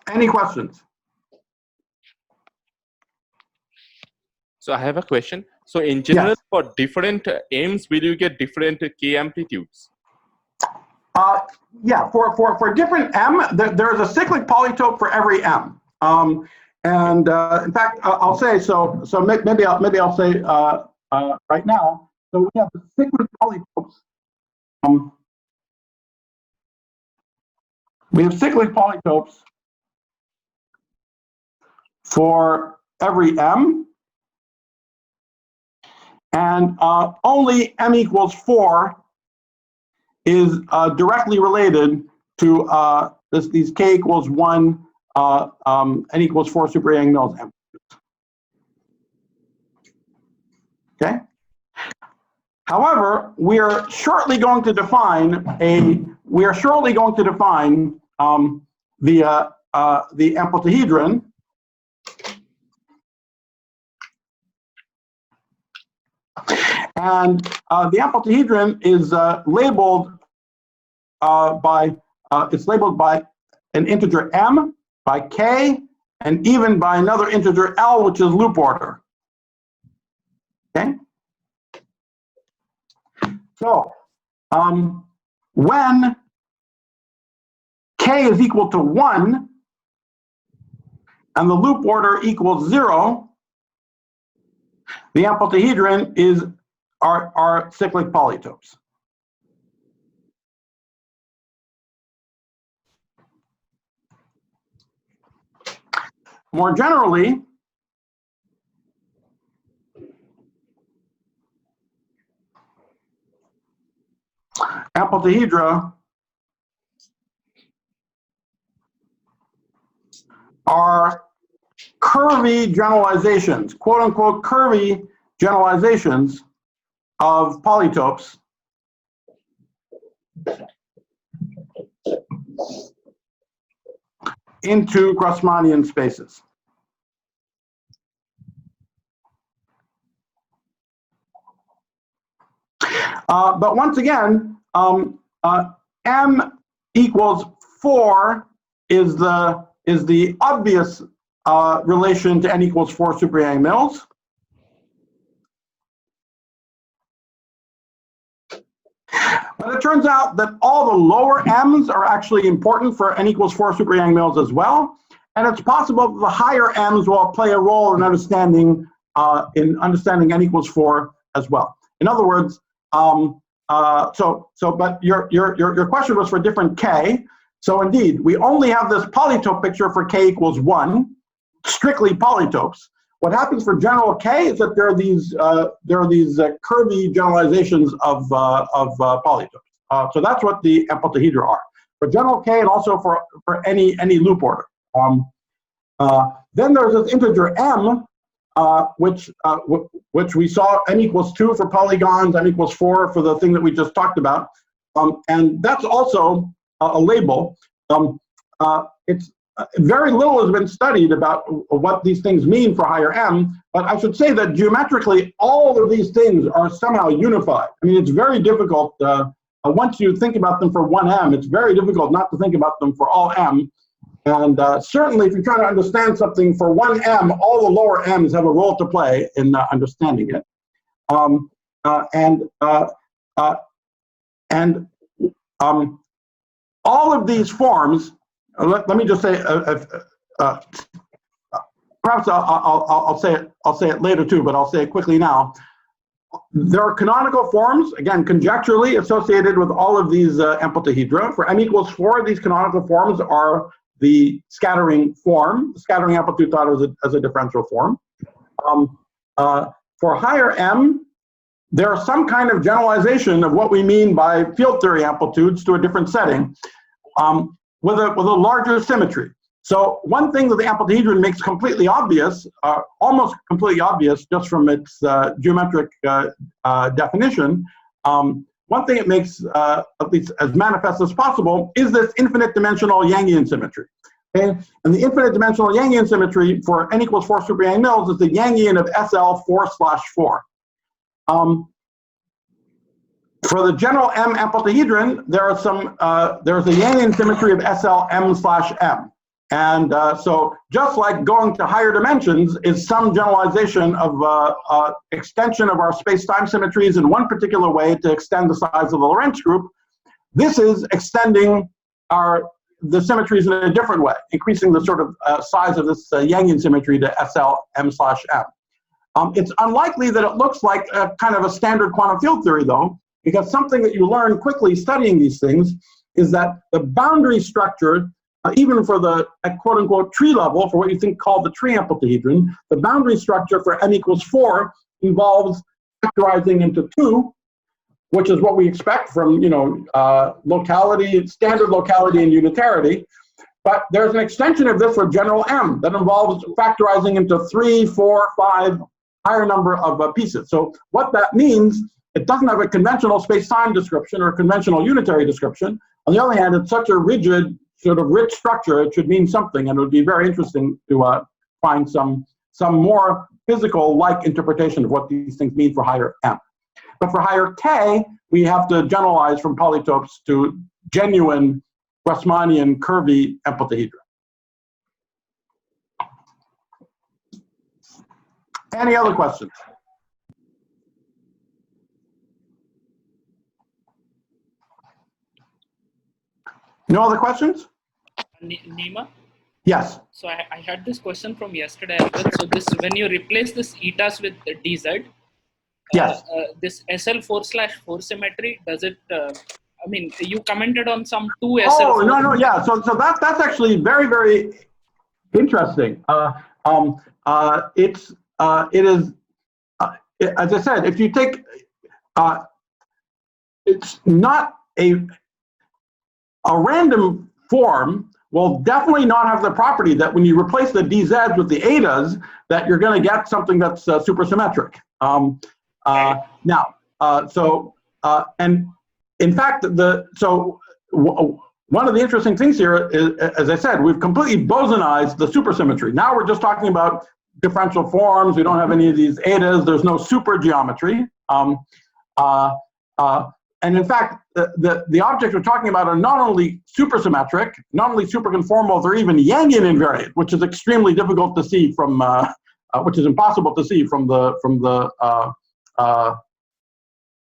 S1: Any questions?
S5: So I have a question. So in general,
S1: Yes.
S5: for different m's, will you get different k amplitudes?
S1: Yeah, for different m, there's a cyclic polytope for every m. And in fact, I'll say so. So maybe I'll say right now. So we have the cyclic polytopes. We have cyclic polytopes for every m, and only m equals 4 is directly related to these k equals 1, n equals 4 superangles amplitudes. Okay. However, we are shortly going to define the Amplituhedron. And the amplituhedron is labeled it's labeled by an integer m, by k, and even by another integer l, which is loop order. Okay. So when k is equal to 1 and the loop order equals 0, the amplituhedron are cyclic polytopes. More generally, amplituhedra are curvy generalizations, quote unquote curvy generalizations of polytopes into Grassmannian spaces. But once again, m equals 4 is the obvious relation to n equals 4 super Yang-Mills. But it turns out that all the lower m's are actually important for n equals 4 super Yang-Mills as well. And it's possible that the higher m's will play a role in understanding n equals 4 as well. In other words, but your question was for different k. So indeed, we only have this polytope picture for k equals 1, strictly polytopes. What happens for general k is that there are these curvy generalizations of polytopes. So that's what the amplituhedra are for general k, and also for any loop order. Then there's this integer m, which we saw n equals 2 for polygons, n equals 4 for the thing that we just talked about, and that's also a label. It's very little has been studied about what these things mean for higher m, but I should say that geometrically all of these things are somehow unified. I mean, it's very difficult, once you think about them for one m, it's very difficult not to think about them for all m. And certainly if you're trying to understand something for one m, all the lower m's have a role to play in understanding it. All of these forms, let me just say, perhaps I'll say it later too, but I'll say it quickly now. There are canonical forms, again, conjecturally associated with all of these amplituhedra. For m equals 4, these canonical forms are the scattering form, the scattering amplitude thought as a differential form. For higher m, there's some kind of generalization of what we mean by field theory amplitudes to a different setting, with a larger symmetry. So one thing that the amplituhedron makes completely obvious, almost completely obvious just from its geometric definition, one thing it makes, at least as manifest as possible, is this infinite dimensional Yangian symmetry. Okay? And the infinite dimensional Yangian symmetry for n equals 4 super Yang-Mills is the Yangian of SL 4/4. For the general M amplituhedron, there's a Yangian symmetry of SL M/M. And so just like going to higher dimensions is some generalization of extension of our space-time symmetries in one particular way to extend the size of the Lorentz group, this is extending the symmetries in a different way, increasing the sort of size of this Yangian symmetry to SL M/M. It's unlikely that it looks like a kind of a standard quantum field theory, though, because something that you learn quickly studying these things is that the boundary structure, even for the quote-unquote tree level, for what you think called the tree amplituhedron, the boundary structure for n equals 4 involves factorizing into 2, which is what we expect from, locality, standard locality and unitarity. But there's an extension of this for general M that involves factorizing into 3, 4, 5, higher number of pieces. So what that means, it doesn't have a conventional space-time description or a conventional unitary description. On the other hand, it's such a rigid, sort of rich structure, it should mean something, and it would be very interesting to find some more physical-like interpretation of what these things mean for higher M. But for higher K, we have to generalize from polytopes to genuine Grassmannian curvy amplituhedron. Any other questions? No other questions?
S2: Nima?
S1: Yes.
S2: So I had this question from yesterday as well. So this, when you replace this etas with the dz,
S1: Yes.
S2: this SL4/4 symmetry, does it, I mean, you commented on some 2 SL4.
S1: Oh, no, yeah. So that's actually very, very interesting. It is, as I said, if you take, it's not a random form will definitely not have the property that when you replace the dz's with the etas, that you're going to get something that's supersymmetric. And in fact, one of the interesting things here is, as I said, we've completely bosonized the supersymmetry. Now we're just talking about differential forms. We don't have any of these etas. There's no super geometry. And in fact, the objects we're talking about are not only supersymmetric, not only superconformal, they're even Yangian invariant, which is extremely difficult to see from, which is impossible to see from the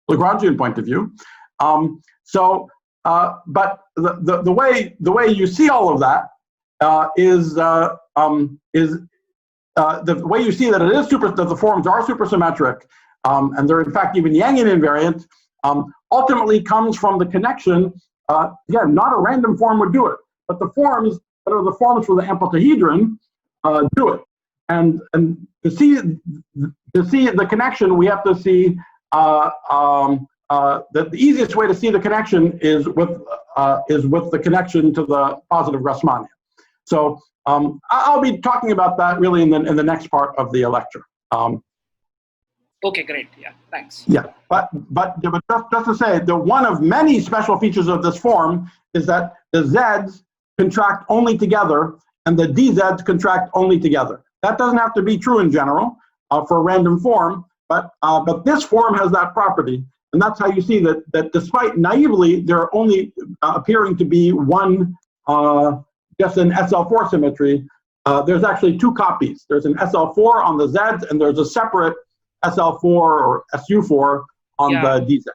S1: Lagrangian point of view. But the way you see all of that is the way you see that it is that the forms are supersymmetric, and they're in fact even Yangian invariant. Ultimately comes from the connection. Again, not a random form would do it, but the forms that are the forms for the amplituhedron do it. And to see the connection, we have to see that the easiest way to see the connection is with the connection to the positive Grassmannian. So I'll be talking about that really in the next part of the lecture.
S2: Okay, great. Yeah, thanks.
S1: Yeah, but just to say, the one of many special features of this form is that the z's contract only together and the dz's contract only together. That doesn't have to be true in general for a random form, but this form has that property, and that's how you see that despite naively there only appearing to be one, just an SL4 symmetry, there's actually 2 copies. There's an SL4 on the z's, and there's a separate SL4 or SU4 on the DZ.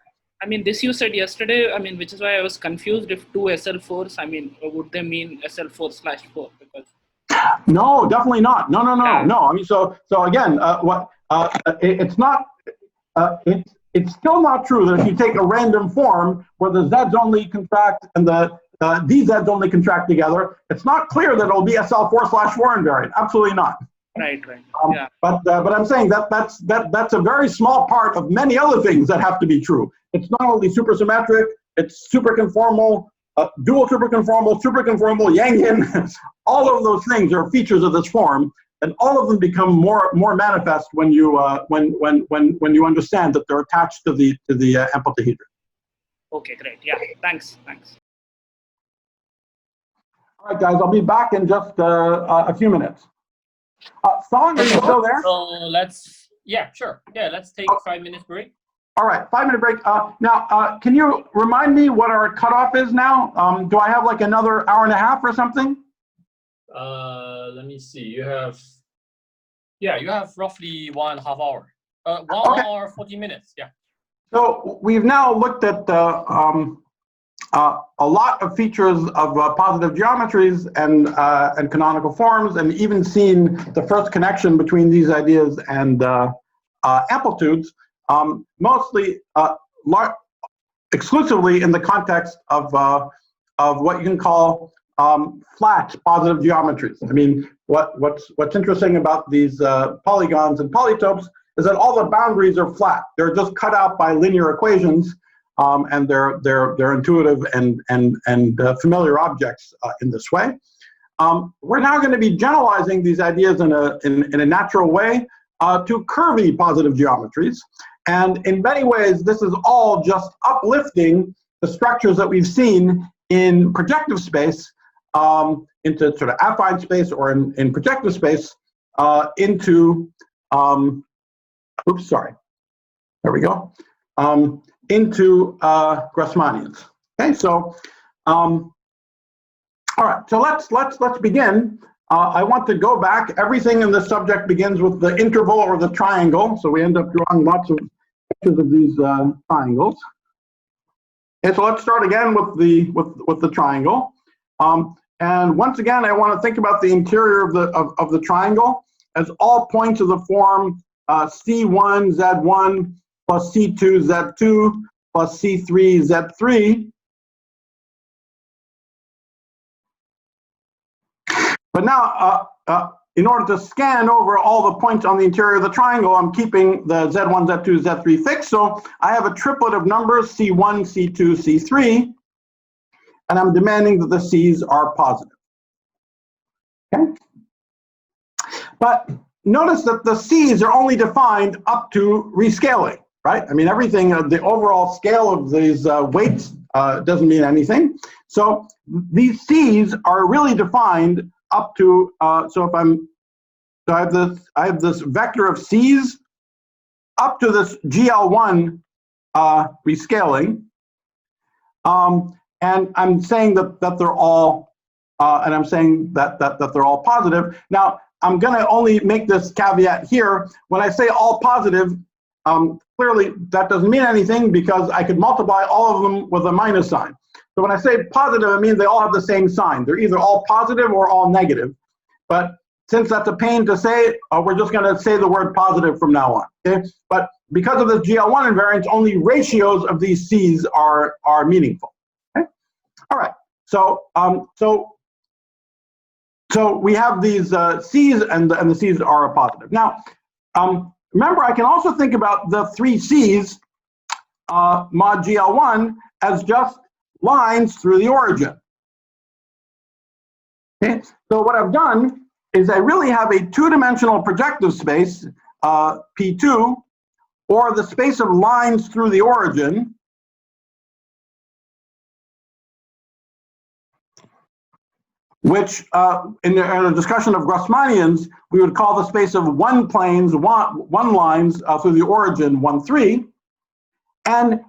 S2: I mean, this you said yesterday, I mean, which is why I was confused if 2 SL4s, I mean, would they mean SL4/4? Because
S1: no, definitely not. No.
S2: Yeah.
S1: No. I mean, so again, it's not, it's still not true that if you take a random form where the Z's only contract and the DZs only contract together, it's not clear that it'll be SL4/4 invariant. Absolutely not.
S2: Right. Yeah.
S1: But I'm saying that's a very small part of many other things that have to be true. It's not only supersymmetric, it's superconformal, dual superconformal, Yangian. All of those things are features of this form, and all of them become more manifest when you understand that they're attached to the amplituhedron.
S2: Okay, great. Yeah, thanks.
S1: All right, guys, I'll be back in just a few minutes. Song, are you still there?
S4: So let's take 5 minutes break.
S1: All right, 5-minute break. Now, can you remind me what our cutoff is now? Do I have like another hour and a half or something?
S4: Let me see. You have roughly 1.5 hours. One
S1: Okay.
S4: hour, 40 minutes. Yeah.
S1: So we've now looked at a lot of features of positive geometries and canonical forms, and even seen the first connection between these ideas and amplitudes, mostly exclusively in the context of what you can call flat positive geometries. I mean, what's interesting about these polygons and polytopes is that all the boundaries are flat. They're just cut out by linear equations. And they're intuitive and familiar objects in this way. We're now going to be generalizing these ideas in a natural way to curvy positive geometries, and in many ways this is all just uplifting the structures that we've seen in projective space into sort of affine space, or in projective space into there we go. into Grassmannians. Okay, so all right, so let's begin. I want to go back. Everything in this subject begins with the interval or the triangle. So we end up drawing lots of pictures of these triangles. And so let's start again with the triangle. And once again, I want to think about the interior of the triangle as all points of the form C1 Z1 plus C2 Z2 plus C3 Z3. But now, in order to scan over all the points on the interior of the triangle, I'm keeping the Z1, Z2, Z3 fixed. So I have a triplet of numbers, C1, C2, C3, and I'm demanding that the C's are positive. Okay? But notice that the C's are only defined up to rescaling, right? I mean, everything, the overall scale of these weights doesn't mean anything. So these C's are really defined up to, so I have this vector of C's up to this GL1 rescaling, and I'm saying that they're all, and I'm saying that they're all positive. Now I'm going to only make this caveat here. When I say all positive, clearly that doesn't mean anything because I could multiply all of them with a minus sign. So when I say positive, it means they all have the same sign. They're either all positive or all negative. But since that's a pain to say, we're just going to say the word positive from now on. Okay? But because of this GL1 invariance, only ratios of these C's are meaningful. Okay? All right. So so we have these C's, and the C's are a positive. Now, remember, I can also think about the three C's mod GL1 as just lines through the origin. Okay, so what I've done is I really have a two-dimensional projective space, P2, or the space of lines through the origin, which in a discussion of Grassmannians, we would call the space of one planes, one lines through the origin, 1, 3. And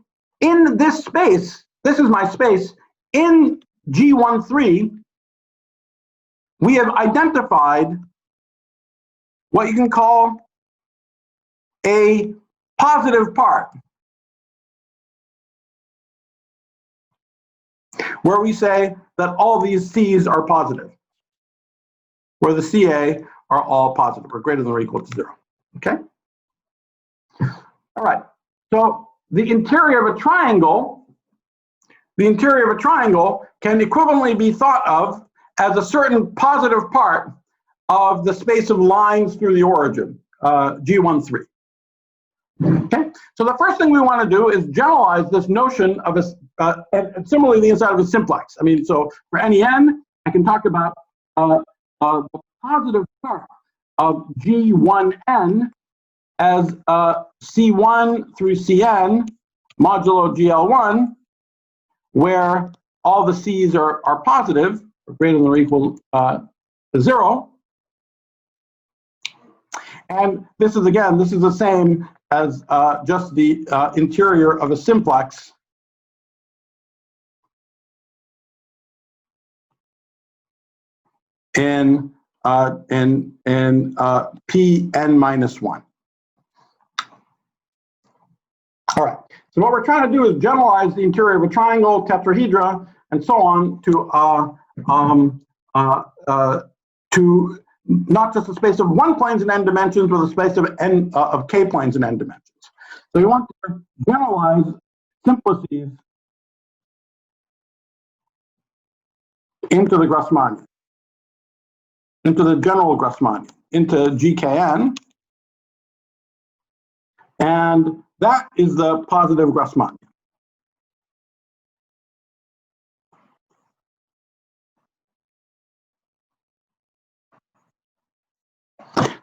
S1: in this space, this is my space, in G13, we have identified what you can call a positive part, where we say that all these C's are positive, where the CA are all positive, or greater than or equal to 0. Okay? All right. So the interior of a triangle can equivalently be thought of as a certain positive part of the space of lines through the origin, G13. Okay, so the first thing we want to do is generalize this notion of a, and similarly the inside of a simplex. I mean, so for any n, I can talk about the positive part of G1n as C1 through Cn modulo GL1, where all the C's are positive, or greater than or equal to 0. And this is, again, this is the same as just the interior of a simplex in Pn minus 1. All right. So what we're trying to do is generalize the interior of a triangle, tetrahedra, and so on to not just a space of one planes in n dimensions, but a space of k planes in n dimensions. So we want to generalize simplices into the Grassmannian, into the general Grassmannian, into GKN, and that is the positive Grassmannian.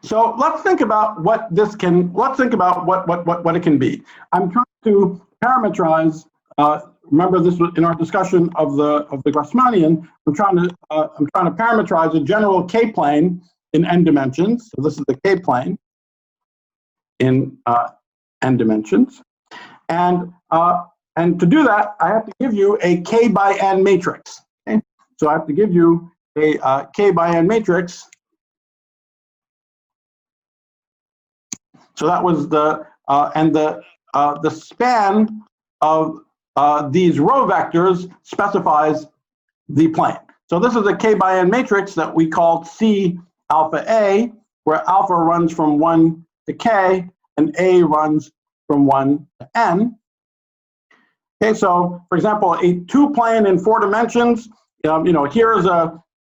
S1: So let's think about what this can. Let's think about what it can be. I'm trying to parametrize. Remember, this was in our discussion of the Grassmannian. I'm trying to parametrize a general k-plane in n dimensions. So this is the k-plane in n dimensions, And to do that, I have to give you a k by n matrix. Okay? So I have to give you a k by n matrix. So that was the span of these row vectors specifies the plane. So this is a k by n matrix that we called C alpha A, where alpha runs from 1 to k and A runs from 1 to n. Okay, so for example, a 2-plane in 4 dimensions, here's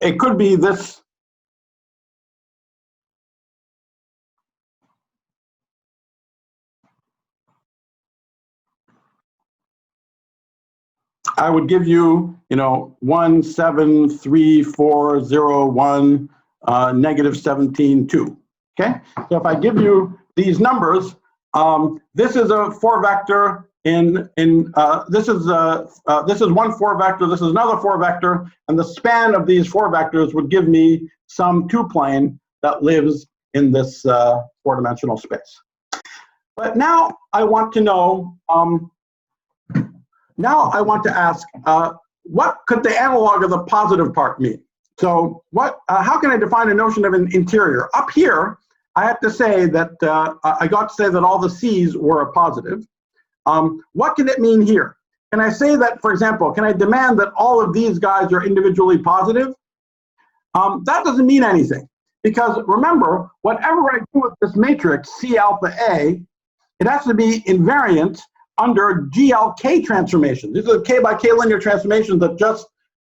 S1: it could be this. I would give you, 1, 7, 3, 4, 0, 1, negative 17, 2. Okay, so if I give you these numbers, this is a 4-vector this is 1 4-vector, this is another 4-vector, and the span of these 4 vectors would give me some 2-plane that lives in this 4-dimensional space. But now I want to know. Now I want to ask, what could the analog of the positive part mean? So how can I define a notion of an interior? Up here, I have to say that, I got to say that all the C's were a positive. What can it mean here? Can I say that, for example, can I demand that all of these guys are individually positive? That doesn't mean anything, because remember, whatever I do with this matrix, C alpha A, it has to be invariant under GLK transformations. These are the k by k linear transformations that just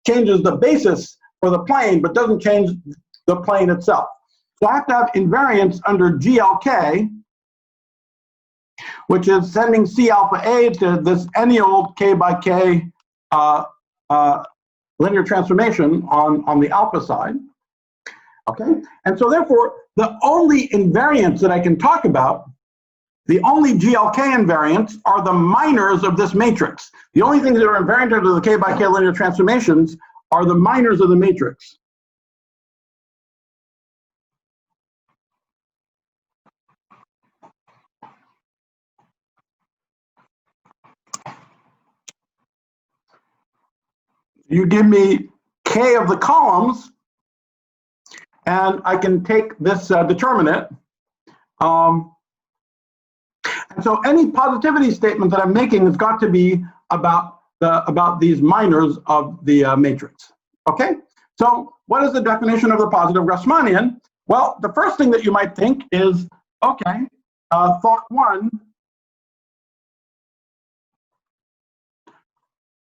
S1: changes the basis for the plane, but doesn't change the plane itself. So I have to have invariance under GLK, which is sending C alpha A to this any old k by k linear transformation on the alpha side. Okay, and so therefore, the only invariants that I can talk about, the only GLK invariants, are the minors of this matrix. The only things that are invariant under the k by k linear transformations are the minors of the matrix. You give me k of the columns, and I can take this determinant. And so any positivity statement that I'm making has got to be about these minors of the matrix. Okay, so what is the definition of the positive Grassmannian? Well, the first thing that you might think is, okay, thought 1,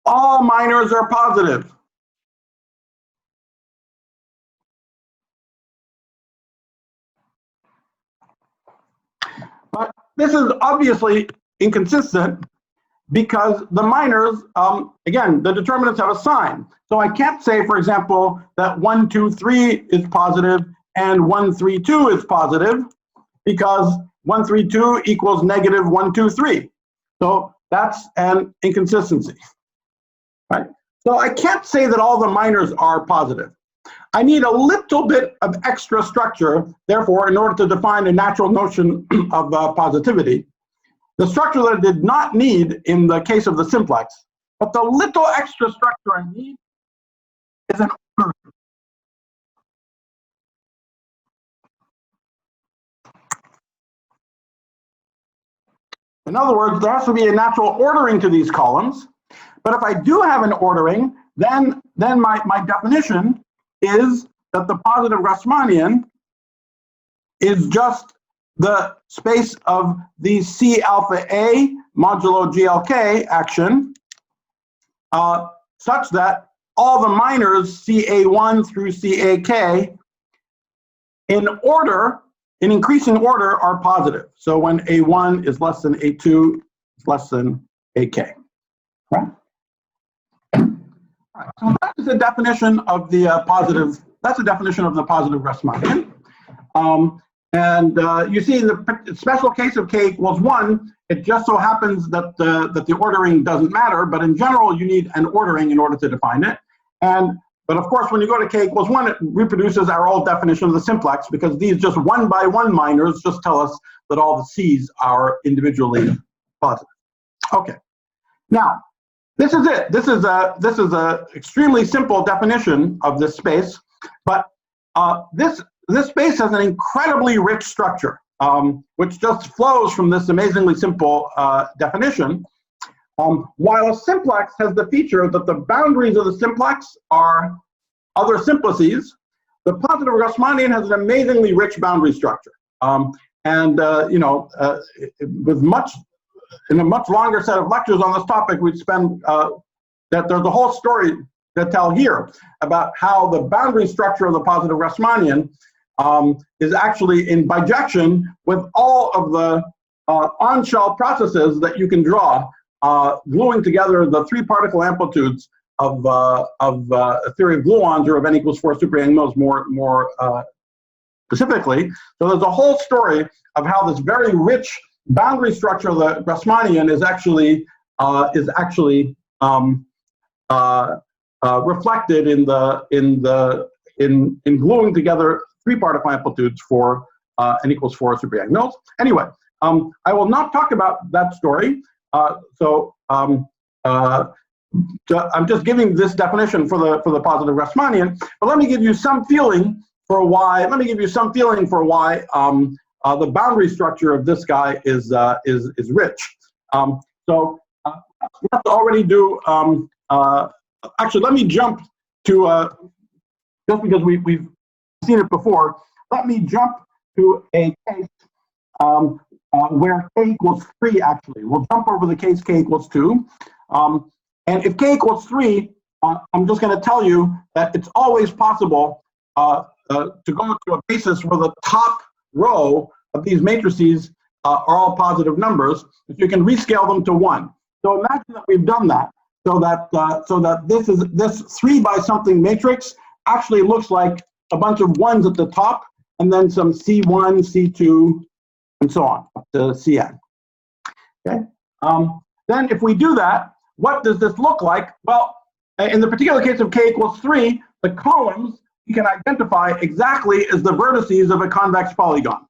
S1: all minors are positive. But this is obviously inconsistent, because the minors, again, the determinants have a sign. So I can't say, for example, that 1, 2, 3 is positive and 1, 3, 2 is positive, because 1, 3, 2 equals negative 1, 2, 3. So that's an inconsistency, right? So I can't say that all the minors are positive. I need a little bit of extra structure, therefore, in order to define a natural notion of positivity. The structure that I did not need in the case of the simplex, but the little extra structure I need is an order. In other words, there has to be a natural ordering to these columns. But if I do have an ordering, then my definition is that the positive Grassmannian is just the space of the C alpha A modulo GLK action, such that all the minors CA1 through CAK in increasing order are positive. So when A1 is less than A2, it's less than AK. Right? So that is the definition of the positive. That's the definition of the positive Grassmannian. You see in the special case of k equals 1, it just so happens that the ordering doesn't matter, but in general you need an ordering in order to define it. But of course, when you go to k equals 1, it reproduces our old definition of the simplex, because these just 1 by 1 minors just tell us that all the C's are individually positive. Okay. Now, this is it. This is a extremely simple definition of this space, but this space has an incredibly rich structure, which just flows from this amazingly simple definition. While a simplex has the feature that the boundaries of the simplex are other simplices, the positive Grassmannian has an amazingly rich boundary structure. In a much longer set of lectures on this topic, we'd spend, that there's a whole story to tell here about how the boundary structure of the positive Grassmannian is actually in bijection with all of the on-shell processes that you can draw, gluing together the 3 particle amplitudes of a theory of gluons, or of n equals 4 super Yang mills more specifically. So there's a whole story of how this very rich boundary structure of the Grassmannian is actually reflected in gluing together 3 particle amplitudes for n equals 4 super Yang mills. Anyway, I will not talk about that story. I'm just giving this definition for the positive Grassmannian, but let me give you some feeling for why. The boundary structure of this guy is rich. Let's already do. Actually, let me jump to just because we've seen it before. Let me jump to a case where k equals 3. Actually, we'll jump over the case k equals 2. And if k equals 3, I'm just going to tell you that it's always possible to go to a basis where the top row of these matrices are all positive numbers, if you can rescale them to 1. So imagine that we've done that, so that this 3 by something matrix actually looks like a bunch of 1s at the top, and then some C1, C2, and so on up to Cn. Okay. Then if we do that, what does this look like? Well, in the particular case of k equals 3, the columns you can identify exactly as the vertices of a convex polygon,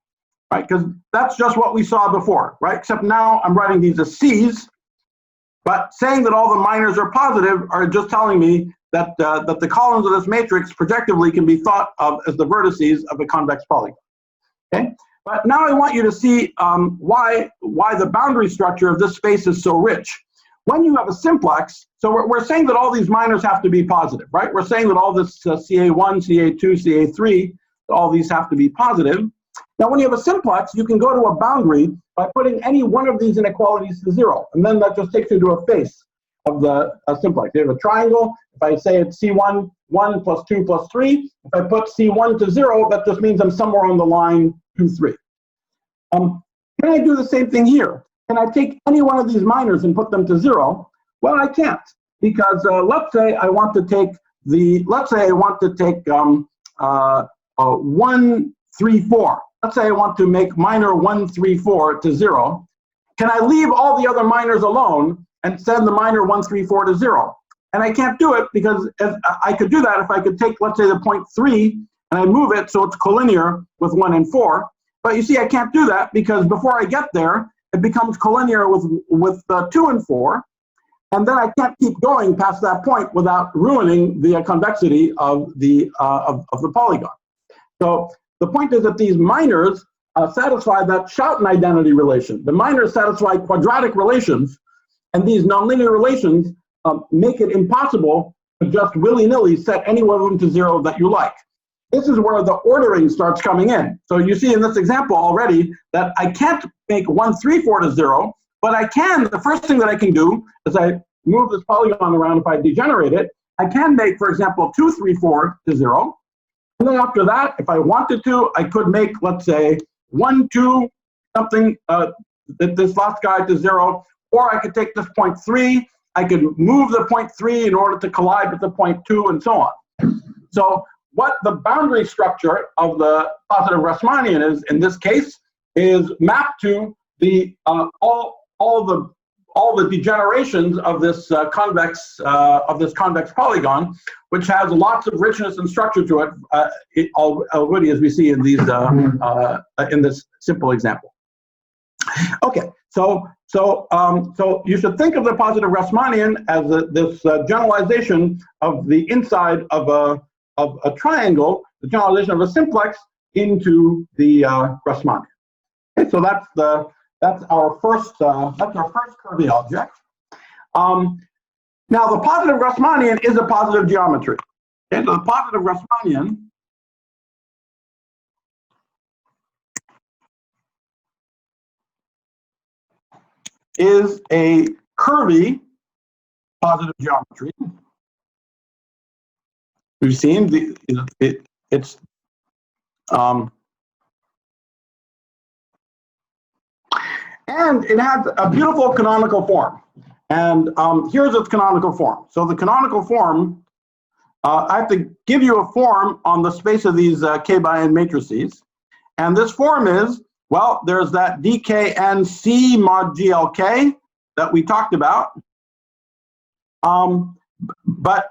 S1: right? Because that's just what we saw before, right? Except now I'm writing these as C's, but saying that all the minors are positive are just telling me that the columns of this matrix projectively can be thought of as the vertices of a convex polygon. Okay, but now I want you to see why the boundary structure of this space is so rich. When you have a simplex, so we're saying that all these minors have to be positive, right? We're saying that all this CA1, CA2, CA3, all these have to be positive. Now, when you have a simplex, you can go to a boundary by putting any one of these inequalities to 0, and then that just takes you to a face of the simplex. You have a triangle. If I say it's C1, 1 plus 2 plus 3, if I put C1 to 0, that just means I'm somewhere on the line 2, 3. Can I do the same thing here? Can I take any one of these minors and put them to 0? Well, I can't, because let's say I want to take 1, 3, 4. Let's say I want to make minor 1, 3, 4 to 0. Can I leave all the other minors alone and send the minor 1, 3, 4 to 0? And I can't do it, because I could do that if I could take, let's say, the point 3 and I move it so it's collinear with 1 and 4. But you see, I can't do that, because before I get there, it becomes collinear with 2 and 4, and then I can't keep going past that point without ruining the convexity of the polygon. So the point is that these minors satisfy that Schouten identity relation. The minors satisfy quadratic relations, and these nonlinear relations make it impossible to just willy-nilly set any one of them to 0 that you like. This is where the ordering starts coming in. So you see in this example already that I can't make 1, 3, 4 to 0, but I can, the first thing that I can do is I move this polygon around. If I degenerate it, I can make, for example, 2, 3, 4 to 0. And then after that, if I wanted to, I could make, let's say, 1, 2, something, this last guy to 0, or I could take this point 3, I could move the point 3 in order to collide with the point 2, and so on. So what the boundary structure of the positive Grassmannian is in this case is mapped to the all the degenerations of this convex polygon, which has lots of richness and structure to it already, as we see in these in this simple example. Okay, so you should think of the positive Grassmannian as this generalization of the inside of a triangle, the generalization of a simplex into the Grassmannian. Okay, so that's our first Curvy object. Now the positive Grassmannian is a positive geometry. Okay, so the positive Grassmannian is a curvy positive geometry. We've seen it's and it has a beautiful canonical form. And here's its canonical form. So the canonical form, I have to give you a form on the space of these k by n matrices. And this form is, well, there's that dknc mod glk that we talked about. But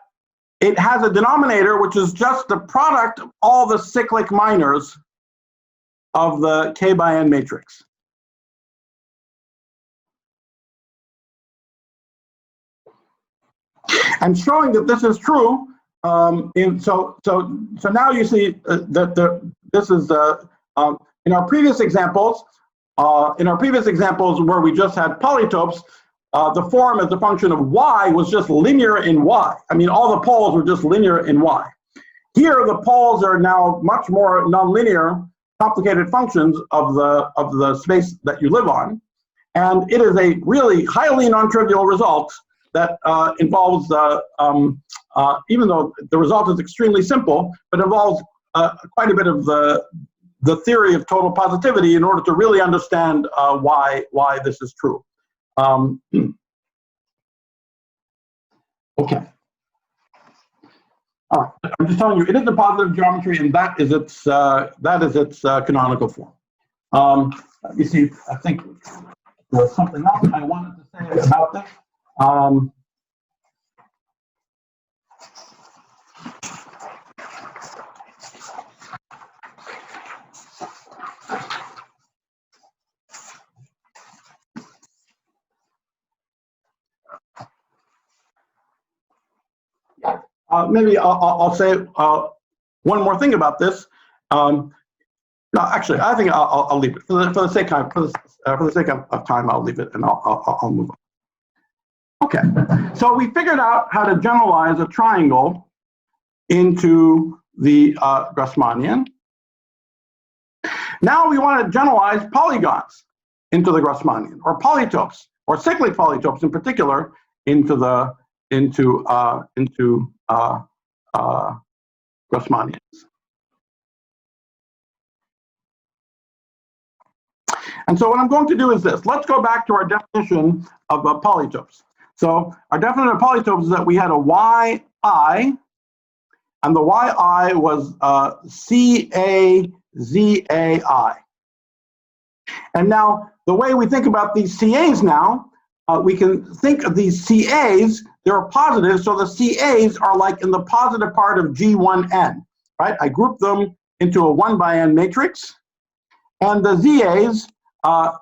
S1: it has a denominator which is just the product of all the cyclic minors of the k by n matrix. And showing that this is true, so now you see that this is in our previous examples. Where we just had polytopes, the form as a function of y was just linear in y. I mean, all the poles were just linear in y. Here, the poles are now much more nonlinear, complicated functions of the space that you live on, and it is a really highly non-trivial result that involves, even though the result is extremely simple, but involves quite a bit of the theory of total positivity in order to really understand why this is true. Okay. All right. I'm just telling you, it is a positive geometry, and that is its canonical form. Let me see. I think there's something else I wanted to say about this. Maybe I'll say one more thing about this. No, actually, I think I'll leave it for the sake of time. I'll leave it, and I'll move on. Okay, so we figured out how to generalize a triangle into the Grassmannian. Now we want to generalize polygons into the Grassmannian, or polytopes, or cyclic polytopes in particular, into Grassmannians. And so what I'm going to do is this. Let's go back to our definition of polytopes. So our definition of polytopes is that we had a yi, and the yi was CAZAI. And now the way we think about these CAs now, we can think of these CAs, they're positive, so the CAs are like in the positive part of G1n, right? I group them into a 1 by n matrix, and the ZAs are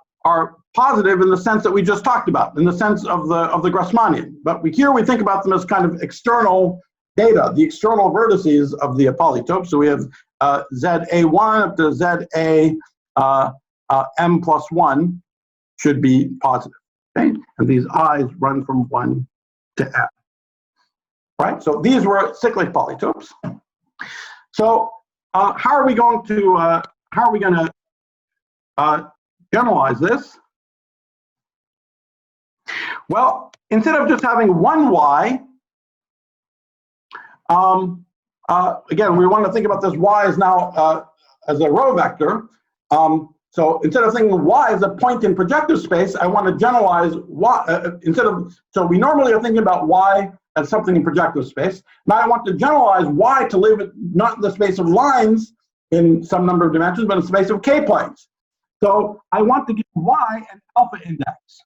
S1: positive in the sense that we just talked about, in the sense of the Grassmannian. But here we think about them as kind of external data, the external vertices of the polytope. So we have ZA1 up to ZA m plus 1 should be positive. Okay? And these i's run from 1 to n. Right? So these were cyclic polytopes. So how are we going to generalize this? Well, instead of just having one y, again, we want to think about this y as now as a row vector. So instead of thinking y as a point in projective space, I want to generalize y so we normally are thinking about y as something in projective space. Now I want to generalize y to live not in the space of lines in some number of dimensions, but in the space of k-planes. So I want to give y an alpha index.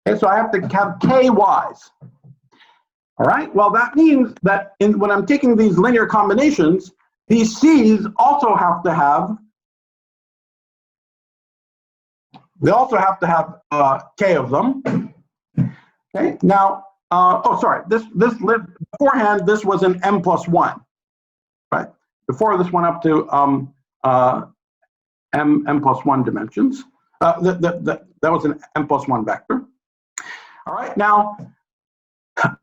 S1: Okay, so I have to have k y's. All right, well, that means that when I'm taking these linear combinations, these c's also have to have they also have to have k of them. Okay, now, oh, sorry, this lived, beforehand, this was an m plus 1, right? Before this went up to m plus 1 dimensions. That was an m plus 1 vector. All right, now,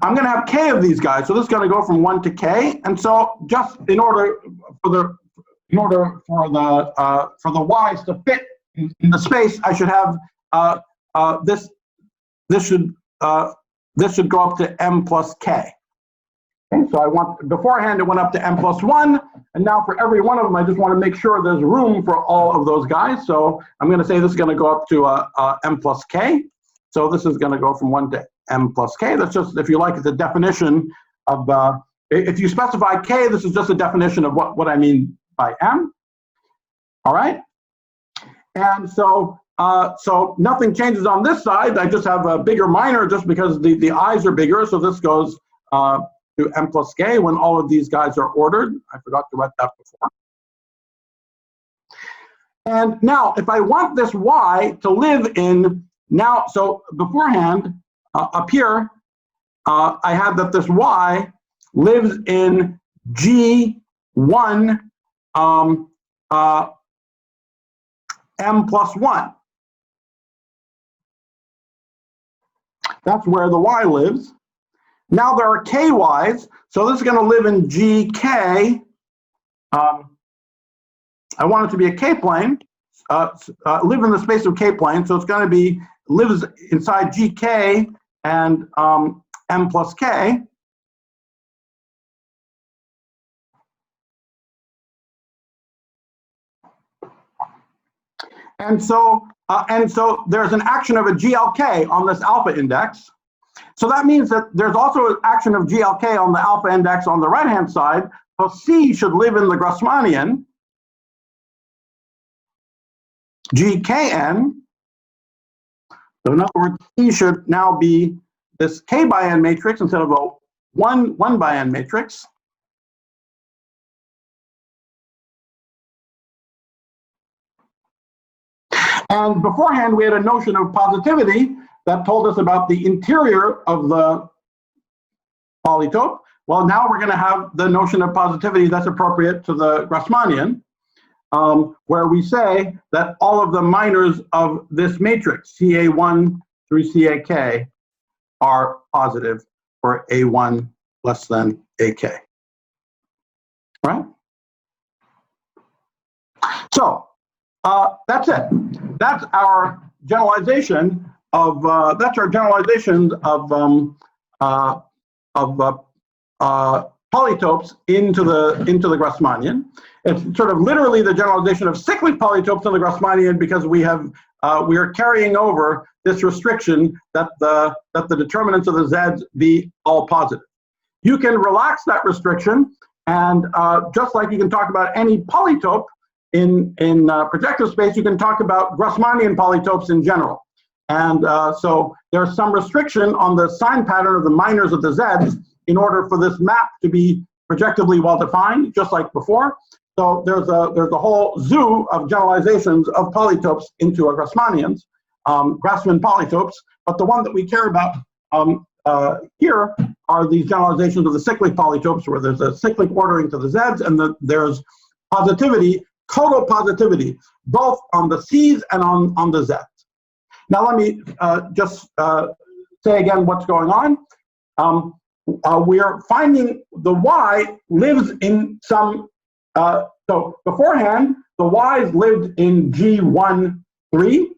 S1: I'm going to have k of these guys, so this is going to go from 1 to k, and so just in order for the y's to fit in the space, I should have this should go up to m plus k. Okay, so I want, beforehand it went up to m plus 1, and now for every one of them I just want to make sure there's room for all of those guys. So I'm going to say this is going to go up to m plus k. So this is going to go from 1 to m plus k. That's just, if you like, it's a definition of, if you specify k, this is just a definition of what I mean by m. All right? And so so nothing changes on this side. I just have a bigger minor just because the i's are bigger. So this goes to m plus k when all of these guys are ordered. I forgot to write that before. And now, if I want this y to live in, now, so beforehand, up here, I had that this y lives in G1 m plus 1. That's where the y lives. Now there are ky's, so this is going to live in GK. I want it to be a k-plane, live in the space of k-plane, so it's going to be, lives inside GK and m plus k. And so there's an action of a GLK on this alpha index. So that means that there's also an action of GLK on the alpha index on the right-hand side. So C should live in the Grassmannian, GKN. So in other words, C should now be this K by N matrix instead of a 1 by N matrix. And beforehand, we had a notion of positivity that told us about the interior of the polytope. Well, now we're going to have the notion of positivity that's appropriate to the Grassmannian, where we say that all of the minors of this matrix, CA1 through CAK, are positive for A1 less than AK. Right? So that's it. That's our generalization of polytopes into the Grassmannian. It's sort of literally the generalization of cyclic polytopes in the Grassmannian because we are carrying over this restriction that the determinants of the z's be all positive. You can relax that restriction, and just like you can talk about any polytope in projective space, you can talk about Grassmannian polytopes in general. And so there's some restriction on the sign pattern of the minors of the z's in order for this map to be projectively well defined, just like before. So there's a whole zoo of generalizations of polytopes into a Grassmannians, Grassmann polytopes. But the one that we care about here are these generalizations of the cyclic polytopes, where there's a cyclic ordering to the z's, and there's positivity, total positivity, both on the c's and on the z's. Now let me just say again what's going on. We are finding the y lives in some, so beforehand, the y's lived in G1, 3,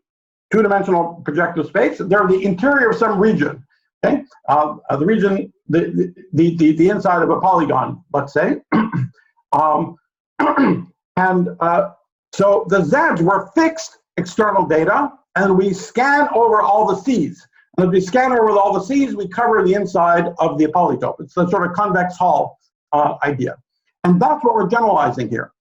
S1: two-dimensional projective space. They're the interior of some region, okay? The region, the inside of a polygon, let's say. So the z's were fixed external data, and we scan over all the c's. And as we scan over all the c's, we cover the inside of the polytope. It's the sort of convex hull idea. And that's what we're generalizing here.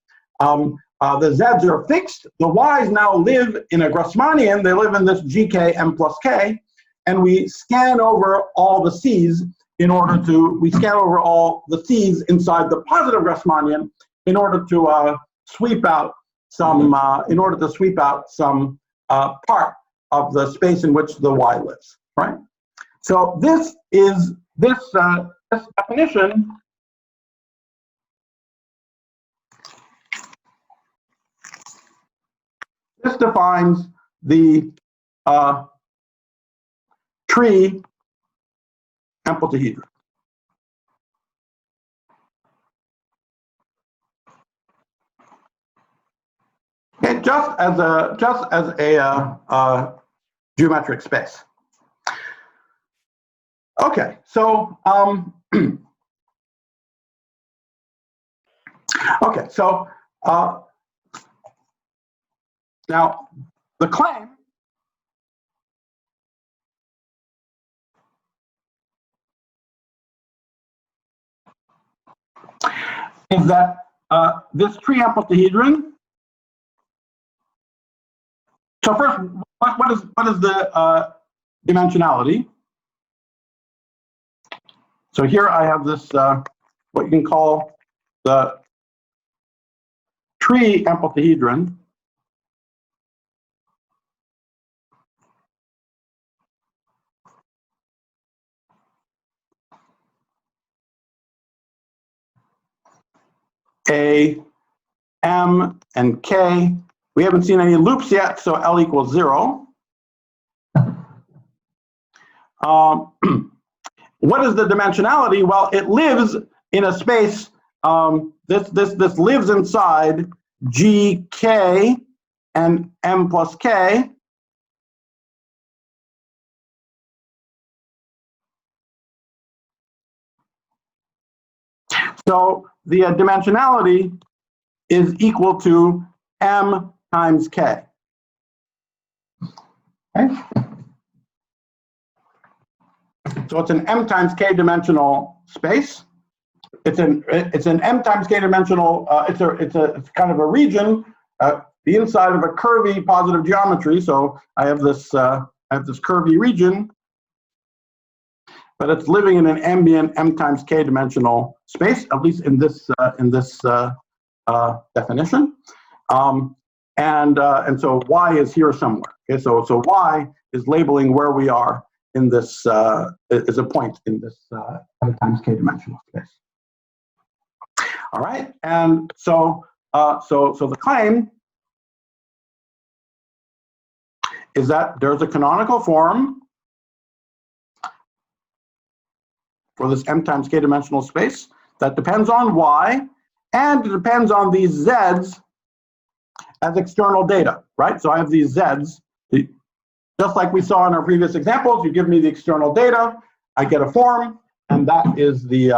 S1: The z's are fixed. The y's now live in a Grassmannian. They live in this GK m plus k. And we scan over all the c's in order to, we scan over all the c's inside the positive Grassmannian in order to sweep out some, part of the space in which the y lives, right? So this definition defines the tree amplituhedron. Okay, just as a geometric space. Okay, so okay, so now the claim is that this tree amplituhedron. So first, what is the dimensionality? So here I have this what you can call the tree amplituhedron. A, M, and K. We haven't seen any loops yet, so L equals 0. What is the dimensionality? Well, it lives in a space. This lives inside GK and M plus K. So the dimensionality is equal to M times K. Okay. So it's an M times K dimensional space. It's an M times K dimensional. It's kind of a region, the inside of a curvy positive geometry. So I have this curvy region, but it's living in an ambient M times K dimensional space, at least in this definition. And so Y is here somewhere. Okay, so Y is labeling where we are in this is a point in this M times K dimensional space. All right, and so the claim is that there's a canonical form for this M times K dimensional space that depends on Y, and it depends on these Z's as external data, right? So I have these Z's, just like we saw in our previous examples. You give me the external data, I get a form, and that is the,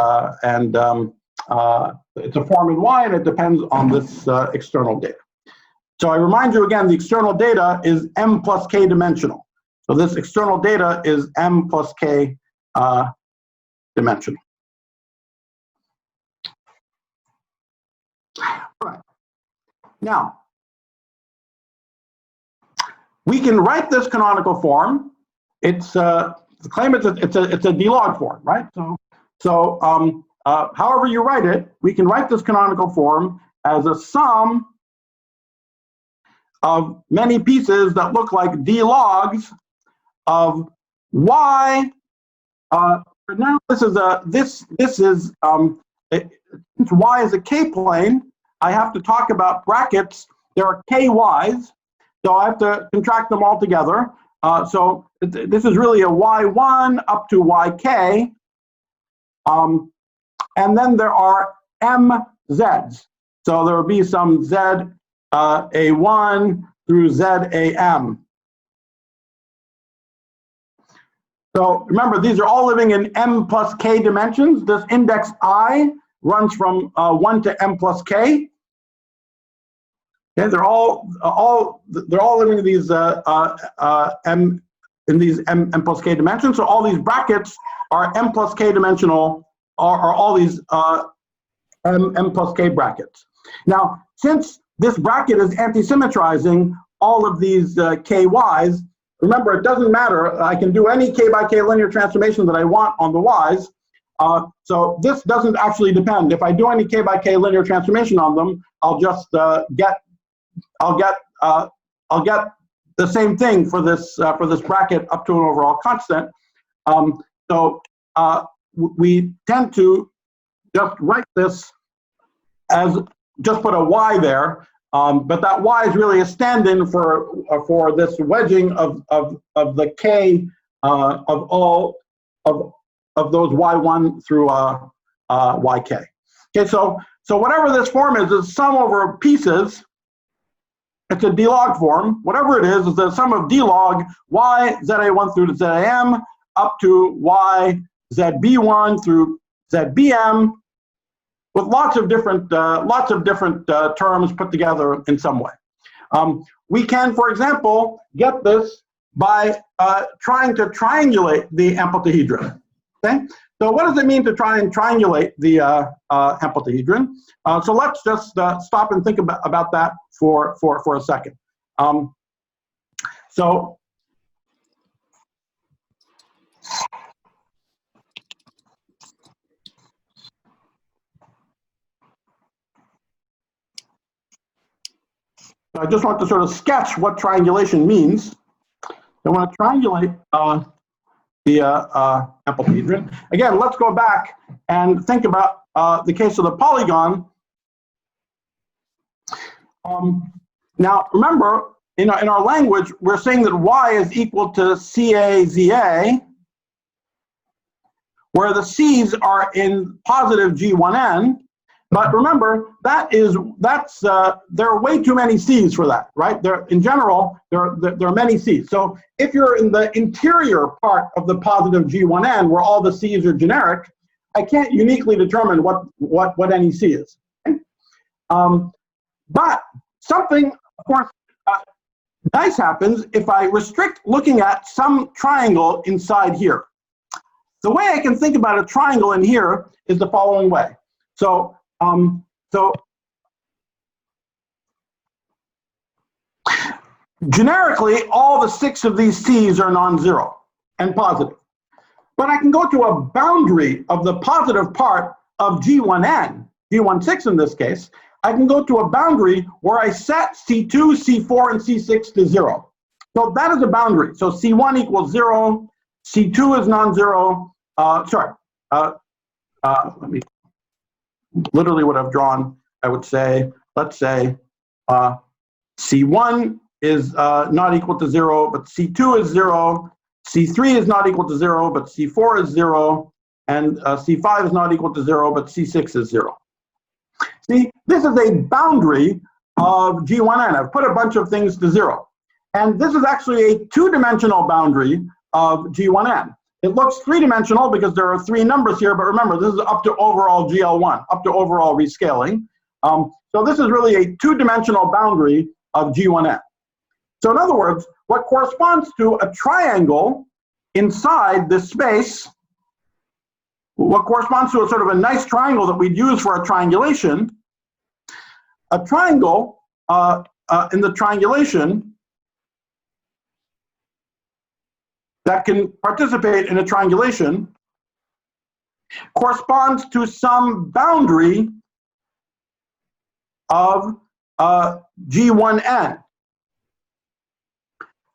S1: it's a form in Y, and it depends on this external data. So I remind you again, the external data is M plus K dimensional. So this external data is M plus K dimensional. All right. Now, we can write this canonical form. It's the claim it's a D-log form, right? So however you write it, we can write this canonical form as a sum of many pieces that look like D-logs of Y. For now, this is since Y is a K-plane, I have to talk about brackets. There are KYs, so I have to contract them all together. So this is really a Y1 up to YK. And then there are MZs. So there will be some Z A1 through ZAM. So remember, these are all living in M plus K dimensions. This index I runs from 1 to M plus K. Okay, they're all living in these M plus K dimensions. So all these brackets are M plus K dimensional, are all these M plus K brackets. Now, since this bracket is anti-symmetrizing all of these KYs, remember, it doesn't matter. I can do any K by K linear transformation that I want on the Ys. So this doesn't actually depend. If I do any K by K linear transformation on them, I'll just get the same thing for this bracket up to an overall constant. We tend to just write this as just put a y there, but that y is really a stand-in for this wedging of the k of all of those y1 through yk. Okay, so whatever this form is sum over pieces. It's a d-log form. Whatever it is the sum of d-log y za1 through to zam up to y zb1 through zbm, with lots of different terms put together in some way. We can, for example, get this by trying to triangulate the amplituhedron. Okay, so what does it mean to try and triangulate the amplituhedron? So let's just stop and think about that for a second. So I just want to sort of sketch what triangulation means. I want to triangulate the amplituhedron. Again, let's go back and think about the case of the polygon. Now, remember, in our language, we're saying that y is equal to CA-ZA, where the C's are in positive G1n. But remember, there are way too many C's for that, right? In general, there are many C's. So if you're in the interior part of the positive G1n, where all the C's are generic, I can't uniquely determine what any C is. Okay? But something, of course, nice happens if I restrict looking at some triangle inside here. The way I can think about a triangle in here is the following way. So generically, all the 6 of these C's are non-zero and positive. But I can go to a boundary of the positive part of G1n, G16 in this case. I can go to a boundary where I set C2, C4, and C6 to 0. So that is a boundary. So C1 equals 0, C2 is non-zero. Let me literally what I've drawn. I would say, let's say C1 is not equal to 0, but C2 is 0. C3 is not equal to 0, but C4 is 0. And C5 is not equal to 0, but C6 is 0. See, this is a boundary of G1n. I've put a bunch of things to 0. And this is actually a 2-dimensional boundary of G1n. It looks 3-dimensional because there are 3 numbers here, but remember, this is up to overall GL1, up to overall rescaling. So this is really a 2-dimensional boundary of G1n. So in other words, what corresponds to a triangle inside this space, what corresponds to a sort of a nice triangle that we'd use for a triangulation, a triangle in the triangulation that can participate in a triangulation corresponds to some boundary of G1n,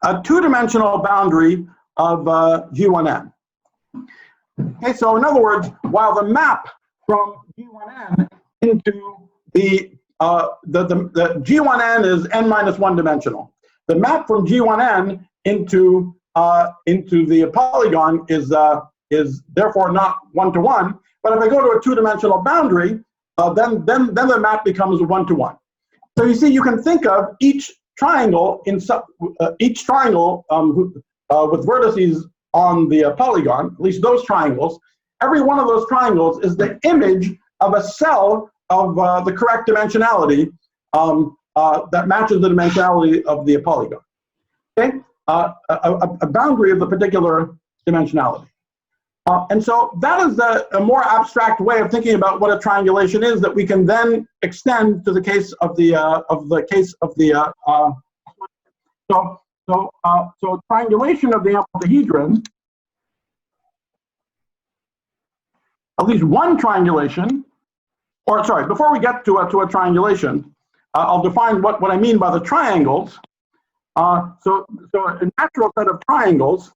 S1: a 2-dimensional boundary of G1n. Okay, so in other words, while the map from G1n into the G1n is n-1 dimensional, the map from G1n into the polygon is therefore not 1-to-1. But if I go to a 2-dimensional boundary, then the map becomes 1-to-1. So you see, you can think of each triangle with vertices on the polygon, at least those triangles. Every one of those triangles is the image of a cell of the correct dimensionality that matches the dimensionality of the polygon. Okay. A boundary of the particular dimensionality. And so that is a more abstract way of thinking about what a triangulation is that we can then extend to the case of so triangulation of the amplituhedron, at least one triangulation, or sorry, before we get to a triangulation, I'll define what I mean by the triangles. So a natural set of triangles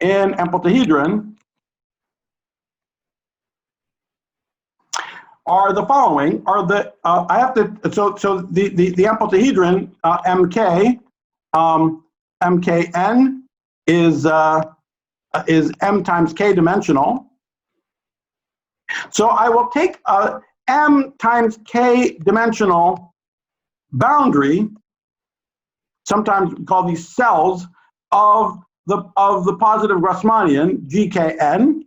S1: in Amplituhedron are the following. Are the I have to so the Amplituhedron MK MKN is M times K dimensional. So I will take a M times K dimensional boundary, sometimes we call these cells, of the positive Grassmannian GKN.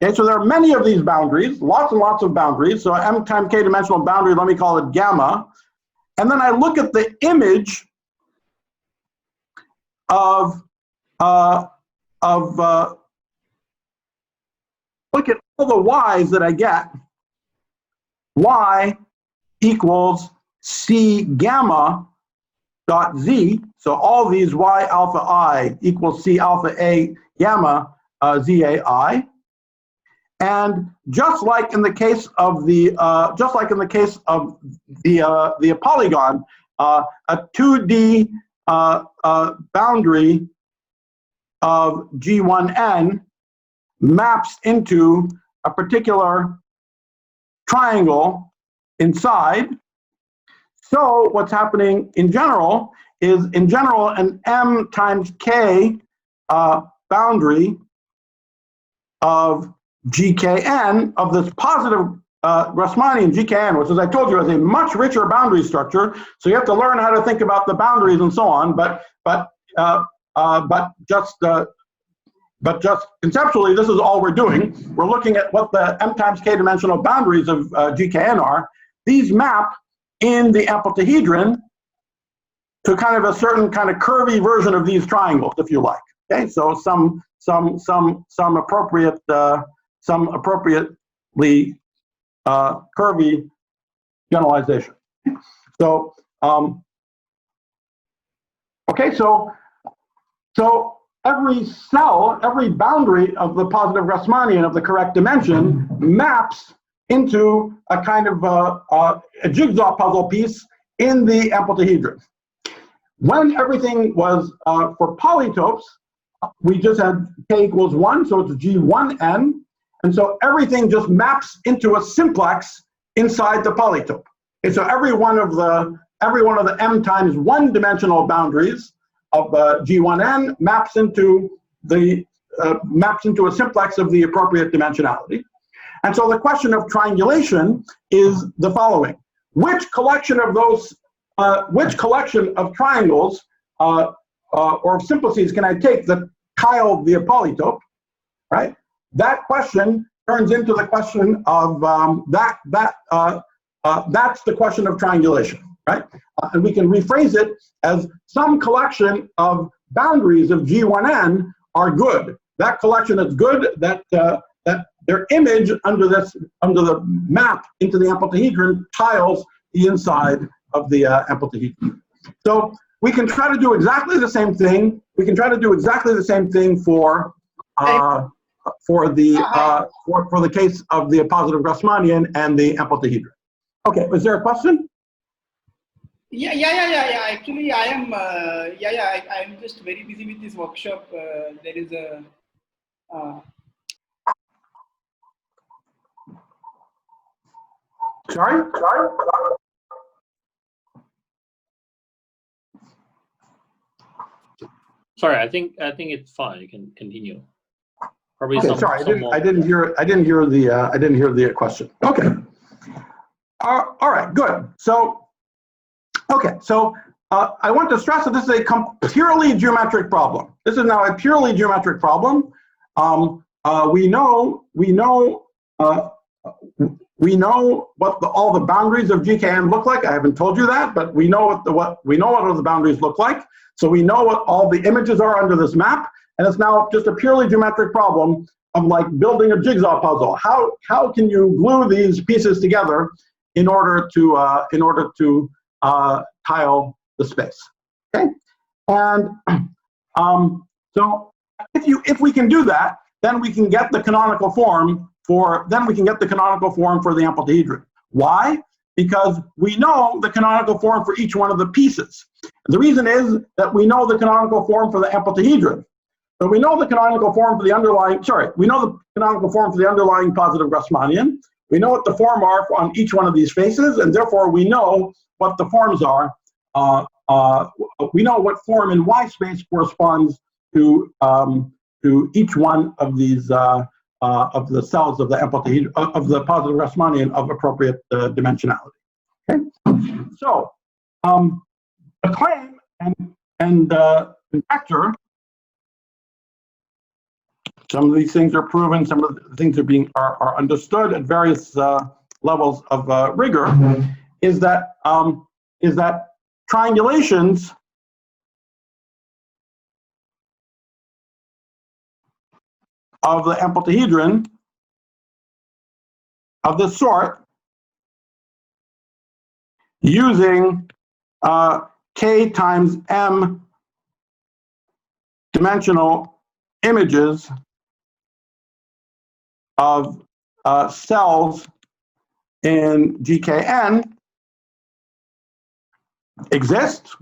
S1: Okay, so there are many of these boundaries, lots and lots of boundaries. So M times K dimensional boundary, let me call it gamma. And then I look at the image of look at all the y's that I get. Y equals C gamma dot Z. So all these Y alpha I equals C alpha A gamma ZAI. And just like in the case of the polygon, a 2D boundary of G1N maps into a particular triangle inside. So what's happening in general is, an M times K boundary of GKN, of this positive Grassmannian GKN, which, as I told you, is a much richer boundary structure. So you have to learn how to think about the boundaries and so on. But just conceptually, this is all we're doing. We're looking at what the M times K dimensional boundaries of GKN are. These map in the Amplituhedron to kind of a certain kind of curvy version of these triangles, if you like. Okay, so some appropriately curvy generalization. So okay, so every cell, every boundary of the positive Grassmannian of the correct dimension maps into a kind of a jigsaw puzzle piece in the Amplituhedron. When everything was for polytopes, we just had K equals 1, so it's G1N, and so everything just maps into a simplex inside the polytope. And so every one of the M times 1 dimensional boundaries of G1N maps into a simplex of the appropriate dimensionality. And so the question of triangulation is the following: which collection of those, triangles or simplices can I take that tile the polytope, right? That question turns into the question of that's the question of triangulation, right? And we can rephrase it as some collection of boundaries of G1N are good. That collection is good. That their image under the map into the Amplituhedron tiles the inside of the Amplituhedron. So we can try to do exactly the same thing. We can try to do exactly the same thing for the case of the positive Grassmannian and the Amplituhedron. Okay, is there a question?
S6: Yeah. Actually, I am. I'm just very busy with this workshop. There is a.
S1: Sorry.
S4: Sorry, I think it's fine. You can continue. Probably
S1: Okay, sorry, I didn't hear the question. Okay. All right, good. So, okay, so I want to stress that this is a purely geometric problem. This is now a purely geometric problem. We know what all the boundaries of GKN look like. I haven't told you that, but we know what all the boundaries look like. So we know what all the images are under this map, and it's now just a purely geometric problem of like building a jigsaw puzzle. How can you glue these pieces together in order to tile the space? Okay, and so if we can do that, then we can get the canonical form for the amplituhedron. Why? Because we know the canonical form for each one of the pieces. The reason is that we know the canonical form for the amplituhedron. So we know the canonical form for the underlying, we know the canonical form for the underlying positive Grassmannian. We know what the form are on each one of these faces, and therefore we know what the forms are. We know what form in Y space corresponds to each one of these of the cells of the amplitude of the positive Grassmannian of appropriate dimensionality. Okay, so the claim and conjecture. Some of these things are proven. Some of the things are understood at various levels of rigor. Is that triangulations of the amplituhedron of this sort, using k times m dimensional images of cells in GKN exist.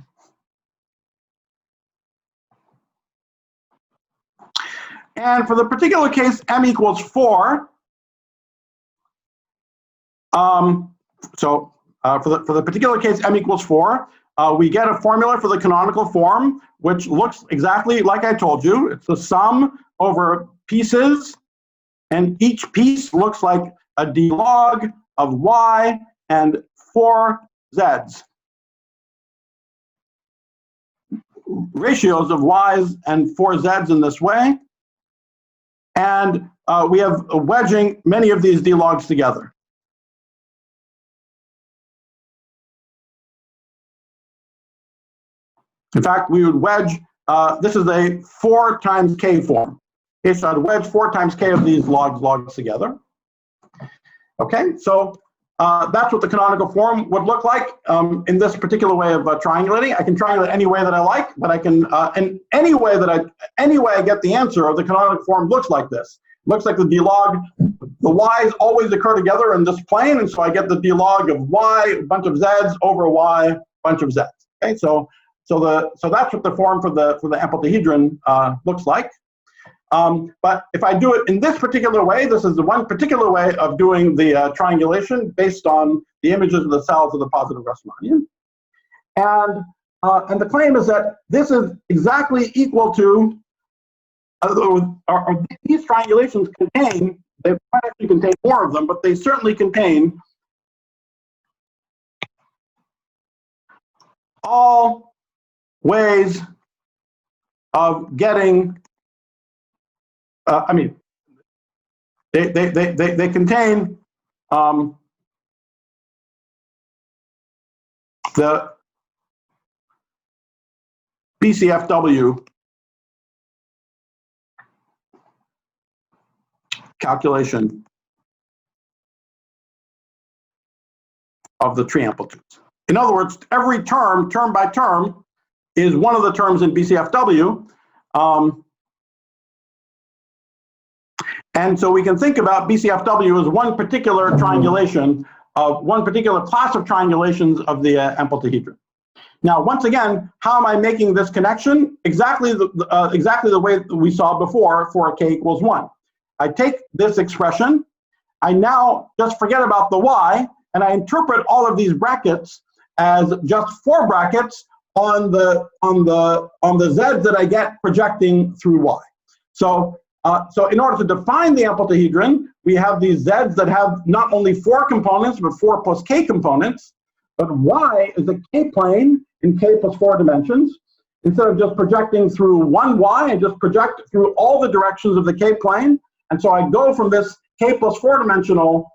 S1: And for the particular case, m equals 4. For the particular case, m equals 4, we get a formula for the canonical form, which looks exactly like I told you. It's the sum over pieces, and each piece looks like a d log of y and 4 z's. Ratios of y's and 4 z's in this way. And we have wedging many of these d logs together. In fact, we would wedge, this is a 4 times k form. Okay, so I'd wedge 4 times k of these logs together. Okay, so that's what the canonical form would look like in this particular way of triangulating. I can triangulate any way that I like, but I can, in any way I get the answer of the canonical form looks like this. Looks like the d log, the y's always occur together in this plane, and so I get the d log of y, a bunch of z's over y, bunch of z's. Okay, so that's what the form for the amplituhedron looks like. But if I do it in this particular way, this is the one particular way of doing the triangulation based on the images of the cells of the positive Grassmannian. And the claim is that this is exactly equal to, these triangulations contain, they might actually contain more of them, but they certainly contain all ways of getting, they contain the BCFW calculation of the tree amplitudes. In other words, every term by term, is one of the terms in BCFW. And so we can think about BCFW as one particular triangulation of one particular class of triangulations of the amplituhedron. Now, once again, how am I making this connection? Exactly the way that we saw before for k equals 1. I take this expression, I now just forget about the y, and I interpret all of these brackets as just 4 brackets on the z's that I get projecting through y. So in order to define the amplituhedron, we have these z's that have not only 4 components, but 4 plus k components. But y is a k-plane in k plus 4 dimensions. Instead of just projecting through one y, I just project through all the directions of the k-plane. And so I go from this k plus 4 dimensional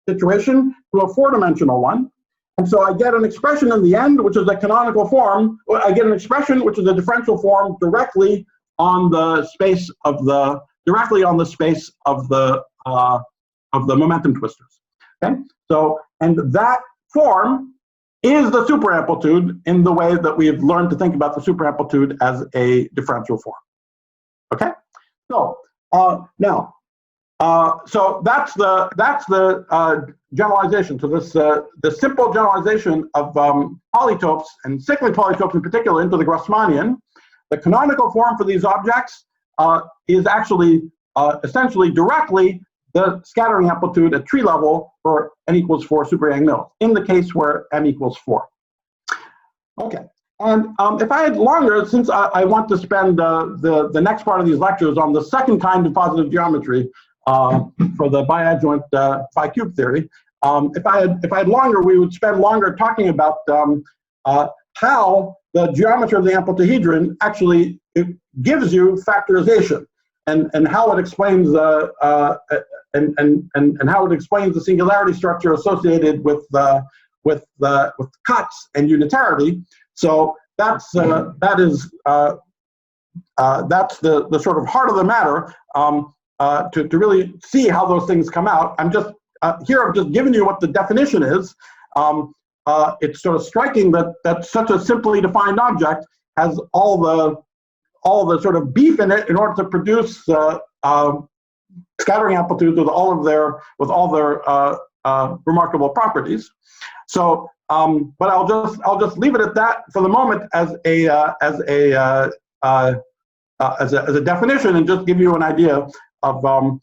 S1: situation to a 4-dimensional one. And so I get an expression in the end, which is a canonical form. I get an expression which is a differential form directly on the space of the momentum twisters. Okay, so and that form is the superamplitude in the way that we have learned to think about the superamplitude as a differential form. Okay, So now, so that's the generalization. So this the simple generalization of polytopes and cyclic polytopes in particular into the Grassmannian. The canonical form for these objects is actually essentially directly the scattering amplitude at tree level for n equals 4 super Yang mills in the case where m equals 4. Okay. And if I had longer, since I want to spend the next part of these lectures on the second kind of positive geometry for the biadjoint phi cube theory, if I had longer, we would spend longer talking about how the geometry of the Amplituhedron actually gives you factorization, and how it explains and how it explains the singularity structure associated with cuts and unitarity. So that's the sort of heart of the matter to really see how those things come out. I'm just here. I've just given you what the definition is. It's sort of striking that such a simply defined object has all the sort of beef in it in order to produce scattering amplitudes with all their remarkable properties. So. But I'll just leave it at that for the moment as a definition, and just give you an idea of how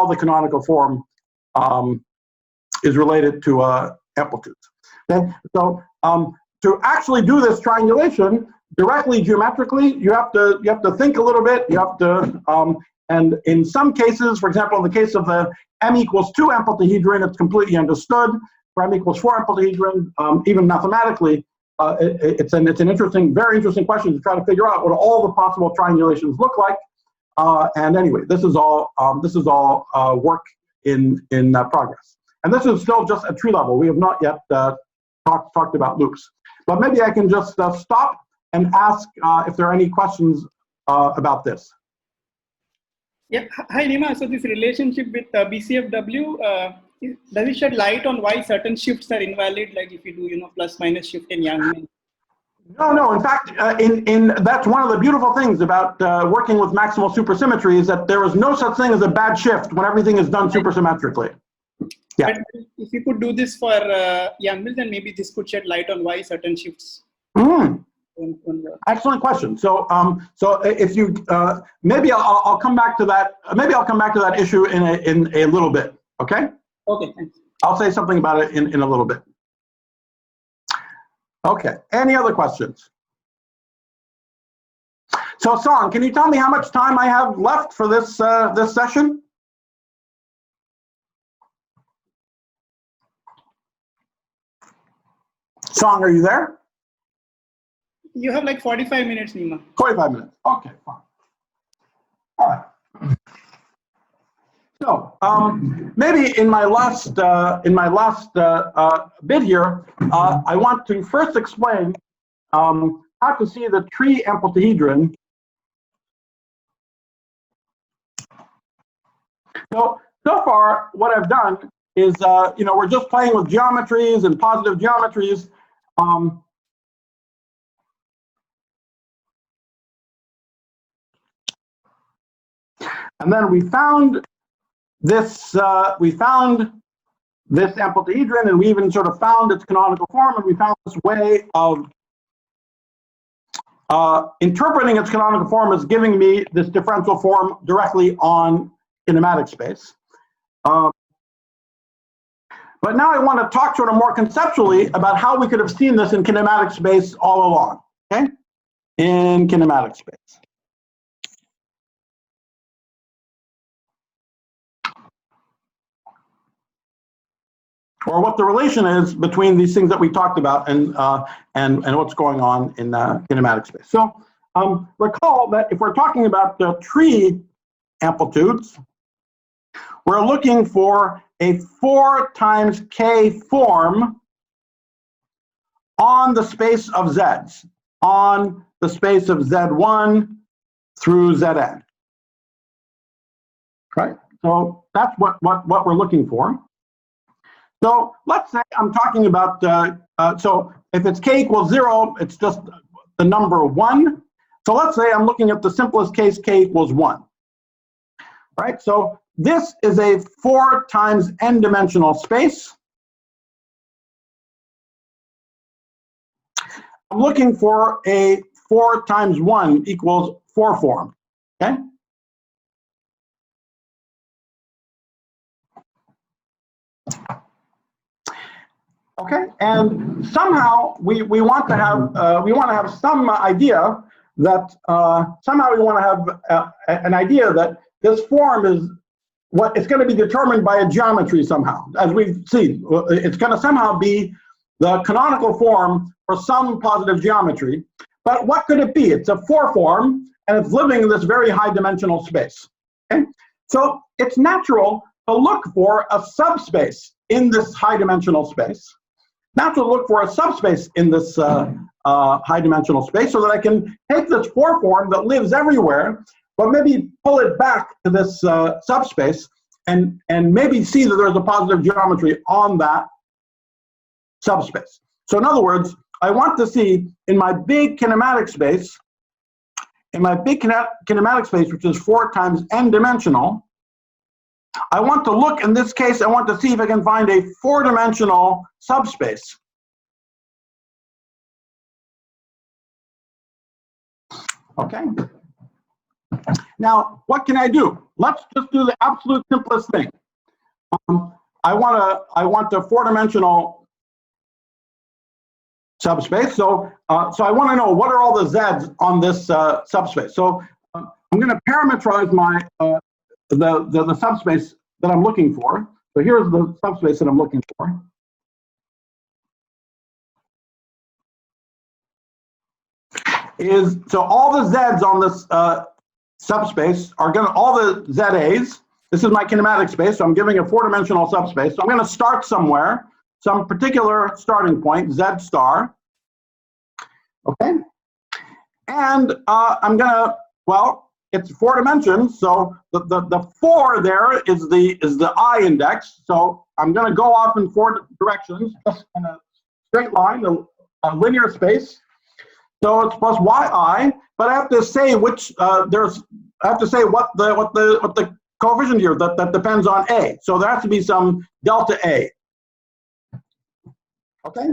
S1: the canonical form is related to amplitudes. Okay, so to actually do this triangulation directly geometrically, you have to think a little bit. You have to and in some cases, for example, in the case of the m equals 2 Amplituhedron, it's completely understood. For m equals 4 Amplituhedron, even mathematically, it's an interesting, very interesting question to try to figure out what all the possible triangulations look like. And anyway, this is all work in progress. And this is still just at tree level. We have not yet talked about loops. But maybe I can just stop and ask if there are any questions about this.
S6: Yeah. Hi, Nima. So this relationship with BCFW. Does it shed light on why certain shifts are invalid, like if you do, plus minus shift in Yang?
S1: No. In fact, that's one of the beautiful things about working with maximal supersymmetry is that there is no such thing as a bad shift when everything is done supersymmetrically. Yeah. But
S6: if you could do this for Yang mills, then maybe this could shed light on why certain shifts.
S1: Excellent question. So, if you maybe I'll come back to that. Maybe I'll come back to that issue in a little bit. Okay.
S6: Okay, thanks.
S1: I'll say something about it in a little bit. Okay, any other questions? So Song, can you tell me how much time I have left for this this session? Song, are you there?
S6: You have like 45 minutes, Nima.
S1: 45 minutes, okay, fine. All right. So maybe in my last bit here, I want to first explain how to see the tree Amplituhedron. So far, what I've done is we're just playing with geometries and positive geometries. And then we found this Amplituhedron, and we even sort of found its canonical form, and we found this way of interpreting its canonical form as giving me this differential form directly on kinematic space. But now I want to talk sort of more conceptually about how we could have seen this in kinematic space all along, okay? In kinematic space. Or what the relation is between these things that we talked about and what's going on in kinematic space. So recall that if we're talking about the tree amplitudes, we're looking for a 4 times k form on the space of z's, on the space of z1 through zn. Right? So that's what we're looking for. So let's say I'm talking about, so if it's k equals 0, it's just the number 1. So let's say I'm looking at the simplest case, k equals 1. Right? So this is a 4 times n-dimensional space. I'm looking for a 4 times 1 equals 4 form. Okay? Okay, and somehow we want to have some idea that somehow we want to have an idea that this form is what it's going to be determined by a geometry somehow. As we've seen, it's going to somehow be the canonical form for some positive geometry. But what could it be? It's a 4 form, and it's living in this very high dimensional space. Okay, so it's natural to look for a subspace in this high dimensional space. Natural to look for a subspace in this high dimensional space so that I can take this 4 form that lives everywhere, but maybe pull it back to this subspace and maybe see that there's a positive geometry on that subspace. So in other words, I want to see in my big kinematic space, which is 4 times n dimensional, I want to look, in this case, I want to see if I can find a 4-dimensional subspace. Okay. Now, what can I do? Let's just do the absolute simplest thing. I want a 4-dimensional subspace. So I want to know what are all the z's on this subspace. So I'm going to parameterize my the subspace that I'm looking for. So here's the subspace that I'm looking for. So all the z's on this subspace are going to, all the ZAs, this is my kinematic space, so I'm giving a 4-dimensional subspace. So I'm going to start somewhere, some particular starting point, Z star. Okay? And I'm going to, well, it's 4 dimensions, so the 4 there is the I index. So I'm going to go off in 4 directions, just in a straight line, a linear space. So it's plus yi, but I have to say which I have to say what the coefficient here that depends on a. So there has to be some delta a. Okay.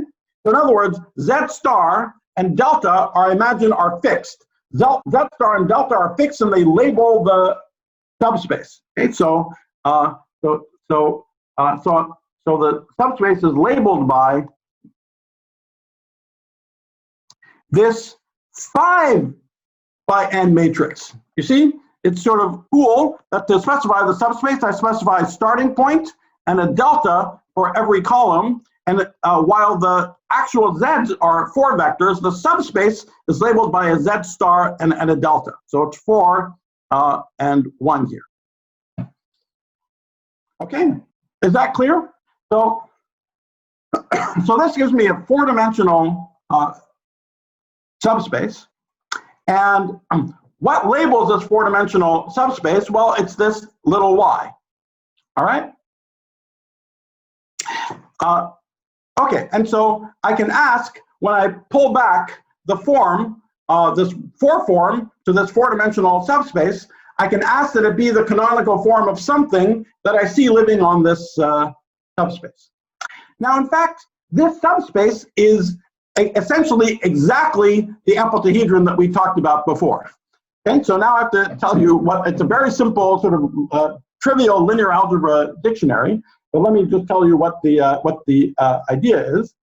S1: So in other words, Z star and delta I imagine are fixed. Z star and delta are fixed, and they label the subspace. Okay. So the subspace is labeled by this 5 by n matrix. You see, it's sort of cool that to specify the subspace, I specify a starting point and a delta for every column. And while the actual z's are 4 vectors, the subspace is labeled by a z star and a delta. So it's 4 and 1 here. Okay, is that clear? So this gives me a 4-dimensional subspace. And what labels this 4-dimensional subspace? Well, it's this little y. All right? Okay, and so I can ask, when I pull back the form, this 4 form to this 4-dimensional subspace, I can ask that it be the canonical form of something that I see living on this subspace. Now, in fact, this subspace is essentially exactly the Amplituhedron that we talked about before. Okay, so now I have to tell you what, it's a very simple sort of trivial linear algebra dictionary, but let me just tell you what the idea is.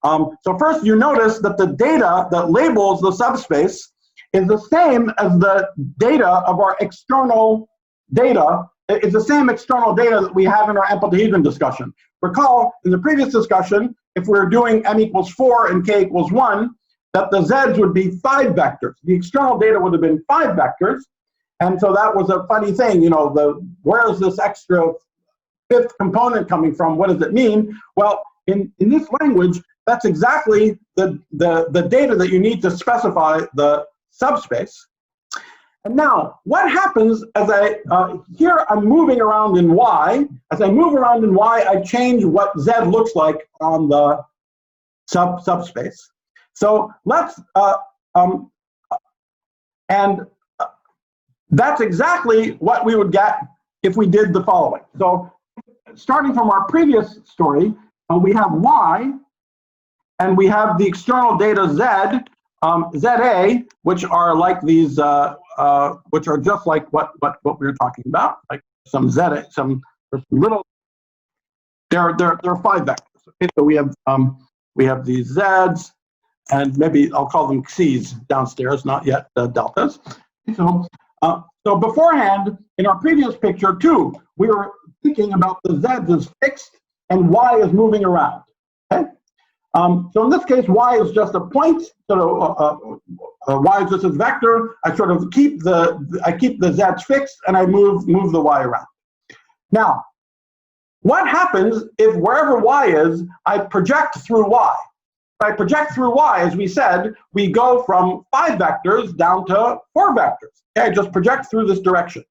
S1: So first you notice that the data that labels the subspace is the same as the data of our external data. It's the same external data that we have in our Amplituhedron discussion. Recall, in the previous discussion, if we're doing m equals 4 and k equals 1, that the z's would be 5 vectors. The external data would have been 5 vectors. And so that was a funny thing, you know, where is this extra 5th component coming from? What does it mean? Well, in this language, that's exactly the data that you need to specify the subspace. And now, what happens as here I'm moving around in Y. As I move around in Y, I change what Z looks like on the subspace. So let's, and And that's exactly what we would get if we did the following. So starting from our previous story, we have Y, and we have the external data Z, ZA, which are like these, which are just like what we were talking about, like some ZA, some little. There are 5 vectors. Okay, so we have these Zs, and maybe I'll call them X's downstairs, not yet deltas. So beforehand, in our previous picture too, we were thinking about the Zs as fixed and Y is moving around. Okay. So in this case, Y is just a point. So Y is just a vector. I sort of keep the Zs fixed and I move the Y around. Now, what happens if wherever Y is, I project through Y? If I project through Y, as we said, we go from 5 vectors down to 4 vectors. Okay, just project through this direction.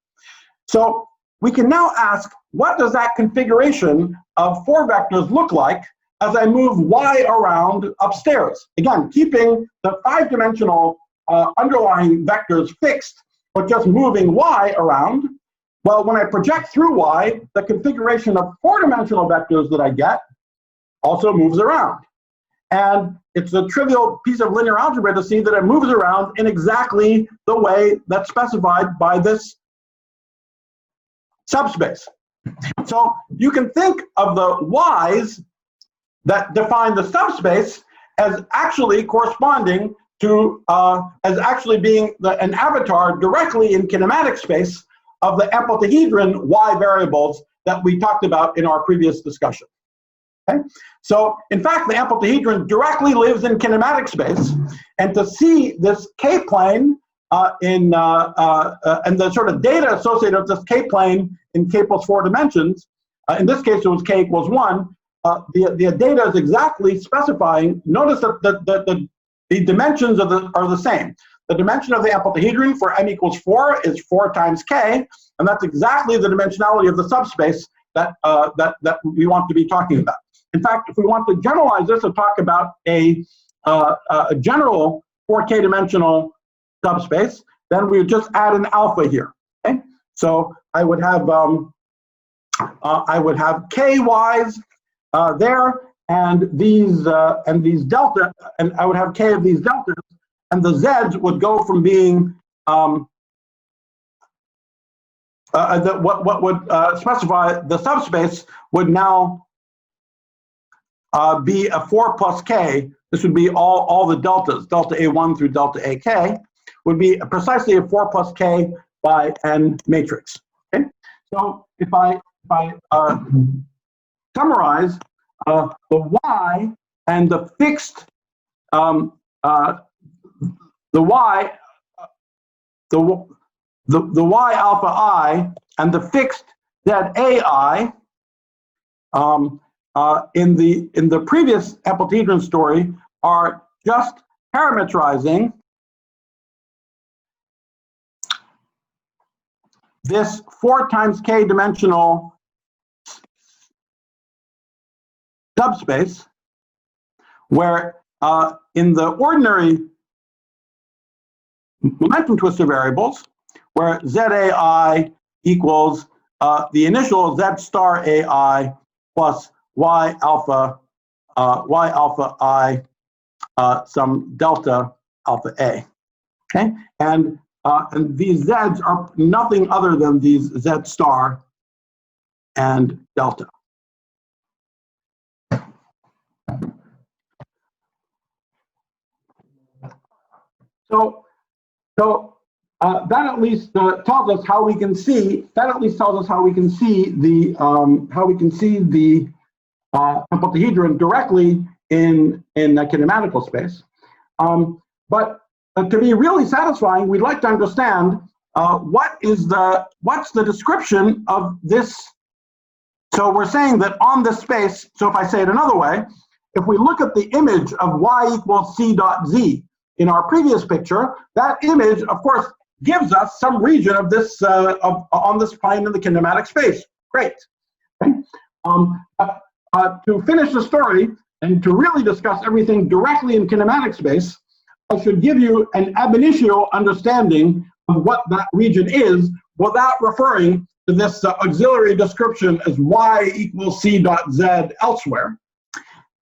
S1: So we can now ask, what does that configuration of 4 vectors look like as I move Y around upstairs? Again, keeping the 5-dimensional underlying vectors fixed, but just moving Y around. Well, when I project through Y, the configuration of 4-dimensional vectors that I get also moves around. And it's a trivial piece of linear algebra to see that it moves around in exactly the way that's specified by this subspace. So you can think of the Y's that define the subspace as actually corresponding to, as actually being an avatar directly in kinematic space of the Amplituhedron Y variables that we talked about in our previous discussion. Okay? So in fact, the Amplituhedron directly lives in kinematic space, and to see this K-plane and the sort of data associated with this K-plane in K plus 4 dimensions, in this case it was K equals 1, the data is exactly specifying. Notice that the dimensions are the same. The dimension of the Amplituhedron for m equals 4 is 4 times K, and that's exactly the dimensionality of the subspace that we want to be talking about. In fact, if we want to generalize this and talk about a general 4K dimensional subspace, then we would just add an alpha here. Okay, so I would have KYs there, and these delta, and I would have K of these deltas, and the Zs would go from being what would specify the subspace would now be a 4 plus K. This would be all the deltas, delta A1 through delta AK, would be precisely a 4 plus K by N matrix. Okay, so if I summarize the Y and the fixed the Y alpha I and the fixed ZAI in the previous Amplituhedron story are just parametrizing this 4 times K dimensional subspace, where in the ordinary momentum twistor variables, where ZAI equals the initial Z star AI plus Y alpha I some delta alpha A. Okay, and these Z's are nothing other than these Z star and delta. So that at least tells us how we can see. That at least tells us how we can see the Amplituhedron directly in a kinematical space. But to be really satisfying, we'd like to understand what's the description of this. So we're saying that on this space. So if I say it another way, if we look at the image of y equals c dot z in our previous picture, that image, of course, gives us some region of this on this plane in the kinematic space. Great. Okay. To finish the story and to really discuss everything directly in kinematic space, I should give you an ab initio understanding of what that region is without referring to this auxiliary description as y equals c dot z elsewhere.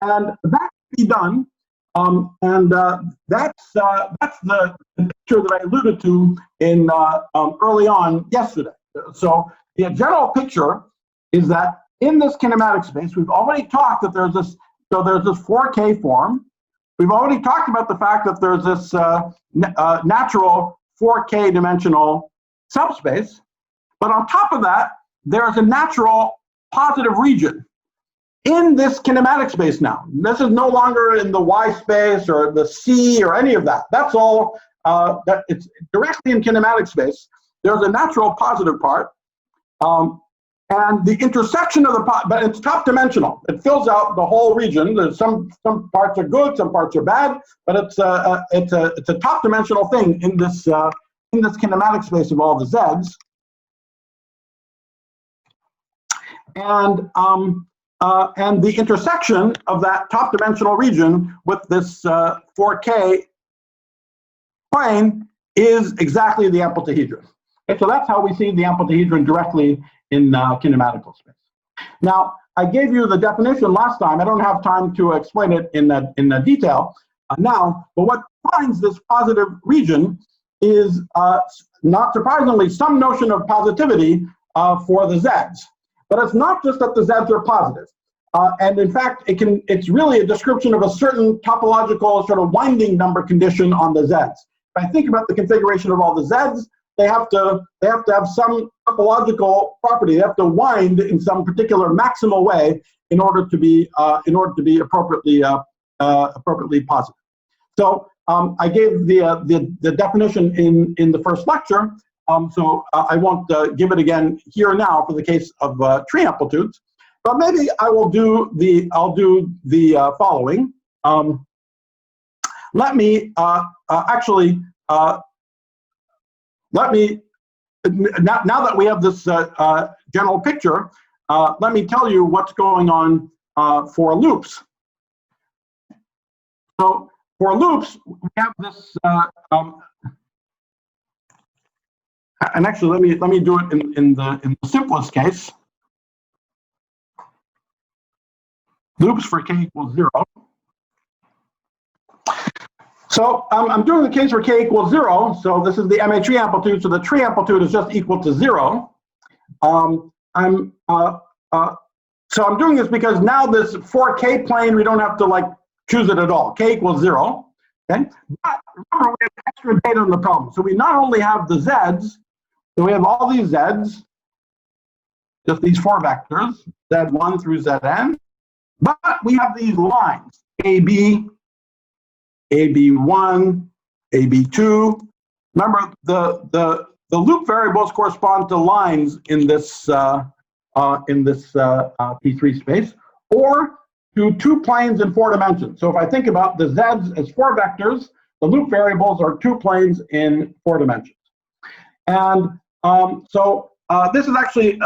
S1: And that can be done. That's the picture that I alluded to in early on yesterday. So the general picture is that in this kinematic space, we've already talked that there's this 4K form. We've already talked about the fact that there's this natural 4K dimensional subspace. But on top of that, there's a natural positive region in this kinematic space now. This is no longer in the Y space or the C or any of that. That's all, that it's directly in kinematic space. There's a natural positive part. And the intersection of the, but it's top dimensional. It fills out the whole region. There's some parts are good, some parts are bad, but it's a top dimensional thing in this kinematic space of all the Z's. And the intersection of that top dimensional region with this 4K plane is exactly the amplituhedron. Okay, so that's how we see the amplituhedron directly in kinematical space. Now, I gave you the definition last time. I don't have time to explain it in detail now, but what defines this positive region is, not surprisingly, some notion of positivity for the Zs. But it's not just that the Zs are positive. And in fact, it's really a description of a certain topological sort of winding number condition on the Zs. If I think about the configuration of all the Zs, they have to have some topological property. They have to wind in some particular maximal way in order to be appropriately positive. So I gave the definition in the first lecture. So I won't give it again here now for the case of tree amplitudes, but maybe I will do the following. Let me now that we have this general picture, let me tell you what's going on for loops. So for loops, we have this. And actually, let me do it in the simplest case. Loops for k equals 0. So I'm doing the case where k equals 0. So this is the MA tree amplitude. So the tree amplitude is just equal to 0. So I'm doing this because now this 4k plane, we don't have to like choose it at all. K equals 0. Okay. But remember, we have extra data in the problem. So we not only have the Zs. So we have all these Zs, just these 4 vectors, Z1 through Zn, but we have these lines, AB, AB1, AB2. Remember, the loop variables correspond to lines in this P3 space, or to 2 planes in 4 dimensions. So if I think about the Zs as 4 vectors, the loop variables are 2 planes in 4 dimensions. And this is actually,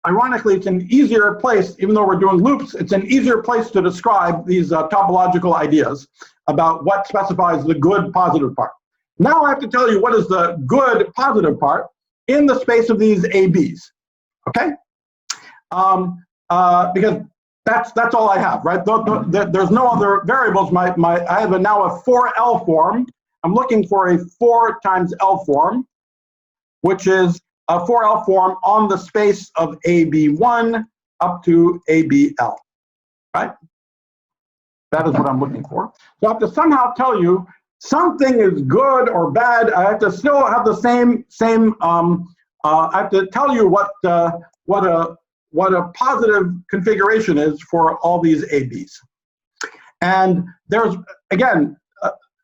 S1: ironically, it's an easier place, even though we're doing loops, it's an easier place to describe these topological ideas about what specifies the good positive part. Now I have to tell you what is the good positive part in the space of these ABs, okay? Because that's all I have, right? There's no other variables. I have now a 4L form. I'm looking for a 4 times L form, which is a 4L form on the space of AB1 up to ABL, right? That is what I'm looking for. So I have to somehow tell you something is good or bad. I have to still have the same. I have to tell you what a positive configuration is for all these ABs. And there's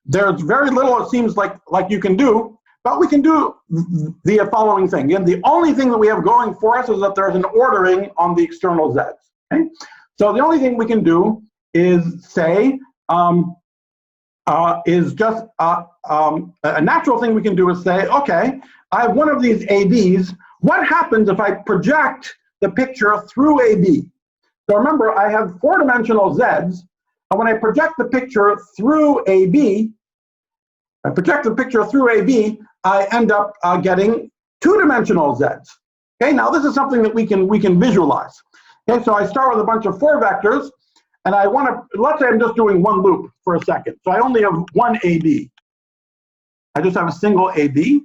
S1: very little it seems like you can do. But we can do the following thing. And the only thing that we have going for us is that there's an ordering on the external Zs. Okay? So the only thing we can do is say, a natural thing we can do is say, okay, I have one of these ABs. What happens if I project the picture through AB? So remember, I have 4-dimensional Zs. And when I project the picture through AB, I project the picture through AB, I end up getting two-dimensional Zs. Okay, now this is something that we can visualize. Okay, so I start with a bunch of 4 vectors, and I want to, let's say I'm just doing one loop for a second. So I only have one AB. I just have a single AB.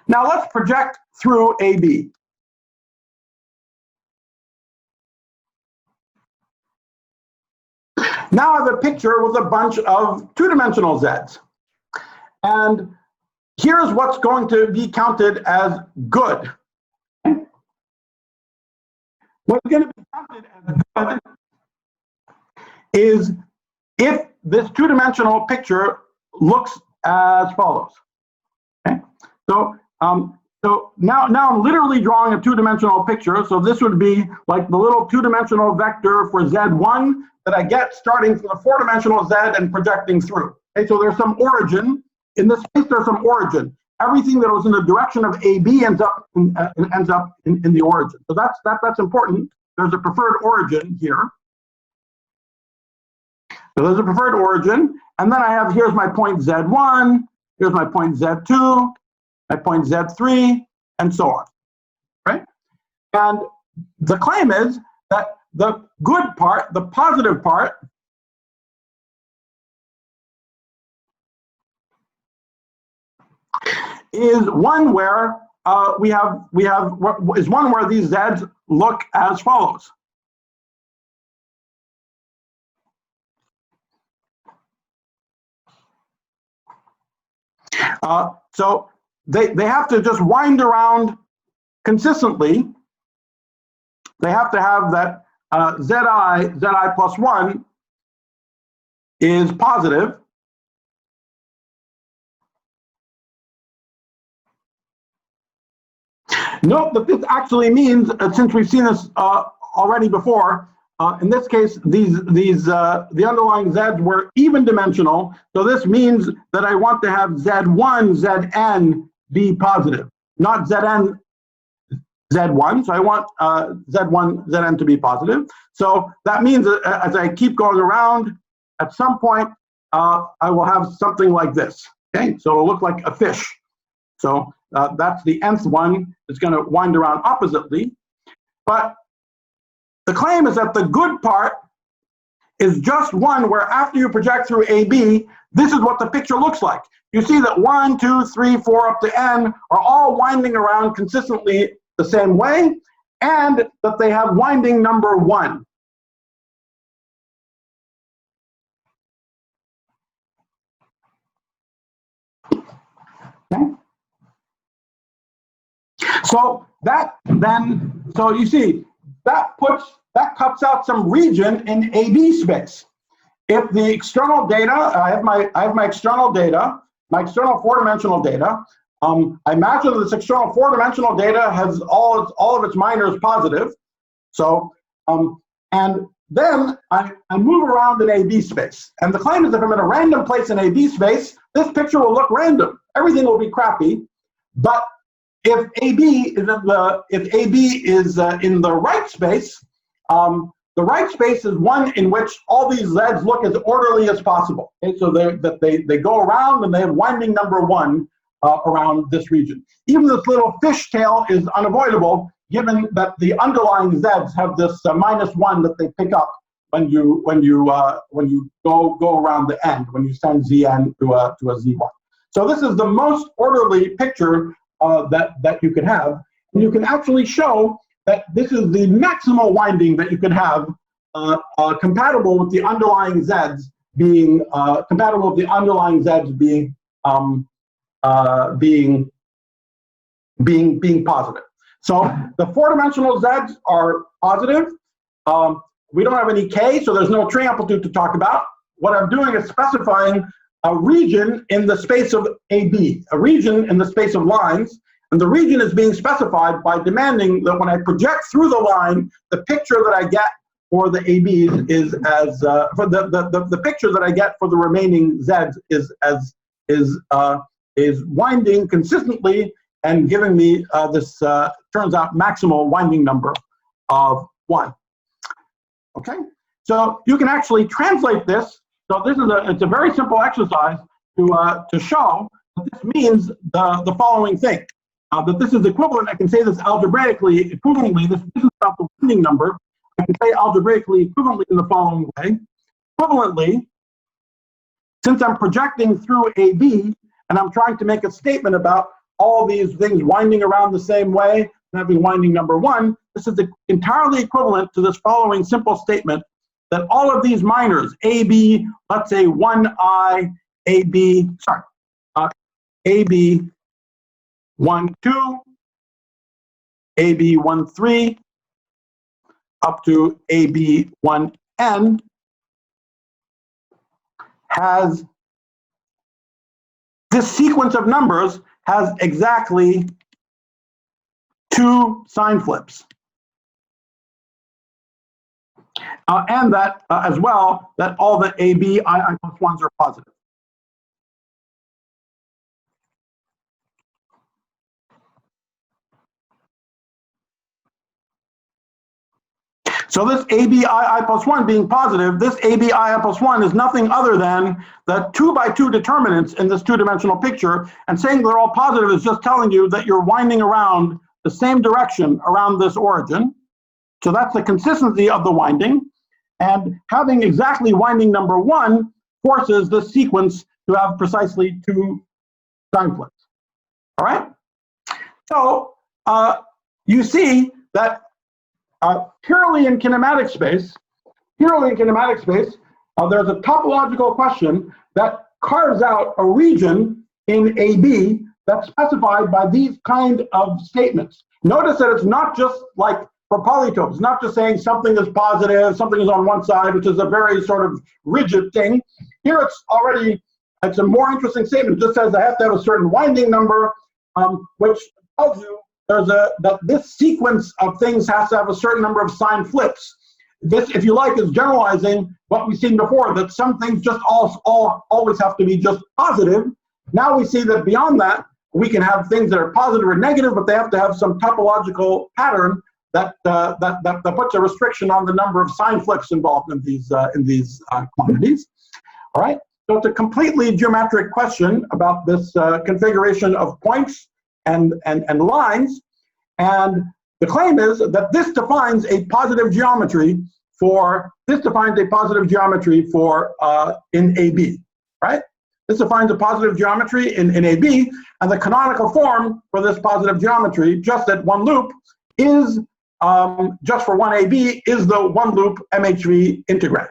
S1: Now let's project through AB. Now I have a picture with a bunch of two-dimensional Zs. And here's what's going to be counted as good. What's going to be counted as good is if this two-dimensional picture looks as follows. Okay? So now I'm literally drawing a two-dimensional picture. So this would be like the little two-dimensional vector for Z1 that I get starting from the 4-dimensional Z and projecting through. Okay, so there's some origin. In this case, there's some origin. Everything that was in the direction of AB ends up in the origin. So that's important. There's a preferred origin here. So there's a preferred origin, and then I have, here's my point Z1, here's my point Z2, my point Z3, and so on, right? And the claim is that the good part, the positive part, is one where is one where these Zs look as follows. So they have to just wind around consistently. They have to have that Zi plus 1 is positive. Note that this actually means, since we've seen this already before, in this case, the underlying Zs were even dimensional. So this means that I want to have Z1, Zn be positive, not Zn, Z1. So I want Z1, Zn to be positive. So that means that as I keep going around, at some point, I will have something like this. Okay, so it'll look like a fish. So that's the nth one. It's going to wind around oppositely. But the claim is that the good part is just one where after you project through AB, this is what the picture looks like. You see that 1, 2, 3, 4 up to n are all winding around consistently the same way, and that they have winding number 1. Okay. So so you see, that cuts out some region in AB space. If the external data, I have my external data, my external 4-dimensional data. I imagine this external 4-dimensional data has all of its minors positive. So and then I move around in AB space. And the claim is if I'm in a random place in AB space, this picture will look random. Everything will be crappy. But if AB is in the right space, the right space is one in which all these Zs look as orderly as possible. Okay, so they go around and they have winding number 1 around this region. Even this little fishtail is unavoidable, given that the underlying Zs have this -1 that they pick up when you go around the end, when you send Zn to a Z1. So this is the most orderly picture that you could have, and you can actually show that this is the maximal winding that you could have, compatible with the underlying Zs being being positive. So the 4-dimensional Zs are positive. We don't have any K, so there's no tree amplitude to talk about. What I'm doing is specifying a region in the space of AB, a region in the space of lines, and the region is being specified by demanding that when I project through the line, the picture that I get for the ABs is as for the picture that I get for the remaining Zs is winding consistently and giving me this turns out maximal winding number of 1. Okay, so you can actually translate this. So it's a very simple exercise to show that this means the following thing. That this is equivalent, I can say this algebraically equivalently, this is about the winding number. I can say algebraically equivalently in the following way. Equivalently, since I'm projecting through AB, and I'm trying to make a statement about all these things winding around the same way, having winding number 1, this is entirely equivalent to this following simple statement that all of these minors, AB, let's say 1I, AB, AB 1, 2, AB 1, 3, up to AB 1n, has this sequence of numbers has exactly 2 sign flips. And that as well, that all the AB I plus 1s are positive. So this ABI plus 1 being positive, this ABI plus 1 is nothing other than the 2 by 2 determinants in this 2-dimensional picture, and saying they're all positive is just telling you that you're winding around the same direction around this origin. So that's the consistency of the winding, and having exactly winding number 1 forces this sequence to have precisely 2 sign flips. All right? So you see that purely in kinematic space, there's a topological question that carves out a region in AB that's specified by these kind of statements. Notice that it's not just like for polytopes, not just saying something is positive, something is on one side, which is a very sort of rigid thing. Here it's a more interesting statement. It just says I have to have a certain winding number, which tells you that this sequence of things has to have a certain number of sign flips. This, if you like, is generalizing what we've seen before, that some things just always have to be just positive. Now we see that beyond that, we can have things that are positive or negative, but they have to have some topological pattern that puts a restriction on the number of sign flips involved in these quantities. All right, so it's a completely geometric question about this configuration of points and lines, and the claim is that this defines a positive geometry for in AB, right? This defines a positive geometry in AB, and the canonical form for this positive geometry, just at one loop, is just for one AB is the one loop MHV integrand,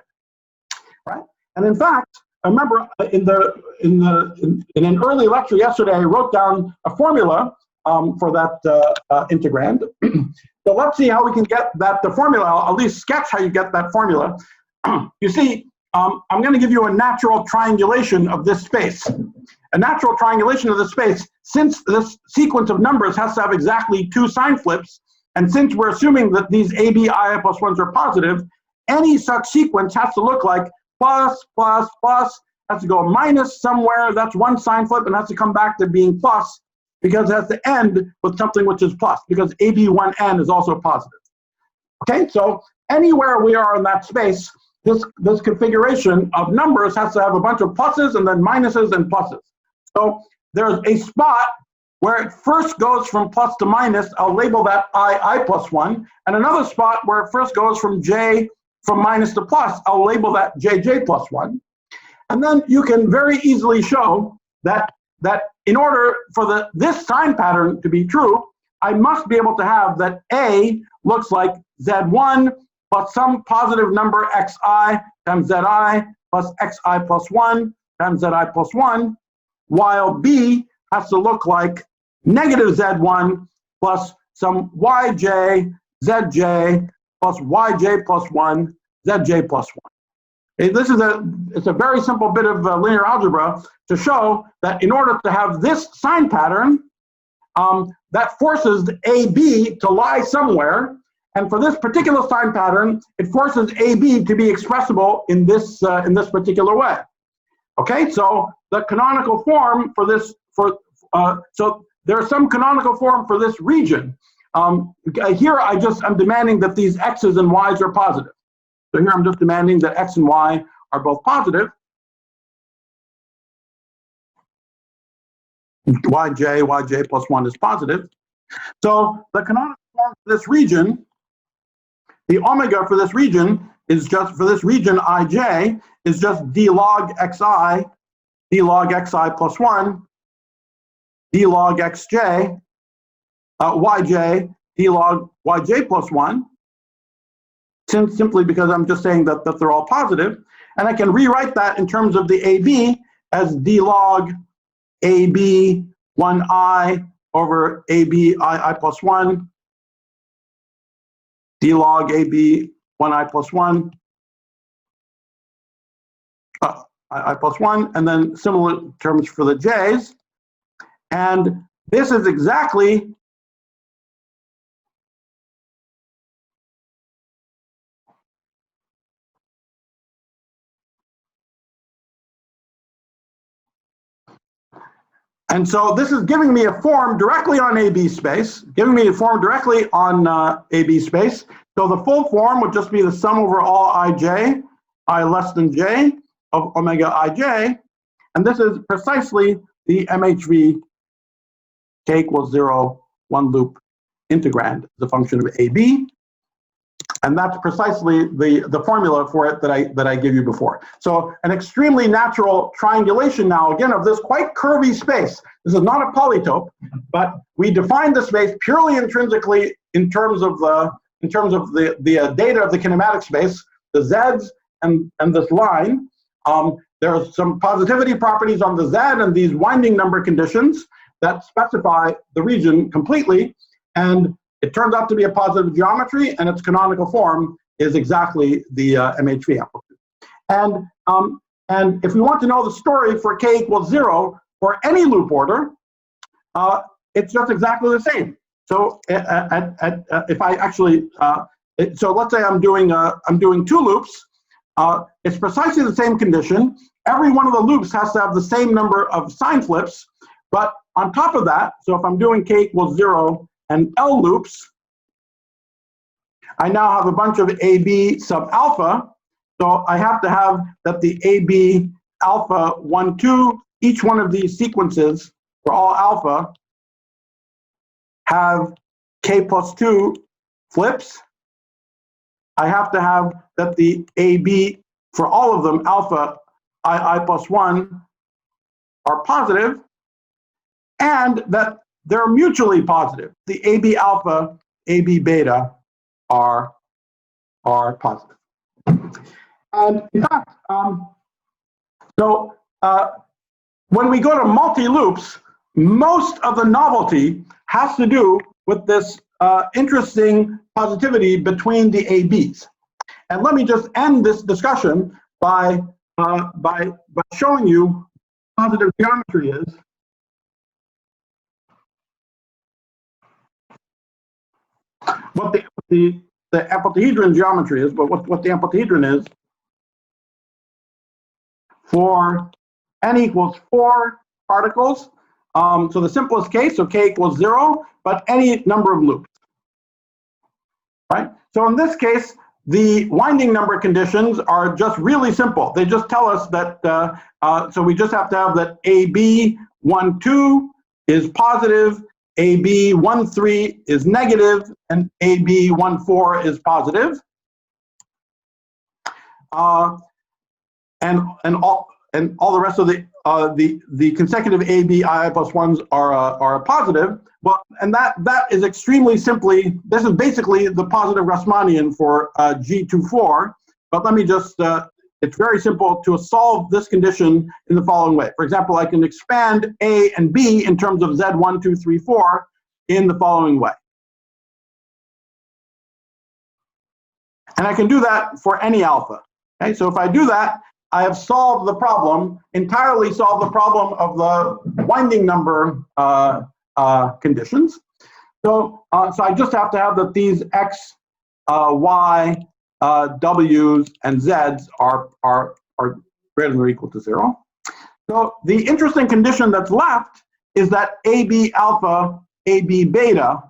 S1: right? And in fact, I remember in an early lecture yesterday, I wrote down a formula for that integrand. So let's see how we can get the formula. I'll at least sketch how you get that formula. You see, I'm going to give you a natural triangulation of this space. A natural triangulation of this space, since this sequence of numbers has to have exactly 2 sign flips, and since we're assuming that these ABI plus 1s are positive, any such sequence has to look like plus, plus, plus, has to go minus somewhere, that's 1 sign flip, and has to come back to being plus, because it has to end with something which is plus, because AB1N is also positive. Okay, so anywhere we are in that space, this configuration of numbers has to have a bunch of pluses and then minuses and pluses. So there's a spot where it first goes from plus to minus, I'll label that I plus 1, and another spot where it first goes from minus to plus, I'll label that JJ plus 1. And then you can very easily show that in order for this sign pattern to be true, I must be able to have that A looks like Z1 plus some positive number xi times Zi plus xi plus 1 times Zi plus 1, while B has to look like negative Z1 plus some Yj, Zj plus Yj plus 1, Zj plus 1. This is it's a very simple bit of linear algebra to show that in order to have this sign pattern, that forces AB to lie somewhere, and for this particular sign pattern, it forces AB to be expressible in this particular way. Okay, so the canonical form for this so there's some canonical form for this region. Here I'm demanding that these x's and y's are positive. So here I'm just demanding that x and y are both positive. yj plus 1 is positive. So the canonical form for this region, the omega for this region is just, for this region ij, is just d log xi plus 1, d log xj, yj, d log yj plus 1, simply because I'm just saying that they're all positive. And I can rewrite that in terms of the AB as d log AB 1i over AB I plus 1, d log AB 1i plus 1, I plus 1, and then similar terms for the j's. And this is exactly and so this is giving me a form directly on AB space, giving me a form directly on AB space. So the full form would just be the sum over all ij, I less than j, of omega ij. And this is precisely the MHV k equals 0, one loop integrand, the function of AB. And that's precisely the formula for it that I gave you before. So an extremely natural triangulation now, again, of this quite curvy space. This is not a polytope, but we define the space purely intrinsically in terms of the data of the kinematic space, the z's and this line. There are some positivity properties on the z and these winding number conditions that specify the region completely, and it turns out to be a positive geometry, and its canonical form is exactly the MHV amplitude. And if we want to know the story for k equals 0 for any loop order, it's just exactly the same. So if I actually, so let's say I'm doing 2 loops. It's precisely the same condition. Every one of the loops has to have the same number of sign flips, but on top of that, so if I'm doing k equals 0 and L loops, I now have a bunch of AB sub alpha. So I have to have that the AB alpha 1, 2, each one of these sequences for all alpha have k plus 2 flips. I have to have that the AB for all of them, alpha I plus 1, are positive, and that they're mutually positive. The AB alpha, AB beta are positive. And in fact, when we go to multi-loops, most of the novelty has to do with this interesting positivity between the ABs. And let me just end this discussion by showing you what positive geometry is. What the Amplituhedron geometry is, but what the Amplituhedron is for n equals 4 particles. So the simplest case, so k equals 0, but any number of loops, right? So in this case, the winding number conditions are just really simple. They just tell us that, so we just have to have that AB 1, 2 is positive, AB 1, 3 is negative, and AB 1, 4 is positive. And all the rest of the consecutive AB I plus 1s are positive. Well, and that is extremely simply, this is basically the positive Grassmannian for G24. But let me just, it's very simple to solve this condition in the following way. For example, I can expand A and B in terms of Z1, 2, 3, 4 in the following way. And I can do that for any alpha. Okay, so if I do that, I have solved the problem, entirely solved the problem of the winding number conditions. So I just have to have that these X, Y, W's, and Z's are greater than or equal to 0. So the interesting condition that's left is that AB alpha, AB beta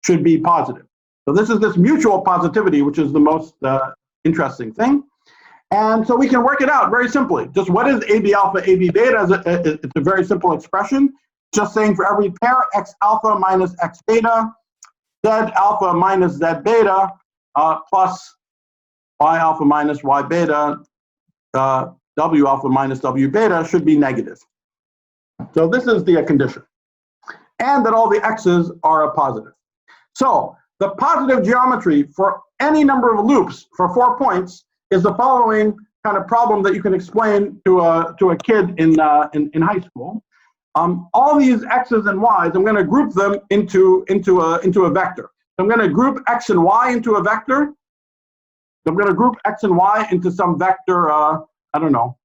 S1: should be positive. So this is this mutual positivity, which is the most interesting thing. And so we can work it out very simply. Just what is AB alpha, AB beta? It's a very simple expression. just saying for every pair, x alpha minus x beta, z alpha minus z beta, plus y alpha minus y beta, w alpha minus w beta should be negative. So this is the condition. And that all the x's are a positive. So the positive geometry for any number of loops for 4 points is the following kind of problem that you can explain to a kid in high school. All these x's and y's, I'm going to group them into a vector. So I'm going to group x and y into a vector. So I'm going to group x and y into some vector, I don't know,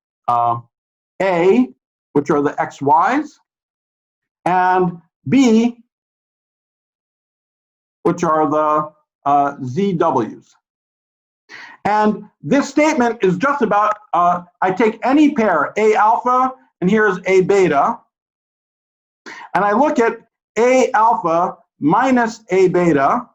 S1: A, which are the x, y's, and B, which are the ZWs. And this statement is just about, I take any pair, A alpha, and here's A beta, and I look at A alpha minus A beta,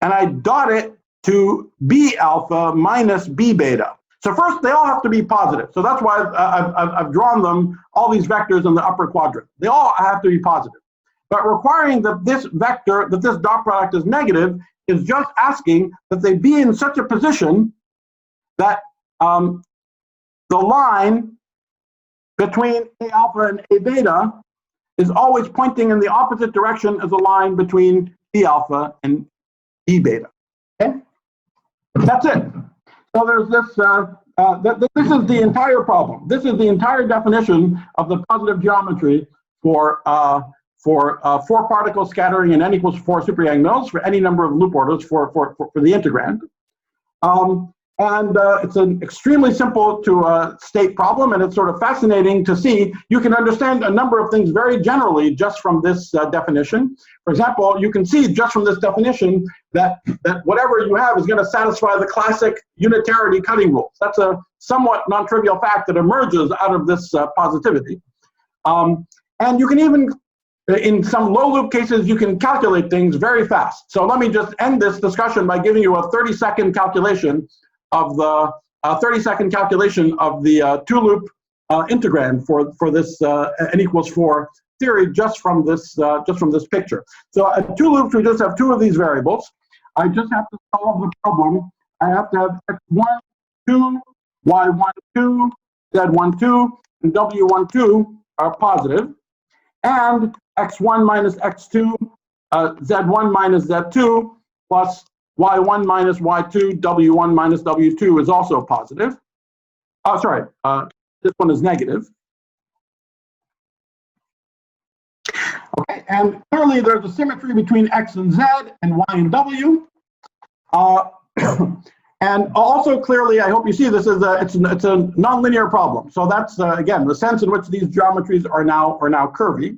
S1: and I dot it to B alpha minus B beta. So first, they all have to be positive. So that's why I've drawn them, all these vectors in the upper quadrant. They all have to be positive. But requiring that this vector, that this dot product is negative, is just asking that they be in such a position that the line between A alpha and A beta is always pointing in the opposite direction as the line between B alpha and B beta. Okay? That's it. So there's this, this is the entire problem. This is the entire definition of the positive geometry for 4 particle scattering in n equals 4 super Yang mills for any number of loop orders for the integrand. It's an extremely simple to state problem, and it's sort of fascinating to see. You can understand a number of things very generally just from this definition. For example, you can see just from this definition that whatever you have is going to satisfy the classic unitarity cutting rules. That's a somewhat non-trivial fact that emerges out of this positivity. And you can even, in some low loop cases, you can calculate things very fast. So let me just end this discussion by giving you a 30-second calculation of the 30-second calculation of the 2 loop integrand for this n equals 4 theory just from this picture. So at 2 loops, we just have 2 of these variables. I just have to solve the problem. I have to have x1, 2, y1, 2, z1, 2, and w1, 2 are positive. And x1 minus x2, z1 minus z2, plus y1 minus y2, w1 minus w2 is also positive. Oh, sorry, this one is negative. Okay, and clearly there's a symmetry between x and z and y and w. And also clearly, I hope you see this is it's a nonlinear problem. So that's again the sense in which these geometries are now curvy.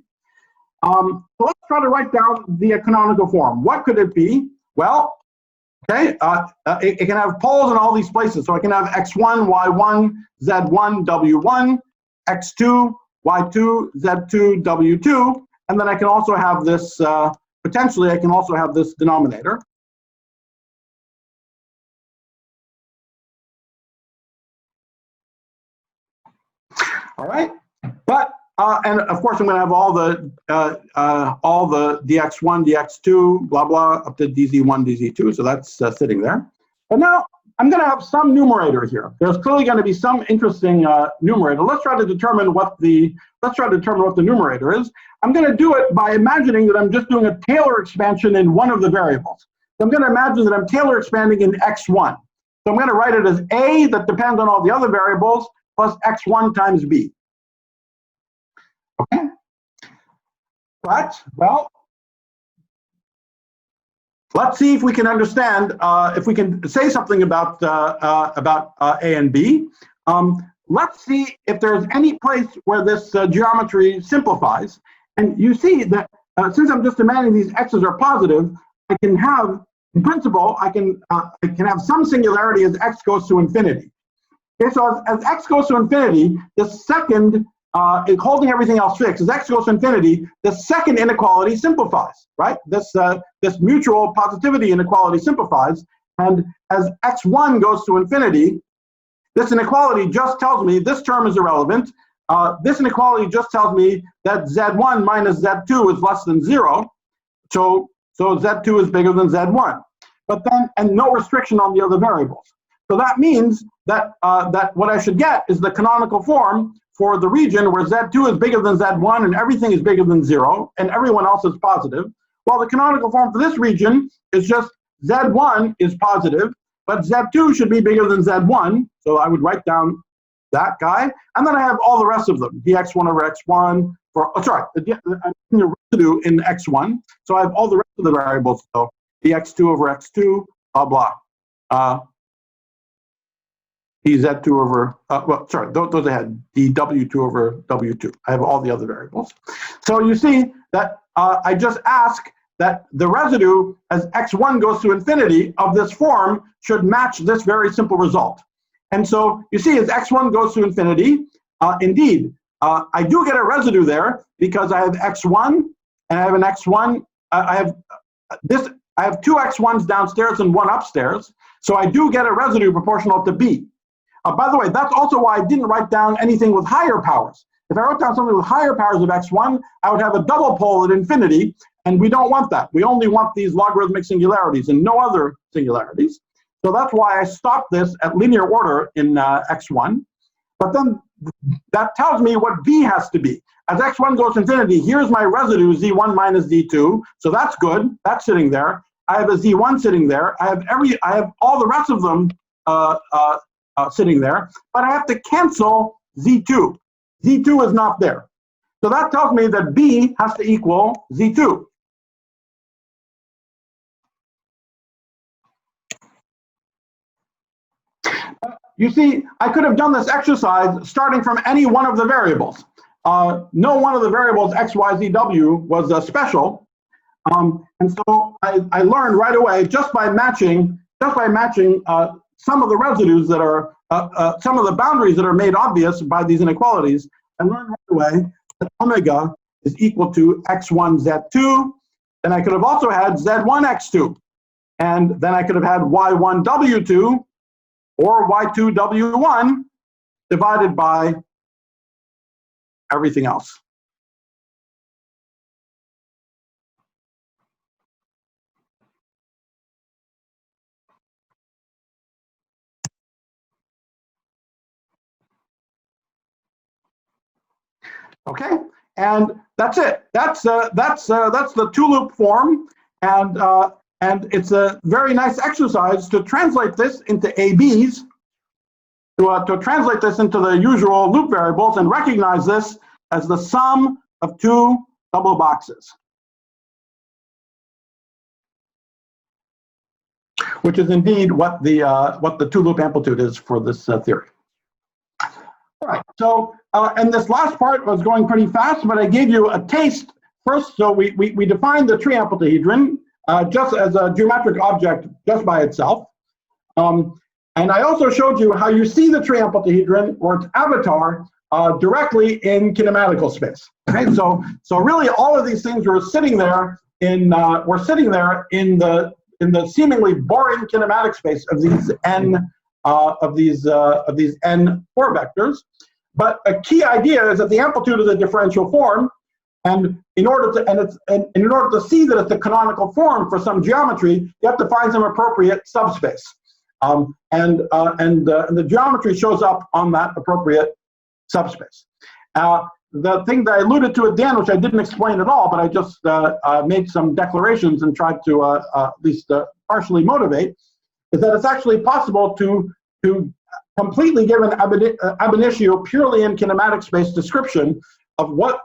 S1: So let's try to write down the canonical form. What could it be? Well, okay, it can have poles in all these places. So I can have x1, y1, z1, w1, x2, y2, z2, w2, and then I can also have this, potentially I can also have this denominator. All right, but and of course I'm going to have all the dx1, dx2, blah blah up to dz1, dz2. So that's sitting there. But now I'm going to have some numerator here. There's clearly going to be some interesting numerator. Let's try to determine what the numerator is. I'm going to do it by imagining that I'm just doing a Taylor expansion in one of the variables. So I'm going to imagine that I'm Taylor expanding in x1. So I'm going to write it as a that depends on all the other variables plus x1 times b. Okay, but well, let's see if we can understand. If we can say something about a and b. Let's see if there's any place where this geometry simplifies. And you see that since I'm just imagining these x's are positive, I can have, in principle, I can have some singularity as x goes to infinity. Okay, so as x goes to infinity, the second, holding everything else fixed, as x goes to infinity, the second inequality simplifies, right? This mutual positivity inequality simplifies, and as x1 goes to infinity, this inequality just tells me this term is irrelevant. this inequality just tells me that Z1 minus Z2 is less than 0. So Z2 is bigger than Z1. But then, and no restriction on the other variables. So that means that, that what I should get is the canonical form for the region where Z2 is bigger than Z1 and everything is bigger than 0 and everyone else is positive. Well, the canonical form for this region is just Z1 is positive, but Z2 should be bigger than Z1. So I would write down that guy. And then I have all the rest of them, dx1 over x1 for, the residue in x1. So I have all the rest of the variables. So dx2 over x2, blah, blah. dz2 over, those I had, dw2 over w2. I have all the other variables. So you see that I just ask that the residue as x1 goes to infinity of this form should match this very simple result. And so you see as x1 goes to infinity, indeed, I do get a residue there because I have x1 and I have an x1, I have two x1s downstairs and one upstairs. So I do get a residue proportional to b. By the way, that's also why I didn't write down anything with higher powers. If I wrote down something with higher powers of x1, I would have a double pole at infinity, and we don't want that. We only want these logarithmic singularities and no other singularities. So that's why I stopped this at linear order in x1. But then that tells me what b has to be. As x1 goes to infinity, here's my residue, z1 minus z2. So that's good. That's sitting there. I have a z1 sitting there. I have all the rest of them sitting there, but I have to cancel z2. z2 is not there. So that tells me that b has to equal z2. You see, I could have done this exercise starting from any one of the variables. No one of the variables x, y, z, w was special. And so I learned right away just by matching some of the residues that are, some of the boundaries that are made obvious by these inequalities. I learned right away that omega is equal to x1 z2. And I could have also had z1 x2. And then I could have had y1 w2 or y2 w1 divided by everything else. Okay, and that's it. That's the two-loop form, and it's a very nice exercise to translate this into ABs, to translate this into the usual loop variables and recognize this as the sum of two double boxes, which is indeed what the two-loop amplitude is for this theory. All right, so and this last part was going pretty fast, but I gave you a taste first. So we defined the tree amplituhedron just as a geometric object just by itself. And I also showed you how you see the tree amplituhedron or its avatar directly in kinematical space. Okay, so really all of these things were sitting there in the seemingly boring kinematic space of these n n 4 vectors. But a key idea is that the amplitude is a differential form, and in order to see that it's a canonical form for some geometry, you have to find some appropriate subspace. And the geometry shows up on that appropriate subspace. The thing that I alluded to at the end, which I didn't explain at all, but I just made some declarations and tried to at least partially motivate, is that it's actually possible to completely give an ab initio purely in kinematic space description of what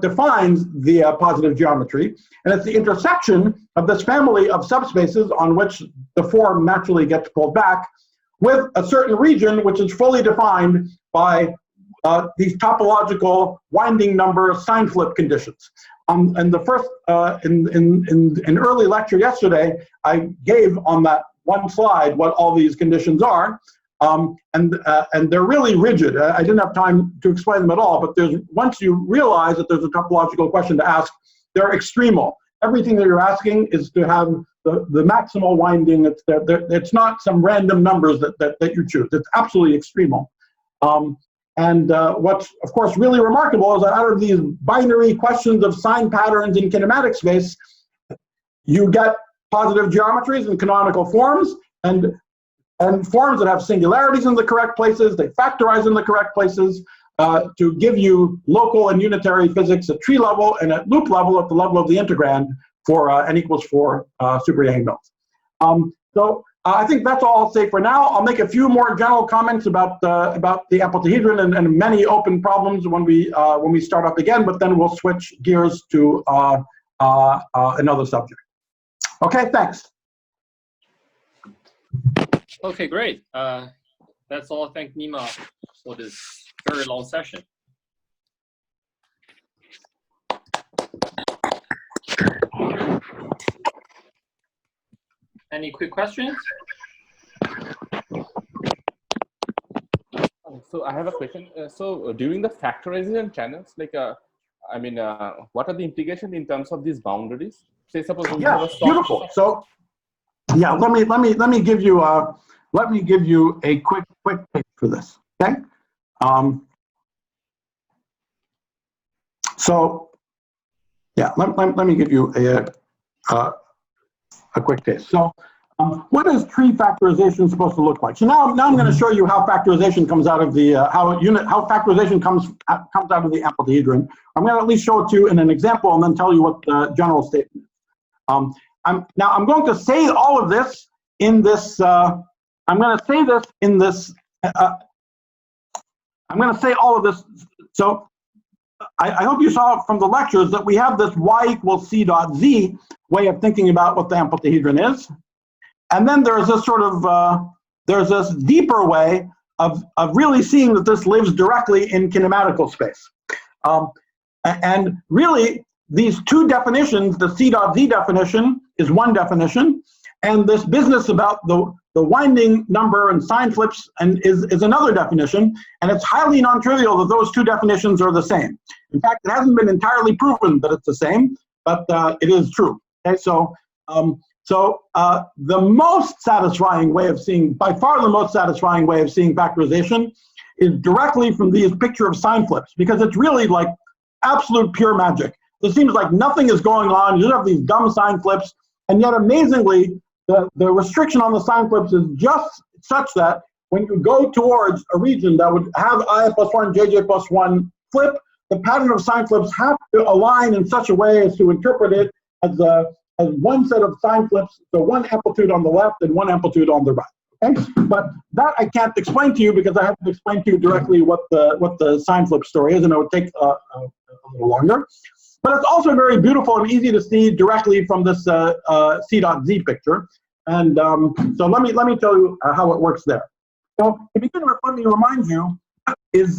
S1: defines the positive geometry, and it's the intersection of this family of subspaces on which the form naturally gets pulled back with a certain region which is fully defined by these topological winding number sign flip conditions. And the first in early lecture yesterday, I gave on that one slide what all these conditions are, and they're really rigid. I didn't have time to explain them at all, but once you realize that there's a topological question to ask, they're extremal. everything that you're asking is to have the maximal winding. It's not some random numbers that you choose. It's absolutely extremal. And what's, of course, really remarkable is that out of these binary questions of sign patterns in kinematic space, you get positive geometries and canonical forms, and forms that have singularities in the correct places. They factorize in the correct places to give you local and unitary physics at tree level and at loop level at the level of the integrand for n equals 4 super Yang mills. So I think that's all I'll say for now. I'll make a few more general comments about the Amplituhedron and many open problems when we start up again, but then we'll switch gears to another subject. Okay, thanks.
S4: Okay, great. That's all. Thank Nima for this very long session. Any quick questions?
S5: So I have a question. So during the factorization channels, like, I mean, what are the implications in terms of these boundaries? Say, suppose we have a
S1: beautiful. So, yeah, let me give you a quick pitch for this. Okay. So, yeah, let me give you a quick taste. So, what is tree factorization supposed to look like? So now I'm going to show you how factorization comes out of the how factorization comes out of the Amplituhedron. I'm going to at least show it to you in an example and then tell you what the general statement is. I'm going to say all of this in this. I'm going to say this in this. I'm going to say all of this. So I hope you saw from the lectures that we have this y equals c dot z way of thinking about what the Amplituhedron is. And then there's this sort of, there's this deeper way of really seeing that this lives directly in kinematical space. And really, these two definitions, the c dot z definition is one definition, and this business about the winding number and sign flips is another definition, and it's highly non-trivial that those two definitions are the same. In fact, it hasn't been entirely proven that it's the same, but it is true. Okay, so the most satisfying way of seeing, by far the most satisfying way of seeing factorization is directly from these picture of sign flips, because it's really like absolute pure magic. It seems like nothing is going on. You have these dumb sign flips, and yet amazingly, the restriction on the sign flips is just such that when you go towards a region that would have I plus 1, JJ plus 1 flip, the pattern of sign flips have to align in such a way as to interpret it as one set of sign flips, so one amplitude on the left and one amplitude on the right. Okay? But that I can't explain to you because I have to explain to you directly what the sign flip story is, and it would take a little longer. But it's also very beautiful and easy to see directly from this c dot z picture. And so let me tell you how it works there. So to begin with, let me remind you what is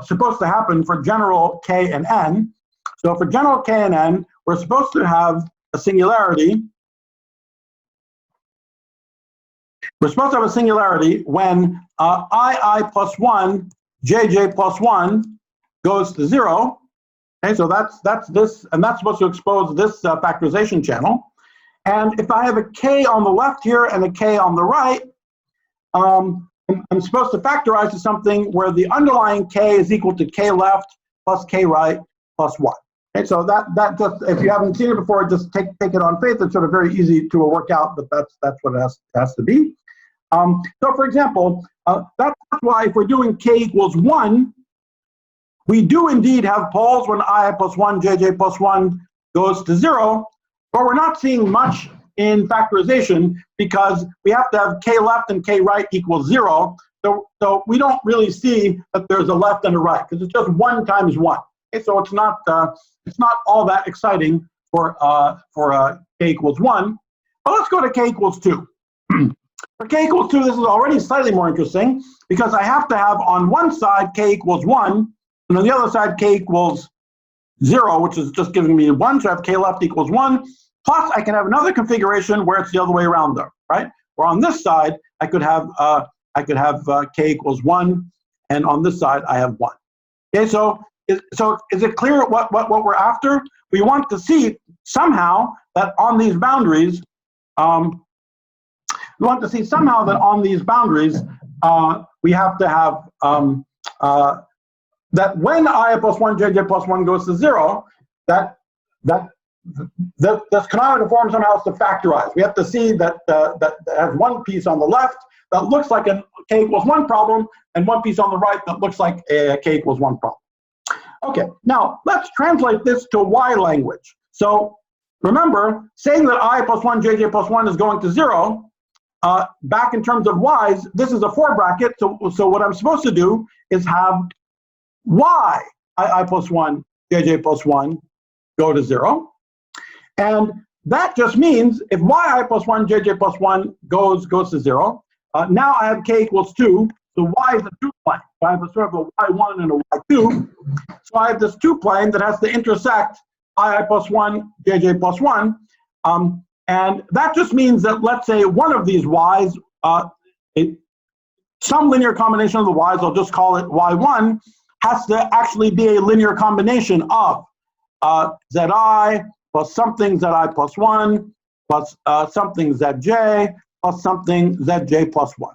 S1: supposed to happen for general k and n. So for general k and n, we're supposed to have a singularity. We're supposed to have a singularity when I plus 1, jj plus 1 goes to 0. Okay, so that's this, and that's supposed to expose this factorization channel. And if I have a k on the left here and a k on the right, I'm supposed to factorize to something where the underlying k is equal to k left plus k right plus 1. Okay, so that just, if you haven't seen it before, just take it on faith. It's sort of very easy to work out, but that's what it has to be. So for example, that's why if we're doing k equals 1, we do indeed have poles when I plus 1, jj plus 1 goes to 0, but we're not seeing much in factorization because we have to have k left and k right equals 0. So we don't really see that there's a left and a right because it's just 1 times 1. Okay, so it's not all that exciting for k equals 1. But let's go to k equals 2. For k equals 2, this is already slightly more interesting because I have to have on one side k equals 1, and on the other side k equals 0, which is just giving me 1, so I have k left equals 1. Plus, I can have another configuration where it's the other way around, though, right? Where on this side I could have k equals 1, and on this side I have 1. Okay, so is it clear what we're after? We want to see somehow that on these boundaries, we have to have that when I plus 1 jj plus 1 goes to 0, that this canonical form somehow has to factorize. We have to see that that has one piece on the left that looks like a k equals 1 problem, and one piece on the right that looks like a k equals 1 problem. Okay, now let's translate this to Y language. So remember, saying that I plus 1 jj plus 1 is going to 0, back in terms of Y's, this is a 4 bracket, so what I'm supposed to do is have Y I plus 1 jj plus 1 go to 0. And that just means if yi plus 1 jj plus 1 goes to 0, now I have k equals 2, so y is a 2-plane. So I have a sort of a y1 and a y2. So I have this 2-plane that has to intersect I plus 1 jj plus 1. And that just means that, let's say, one of these y's, some linear combination of the y's, I'll just call it y1, has to actually be a linear combination of zi plus something zi plus 1 plus something zj plus something zj plus 1.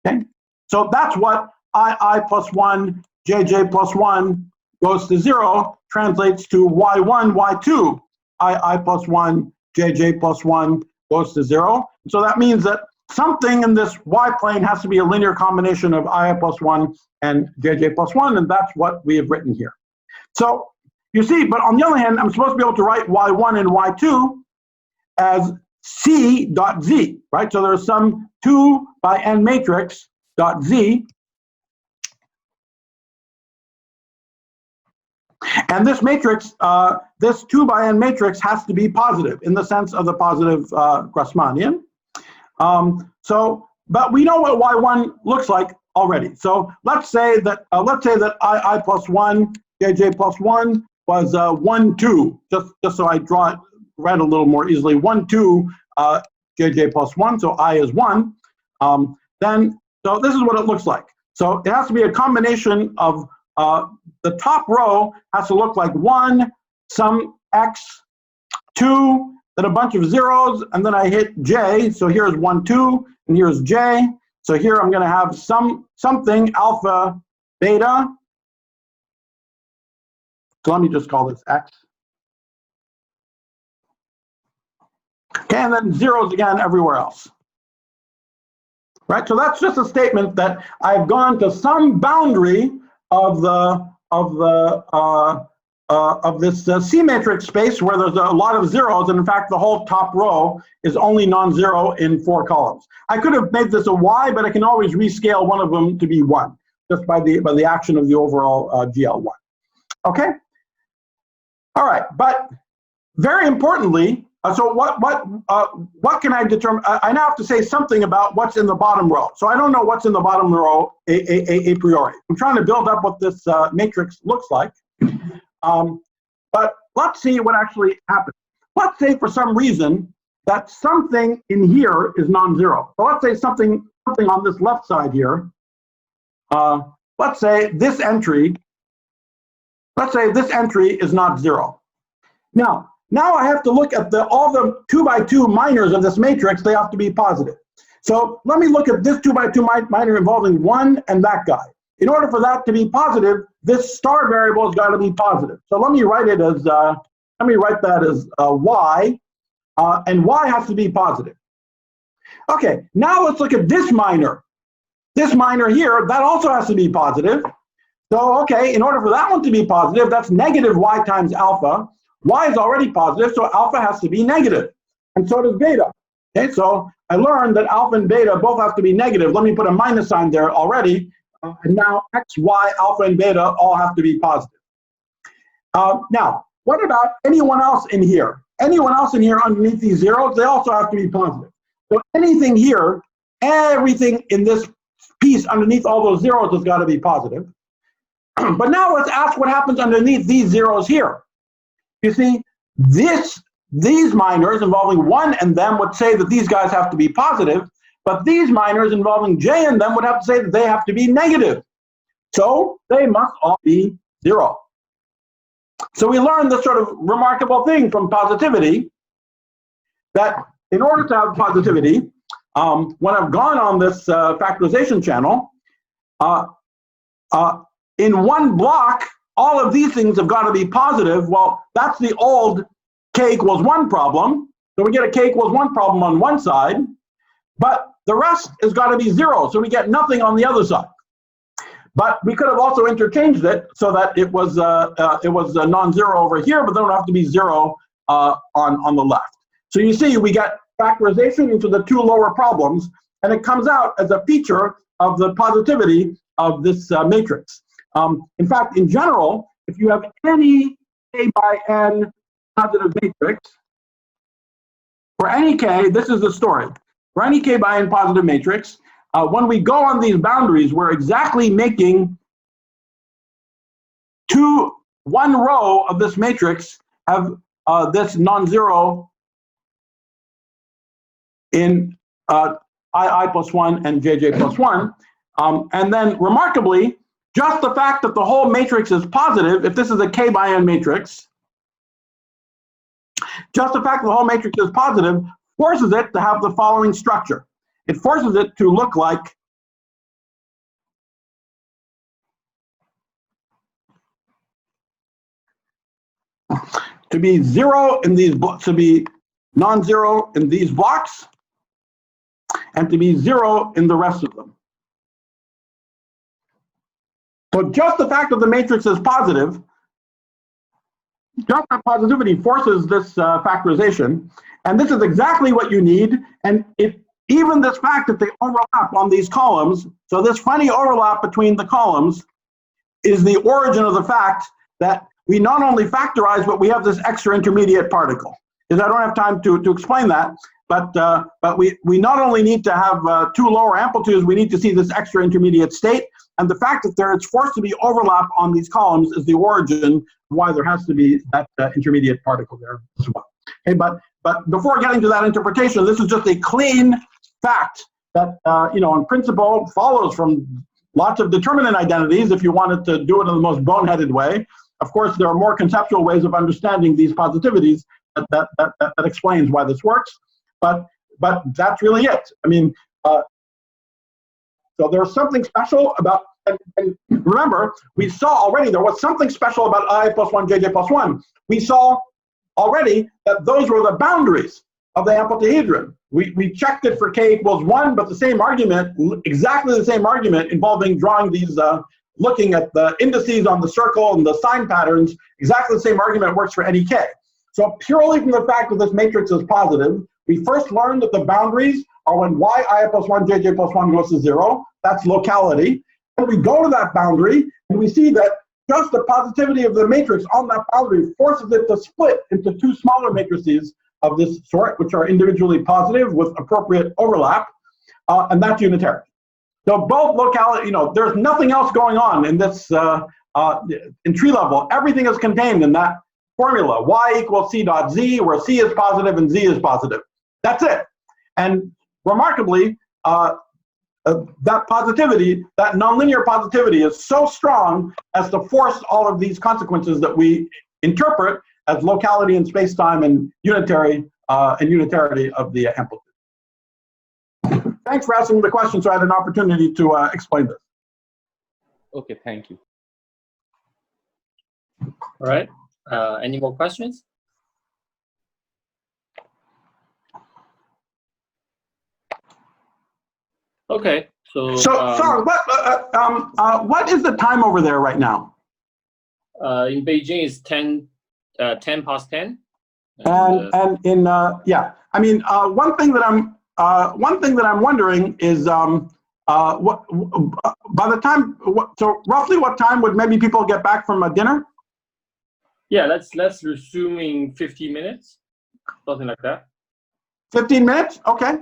S1: Okay? So that's what I plus 1 jj plus 1 goes to 0 translates to y1, y2, I plus 1 jj plus 1 goes to 0. So that means that something in this y-plane has to be a linear combination of I plus 1 and jj plus 1, and that's what we have written here. So you see, but on the other hand, I'm supposed to be able to write y1 and y2 as c dot z, right? So there's some 2 by n matrix dot z, and this matrix, this 2 by n matrix has to be positive in the sense of the positive Grassmannian. But we know what y1 looks like already. So let's say that I plus 1 jj plus 1 was 1 2. Just so I read a little more easily. 1 2 jj plus 1. So I is 1. So this is what it looks like. So it has to be a combination of the top row has to look like 1 some x 2. Then a bunch of zeros, and then I hit j. So here's 1 2, and here's j. So here I'm going to have something alpha beta. So let me just call this x. Okay, and then zeros again everywhere else. Right. So that's just a statement that I've gone to some boundary of this C matrix space where there's a lot of zeros, and in fact the whole top row is only non-zero in 4 columns. I could have made this a Y, but I can always rescale one of them to be 1 just by the action of the overall GL1. Okay. All right, but very importantly, so what can I determine? I now have to say something about what's in the bottom row. So I don't know what's in the bottom row a priori. I'm trying to build up what this matrix looks like. But let's see what actually happens. Let's say for some reason that something in here is non-zero. So let's say something on this left side here. Let's say this entry is not 0. Now I have to look at all the 2 by 2 minors of this matrix. They have to be positive. So let me look at this 2 by 2 minor involving 1 and that guy. In order for that to be positive, this star variable has got to be positive. So let me write it as that as y, and y has to be positive. Okay, now let's look at this minor. This minor here, that also has to be positive. So okay, in order for that one to be positive, that's negative y times alpha. Y is already positive, so alpha has to be negative, and so does beta. Okay, so I learned that alpha and beta both have to be negative. Let me put a minus sign there already. And now x, y, alpha, and beta all have to be positive. Now, what about anyone else in here? Anyone else in here underneath these zeros, they also have to be positive. So anything here, everything in this piece underneath all those zeros has got to be positive. But now let's ask what happens underneath these zeros here. You see, these minors involving 1 and them would say that these guys have to be positive. But these minors involving j and them would have to say that they have to be negative. So they must all be 0. So we learned this sort of remarkable thing from positivity, that in order to have positivity, when I've gone on this factorization channel, in one block, all of these things have got to be positive. Well, that's the old k equals 1 problem. So we get a k equals 1 problem on one side, but the rest has got to be 0. So we get nothing on the other side. But we could have also interchanged it so that it was non-zero over here, but then it would have to be 0 on the left. So you see, we get factorization into the two lower problems, and it comes out as a feature of the positivity of this matrix. In fact, in general, if you have any k by n positive matrix, for any k, this is the story. For any k by n positive matrix, when we go on these boundaries, we're exactly making one row of this matrix have this non-zero in I plus 1 and jj plus 1. And then remarkably, just the fact that the whole matrix is positive, if this is a k by n matrix, just the fact that the whole matrix is positive forces it to have the following structure. It forces it to look like to be 0 in these to be non-zero in these blocks, and to be 0 in the rest of them. So just the fact that the matrix is positive, just that positivity forces this factorization, and this is exactly what you need. And even this fact that they overlap on these columns, so this funny overlap between the columns is the origin of the fact that we not only factorize, but we have this extra intermediate particle. Because I don't have time to explain that, but we not only need to have two lower amplitudes, we need to see this extra intermediate state. And the fact that it's forced to be overlap on these columns is the origin why there has to be that intermediate particle there as well. Okay, but before getting to that interpretation, this is just a clean fact that in principle follows from lots of determinant identities if you wanted to do it in the most boneheaded way. Of course, there are more conceptual ways of understanding these positivities that explains why this works. But that's really it. I mean, so there's something special about, and remember, we saw already there was something special about I plus 1, jj plus 1. We saw already that those were the boundaries of the amplituhedron. We checked it for k equals 1, but the same argument, exactly the same argument involving drawing these, looking at the indices on the circle and the sign patterns, exactly the same argument works for any k. So purely from the fact that this matrix is positive, we first learned that the boundaries are when yi plus 1, jj plus 1 goes to 0. That's locality. And we go to that boundary, and we see that just the positivity of the matrix on that boundary forces it to split into two smaller matrices of this sort, which are individually positive with appropriate overlap, and that's unitary. So both locality, there's nothing else going on in this, in tree level. Everything is contained in that formula, y equals c dot z, where c is positive and z is positive. That's it. And remarkably, that positivity, that nonlinear positivity is so strong as to force all of these consequences that we interpret as locality in space-time and unitary and unitarity of the amplitude. Thanks for asking the question, so I had an opportunity to explain this.
S5: Okay, thank you.
S4: All right. Any more questions? Okay. So
S1: what is the time over there right now?
S4: In Beijing, it's 10 past 10.
S1: And in yeah, I mean, one thing that I'm wondering is what by the time so roughly what time would maybe people get back from a dinner?
S4: Yeah, let's resuming 50 minutes, something like that.
S1: 15 minutes, okay.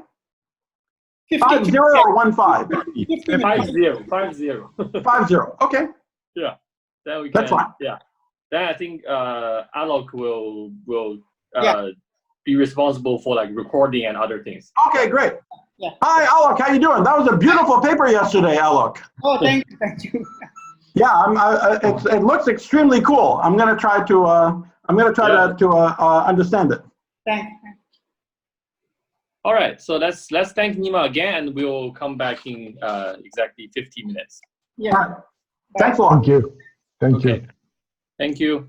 S1: 50 or 15?
S4: 50.
S1: 50. Okay.
S4: Yeah. Then we can.
S1: That's fine.
S4: Yeah. Then I think Alok will be responsible for like recording and other things.
S1: Okay, great.
S6: Yeah.
S1: Hi, Alok. How you doing? That was a beautiful paper yesterday, Alok.
S6: Oh, thank you.
S1: it looks extremely cool. I'm going to try to understand it.
S6: Thanks.
S4: All right, so let's thank Nima again, and we'll come back in exactly 15 minutes.
S6: Yeah.
S1: Thanks a lot.
S3: Thank you. Thank you.
S4: Thank you.